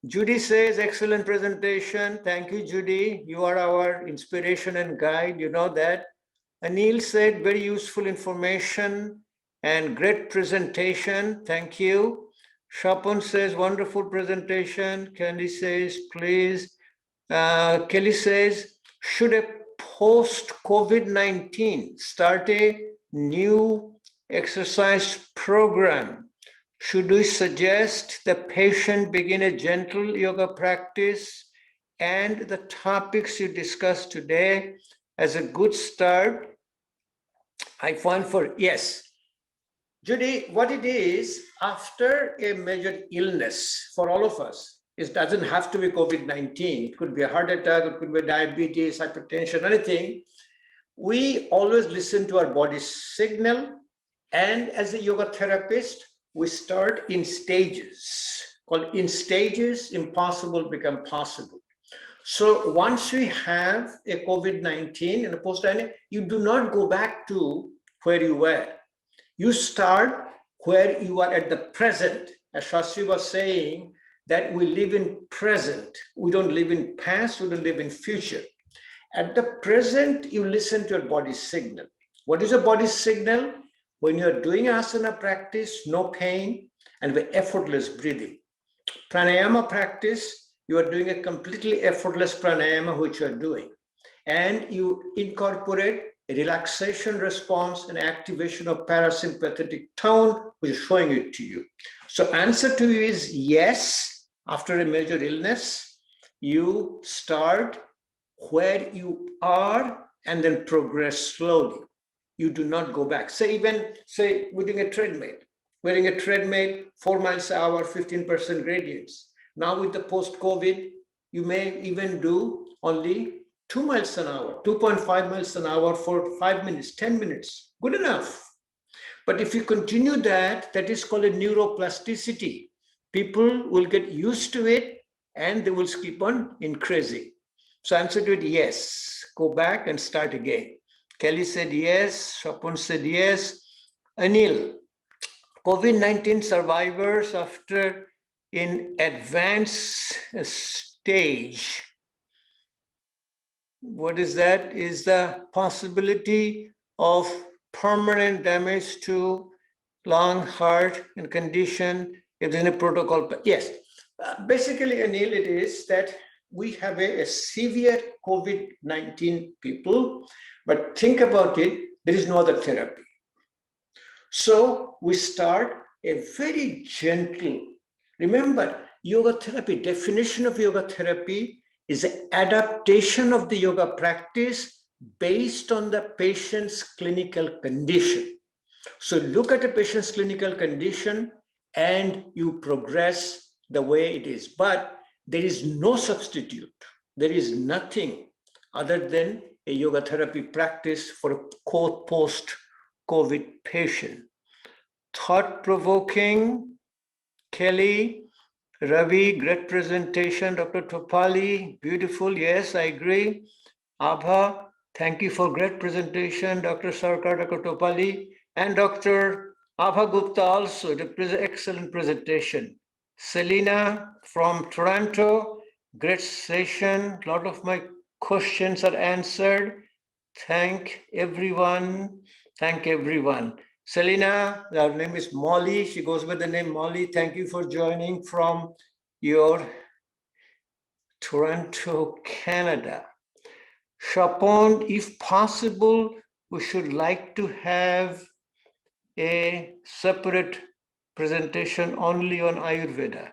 Judy says, excellent presentation. Thank you, Judy. You are our inspiration and guide, you know that. Anil said, very useful information and great presentation. Thank you. Shapon says, wonderful presentation. Candy says, please. Kelly says, should a post-COVID-19 start a new exercise program? Should we suggest the patient begin a gentle yoga practice and the topics you discussed today as a good start? I find for yes. Judy, what it is, after a major illness for all of us, it doesn't have to be COVID-19. It could be a heart attack, it could be diabetes, hypertension, anything. We always listen to our body's signal. And as a yoga therapist, we start in stages. Called in stages, impossible become possible. So once we have a COVID-19 and a post-19, you do not go back to where you were. You start where you are at the present. As Sastry was saying, that we live in present. We don't live in past, we don't live in future. At the present, you listen to your body's signal. What is a body's signal? When you're doing asana practice, no pain, and with effortless breathing. Pranayama practice, you are doing a completely effortless pranayama, which you're doing. And you incorporate a relaxation response and activation of parasympathetic tone, which is showing it to you. So answer to you is yes. After a major illness, you start where you are and then progress slowly. You do not go back. Say we're doing a treadmill. Wearing a treadmill, 4 miles an hour, 15% gradients. Now with the post-COVID, you may even do only 2 miles an hour, 2.5 miles an hour for 5 minutes, 10 minutes, good enough. But if you continue that, that is called a neuroplasticity. People will get used to it and they will keep on increasing. So answer to it, yes, go back and start again. Kelly said yes, Shapon said yes. Anil, COVID-19 survivors after in advanced stage, what is that? Is the possibility of permanent damage to lung, heart, and condition if there's a protocol. Yes, basically, Anil, it is that we have a severe COVID-19 people, but think about it, there is no other therapy. So we start a very gentle, remember, yoga therapy, definition of yoga therapy is an adaptation of the yoga practice based on the patient's clinical condition. So look at a patient's clinical condition and you progress the way it is. But there is no substitute. There is nothing other than a yoga therapy practice for a post-COVID patient. Thought-provoking, Kelly, Ravi, great presentation. Dr. Topalli, beautiful. Yes, I agree. Abha, thank you for great presentation. Dr. Sarkar, Dr. Topalli, and Dr. Abha Gupta also, excellent presentation. Selena from Toronto, great session. A lot of my questions are answered. Thank everyone. Thank everyone. Selena, her name is Molly. She goes by the name Molly. Thank you for joining from your Toronto, Canada. Chapon, if possible, we should like to have a separate presentation only on Ayurveda.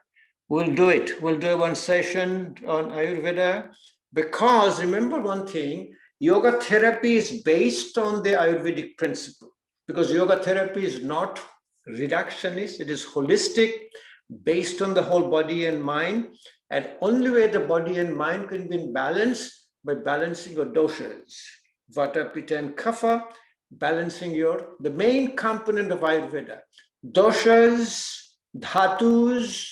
We'll do it. We'll do one session on Ayurveda because remember one thing, yoga therapy is based on the Ayurvedic principle. because yoga therapy is not reductionist, it is holistic, based on the whole body and mind. And only way the body and mind can be in balance by balancing your doshas, Vata, Pitta, and Kapha, balancing the main component of Ayurveda. Doshas, dhatus,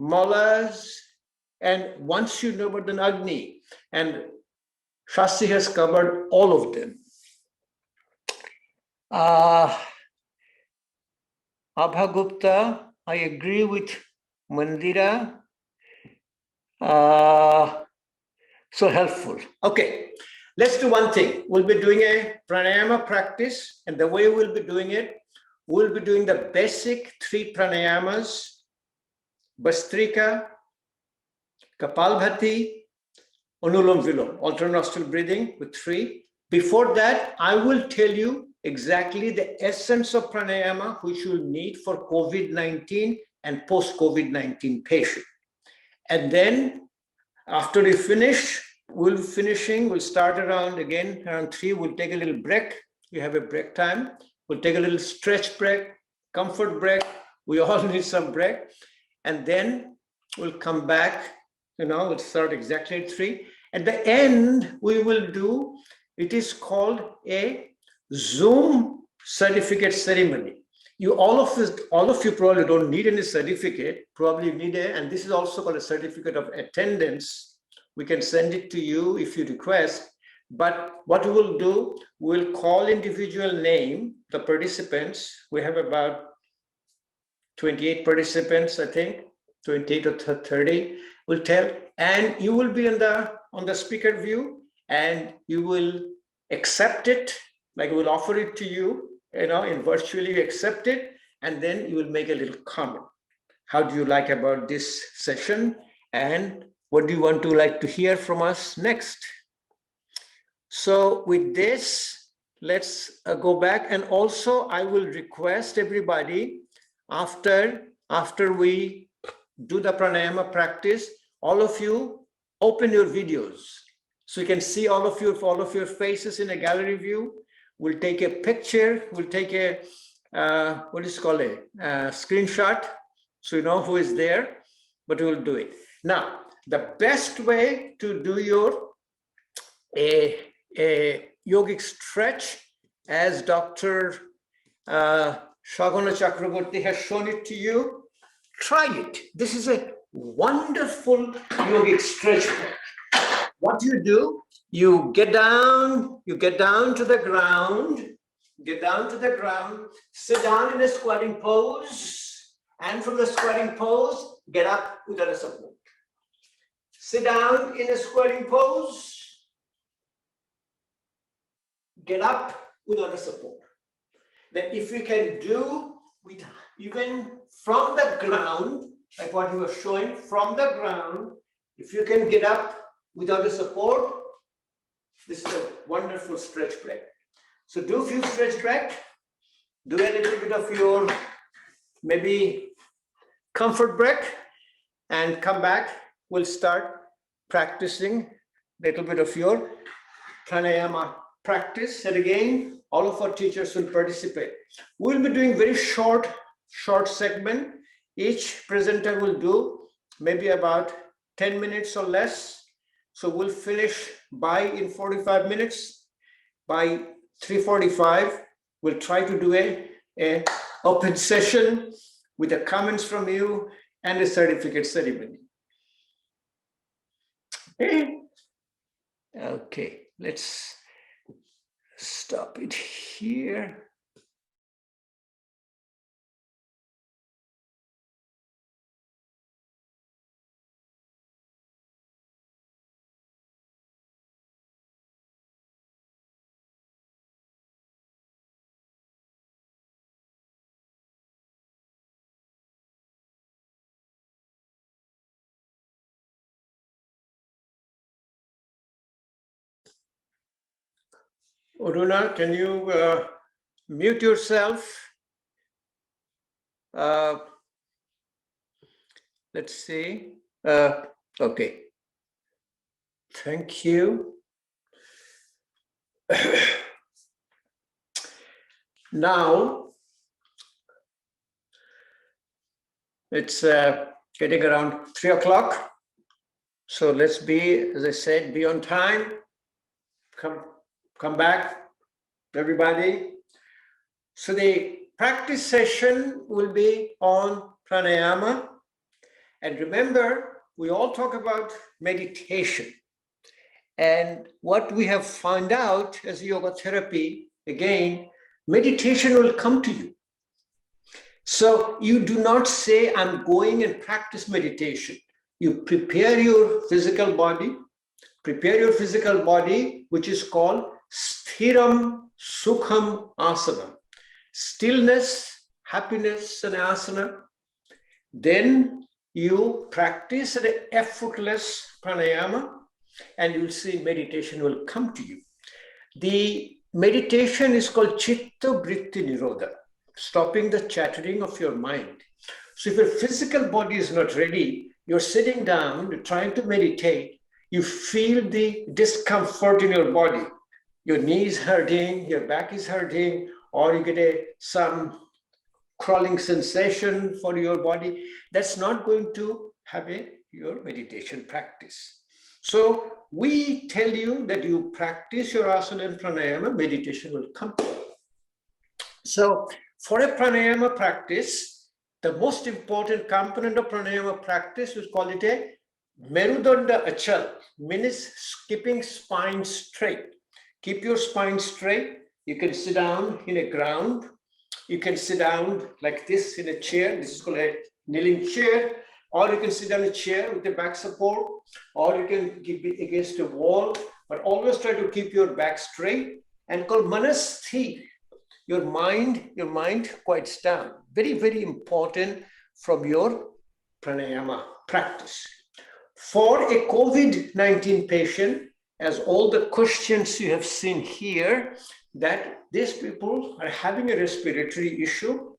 malas, and once you know about an Agni, and Shastri has covered all of them. Abha Gupta, I agree with Mandira. So helpful. Okay, let's do one thing. We'll be doing a pranayama practice, and the way we'll be doing it, we'll be doing the basic 3 pranayamas, Bastrika, Kapalbhati, Anulom Vilom, alternate nostril breathing with 3. Before that, I will tell you exactly the essence of pranayama which you'll need for COVID-19 and post-COVID-19 patient. And then after we finish, we'll start around 3, we'll take a little break. You have a break time. We'll take a little stretch break, comfort break. We all need some break. And then we'll come back, we'll start exactly at 3. At the end, we will do, it is called a Zoom certificate ceremony. All of you probably don't need any certificate, probably need and this is also called a certificate of attendance. We can send it to you if you request, but what we will do, we'll call individual name, the participants. We have about 28 participants, I think, 28 or 30, we'll tell, and you will be on the speaker view, and you will accept it, like we'll offer it to you, in virtually you accept it, and then you will make a little comment. How do you like about this session? And what do you want to like to hear from us next? So with this, let's go back. And also I will request everybody after we do the pranayama practice, all of you open your videos. So you can see all of your faces in a gallery view. We'll take a picture, we'll take a, screenshot, so you know who is there, but we'll do it. Now, the best way to do your yogic stretch, as Dr. Saghana Chakraboty has shown it to you, try it. This is a wonderful yogic stretch. What do? You get down to the ground, sit down in a squatting pose, and from the squatting pose, get up without a support. Sit down in a squatting pose, get up without a support. Then if you can do with even from the ground, like what you were showing, from the ground, if you can get up without a support, this is a wonderful stretch break. So do a few stretch break, do a little bit of your maybe comfort break, and come back. We'll start practicing a little bit of your pranayama practice. And again, all of our teachers will participate. We'll be doing very short segment. Each presenter will do maybe about 10 minutes or less. So we'll finish in 45 minutes. By 3:45, we'll try to do a open session with the comments from you and a certificate ceremony. Okay, let's stop it here. Aruna, can you mute yourself? Let's see. Okay. Thank you. Now, it's getting around 3 o'clock. So let's be, as I said, be on time. Come back, everybody. So the practice session will be on pranayama. And remember, we all talk about meditation. And what we have found out as yoga therapy, again, meditation will come to you. So you do not say, I'm going and practice meditation. You prepare your physical body, which is called Sthiram Sukham Asana. Stillness, happiness, and asana. Then you practice an effortless pranayama, and you'll see meditation will come to you. The meditation is called Chitta Vritti Nirodha, stopping the chattering of your mind. So if your physical body is not ready, you're sitting down, you're trying to meditate, you feel the discomfort in your body. Your knee is hurting, your back is hurting, or you get some crawling sensation for your body. That's not going to have your meditation practice. So we tell you that you practice your asana and pranayama, meditation will come to you. So for a pranayama practice, the most important component of pranayama practice, we call it a Merudanda Achal, means keeping spine straight. Keep your spine straight. You can sit down in a ground. You can sit down like this in a chair. This is called a kneeling chair. Or you can sit on a chair with the back support. Or you can keep it against a wall. But always try to keep your back straight. And called manasthir. Your mind quiets down. Very, very important from your pranayama practice. For a COVID-19 patient, as all the questions you have seen here, that these people are having a respiratory issue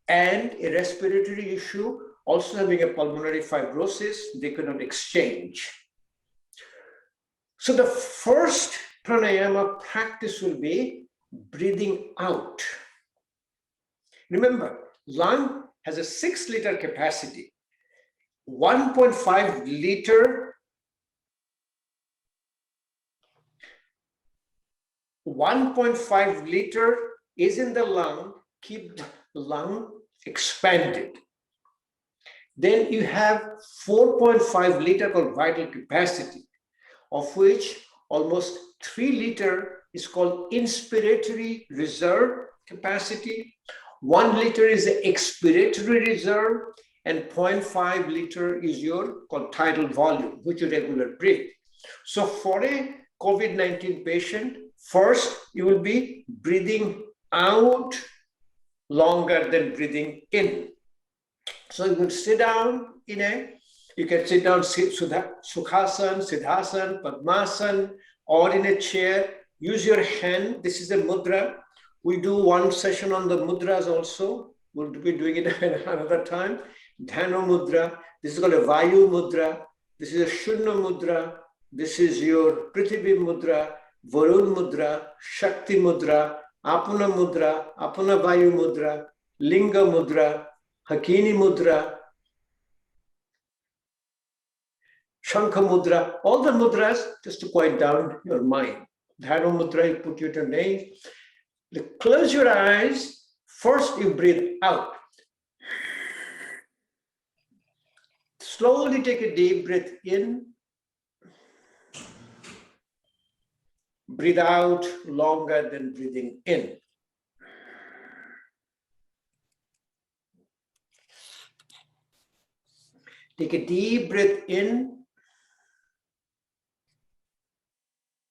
and a respiratory issue, also having a pulmonary fibrosis, they cannot exchange. So the first pranayama practice will be breathing out. Remember, lung has a 6-liter capacity. 1.5 liter 1.5 liter is in the lung, keep the lung expanded. Then you have 4.5 liter called vital capacity, of which almost 3 liter is called inspiratory reserve capacity. 1 liter is the expiratory reserve, and 0.5 liter is your called tidal volume, which you regular breathe. So for a COVID-19 patient, first you will be breathing out longer than breathing in. So you will sit down you can sit down Sukhasana, Siddhasana, Padmasana, or in a chair. Use your hand. This is a mudra. We do one session on the mudras also. We'll be doing it another time. Dhyana mudra. This is called a Vayu mudra. This is a Shunya mudra. This is your Prithvi mudra, Varun mudra, Shakti mudra, Apana mudra, Apana Vayu mudra, Linga mudra, Hakini mudra, Shankha mudra, all the mudras just to quiet down your mind. Dhyana mudra, you put your name. Close your eyes. First you breathe out. Slowly take a deep breath in. Breathe out longer than breathing in. Take a deep breath in.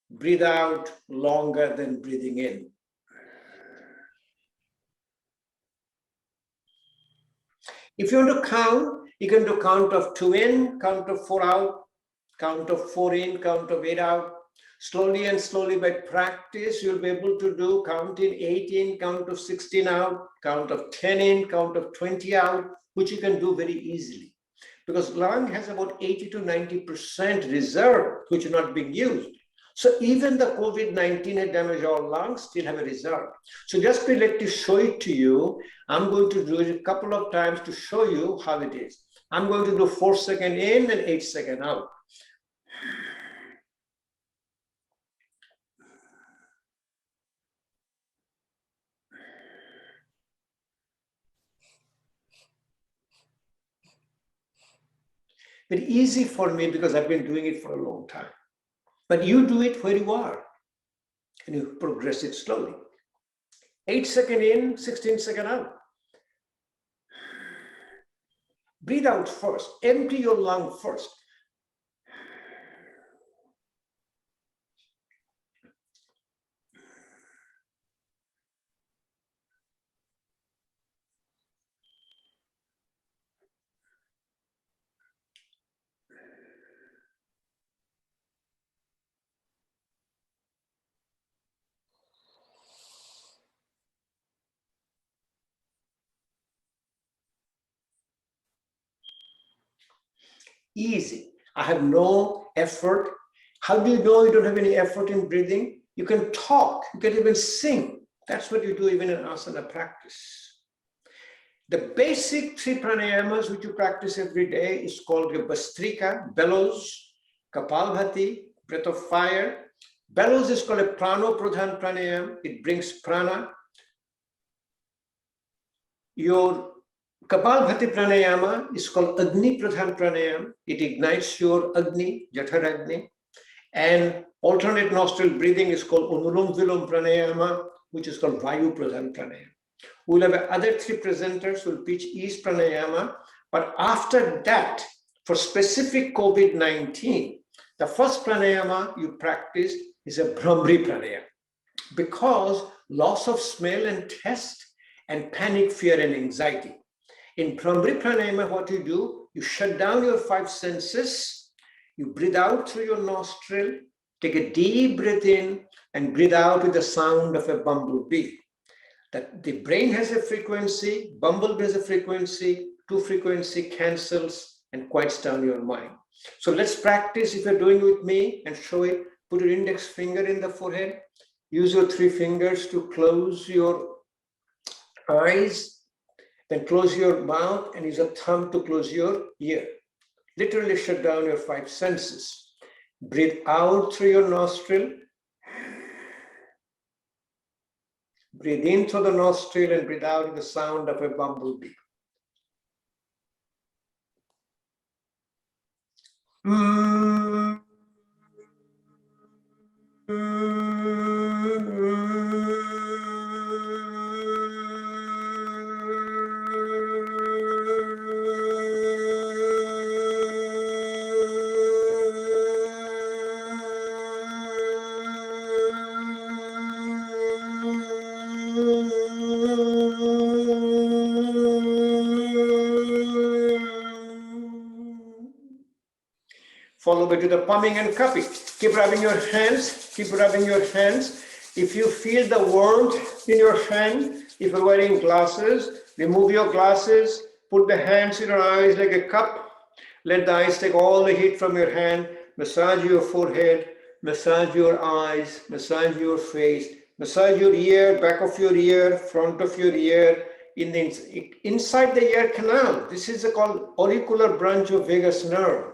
Breathe out longer than breathing in. If you want to count, you can do count of 2 in, count of 4 out, count of 4 in, count of 8 out. Slowly and slowly by practice, you'll be able to do count in 8 in, count of 16 out, count of 10 in, count of 20 out, which you can do very easily. Because lung has about 80 to 90% reserve, which is not being used. So even the COVID-19 had damaged our lungs, still have a reserve. So just to let me show it to you, I'm going to do it a couple of times to show you how it is. I'm going to do 4 seconds in and 8 seconds out. Very easy for me because I've been doing it for a long time. But you do it where you are and you progress it slowly. 8 seconds in, 16 seconds out. Breathe out first. Empty your lung first. Easy. I have no effort. How do you know you don't have any effort in breathing? You can talk, you can even sing. That's what you do even in asana practice. The basic 3 pranayamas which you practice every day is called your Bhastrika, bellows, Kapalbhati, breath of fire. Bellows is called a prano pradhan pranayam. It brings prana. Your Kapalbhati pranayama is called Agni Pradhan pranayam. It ignites your Agni, Jathar Agni. And alternate nostril breathing is called Anulom Vilom pranayama, which is called Vayu Pradhan pranayama. We'll have other 3 presenters who will teach each pranayama. But after that, for specific COVID-19, the first pranayama you practice is a Brahmari pranayama. Because loss of smell and taste and panic, fear, and anxiety. In Brahmari pranayama, what you do, you shut down your 5 senses, you breathe out through your nostril, take a deep breath in, and breathe out with the sound of a bumblebee. That the brain has a frequency, bumblebee has a frequency, 2 frequency cancels and quiets down your mind. So let's practice. If you're doing it with me and show it, put your index finger in the forehead, use your 3 fingers to close your eyes, then close your mouth and use a thumb to close your ear. Literally shut down your 5 senses. Breathe out through your nostril. Breathe in through the nostril and breathe out with the sound of a bumblebee. Follow by to the palming and cupping. Keep rubbing your hands, keep rubbing your hands. If you feel the warmth in your hand, if you're wearing glasses, remove your glasses, put the hands in your eyes like a cup. Let the eyes take all the heat from your hand, massage your forehead, massage your eyes, massage your face, massage your ear, back of your ear, front of your ear, inside the ear canal. This is called auricular branch of vagus nerve.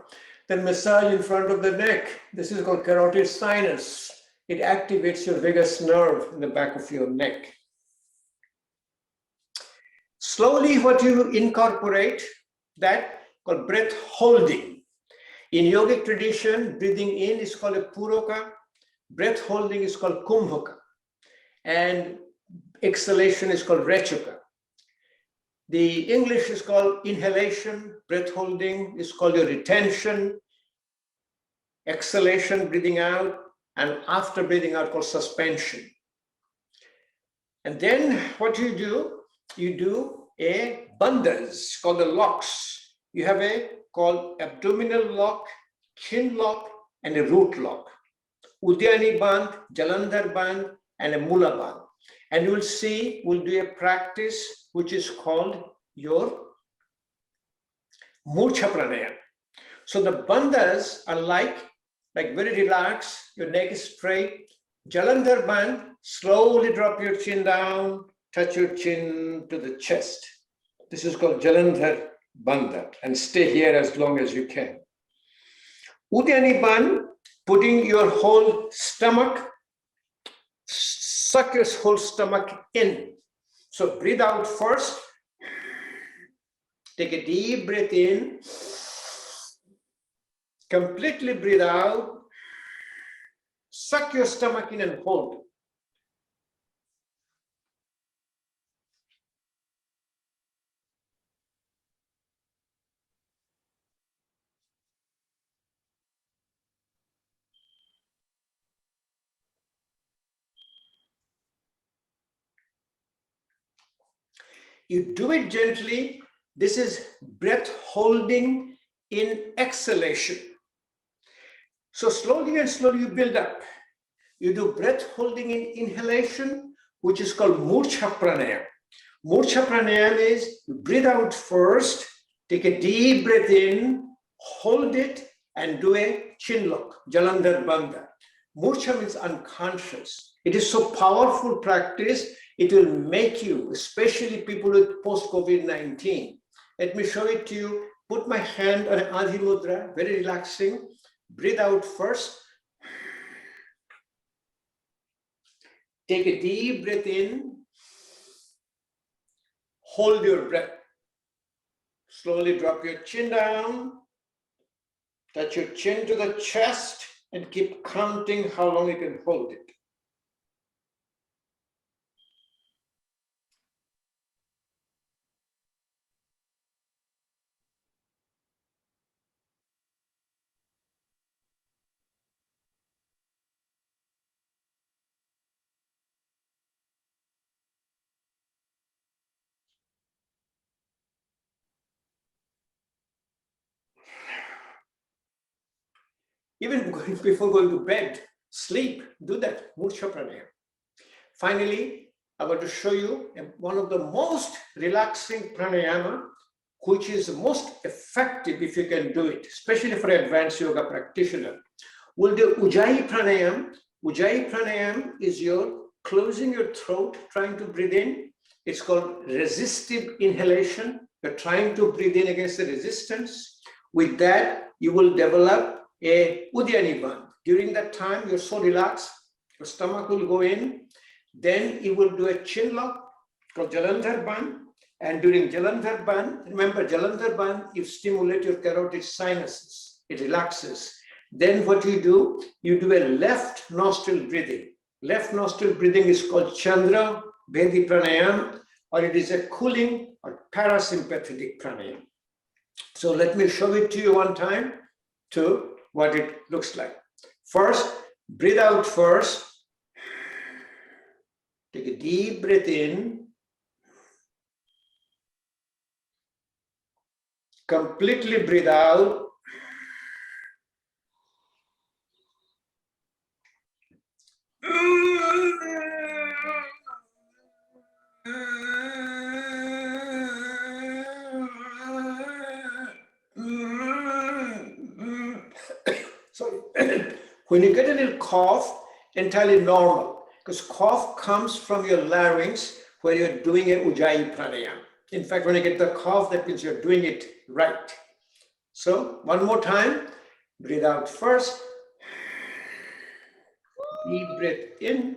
Then massage in front of the neck. This is called carotid sinus. It activates your vagus nerve in the back of your neck. Slowly, what you incorporate, that called breath holding. In yogic tradition, breathing in is called a puraka. Breath holding is called kumbhaka. And exhalation is called rechaka. The English is called inhalation, breath holding is called your retention, exhalation, breathing out, and after breathing out called suspension. And then what you do a bandhas called the locks. You have a called abdominal lock, chin lock, and a root lock. Udyani Bandh, Jalandhar Bandh, and a Mula Bandh. And you will see, we'll do a practice which is called your Murcha Pranayama. So the bandhas are like like very relaxed, your neck is straight. Jalandhar Band, slowly drop your chin down, touch your chin to the chest. This is called Jalandhar Bandha, and stay here as long as you can. Uddiyani Band, putting your whole stomach, suck your whole stomach in. So breathe out first. Take a deep breath in. Completely breathe out. Suck your stomach in and hold. You do it gently. This is breath holding in exhalation. So slowly and slowly you build up. You do breath holding in inhalation, which is called Murcha Pranayama. Murcha Pranayama is you breathe out first, take a deep breath in, hold it, and do a chin lock, Jalandhar Bandha. Murcha means unconscious. It is so powerful practice. It will make you, especially people with post-COVID-19. Let me show it to you. Put my hand on an Adhi Mudra, very relaxing. Breathe out first. Take a deep breath in. Hold your breath. Slowly drop your chin down. Touch your chin to the chest and keep counting how long you can hold it. Even before going to bed, sleep, do that, Murcha Pranayama. Finally, I want to show you one of the most relaxing pranayama, which is the most effective if you can do it, especially for an advanced yoga practitioner. We'll do Ujjayi Pranayama. Ujjayi Pranayama is your closing your throat, trying to breathe in. It's called resistive inhalation. You're trying to breathe in against the resistance. With that, you will develop a Uddiyani Bandha. During that time, you're so relaxed, your stomach will go in. Then you will do a chin lock called Jalandhar Bandha. And during Jalandhar Bandha, remember Jalandhar Bandha, you stimulate your carotid sinuses, it relaxes. Then what you do a left nostril breathing. Left nostril breathing is called Chandra Bhedi Pranayama, or it is a cooling or parasympathetic pranayama. So let me show it to you one time to what it looks like. First, breathe out first. Take a deep breath in. Completely breathe out. Sorry. When you get a little cough, entirely normal, because cough comes from your larynx where you're doing a Ujjayi Pranayama. In fact, when you get the cough, that means you're doing it right. So one more time, breathe out first. Deep breath in.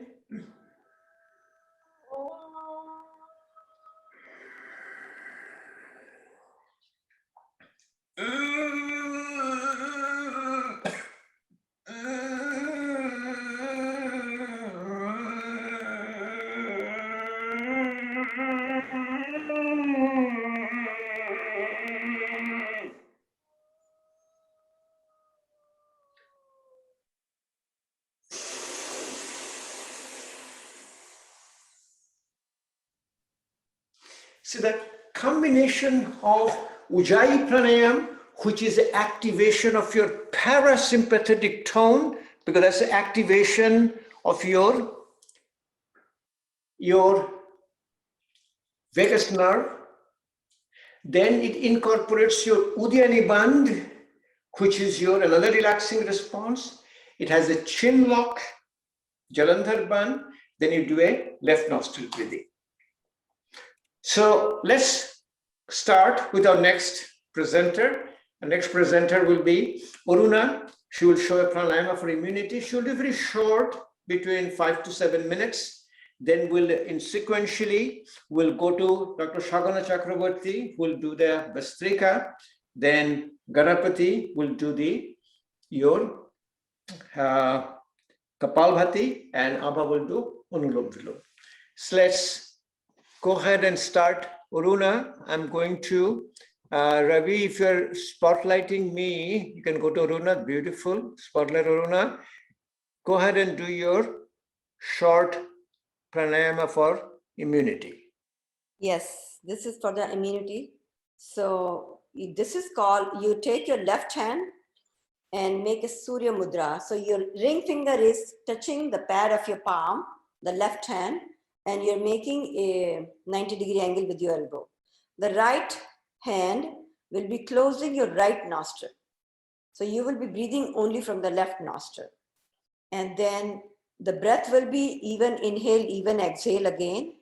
See that combination of Ujjayi Pranayama, which is the activation of your parasympathetic tone, because that's the activation of your vagus nerve. Then it incorporates your Uddiyani Bandha, which is your another relaxing response. It has a chin lock, Jalandhar Bandh, then you do a left nostril breathing. So let's start with our next presenter. The next presenter will be Aruna. She will show a pranayama for immunity. She will be very short, between 5 to 7 minutes. Then sequentially, we'll go to Dr. Saghana Chakraboty, who will do the Bastrika. Then Ganapati will do your Kapalbhati, and Abha will do Anulom Vilom. So let's go ahead and start. Aruna, I'm going to, Ravi, if you're spotlighting me, you can go to Aruna, beautiful, spotlight Aruna. Go ahead and do your short pranayama for immunity. Yes, this is for the immunity. So this is called, you take your left hand and make a Surya Mudra. So your ring finger is touching the pad of your palm, the left hand, and you're making a 90-degree angle with your elbow. The right hand will be closing your right nostril. So you will be breathing only from the left nostril. And then the breath will be even inhale, even exhale again,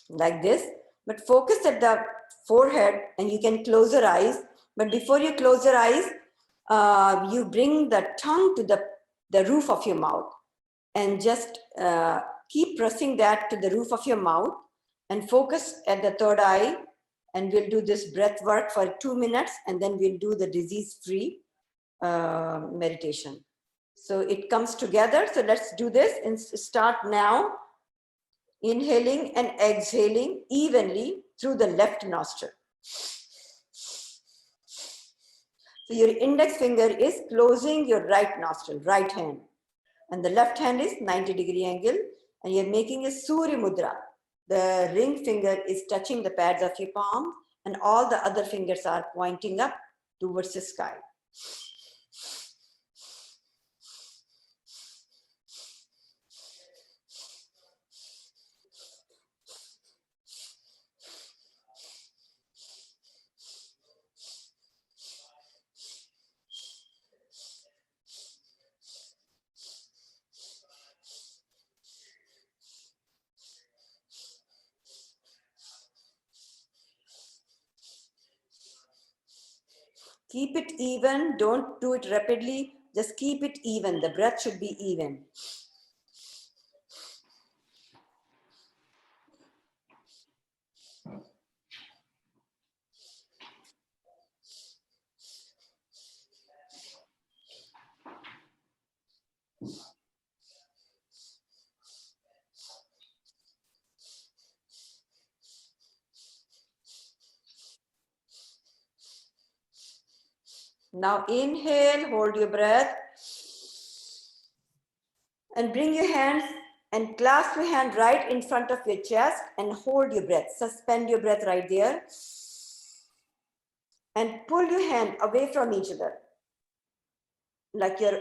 like this. But focus at the forehead, and you can close your eyes. But before you close your eyes, you bring the tongue to the roof of your mouth, and just keep pressing that to the roof of your mouth and focus at the third eye. And we'll do this breath work for 2 minutes, and then we'll do the disease-free meditation. So it comes together. So let's do this and start now. Inhaling and exhaling evenly through the left nostril. So your index finger is closing your right nostril, right hand. And the left hand is 90-degree angle, and you're making a Surya Mudra. The ring finger is touching the pads of your palm, and all the other fingers are pointing up towards the sky. Keep it even, don't do it rapidly, just keep it even. The breath should be even. Now inhale, hold your breath, and bring your hands and clasp your hand right in front of your chest and hold your breath. Suspend your breath right there. And pull your hand away from each other. Like your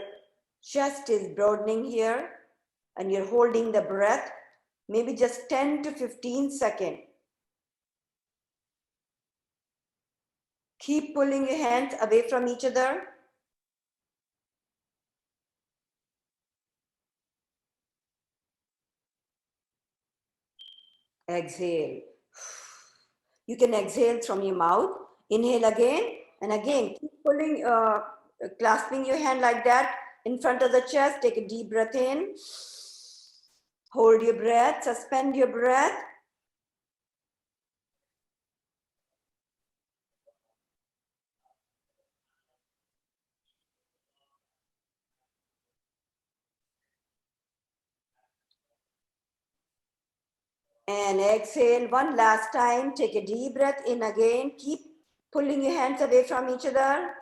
chest is broadening here and you're holding the breath, maybe just 10 to 15 seconds. Keep pulling your hands away from each other. Exhale. You can exhale from your mouth. Inhale again and again. Keep pulling, clasping your hand like that in front of the chest. Take a deep breath in. Hold your breath. Suspend your breath. And exhale one last time. Take a deep breath in again. Keep pulling your hands away from each other.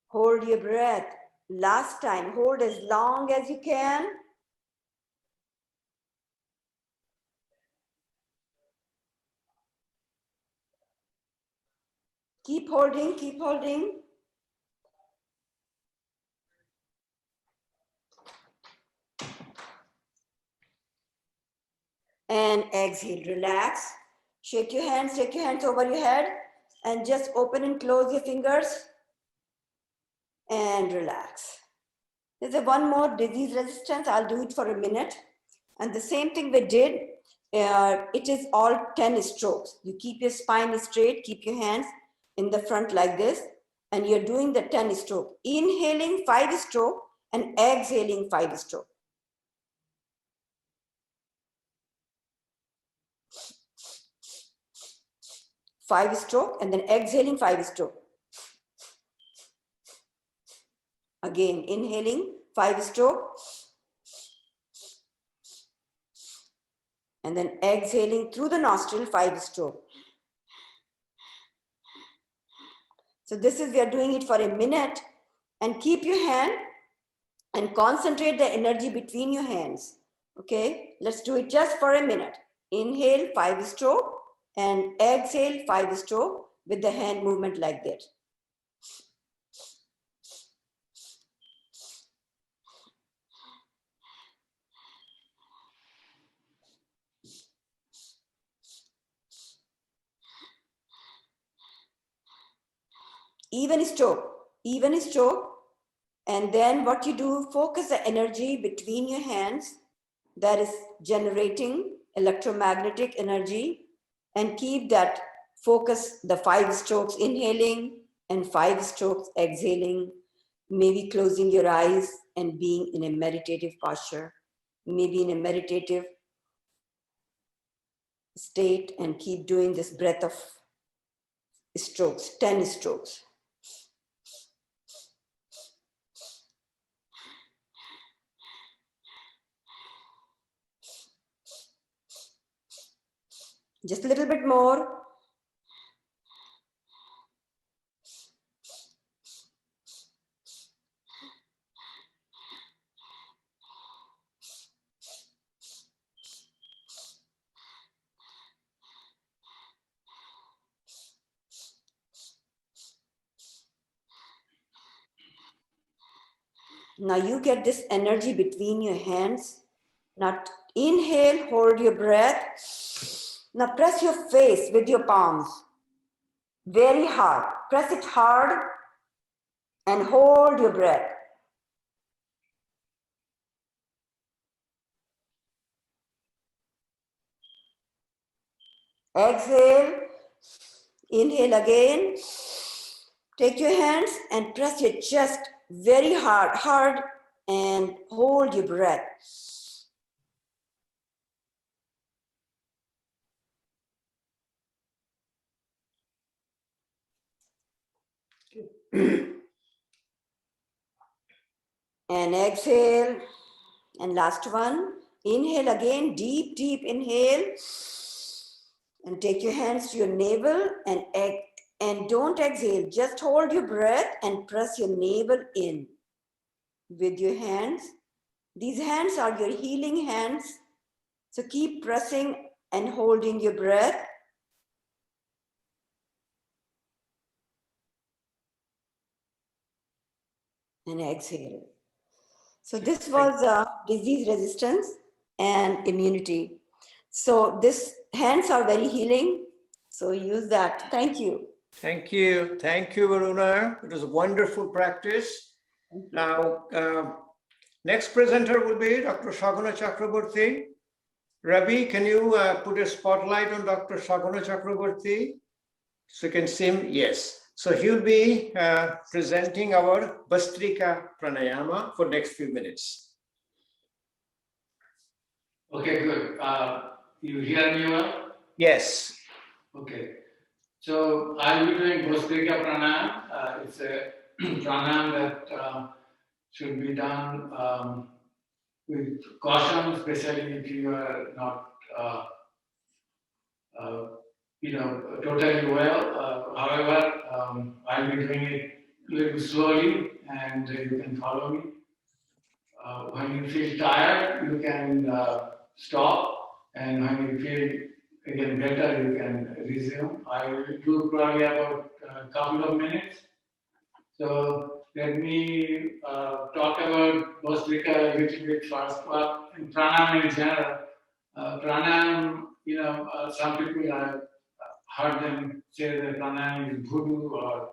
Hold your breath. Last time, hold as long as you can. Keep holding, keep holding. And exhale, relax. Take your hands over your head and just open and close your fingers. and relax. There's one more disease resistance. I'll do it for a minute. And the same thing we did, it is all 10 strokes. You keep your spine straight, keep your hands in the front like this, and you're doing the 10 stroke. Inhaling 5 stroke and exhaling 5 stroke. Five stroke and then exhaling 5 stroke. Again, inhaling 5 stroke and then exhaling through the nostril 5 stroke. So this is, we are doing it for a minute, and keep your hand and concentrate the energy between your hands. Okay, let's do it just for a minute. Inhale 5 stroke and exhale 5 stroke with the hand movement like that. Even stroke. And then what you do, focus the energy between your hands that is generating electromagnetic energy, and keep that focus, the 5 strokes inhaling and 5 strokes exhaling, maybe closing your eyes and being in a meditative posture, maybe in a meditative state, and keep doing this breath of strokes, 10 strokes. Just a little bit more. Now you get this energy between your hands. Now inhale, hold your breath. Now press your face with your palms very hard. Press it hard and hold your breath. Exhale, inhale again. Take your hands and press your chest very hard, and hold your breath. And exhale. And last one, inhale again, deep inhale. And take your hands to your navel and don't exhale. Just hold your breath and press your navel in with your hands. These hands are your healing hands. So keep pressing and holding your breath. And exhale. So this was disease resistance and immunity. So this hands are very healing. So use that. Thank you. Thank you. Thank you, Aruna. It was a wonderful practice. Now, next presenter will be Dr. Saghana Chakraboty. Ravi, can you put a spotlight on Dr. Saghana Chakraboty? So you can see him? Yes. So he'll be presenting our Bhastrika Pranayama for next few minutes. Okay, good. You hear me well? Yes. Okay. So I'll be doing Bhastrika Pranayama. It's a pranayama that should be done with caution, especially if you are not, totally well. However, I'll be doing it a little slowly, and you can follow me. When you feel tired, you can stop, and when you feel again better, you can resume. I will do probably about a couple of minutes. So let me talk about Bhastrika a little bit first. Well, in pranayama in general, pranayama, some people have heard them say that pranayama is voodoo or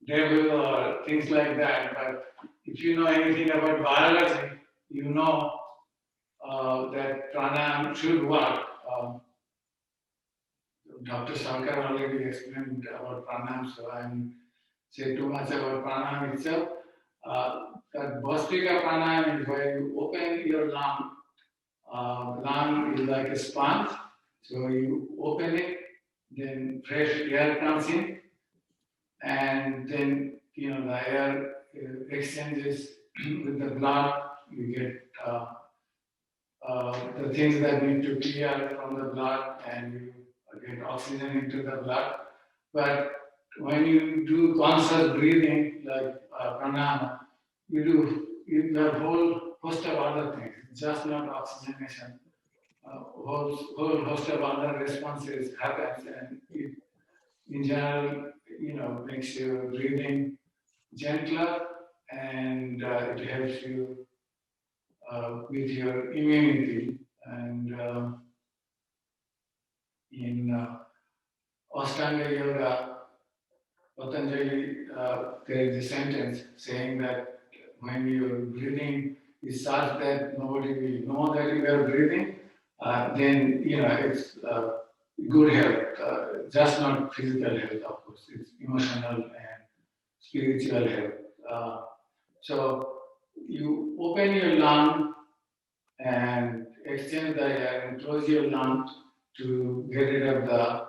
devil or things like that. But if you know anything about biology, you know that pranayama should work. Dr. Sarkar already explained about pranayama, so I won't say too much about pranayama itself. That Bhastrika pranayama is where you open your lung. Lung is like a sponge, so you open it, then fresh air comes in, and then the air exchanges with the blood. You get the things that need to clear from the blood, and you get oxygen into the blood. But when you do conscious breathing, like pranayama, you have a whole host of other things, just not oxygenation. Whole host of other responses happens, and it, in general, makes your breathing gentler, and it helps you with your immunity. And in Ashtang Yoga, Patanjali, there is a sentence saying that when your breathing is such that nobody will know that you are breathing, then it's good health, just not physical health, of course. It's emotional and spiritual health. So you open your lung and extend the air and close your lung to get rid of the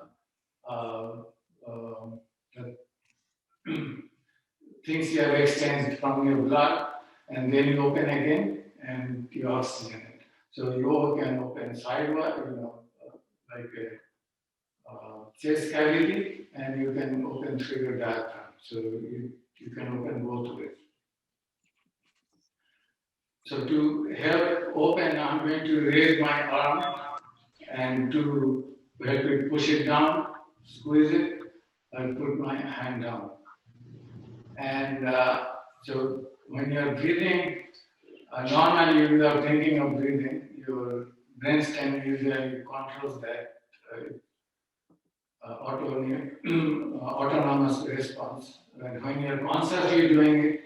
things you have exchanged from your blood, and then you open again and you oxygenate. So you can open sidewise, like a chest cavity, and you can open through your diaphragm. So you can open both ways. So to help open, I'm going to raise my arm, and to help it push it down, squeeze it, I'll put my hand down. And so when you're breathing, normally without thinking of breathing, your brainstem usually controls that autonomous response. And when you're consciously doing it,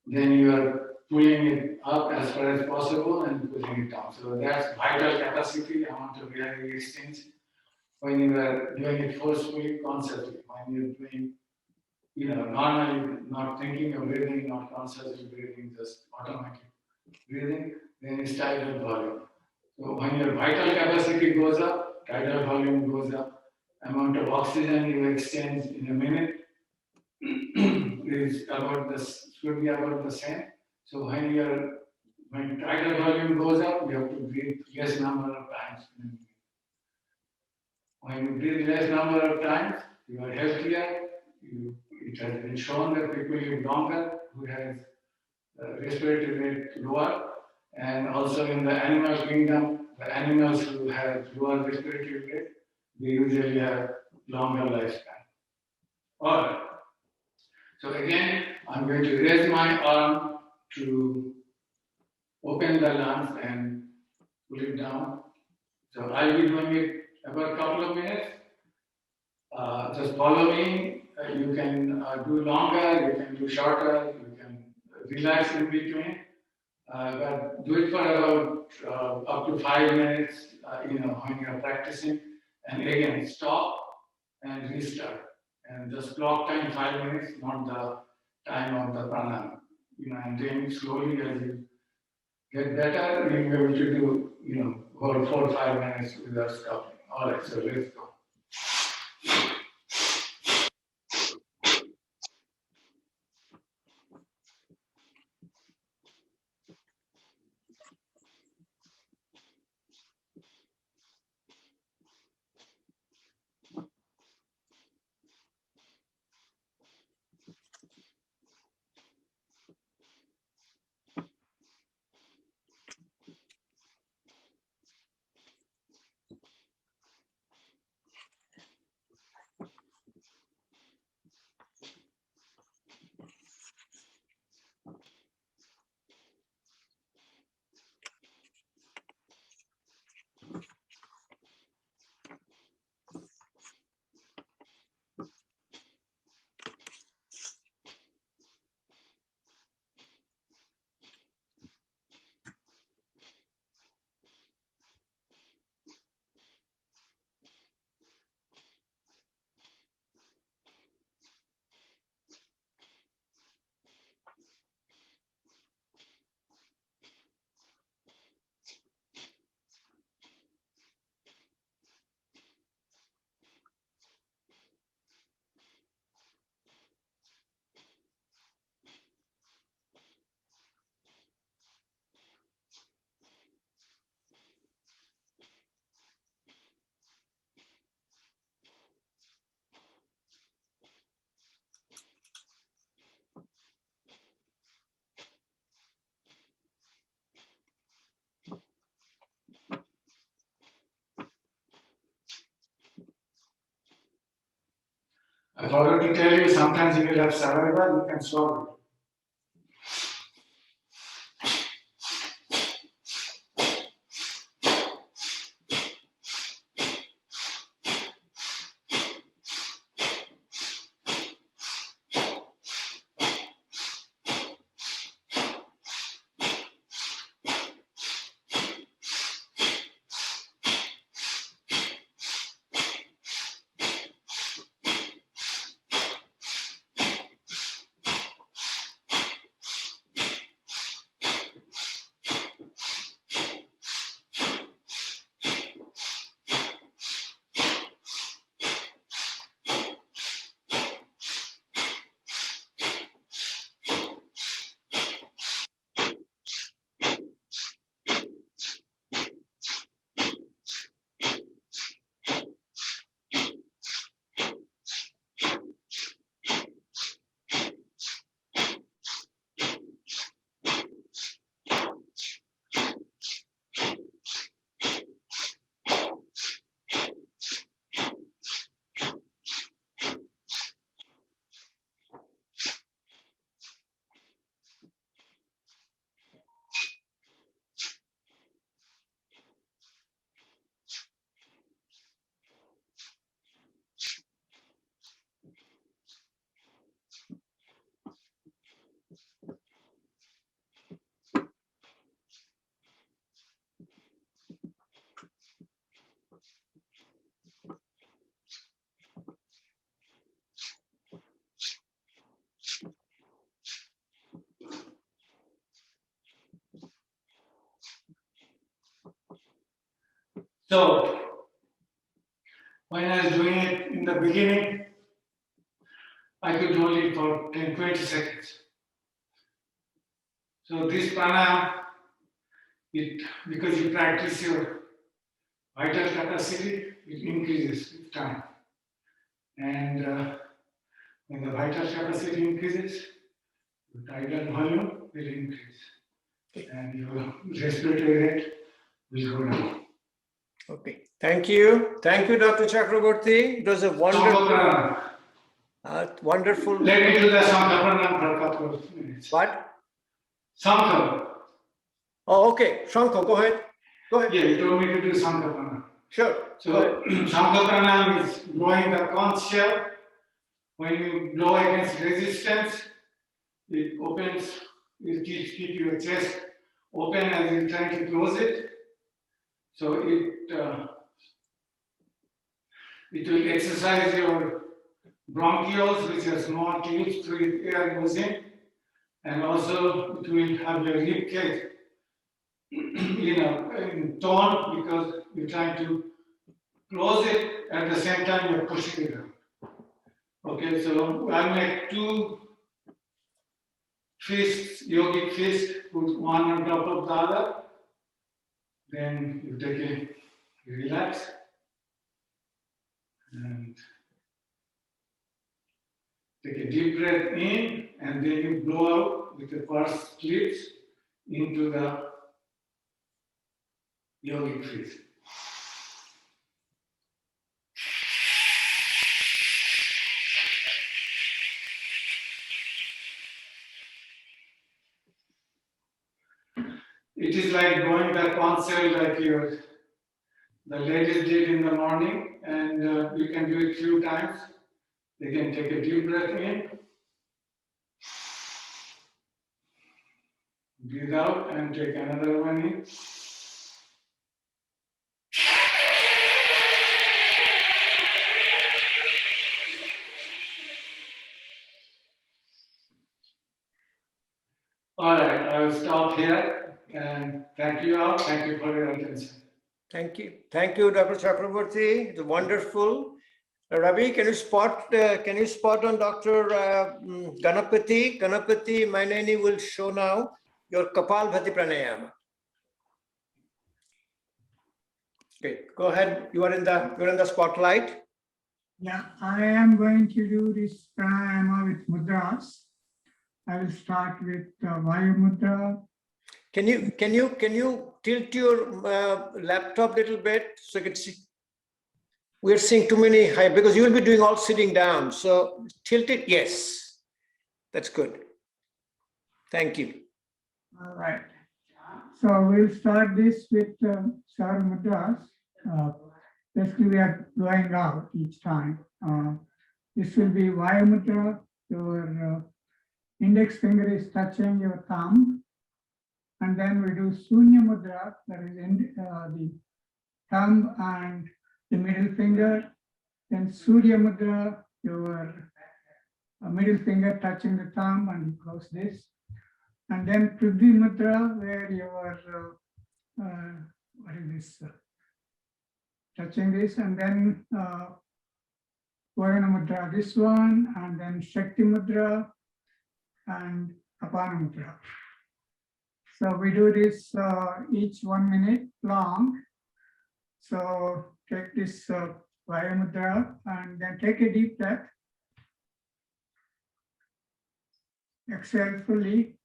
then you are pulling it up as far as possible and pulling it down. So that's vital capacity, amount of air you exchange when you are doing it forcefully, consciously. When you're doing, normally not thinking of breathing, not consciously breathing, just automatic breathing, then it's tidal volume. So when your vital capacity goes up, tidal volume goes up, amount of oxygen you exchange in a minute is should be about the same. So when tidal volume goes up, you have to breathe less number of times in a minute. When you breathe less number of times, you are healthier. It has been shown that people live longer who has respiratory rate lower, and also in the animal kingdom, the animals who have lower respiratory rate, they usually have longer lifespan. All right. So again, I'm going to raise my arm to open the lungs and pull it down. So I'll be doing it about a couple of minutes. Just follow me. You can do longer, you can do shorter, you can relax in between. But do it for about up to 5 minutes, when you're practicing. And again, stop and restart. And just clock time 5 minutes, not the time of the pranayama. And then slowly as you get better, you'll be able to do, whole 4 or 5 minutes without stopping. All right, so let's go. I forgot to tell you, sometimes you will have saliva, you can swallow. So, when I was doing it in the beginning, I could hold it for 10-20 seconds. So this pranayama, because you practice your vital capacity, it increases with time. And when the vital capacity increases, your tidal volume will increase. And your respiratory rate will go down. Okay, thank you. Thank you, Dr. Chakraboty. It was a wonderful. Let me do the Sankha Pranam for a couple of minutes. What? Sankha. Oh, okay. Shankha, go ahead. Go ahead. Yeah, you told me to do Sankha Pranam. Sure. So, Sankha Pranam is blowing the conch shell. When you blow against resistance, it opens, it keep your chest open as you're trying to close it. So it will exercise your bronchioles, which are small tubes through which air goes in, and also it will have your rib cage, in tone, because you're trying to close it at the same time you're pushing it out. Okay, so I'll make two fists, yogic fists, put one on top of the other. Then you take you relax and take a deep breath in, and then you blow out with the pursed lips into the yogic fist. It is like going the concept like the ladies did in the morning, and you can do it few times. They can take a deep breath in, breathe out, and take another one in. All right, I will stop here, and thank you all. Thank you for your attention. Thank you. Thank you, Dr. Chakraborty. It's wonderful. Ravi, can you spot on Dr. Ganapathi? Ganapathi Myneni will show now your Kapalbhati Pranayama. Okay, go ahead. You're in the spotlight. Yeah, I am going to do this pranayama with mudras. I will start with Vayu Mudra. Can you tilt your laptop a little bit so you can see? We're seeing too many high, because you will be doing all sitting down. So tilt it, yes. That's good. Thank you. All right. So we'll start this with several mudras. Basically, we are going out each time. This will be Vaya Mudra. Your index finger is touching your thumb. And then we do Sunya Mudra, that is the thumb and the middle finger. Then Surya Mudra, your middle finger touching the thumb, and you close this. And then Prithvi Mudra, where you are, what is this? Touching this, and then Varuna Mudra, this one, and then Shakti Mudra, and Apana Mudra. So we do this each 1 minute long. So take this Vaya Mudra, and then take a deep breath. Exhale fully.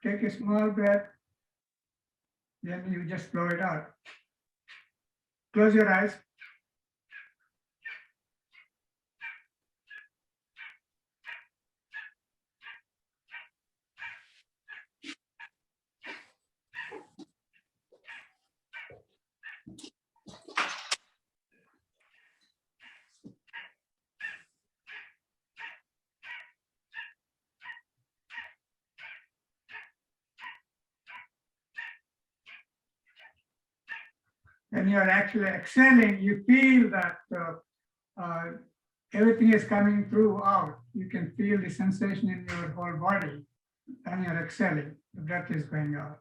Take a small breath. Then you just blow it out. Close your eyes. When you're actually exhaling, you feel that everything is coming through out. You can feel the sensation in your whole body. When you're exhaling, the breath is going out.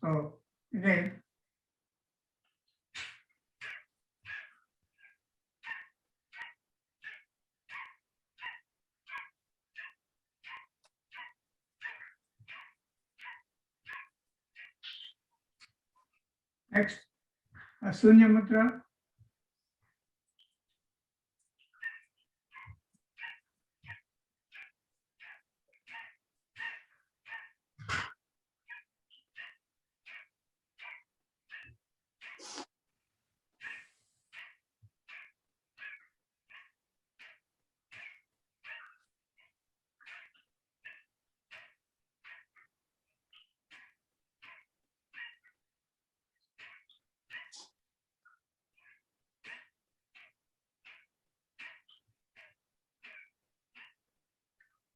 So again. Next, Sunya Mudra.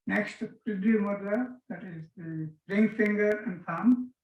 Next, Prithvi Mudra, that is the ring finger and thumb.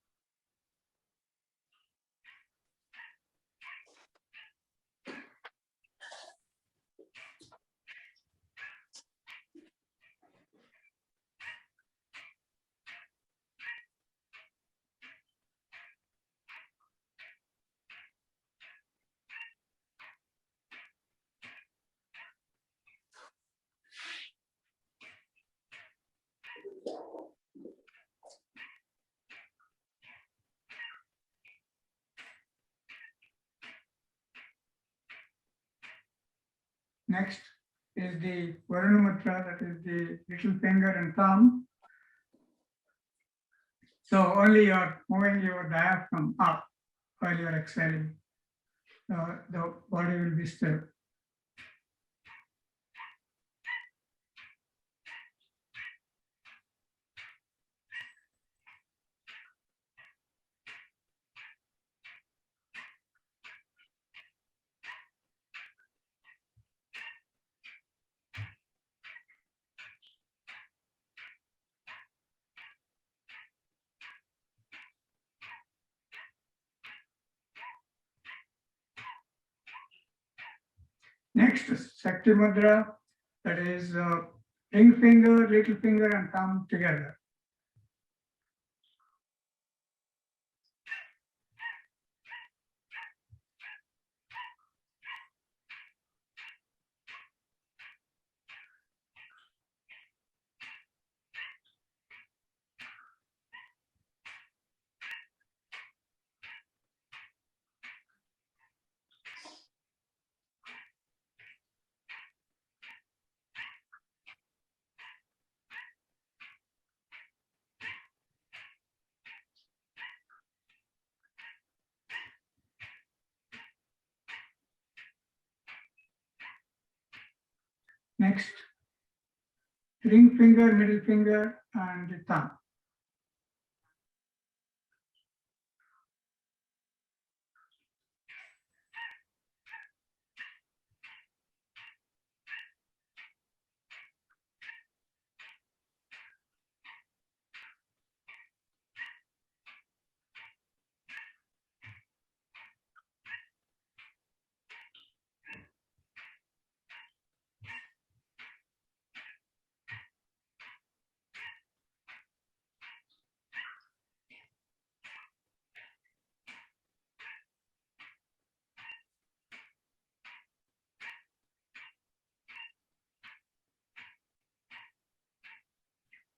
Next is the Varuna Mudra, that is the little finger and thumb. So only you're moving your diaphragm up while you're exhaling. The body will be still. Next is Shakti Mudra, that is ring finger, little finger, and thumb together. Next, ring finger, middle finger, and the thumb.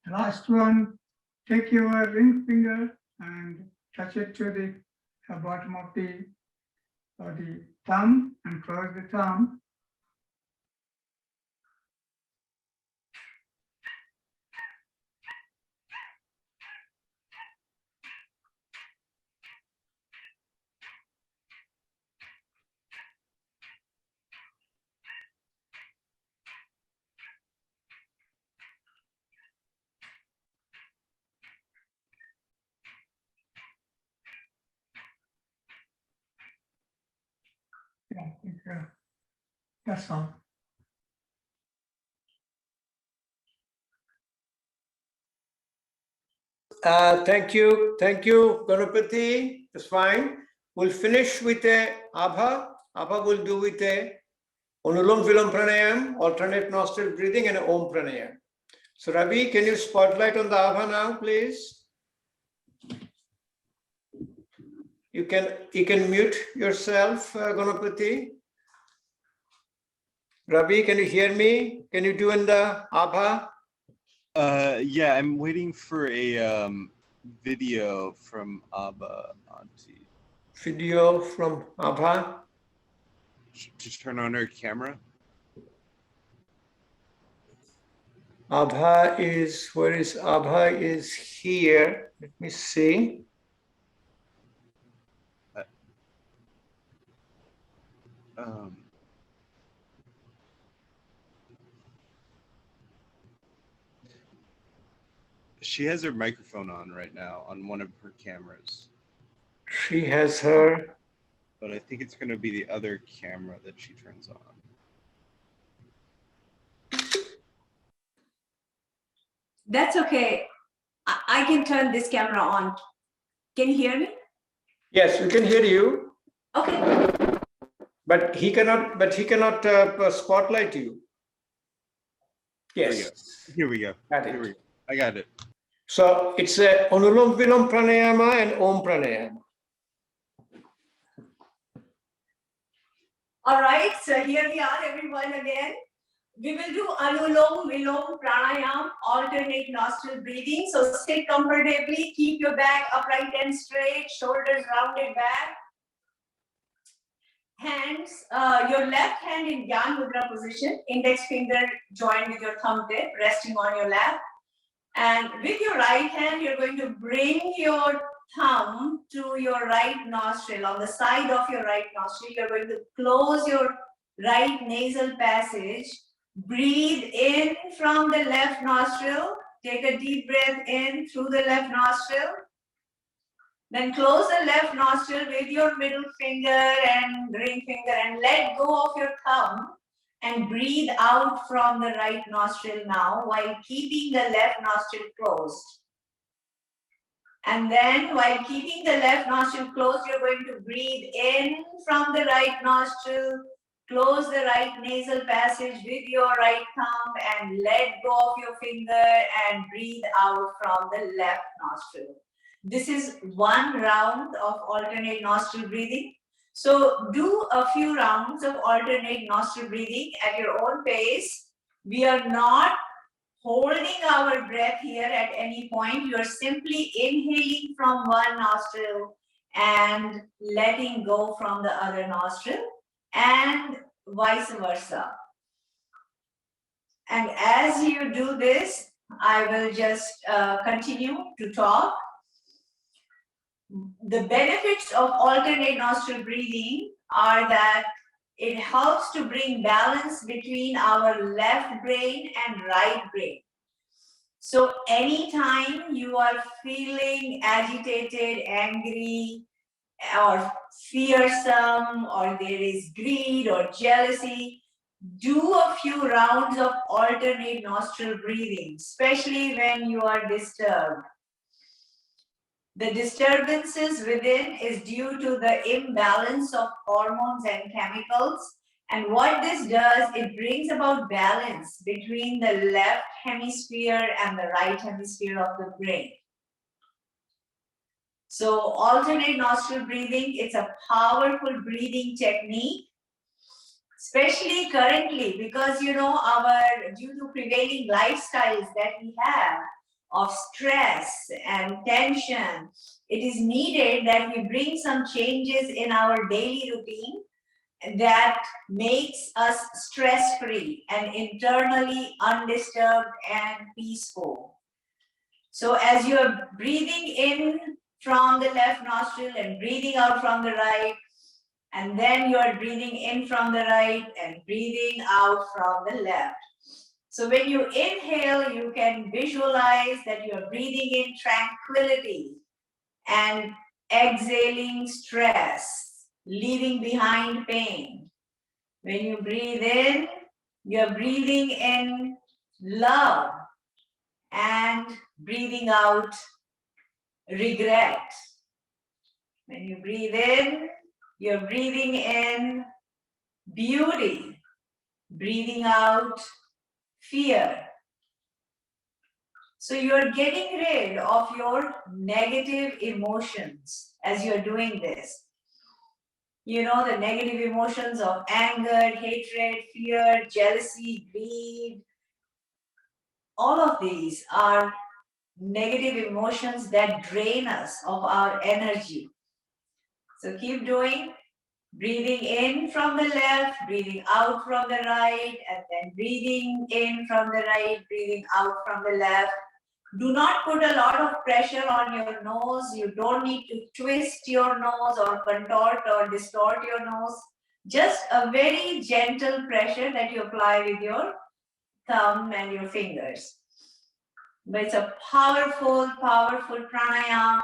Last one, take your ring finger and touch it to the bottom of the thumb and close the thumb. Yeah, I think that's all. Thank you, Ganapati. That's fine. We'll finish with a Abha. Abha will do with a Anulom Vilom Pranayam, alternate nostril breathing, and a Om Pranayam. So Ravi, can you spotlight on the Abha now, please? You can mute yourself, Ganapati. Ravi, can you hear me? Can you do in the Abha? Yeah, I'm waiting for a video from Abha Auntie Video from Abha. to turn on her camera. Abha is, where is Abha? Is here. Let me see. She has her microphone on right now on one of her cameras. She has her. But I think it's going to be the other camera that she turns on. That's okay. I can turn this camera on. Can you hear me? Yes, we can hear you. Okay. But he cannot. Spotlight you. Yes. Here we go. Got it. Here we go. I got it. So it's a Anulom Vilom Pranayama and Om Pranayama. All right, so here we are, everyone, again. We will do Anulom Vilom Pranayam, alternate nostril breathing. So sit comfortably, keep your back upright and straight, shoulders rounded back. Hands, your left hand in Jnana Mudra position, index finger joined with your thumb tip, resting on your lap. And with your right hand, you're going to bring your thumb to your right nostril. On the side of your right nostril, you're going to close your right nasal passage. Breathe in from the left nostril. Take a deep breath in through the left nostril. Then close the left nostril with your middle finger and ring finger and let go of your thumb. And breathe out from the right nostril now while keeping the left nostril closed. And then while keeping the left nostril closed, you're going to breathe in from the right nostril, close the right nasal passage with your right thumb and let go of your finger and breathe out from the left nostril. This is one round of alternate nostril breathing. So do a few rounds of alternate nostril breathing at your own pace. We are not holding our breath here at any point. You are simply inhaling from one nostril and letting go from the other nostril, and vice versa. And as you do this, I will just continue to talk. The benefits of alternate nostril breathing are that it helps to bring balance between our left brain and right brain. So anytime you are feeling agitated, angry, or fearsome, or there is greed or jealousy, do a few rounds of alternate nostril breathing, especially when you are disturbed. The disturbances within is due to the imbalance of hormones and chemicals. And what this does, it brings about balance between the left hemisphere and the right hemisphere of the brain. So alternate nostril breathing, it's a powerful breathing technique, especially currently, because due to prevailing lifestyles that we have of stress and tension, it is needed that we bring some changes in our daily routine that makes us stress-free and internally undisturbed and peaceful. So as you are breathing in from the left nostril and breathing out from the right, and then you are breathing in from the right and breathing out from the left. So when you inhale, you can visualize that you are breathing in tranquility and exhaling stress, leaving behind pain. When you breathe in, you're breathing in love and breathing out regret. When you breathe in, you're breathing in beauty, breathing out fear. So you're getting rid of your negative emotions as you're doing this. The negative emotions of anger, hatred, fear, jealousy, greed. All of these are negative emotions that drain us of our energy. So keep doing. Breathing in from the left, breathing out from the right, and then breathing in from the right, breathing out from the left. Do not put a lot of pressure on your nose. You don't need to twist your nose or contort or distort your nose. Just a very gentle pressure that you apply with your thumb and your fingers. But it's a powerful, powerful pranayama,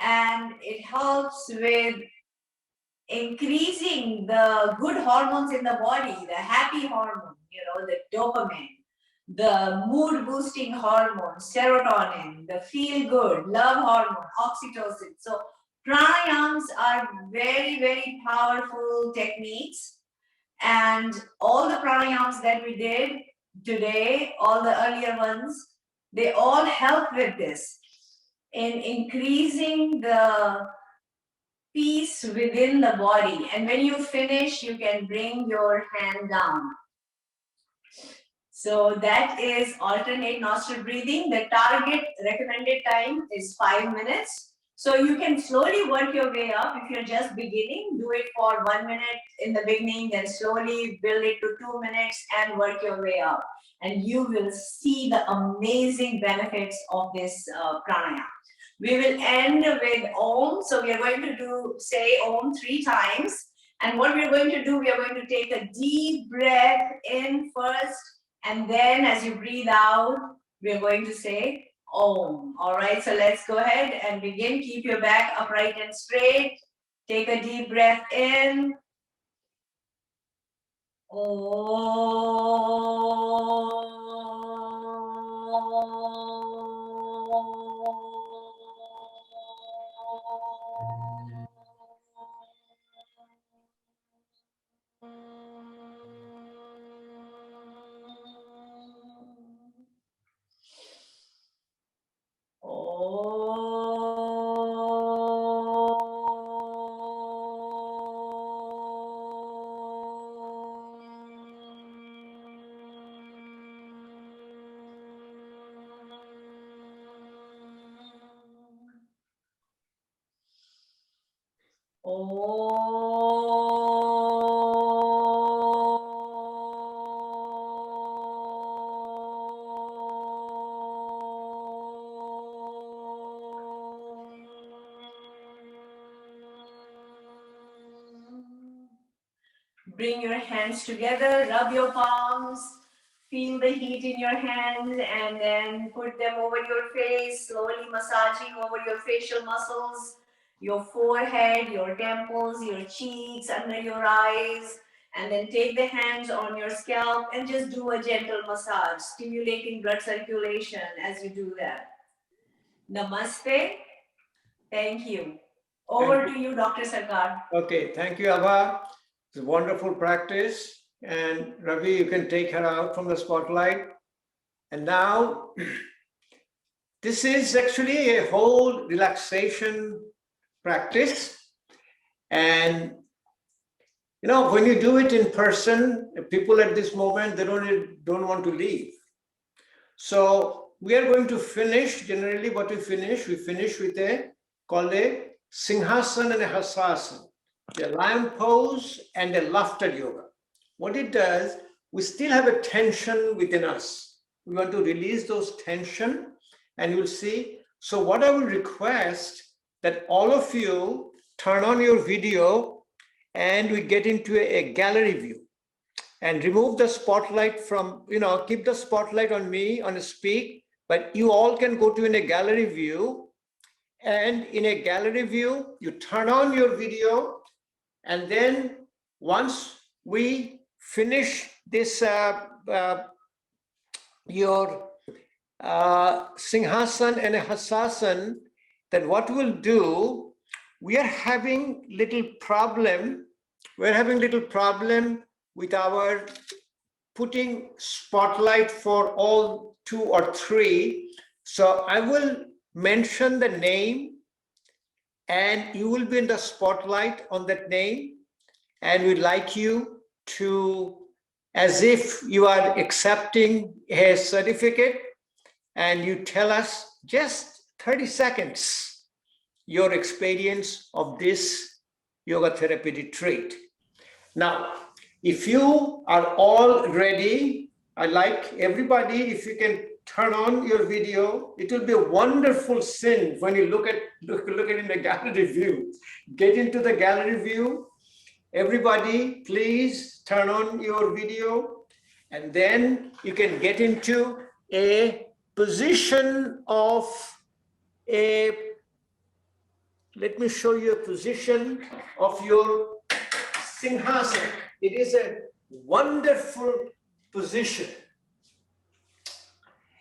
and it helps with increasing the good hormones in the body, the happy hormone, the dopamine, the mood boosting hormone, serotonin, the feel good, love hormone, oxytocin. So pranayams are very, very powerful techniques. And all the pranayams that we did today, all the earlier ones, they all help with this in increasing the peace within the body. And when you finish, you can bring your hand down. So that is alternate nostril breathing. The target recommended time is 5 minutes. So you can slowly work your way up. If you're just beginning, do it for 1 minute in the beginning, then slowly build it to 2 minutes and work your way up. And you will see the amazing benefits of this pranayama. We will end with Om. So we are going to say Om 3 times. And what we're going to do, we are going to take a deep breath in first. And then as you breathe out, we're going to say Om. All right, so let's go ahead and begin. Keep your back upright and straight. Take a deep breath in. Om. Bring your hands together, rub your palms, feel the heat in your hands, and then put them over your face, slowly massaging over your facial muscles, your forehead, your temples, your cheeks, under your eyes, and then take the hands on your scalp and just do a gentle massage, stimulating blood circulation as you do that. Namaste. Thank you. Over to you, Dr. Sarkar. Okay, thank you, Abha. It's a wonderful practice. And Ravi, you can take her out from the spotlight. And now, this is actually a whole relaxation practice. And you know, when you do it in person, people at this moment, they don't want to leave. So we are going to finish, generally what we finish with called a Singhasana and a Hasasana, the lion pose and a laughter yoga. What it does, we still have a tension within us. We want to release those tension, and you'll see. So what I will request that all of you turn on your video and we get into a gallery view and remove the spotlight from, keep the spotlight on me, on a speak, but you all can go to in a gallery view. And in a gallery view, you turn on your video, and then once we finish this, your Singhasana and a Hasasana, then what we'll do, we are having little problem. We're having little problem with our putting spotlight for all 2 or 3. So I will mention the name, and you will be in the spotlight on that name. And we'd like you to, as if you are accepting a certificate, and you tell us just 30 seconds your experience of this yoga therapy retreat. Now, if you are all ready, I'd like everybody, if you can turn on your video, it will be a wonderful scene when you look at it in the gallery view. Get into the gallery view. Everybody, please turn on your video, and then you can get into a position of a, let me show you a position of your Singhasana. It is a wonderful position.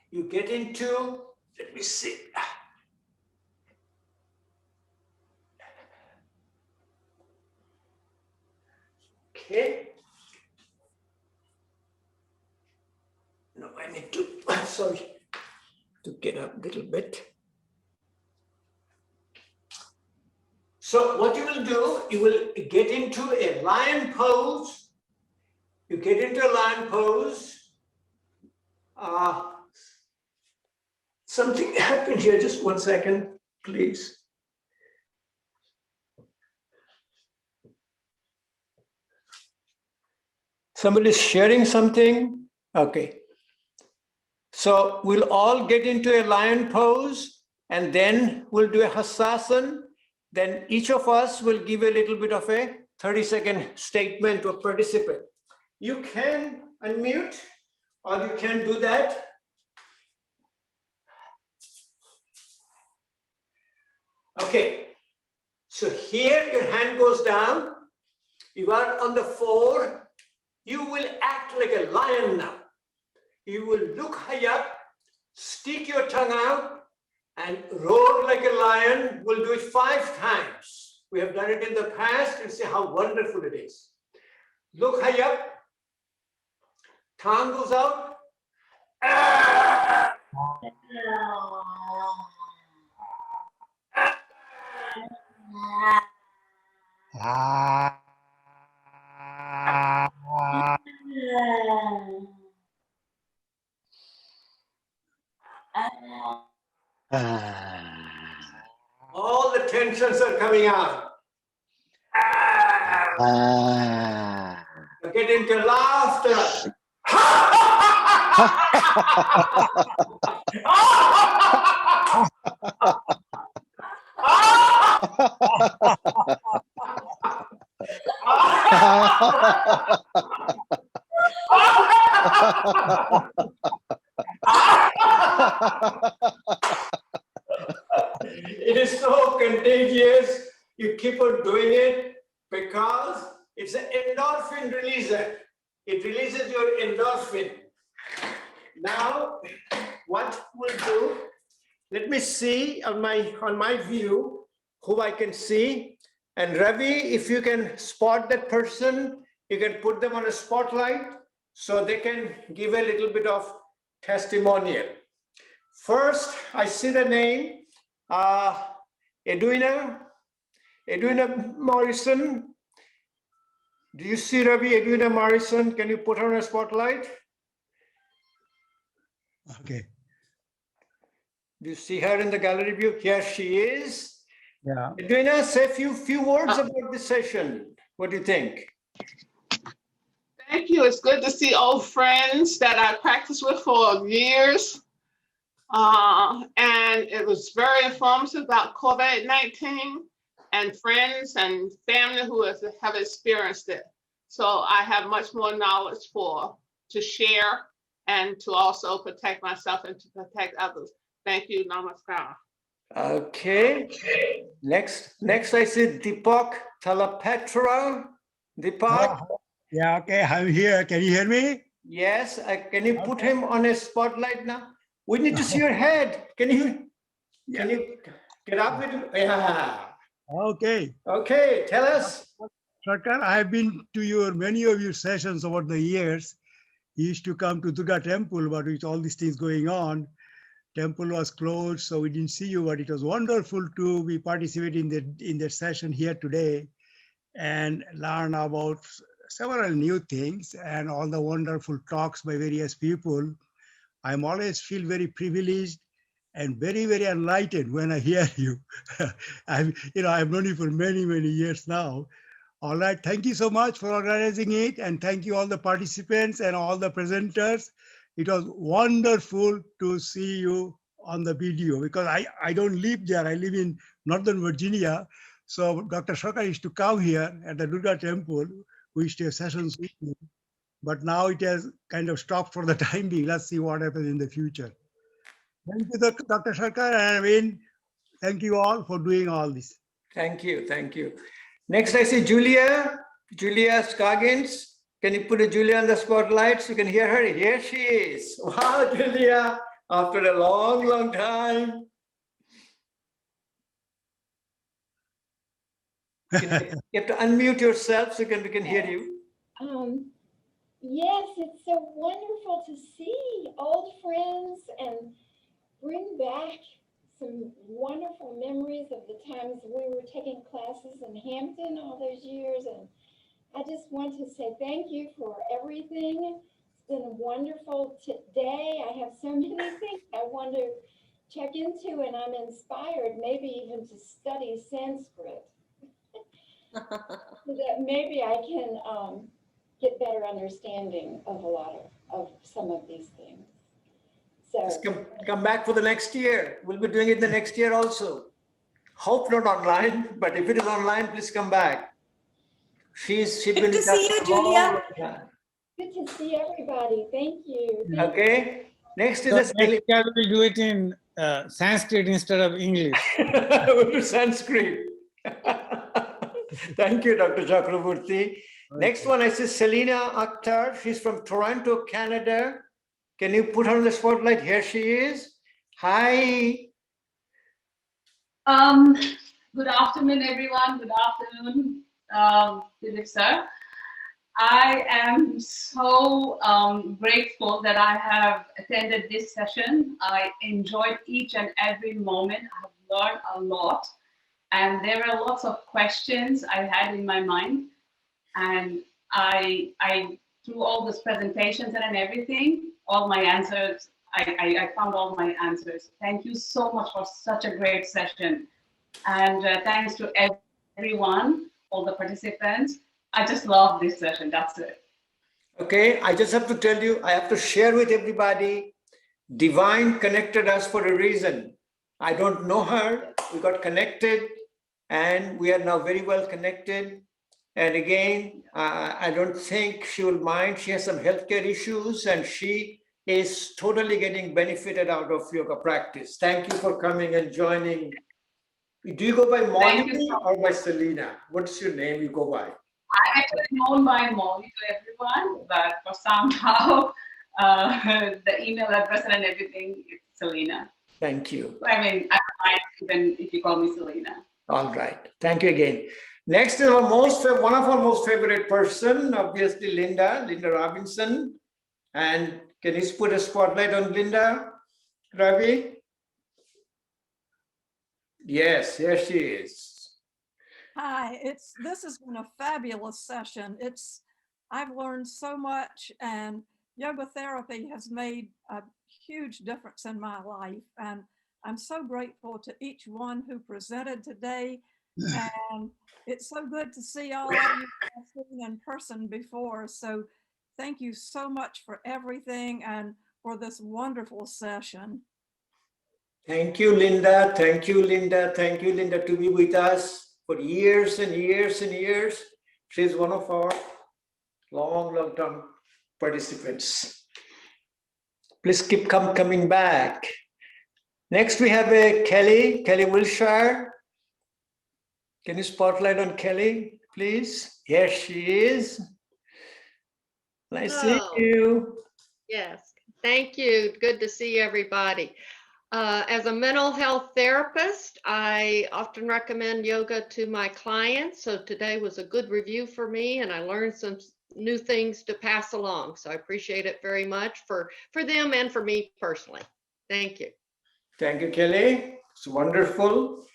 You get into, let me see. Okay. No, I need to, sorry, to get up a little bit. So what you will do, you will get into a lion pose. You get into a lion pose. Something happened here, just 1 second, please. Somebody is sharing something? Okay. So we'll all get into a lion pose, and then we'll do a Hasasana. Then each of us will give a little bit of a 30-second statement to a participant. You can unmute, or you can do that. Okay, so here your hand goes down. You are on the floor. You will act like a lion now. You will look high up, stick your tongue out, and roar like a lion. We'll do it 5 times. We have done it in the past, and see how wonderful it is. Look high up, tongue goes out. All the tensions are coming out. Get into laughter. It is so contagious. You keep on doing it because it's an endorphin releaser. It releases your endorphin. Now, what we'll do, let me see on my view who I can see. And Ravi, if you can spot that person, you can put them on a spotlight so they can give a little bit of testimonial. First, I see the name, Edwina Morrison. Do you see Ravi, Edwina Morrison? Can you put her on a spotlight? Okay. Do you see her in the gallery view? Here she is. Yeah. Edwina, say a few words about this session. What do you think? Thank you. It's good to see old friends that I practiced with for years. And it was very informative about COVID-19 and friends and family who have experienced it. So I have much more knowledge to share and to also protect myself and to protect others. Thank you. Namaskar. Okay. Next I see Deepak Talapatra. Deepak. Yeah, okay, I'm here. Can you hear me? Yes. Can you put him on a spotlight now? We need to see your head. Can you get up with him? Yeah. Okay. Okay. Tell us. Sarkar, I have been to many of your sessions over the years. You used to come to Durga temple, but with all these things going on, temple was closed, so we didn't see you, but it was wonderful to be participating in the session here today and learn about several new things and all the wonderful talks by various people. I'm always feel very privileged and very, very enlightened when I hear you. I've known you for many, many years now. All right, thank you so much for organizing it, and thank you all the participants and all the presenters. It was wonderful to see you on the video because I don't live there. I live in Northern Virginia. So Dr. Sarkar used to come here at the Durga temple. We used to have sessions with him. But now it has kind of stopped for the time being. Let's see what happens in the future. Thank you, Dr. Sarkar. And I mean, thank you all for doing all this. Thank you. Thank you. Next, I see Julia Scoggins. Can you put Julia on the spotlight so you can hear her? Here she is. Wow, Julia, after a long, long time. You have to unmute yourself so we can hear you. Yes, it's so wonderful to see old friends and bring back some wonderful memories of the times we were taking classes in Hampton all those years. And I just want to say thank you for everything. It's been wonderful today. I have so many things I want to check into, and I'm inspired maybe even to study Sanskrit. So that maybe I can get better understanding of a lot of some of these things. So just come back for the next year. We'll be doing it the next year also. Hope not online, but if it is online, please come back. She's been Good to see you, Julia. Good to see everybody. Thank you. Okay. Next is So next year we'll do it in Sanskrit instead of English. We'll do Sanskrit. Thank you, Dr. Chakraboty. Next one, I see Selina Akhtar. She's from Toronto, Canada. Can you put her on the spotlight? Here she is. Hi. Good afternoon, everyone. Good afternoon, Dilip sir. I am so grateful that I have attended this session. I enjoyed each and every moment. I've learned a lot. And there are lots of questions I had in my mind. And I through all these presentations and everything, all my answers, I found all my answers. Thank you so much for such a great session. And thanks to everyone, all the participants. I just love this session, that's it. Okay, I just have to tell you, I have to share with everybody, Divine connected us for a reason. I don't know her, we got connected and we are now very well connected. And again, I don't think she will mind. She has some healthcare issues and she is totally getting benefited out of yoga practice. Thank you for coming and joining. Do you go by Molly or by Selena? What's your name you go by? I'm actually known by Molly to everyone, but for somehow the email address and everything is Selena. Thank you. I mean, I don't mind even if you call me Selena. All right. Thank you again. Next is one of our most favorite person, obviously Linda Robinson. And can you put a spotlight on Linda, Ravi? Yes, here she is. Hi, this has been a fabulous session. I've learned so much, and yoga therapy has made a huge difference in my life. And I'm so grateful to each one who presented today. And it's so good to see all of you I've seen in person before. So thank you so much for everything and for this wonderful session. Thank you, Linda. Thank you, Linda. Thank you, Linda, to be with us for years and years and years. She's one of our long-term participants. Please keep coming back. Next, we have Kelly Wilshire. Can you spotlight on Kelly, please? Here she is. Nice seeing you. Yes, thank you. Good to see everybody. As a mental health therapist, I often recommend yoga to my clients. So today was a good review for me, and I learned some new things to pass along. So I appreciate it very much for them and for me personally. Thank you. Thank you, Kelly. It's wonderful.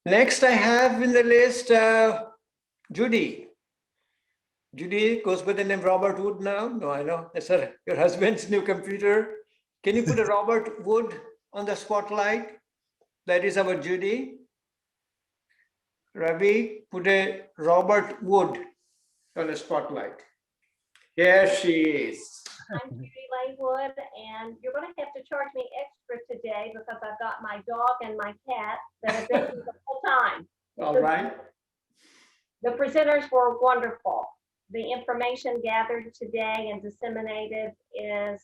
Next, I have in the list Judy. Judy goes by the name Robert Wood now. No, I know. That's your husband's new computer. Can you put a Robert Wood on the spotlight? That is our Judy. Ravi, put a Robert Wood on the spotlight. Here she is. I'm Judy Langwood, and you're going to have to charge me extra today because I've got my dog and my cat that have been here the whole time. All right. The presenters were wonderful. The information gathered today and disseminated is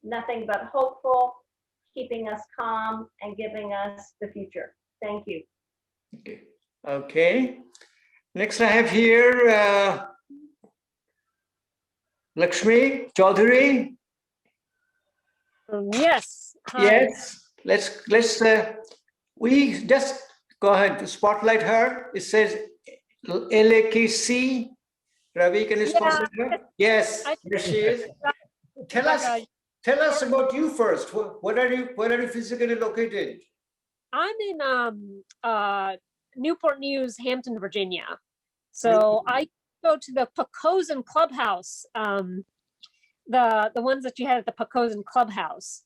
nothing but hopeful, keeping us calm and giving us the future. Thank you. Okay. Next I have here Lakshmi Chaudhary. Yes. Hi. Yes. Let's we just go ahead to spotlight her. It says LAKC. Ravi, can you spotlight her? Yes, here she is. Tell us about you first. Where are you physically located? I'm in Newport News, Hampton, Virginia. So I go to the Pocosin Clubhouse, the ones that you had at the Pocosin Clubhouse,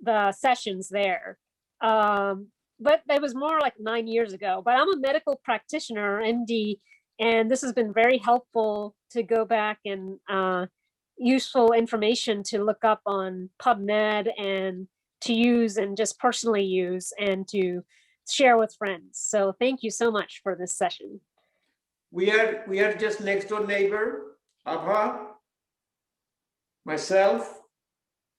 the sessions there. But that was more like 9 years ago. But I'm a medical practitioner, MD, and this has been very helpful to go back and useful information to look up on PubMed and to use and just personally use and to share with friends. So thank you so much for this session. We are just next door neighbor, Abha, myself.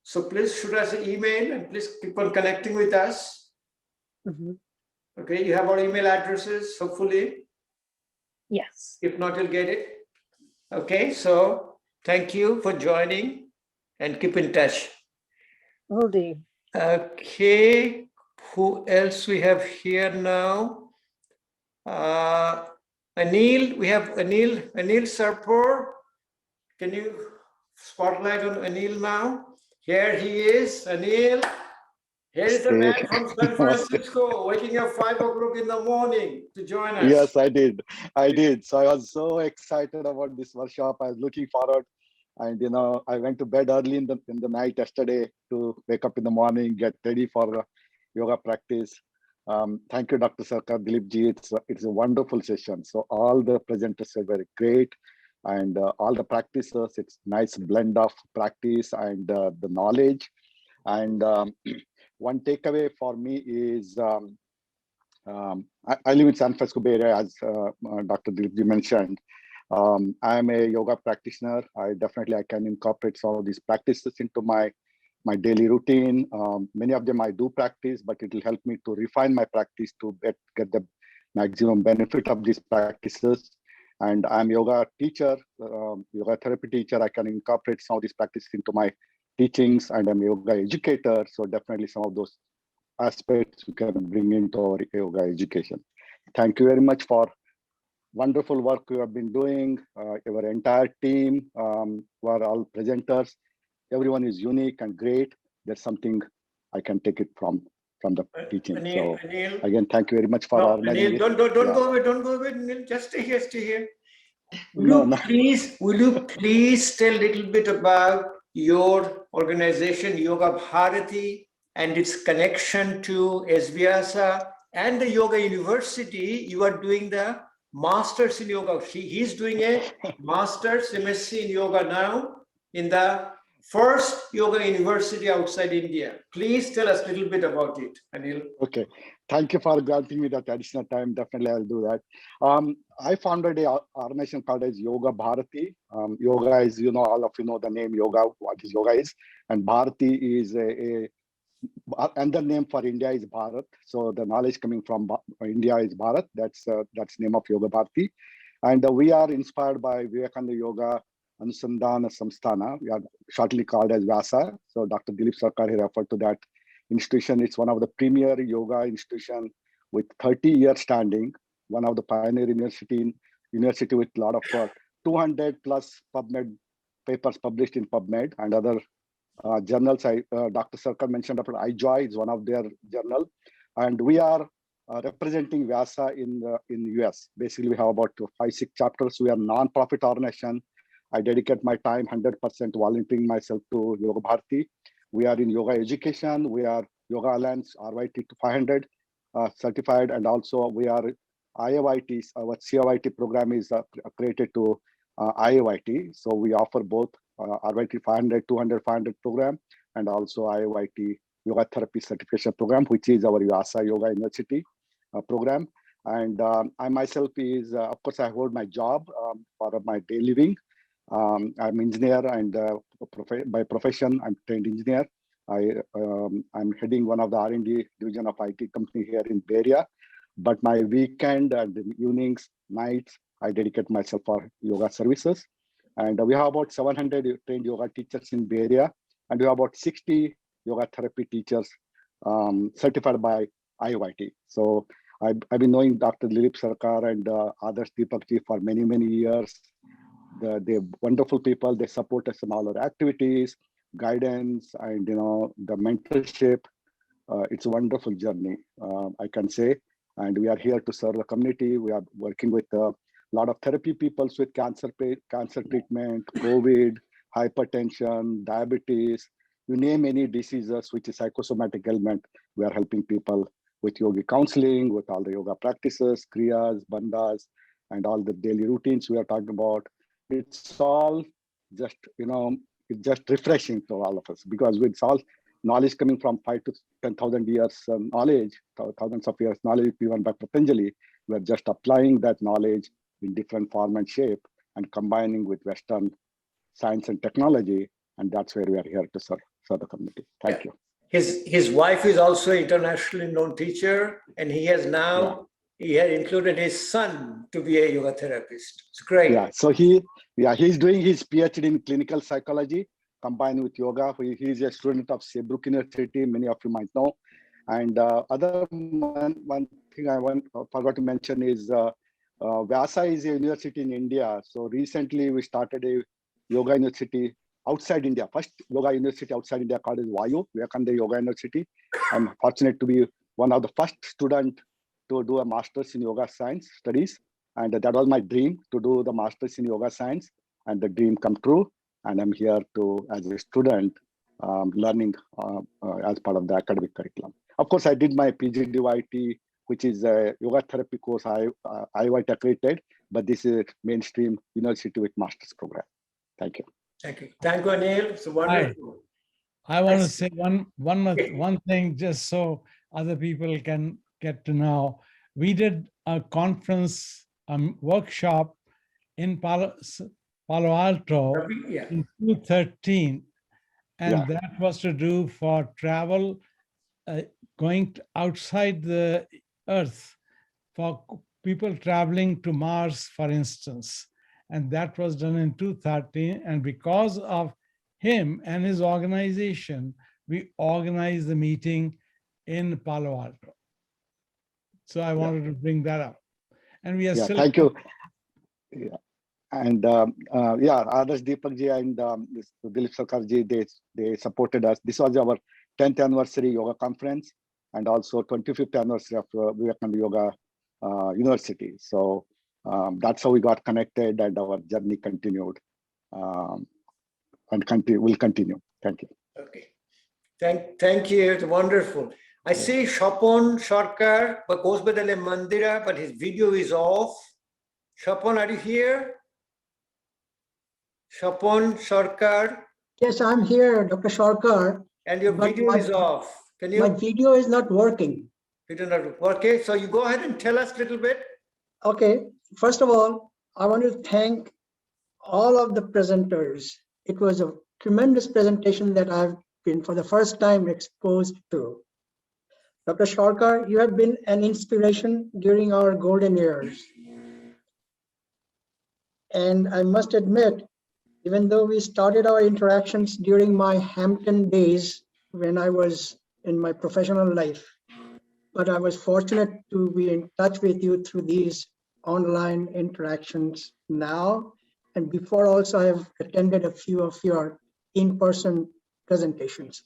So please shoot us an email and please keep on connecting with us. Mm-hmm. Okay, you have our email addresses, hopefully. Yes. If not, you'll get it. Okay, so thank you for joining and keep in touch. Will do. Okay, who else we have here now? Anil, we have Anil Sarkar. Can you spotlight on Anil now? Here he is, Anil. Here is a man from San Francisco, waking up 5 o'clock in the morning to join us. Yes, I did. So I was so excited about this workshop. I was looking forward. And, I went to bed early in the night yesterday to wake up in the morning, get ready for the yoga practice. Thank you, Dr. Sarkar, Dilip ji. It's a wonderful session. So all the presenters are very great. And all the practices, it's nice blend of practice and the knowledge. And one takeaway for me is I live in San Francisco Bay Area, as Dr. Dilip ji mentioned. I'm a yoga practitioner. I can incorporate some of these practices into my my daily routine. Many of them I do practice, but it will help me to refine my practice to get the maximum benefit of these practices. And I'm yoga teacher, yoga therapy teacher. I can incorporate some of these practices into my teachings, and I'm a yoga educator. So definitely some of those aspects we can bring into our yoga education. Thank you very much for wonderful work you have been doing. Your entire team, who are all presenters. Everyone is unique and great. There's something I can take it from the teaching. Anil, Again, thank you very much for organizing Anil, it. don't go away, don't go away, Anil. Just stay here. Will you please tell a little bit about your organization, Yoga Bharati, and its connection to SVSA and the Yoga University? You are doing the Masters in Yoga. He's doing a Masters MSc in Yoga now in the first Yoga University outside India. Please tell us a little bit about it, Anil. Okay, thank you for granting me that additional time. Definitely, I'll do that. I founded a organization called as Yoga Bharati. Yoga is, all of you know the name Yoga, what is Yoga is, and Bharati is another name for India is Bharat. So the knowledge coming from India is Bharat. That's name of Yoga Bharati, and we are inspired by Vivekananda Yoga Anusandhana Samsthana. We are shortly called as VASA. So Dr. Dilip Sarkar he referred to that institution. It's one of the premier yoga institution with 30-year standing. One of the pioneer university with a lot of 200 plus PubMed papers published in PubMed and other journals. Dr. Sarkar mentioned about iJoy is one of their journal, and we are representing VASA in US. Basically, we have about 5-6 chapters. We are non-profit organization. I dedicate my time 100% volunteering myself to Yoga Bharati. We are in yoga education. We are Yoga Alliance RYT 500 certified, and also we are IAYTs. Our CYT program is created to IAYT. So we offer both RYT 500, 200, 500 program, and also IAYT Yoga Therapy Certification Program, which is our VASA Yoga University program. And I myself is, of course, I hold my job for my day living. I'm engineer, and by profession, I'm trained engineer. I'm heading one of the R&D division of IT company here in Bay Area. But my weekend and evenings, nights, I dedicate myself for yoga services. And we have about 700 trained yoga teachers in Bay Area, and we have about 60 yoga therapy teachers certified by IAYT. So I've been knowing Dr. Dilip Sarkar and Adarsh Deepak for many, many years. They're wonderful people. They support us in all our activities, guidance, and the mentorship. It's a wonderful journey, I can say. And we are here to serve the community. We are working with a lot of therapy people with cancer treatment, COVID, hypertension, diabetes. You name any diseases which is psychosomatic ailment. We are helping people with yoga counseling, with all the yoga practices, kriyas, bandhas, and all the daily routines we are talking about. It's all just, it's just refreshing to all of us, because it's all knowledge coming from 5,000 to 10,000 years knowledge, thousands of years knowledge given by Patanjali. We're just applying that knowledge in different form and shape and combining with Western science and technology. And that's where we are here to serve the community. Thank you. His wife is also an internationally known teacher, and he has now he had included his son to be a yoga therapist. It's great. Yeah, so he's doing his PhD in clinical psychology combined with yoga. He is a student of Saybrook University, many of you might know. And other one thing I forgot to mention is VASA is a university in India. So recently we started a yoga university outside India. First yoga university outside India called is Vayu, Vivekananda Yoga University. I'm fortunate to be one of the first students to do a master's in yoga science studies. And that was my dream, to do the master's in yoga science, and the dream come true. And I'm here as a student, learning as part of the academic curriculum. Of course, I did my PGDYT, which is a yoga therapy course IAYT accredited, but this is mainstream university with master's program. Thank you. Thank you. Thank you, Anil. It's wonderful. I want to say one thing, just so other people can get to know. We did a conference workshop in Palo Alto in 2013, And that was to do for travel, going outside the Earth, for people traveling to Mars, for instance. And that was done in 2013. And because of him and his organization, we organized the meeting in Palo Alto. So I wanted to bring that up. And we are still. Thank you. Yeah. And Adarsh Deepak ji and Dilip Sarkar ji, they supported us. This was our 10th anniversary yoga conference and also 25th anniversary of Vivekananda Yoga University. So that's how we got connected, and our journey continued and will continue. Thank you. Okay. Thank you. It's wonderful. I see Shikha Sarkar, but goes by the name Mandira, but his video is off. Shikha, are you here? Shikha Sarkar. Yes, I'm here, Dr. Sarkar. And your video is off. Can you? My video is not working. Video not working. So you go ahead and tell us a little bit. Okay. First of all, I want to thank all of the presenters. It was a tremendous presentation that I've been for the first time exposed to. Dr. Sarkar, you have been an inspiration during our golden years. And I must admit, even though we started our interactions during my Hampton days when I was in my professional life, but I was fortunate to be in touch with you through these online interactions now. And before also, I have attended a few of your in-person presentations.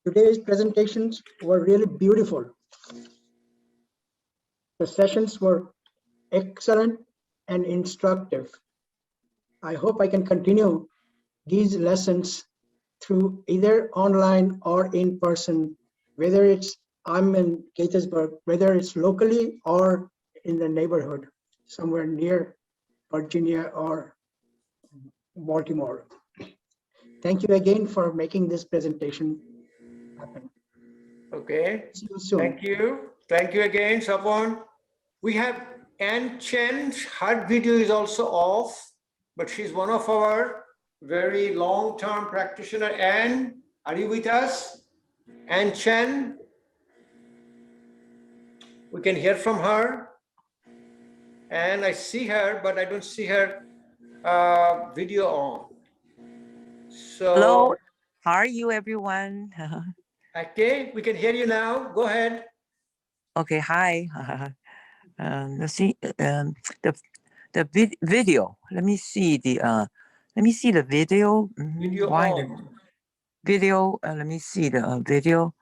Today's presentations were really beautiful. The sessions were excellent and instructive. I hope I can continue these lessons through either online or in person, whether I'm in Gaithersburg, whether it's locally or in the neighborhood, somewhere near Virginia or Baltimore. Thank you again for making this presentation happen. Okay. See you soon. Thank you. Thank you again, Shikha. We have Ann Chen. Her video is also off, but she's one of our very long-term practitioner. Ann, are you with us? Ann Chen. We can hear from her. And I see her, but I don't see her video on. So, hello, how are you, everyone? Okay, we can hear you now. Go ahead. Okay, hi. Let's see the video. Let me see the video. Video Why on. video? Let me see the video.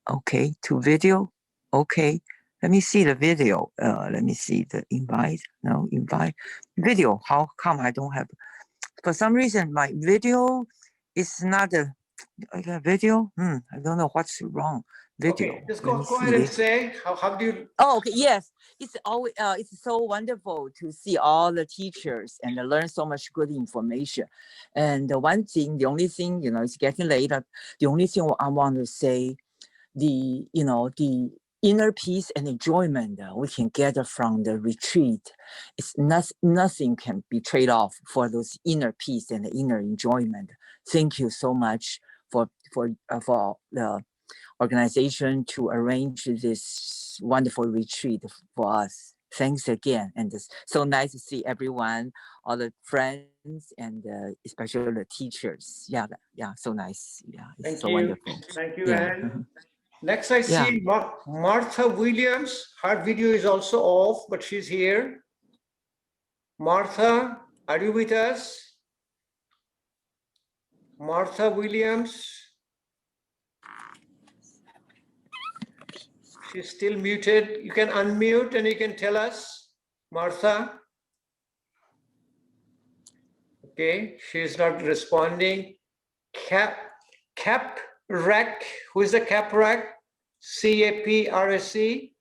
Okay, to video. Okay, let me see the video. Let me see the invite. No, invite video. How come I don't have? For some reason, my video is not a video. I don't know what's wrong. Video. Okay, just go ahead and say how do you? Oh, okay. Yes, it's always it's so wonderful to see all the teachers and learn so much good information. And the only thing, it's getting later. The only thing I want to say, the inner peace and enjoyment we can gather from the retreat. It's nothing can be trade off for those inner peace and the inner enjoyment. Thank you so much for the organization to arrange this wonderful retreat for us. Thanks again, and it's so nice to see everyone, all the friends, and especially the teachers. Yeah, so nice. Yeah, it's so wonderful. Thank you, Anne. Next, I see Martha Williams. Her video is also off, but she's here. Martha, are you with us? Martha Williams. She's still muted. You can unmute and you can tell us, Martha. Okay, she's not responding. Caprac, who is the Caprac? C-A-P-R-A-C.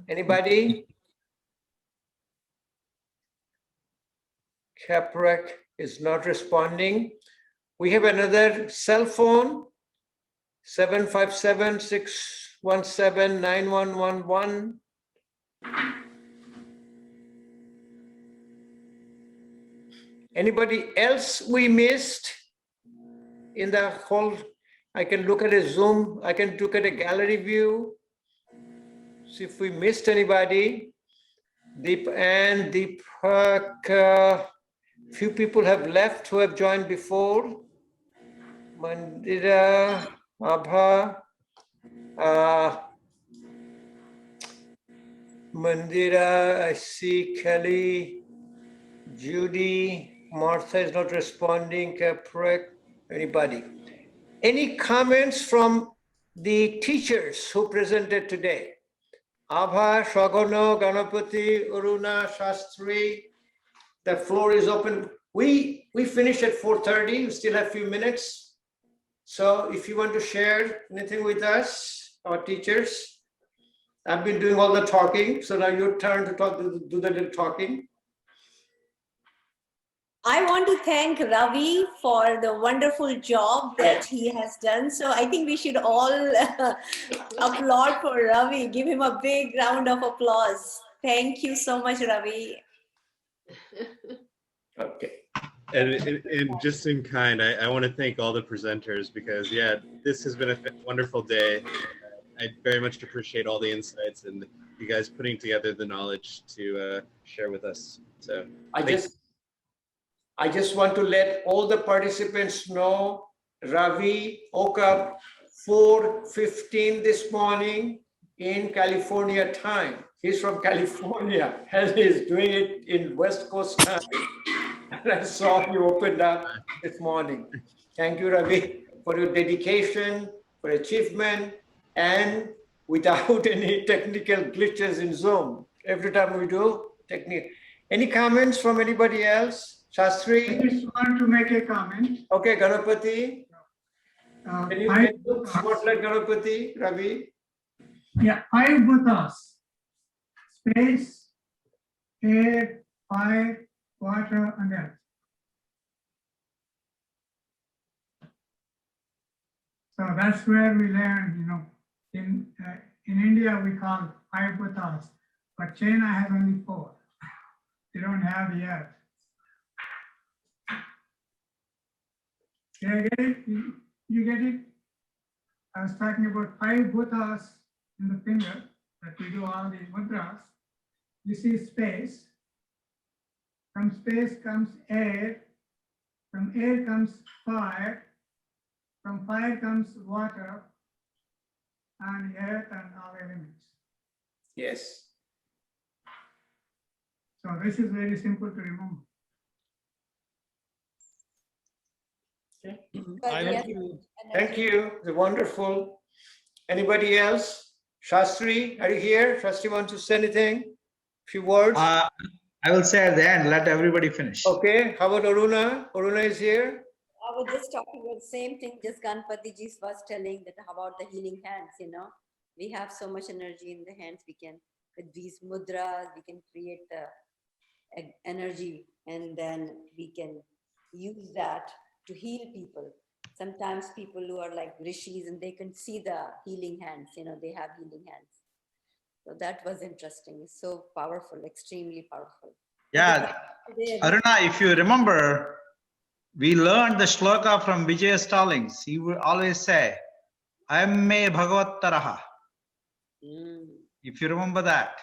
Anybody? Caprac is not responding. We have another cell phone, 757-617-9111. Anybody else we missed in the whole? I can look at a Zoom, I can look at a gallery view. See if we missed anybody. Deepak, few people have left who have joined before. Mandira, Abha, Mandira, I see Kelly, Judy, Martha is not responding, Kaprak, anybody. Any comments from the teachers who presented today? Abha, Saghana, Ganapathi, Aruna, Sastry, the floor is open. We finish at 4:30, we still have a few minutes. So if you want to share anything with us, our teachers, I've been doing all the talking, so now your turn to talk, do the little talking. I want to thank Ravi for the wonderful job that he has done. So I think we should all applaud for Ravi. Give him a big round of applause. Thank you so much, Ravi. Okay. And just in kind, I want to thank all the presenters because, yeah, this has been a wonderful day. I very much appreciate all the insights and you guys putting together the knowledge to share with us. So I just want to let all the participants know Ravi woke up 4:15 this morning in California time. He's from California and he's doing it in West Coast time. And I saw you opened up this morning. Thank you, Ravi, for your dedication, for achievement, and without any technical glitches in Zoom. Every time we do technique. Any comments from anybody else? Shastri? I just want to make a comment. Okay, Ganapathi. Can you spotlight Ganapathi, Ravi? Yeah, 5 bhutas: space, air, fire, water, and earth. So that's where we learn, in India we call 5 bhutas, but China has only 4. They don't have the earth. Did I get it? You get it? I was talking about 5 bhutas in the finger that we do all the mudras. This is space. From space comes air. From air comes fire. From fire comes water and earth and all elements. Yes. So this is very simple to remember. Okay. Thank you. It's wonderful. Anybody else? Shastri, are you here? Shastri wants to say anything? Few words? I will say at the end, let everybody finish. Okay. How about Aruna? Aruna is here. I was just talking about the same thing, just Ganapati ji was telling that about the healing hands, We have so much energy in the hands, we can, with these mudras, we can create the energy and then we can use that to heal people. Sometimes people who are like rishis and they can see the healing hands, they have healing hands. So that was interesting. It's so powerful, extremely powerful. Yeah, Aruna, if you remember, we learned the shloka from Vijaya Stallings. He would always say, Amme Bhagavattaraha. If you remember that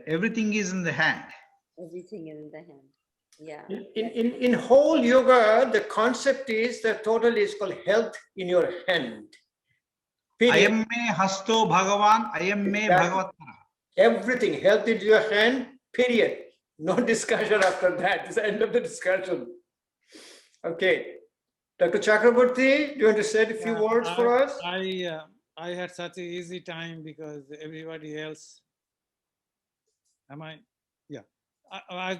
everything is in the hand. Everything is in the hand. Yeah. In whole yoga, the concept is the total is called health in your hand. Ayamme hasto Bhagavan, ayamme Bhagavattara. Everything, health in your hand, period. No discussion after that. It's the end of the discussion. Okay. Dr. Chakraboty, do you want to say a few words for us? I had such an easy time because everybody else. I was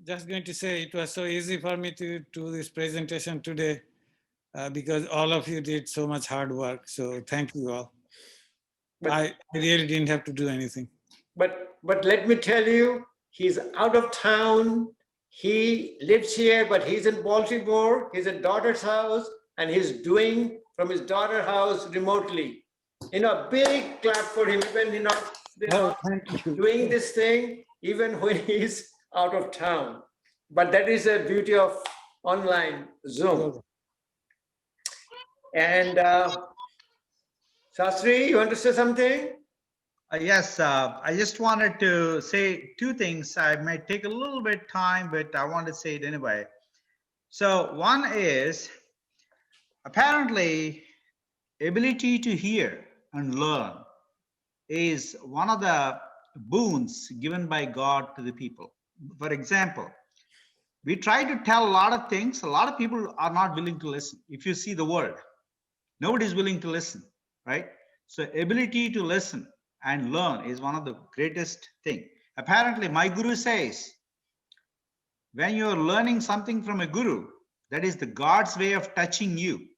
just going to say it was so easy for me to do this presentation today because all of you did so much hard work. So thank you all. I really didn't have to do anything. But let me tell you, he's out of town. He lives here, but he's in Baltimore. He's at daughter's house, and he's doing from his daughter's house remotely. Big clap for him. Even thank you. Doing this thing, even when he's out of town. But that is the beauty of online Zoom. And Sastry, you want to say something? Yes, I just wanted to say two things. I might take a little bit time, but I want to say it anyway. So one is apparently ability to hear and learn is one of the boons given by God to the people. For example, we try to tell a lot of things. A lot of people are not willing to listen. If you see the world, nobody is willing to listen, right? So ability to listen and learn is one of the greatest thing. Apparently, my guru says, when you're learning something from a guru, that is the God's way of touching you.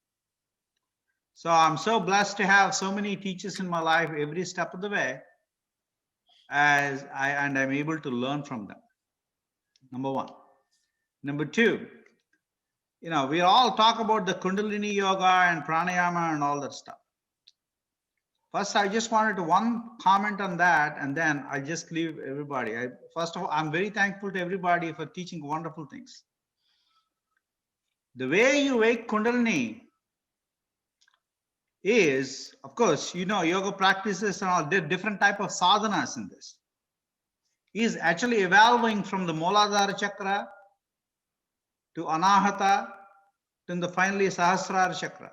So I'm so blessed to have so many teachers in my life every step of the way, and I'm able to learn from them. Number one. Number two, we all talk about the Kundalini Yoga and Pranayama and all that stuff. First, I just wanted to one comment on that, and then I just leave everybody. First of all, I'm very thankful to everybody for teaching wonderful things. The way you wake Kundalini is, of course, yoga practices and all, there are different type of sadhanas in this. Is actually evolving from the Muladhara Chakra to Anahata to finally Sahasrara Chakra.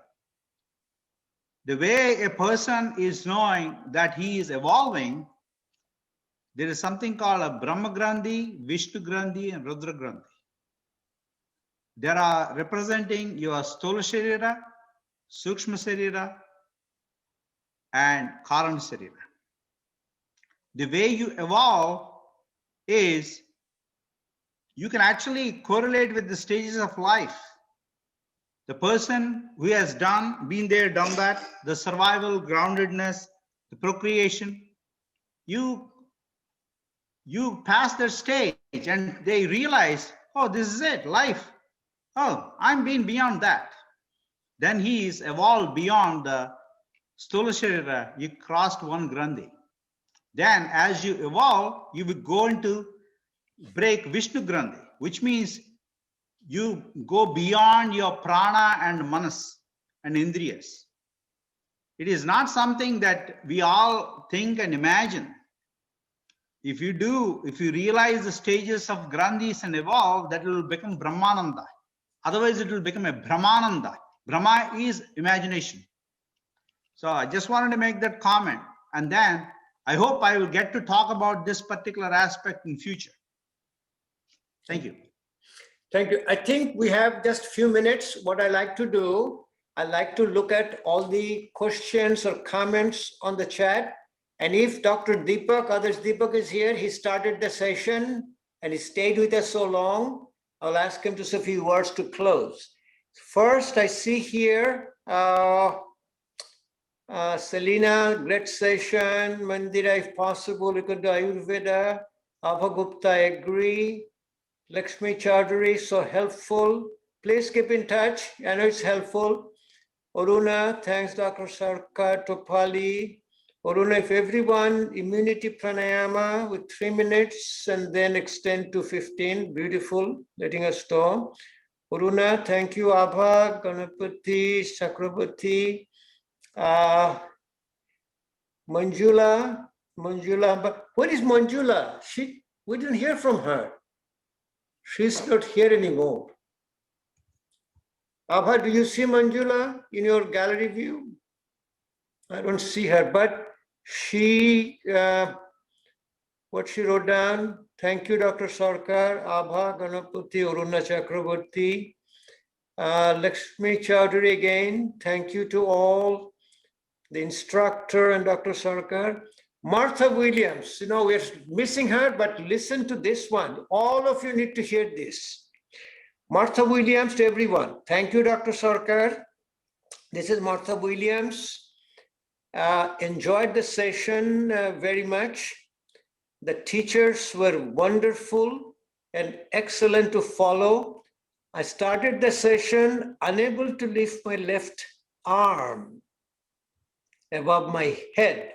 The way a person is knowing that he is evolving, there is something called a Brahma Grandhi, Vishnu Grandhi, and Rudra Grandhi. They are representing your Stula Sharira, Sukshma Sharira, and Karana Sharira. The way you evolve is you can actually correlate with the stages of life. The person who has been there, done that, the survival, groundedness, the procreation, you pass that stage and they realize, oh, this is it, life. Oh, I'm being beyond that. Then he is evolved beyond the Stula Sharira. You crossed one Grandhi. Then as you evolve, you will go into break Vishnu Grandhi, which means you go beyond your prana and manas and indriyas. It is not something that we all think and imagine. If you realize the stages of Grandhis and evolve, that will become Brahmananda. Otherwise, it will become a Brahmananda. Brahma is imagination. So I just wanted to make that comment. And then I hope I will get to talk about this particular aspect in future. Thank you. Thank you. I think we have just a few minutes. What I like to do, I like to look at all the questions or comments on the chat. And if Dr. Deepak, Adarsh Deepak is here, he started the session and he stayed with us so long, I'll ask him to say a few words to close. First, I see here, Selena, great session. Mandira, if possible, you could do Ayurveda. Abha Gupta, I agree. Lakshmi Chaudhary, so helpful. Please keep in touch. I know it's helpful. Aruna, thanks, Dr. Sarkar, Topalli. Aruna, if everyone, immunity pranayama with 3 minutes and then extend to 15. Beautiful, letting us know. Aruna, thank you, Abha, Ganapathi, Chakraboty. Manjula, but where is Manjula? We didn't hear from her. She's not here anymore. Abha, do you see Manjula in your gallery view? I don't see her, but she, what she wrote down, thank you, Dr. Sarkar, Abha, Ganapathi, Aruna Chakraboty, Lakshmi Chaudhary again, thank you to all, the instructor and Dr. Sarkar. Martha Williams, we're missing her, but listen to this one. All of you need to hear this. Martha Williams to everyone. Thank you, Dr. Sarkar. This is Martha Williams. Enjoyed the session very much. The teachers were wonderful and excellent to follow. I started the session unable to lift my left arm above my head.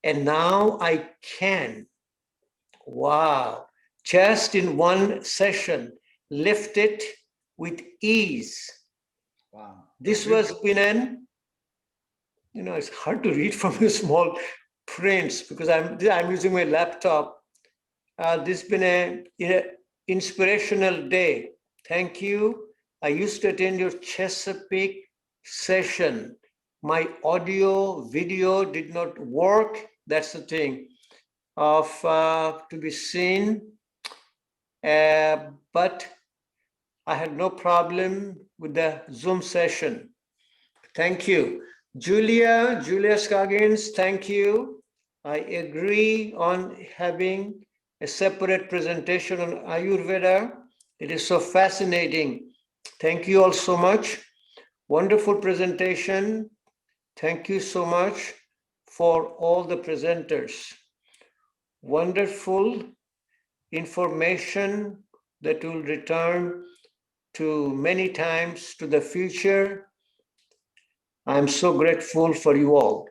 And now I can. Wow. Just in one session. lift it with ease. Wow. This was been an, it's hard to read from the small prints because I'm using my laptop. This has been a inspirational day. Thank you. I used to attend your Chesapeake session. My audio, video did not work. That's the thing of to be seen. But I had no problem with the Zoom session. Thank you. Julia Scoggins, thank you. I agree on having a separate presentation on Ayurveda. It is so fascinating. Thank you all so much. Wonderful presentation. Thank you so much for all the presenters. Wonderful information that will return to many times to the future. I'm so grateful for you all.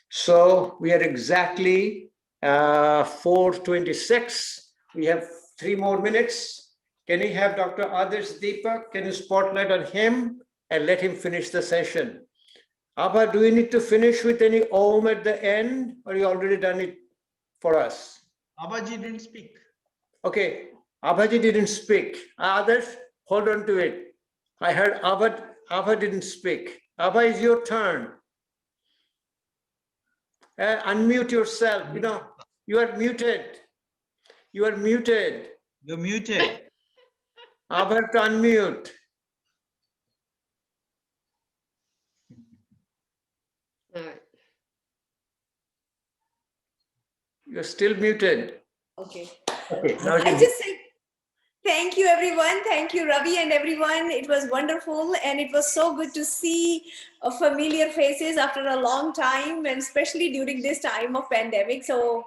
So we are exactly 4:26. We have 3 more minutes. Can you have Dr. Adarsh Deepak? Can you spotlight on him and let him finish the session? Abha, do we need to finish with any Om at the end, or you already done it for us? Abhaji didn't speak. Okay, Abhaji didn't speak. Adarsh, hold on to it. I heard Abha didn't speak. Abha, is your turn. Unmute yourself. You are muted. You are muted. You're muted. Abha, to unmute. All right. You're still muted. Okay. Okay. Now I just say thank you, everyone. Thank you, Ravi and everyone. It was wonderful. And it was so good to see familiar faces after a long time, and especially during this time of pandemic. So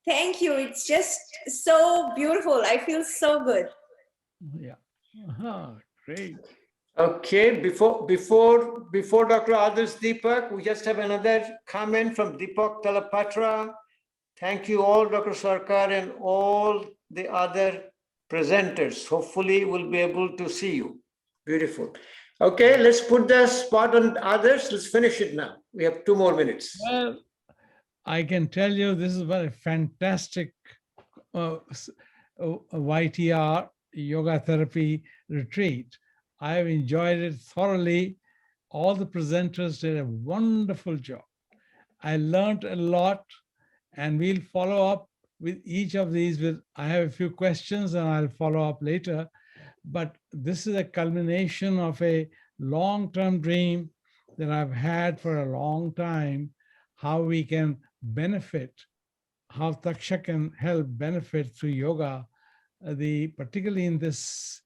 thank you. It's just so beautiful. I feel so good. Yeah. Great. Okay, before Dr. Adarsh Deepak, we just have another comment from Deepak Talapatra. Thank you all, Dr. Sarkar, and all the other presenters. Hopefully we'll be able to see you. Beautiful. Okay, let's put the spot on others. Let's finish it now. We have 2 more minutes. Well, I can tell you this is a very fantastic YTR Yoga Therapy retreat. I have enjoyed it thoroughly. All the presenters did a wonderful job. I learned a lot, and we'll follow up with each of these. I have a few questions and I'll follow up later. But this is a culmination of a long-term dream that I've had for a long time, how we can benefit, how Taksha can help benefit through yoga, particularly in this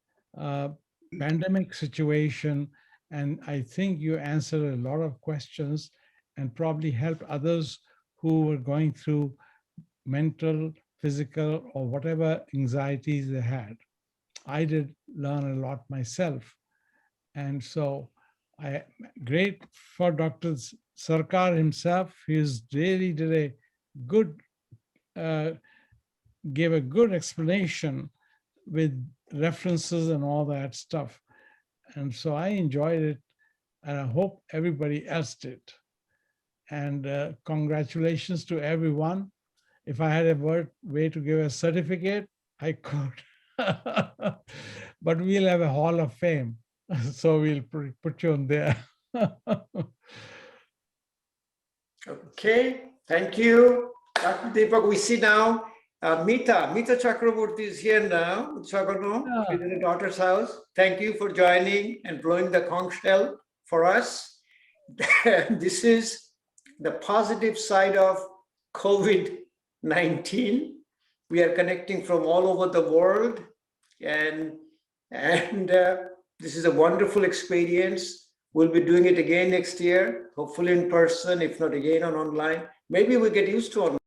pandemic situation. And I think you answered a lot of questions and probably helped others who were going through mental, physical, or whatever anxieties they had. I did learn a lot myself. And so I great for Dr. Sarkar himself. He really did a good, gave a good explanation with references and all that stuff. And so I enjoyed it, and I hope everybody else did. And congratulations to everyone. If I had a way to give a certificate, I could. But we'll have a Hall of Fame, so we'll put you on there. Okay, thank you. Dr. Deepak, we see now Mita Chakraboty is here now. She's in her daughter's house. Thank you for joining and blowing the conch shell for us. This is the positive side of COVID-19. We are connecting from all over the world, and this is a wonderful experience. We'll be doing it again next year, hopefully in person, if not again on online. Maybe we get used to online.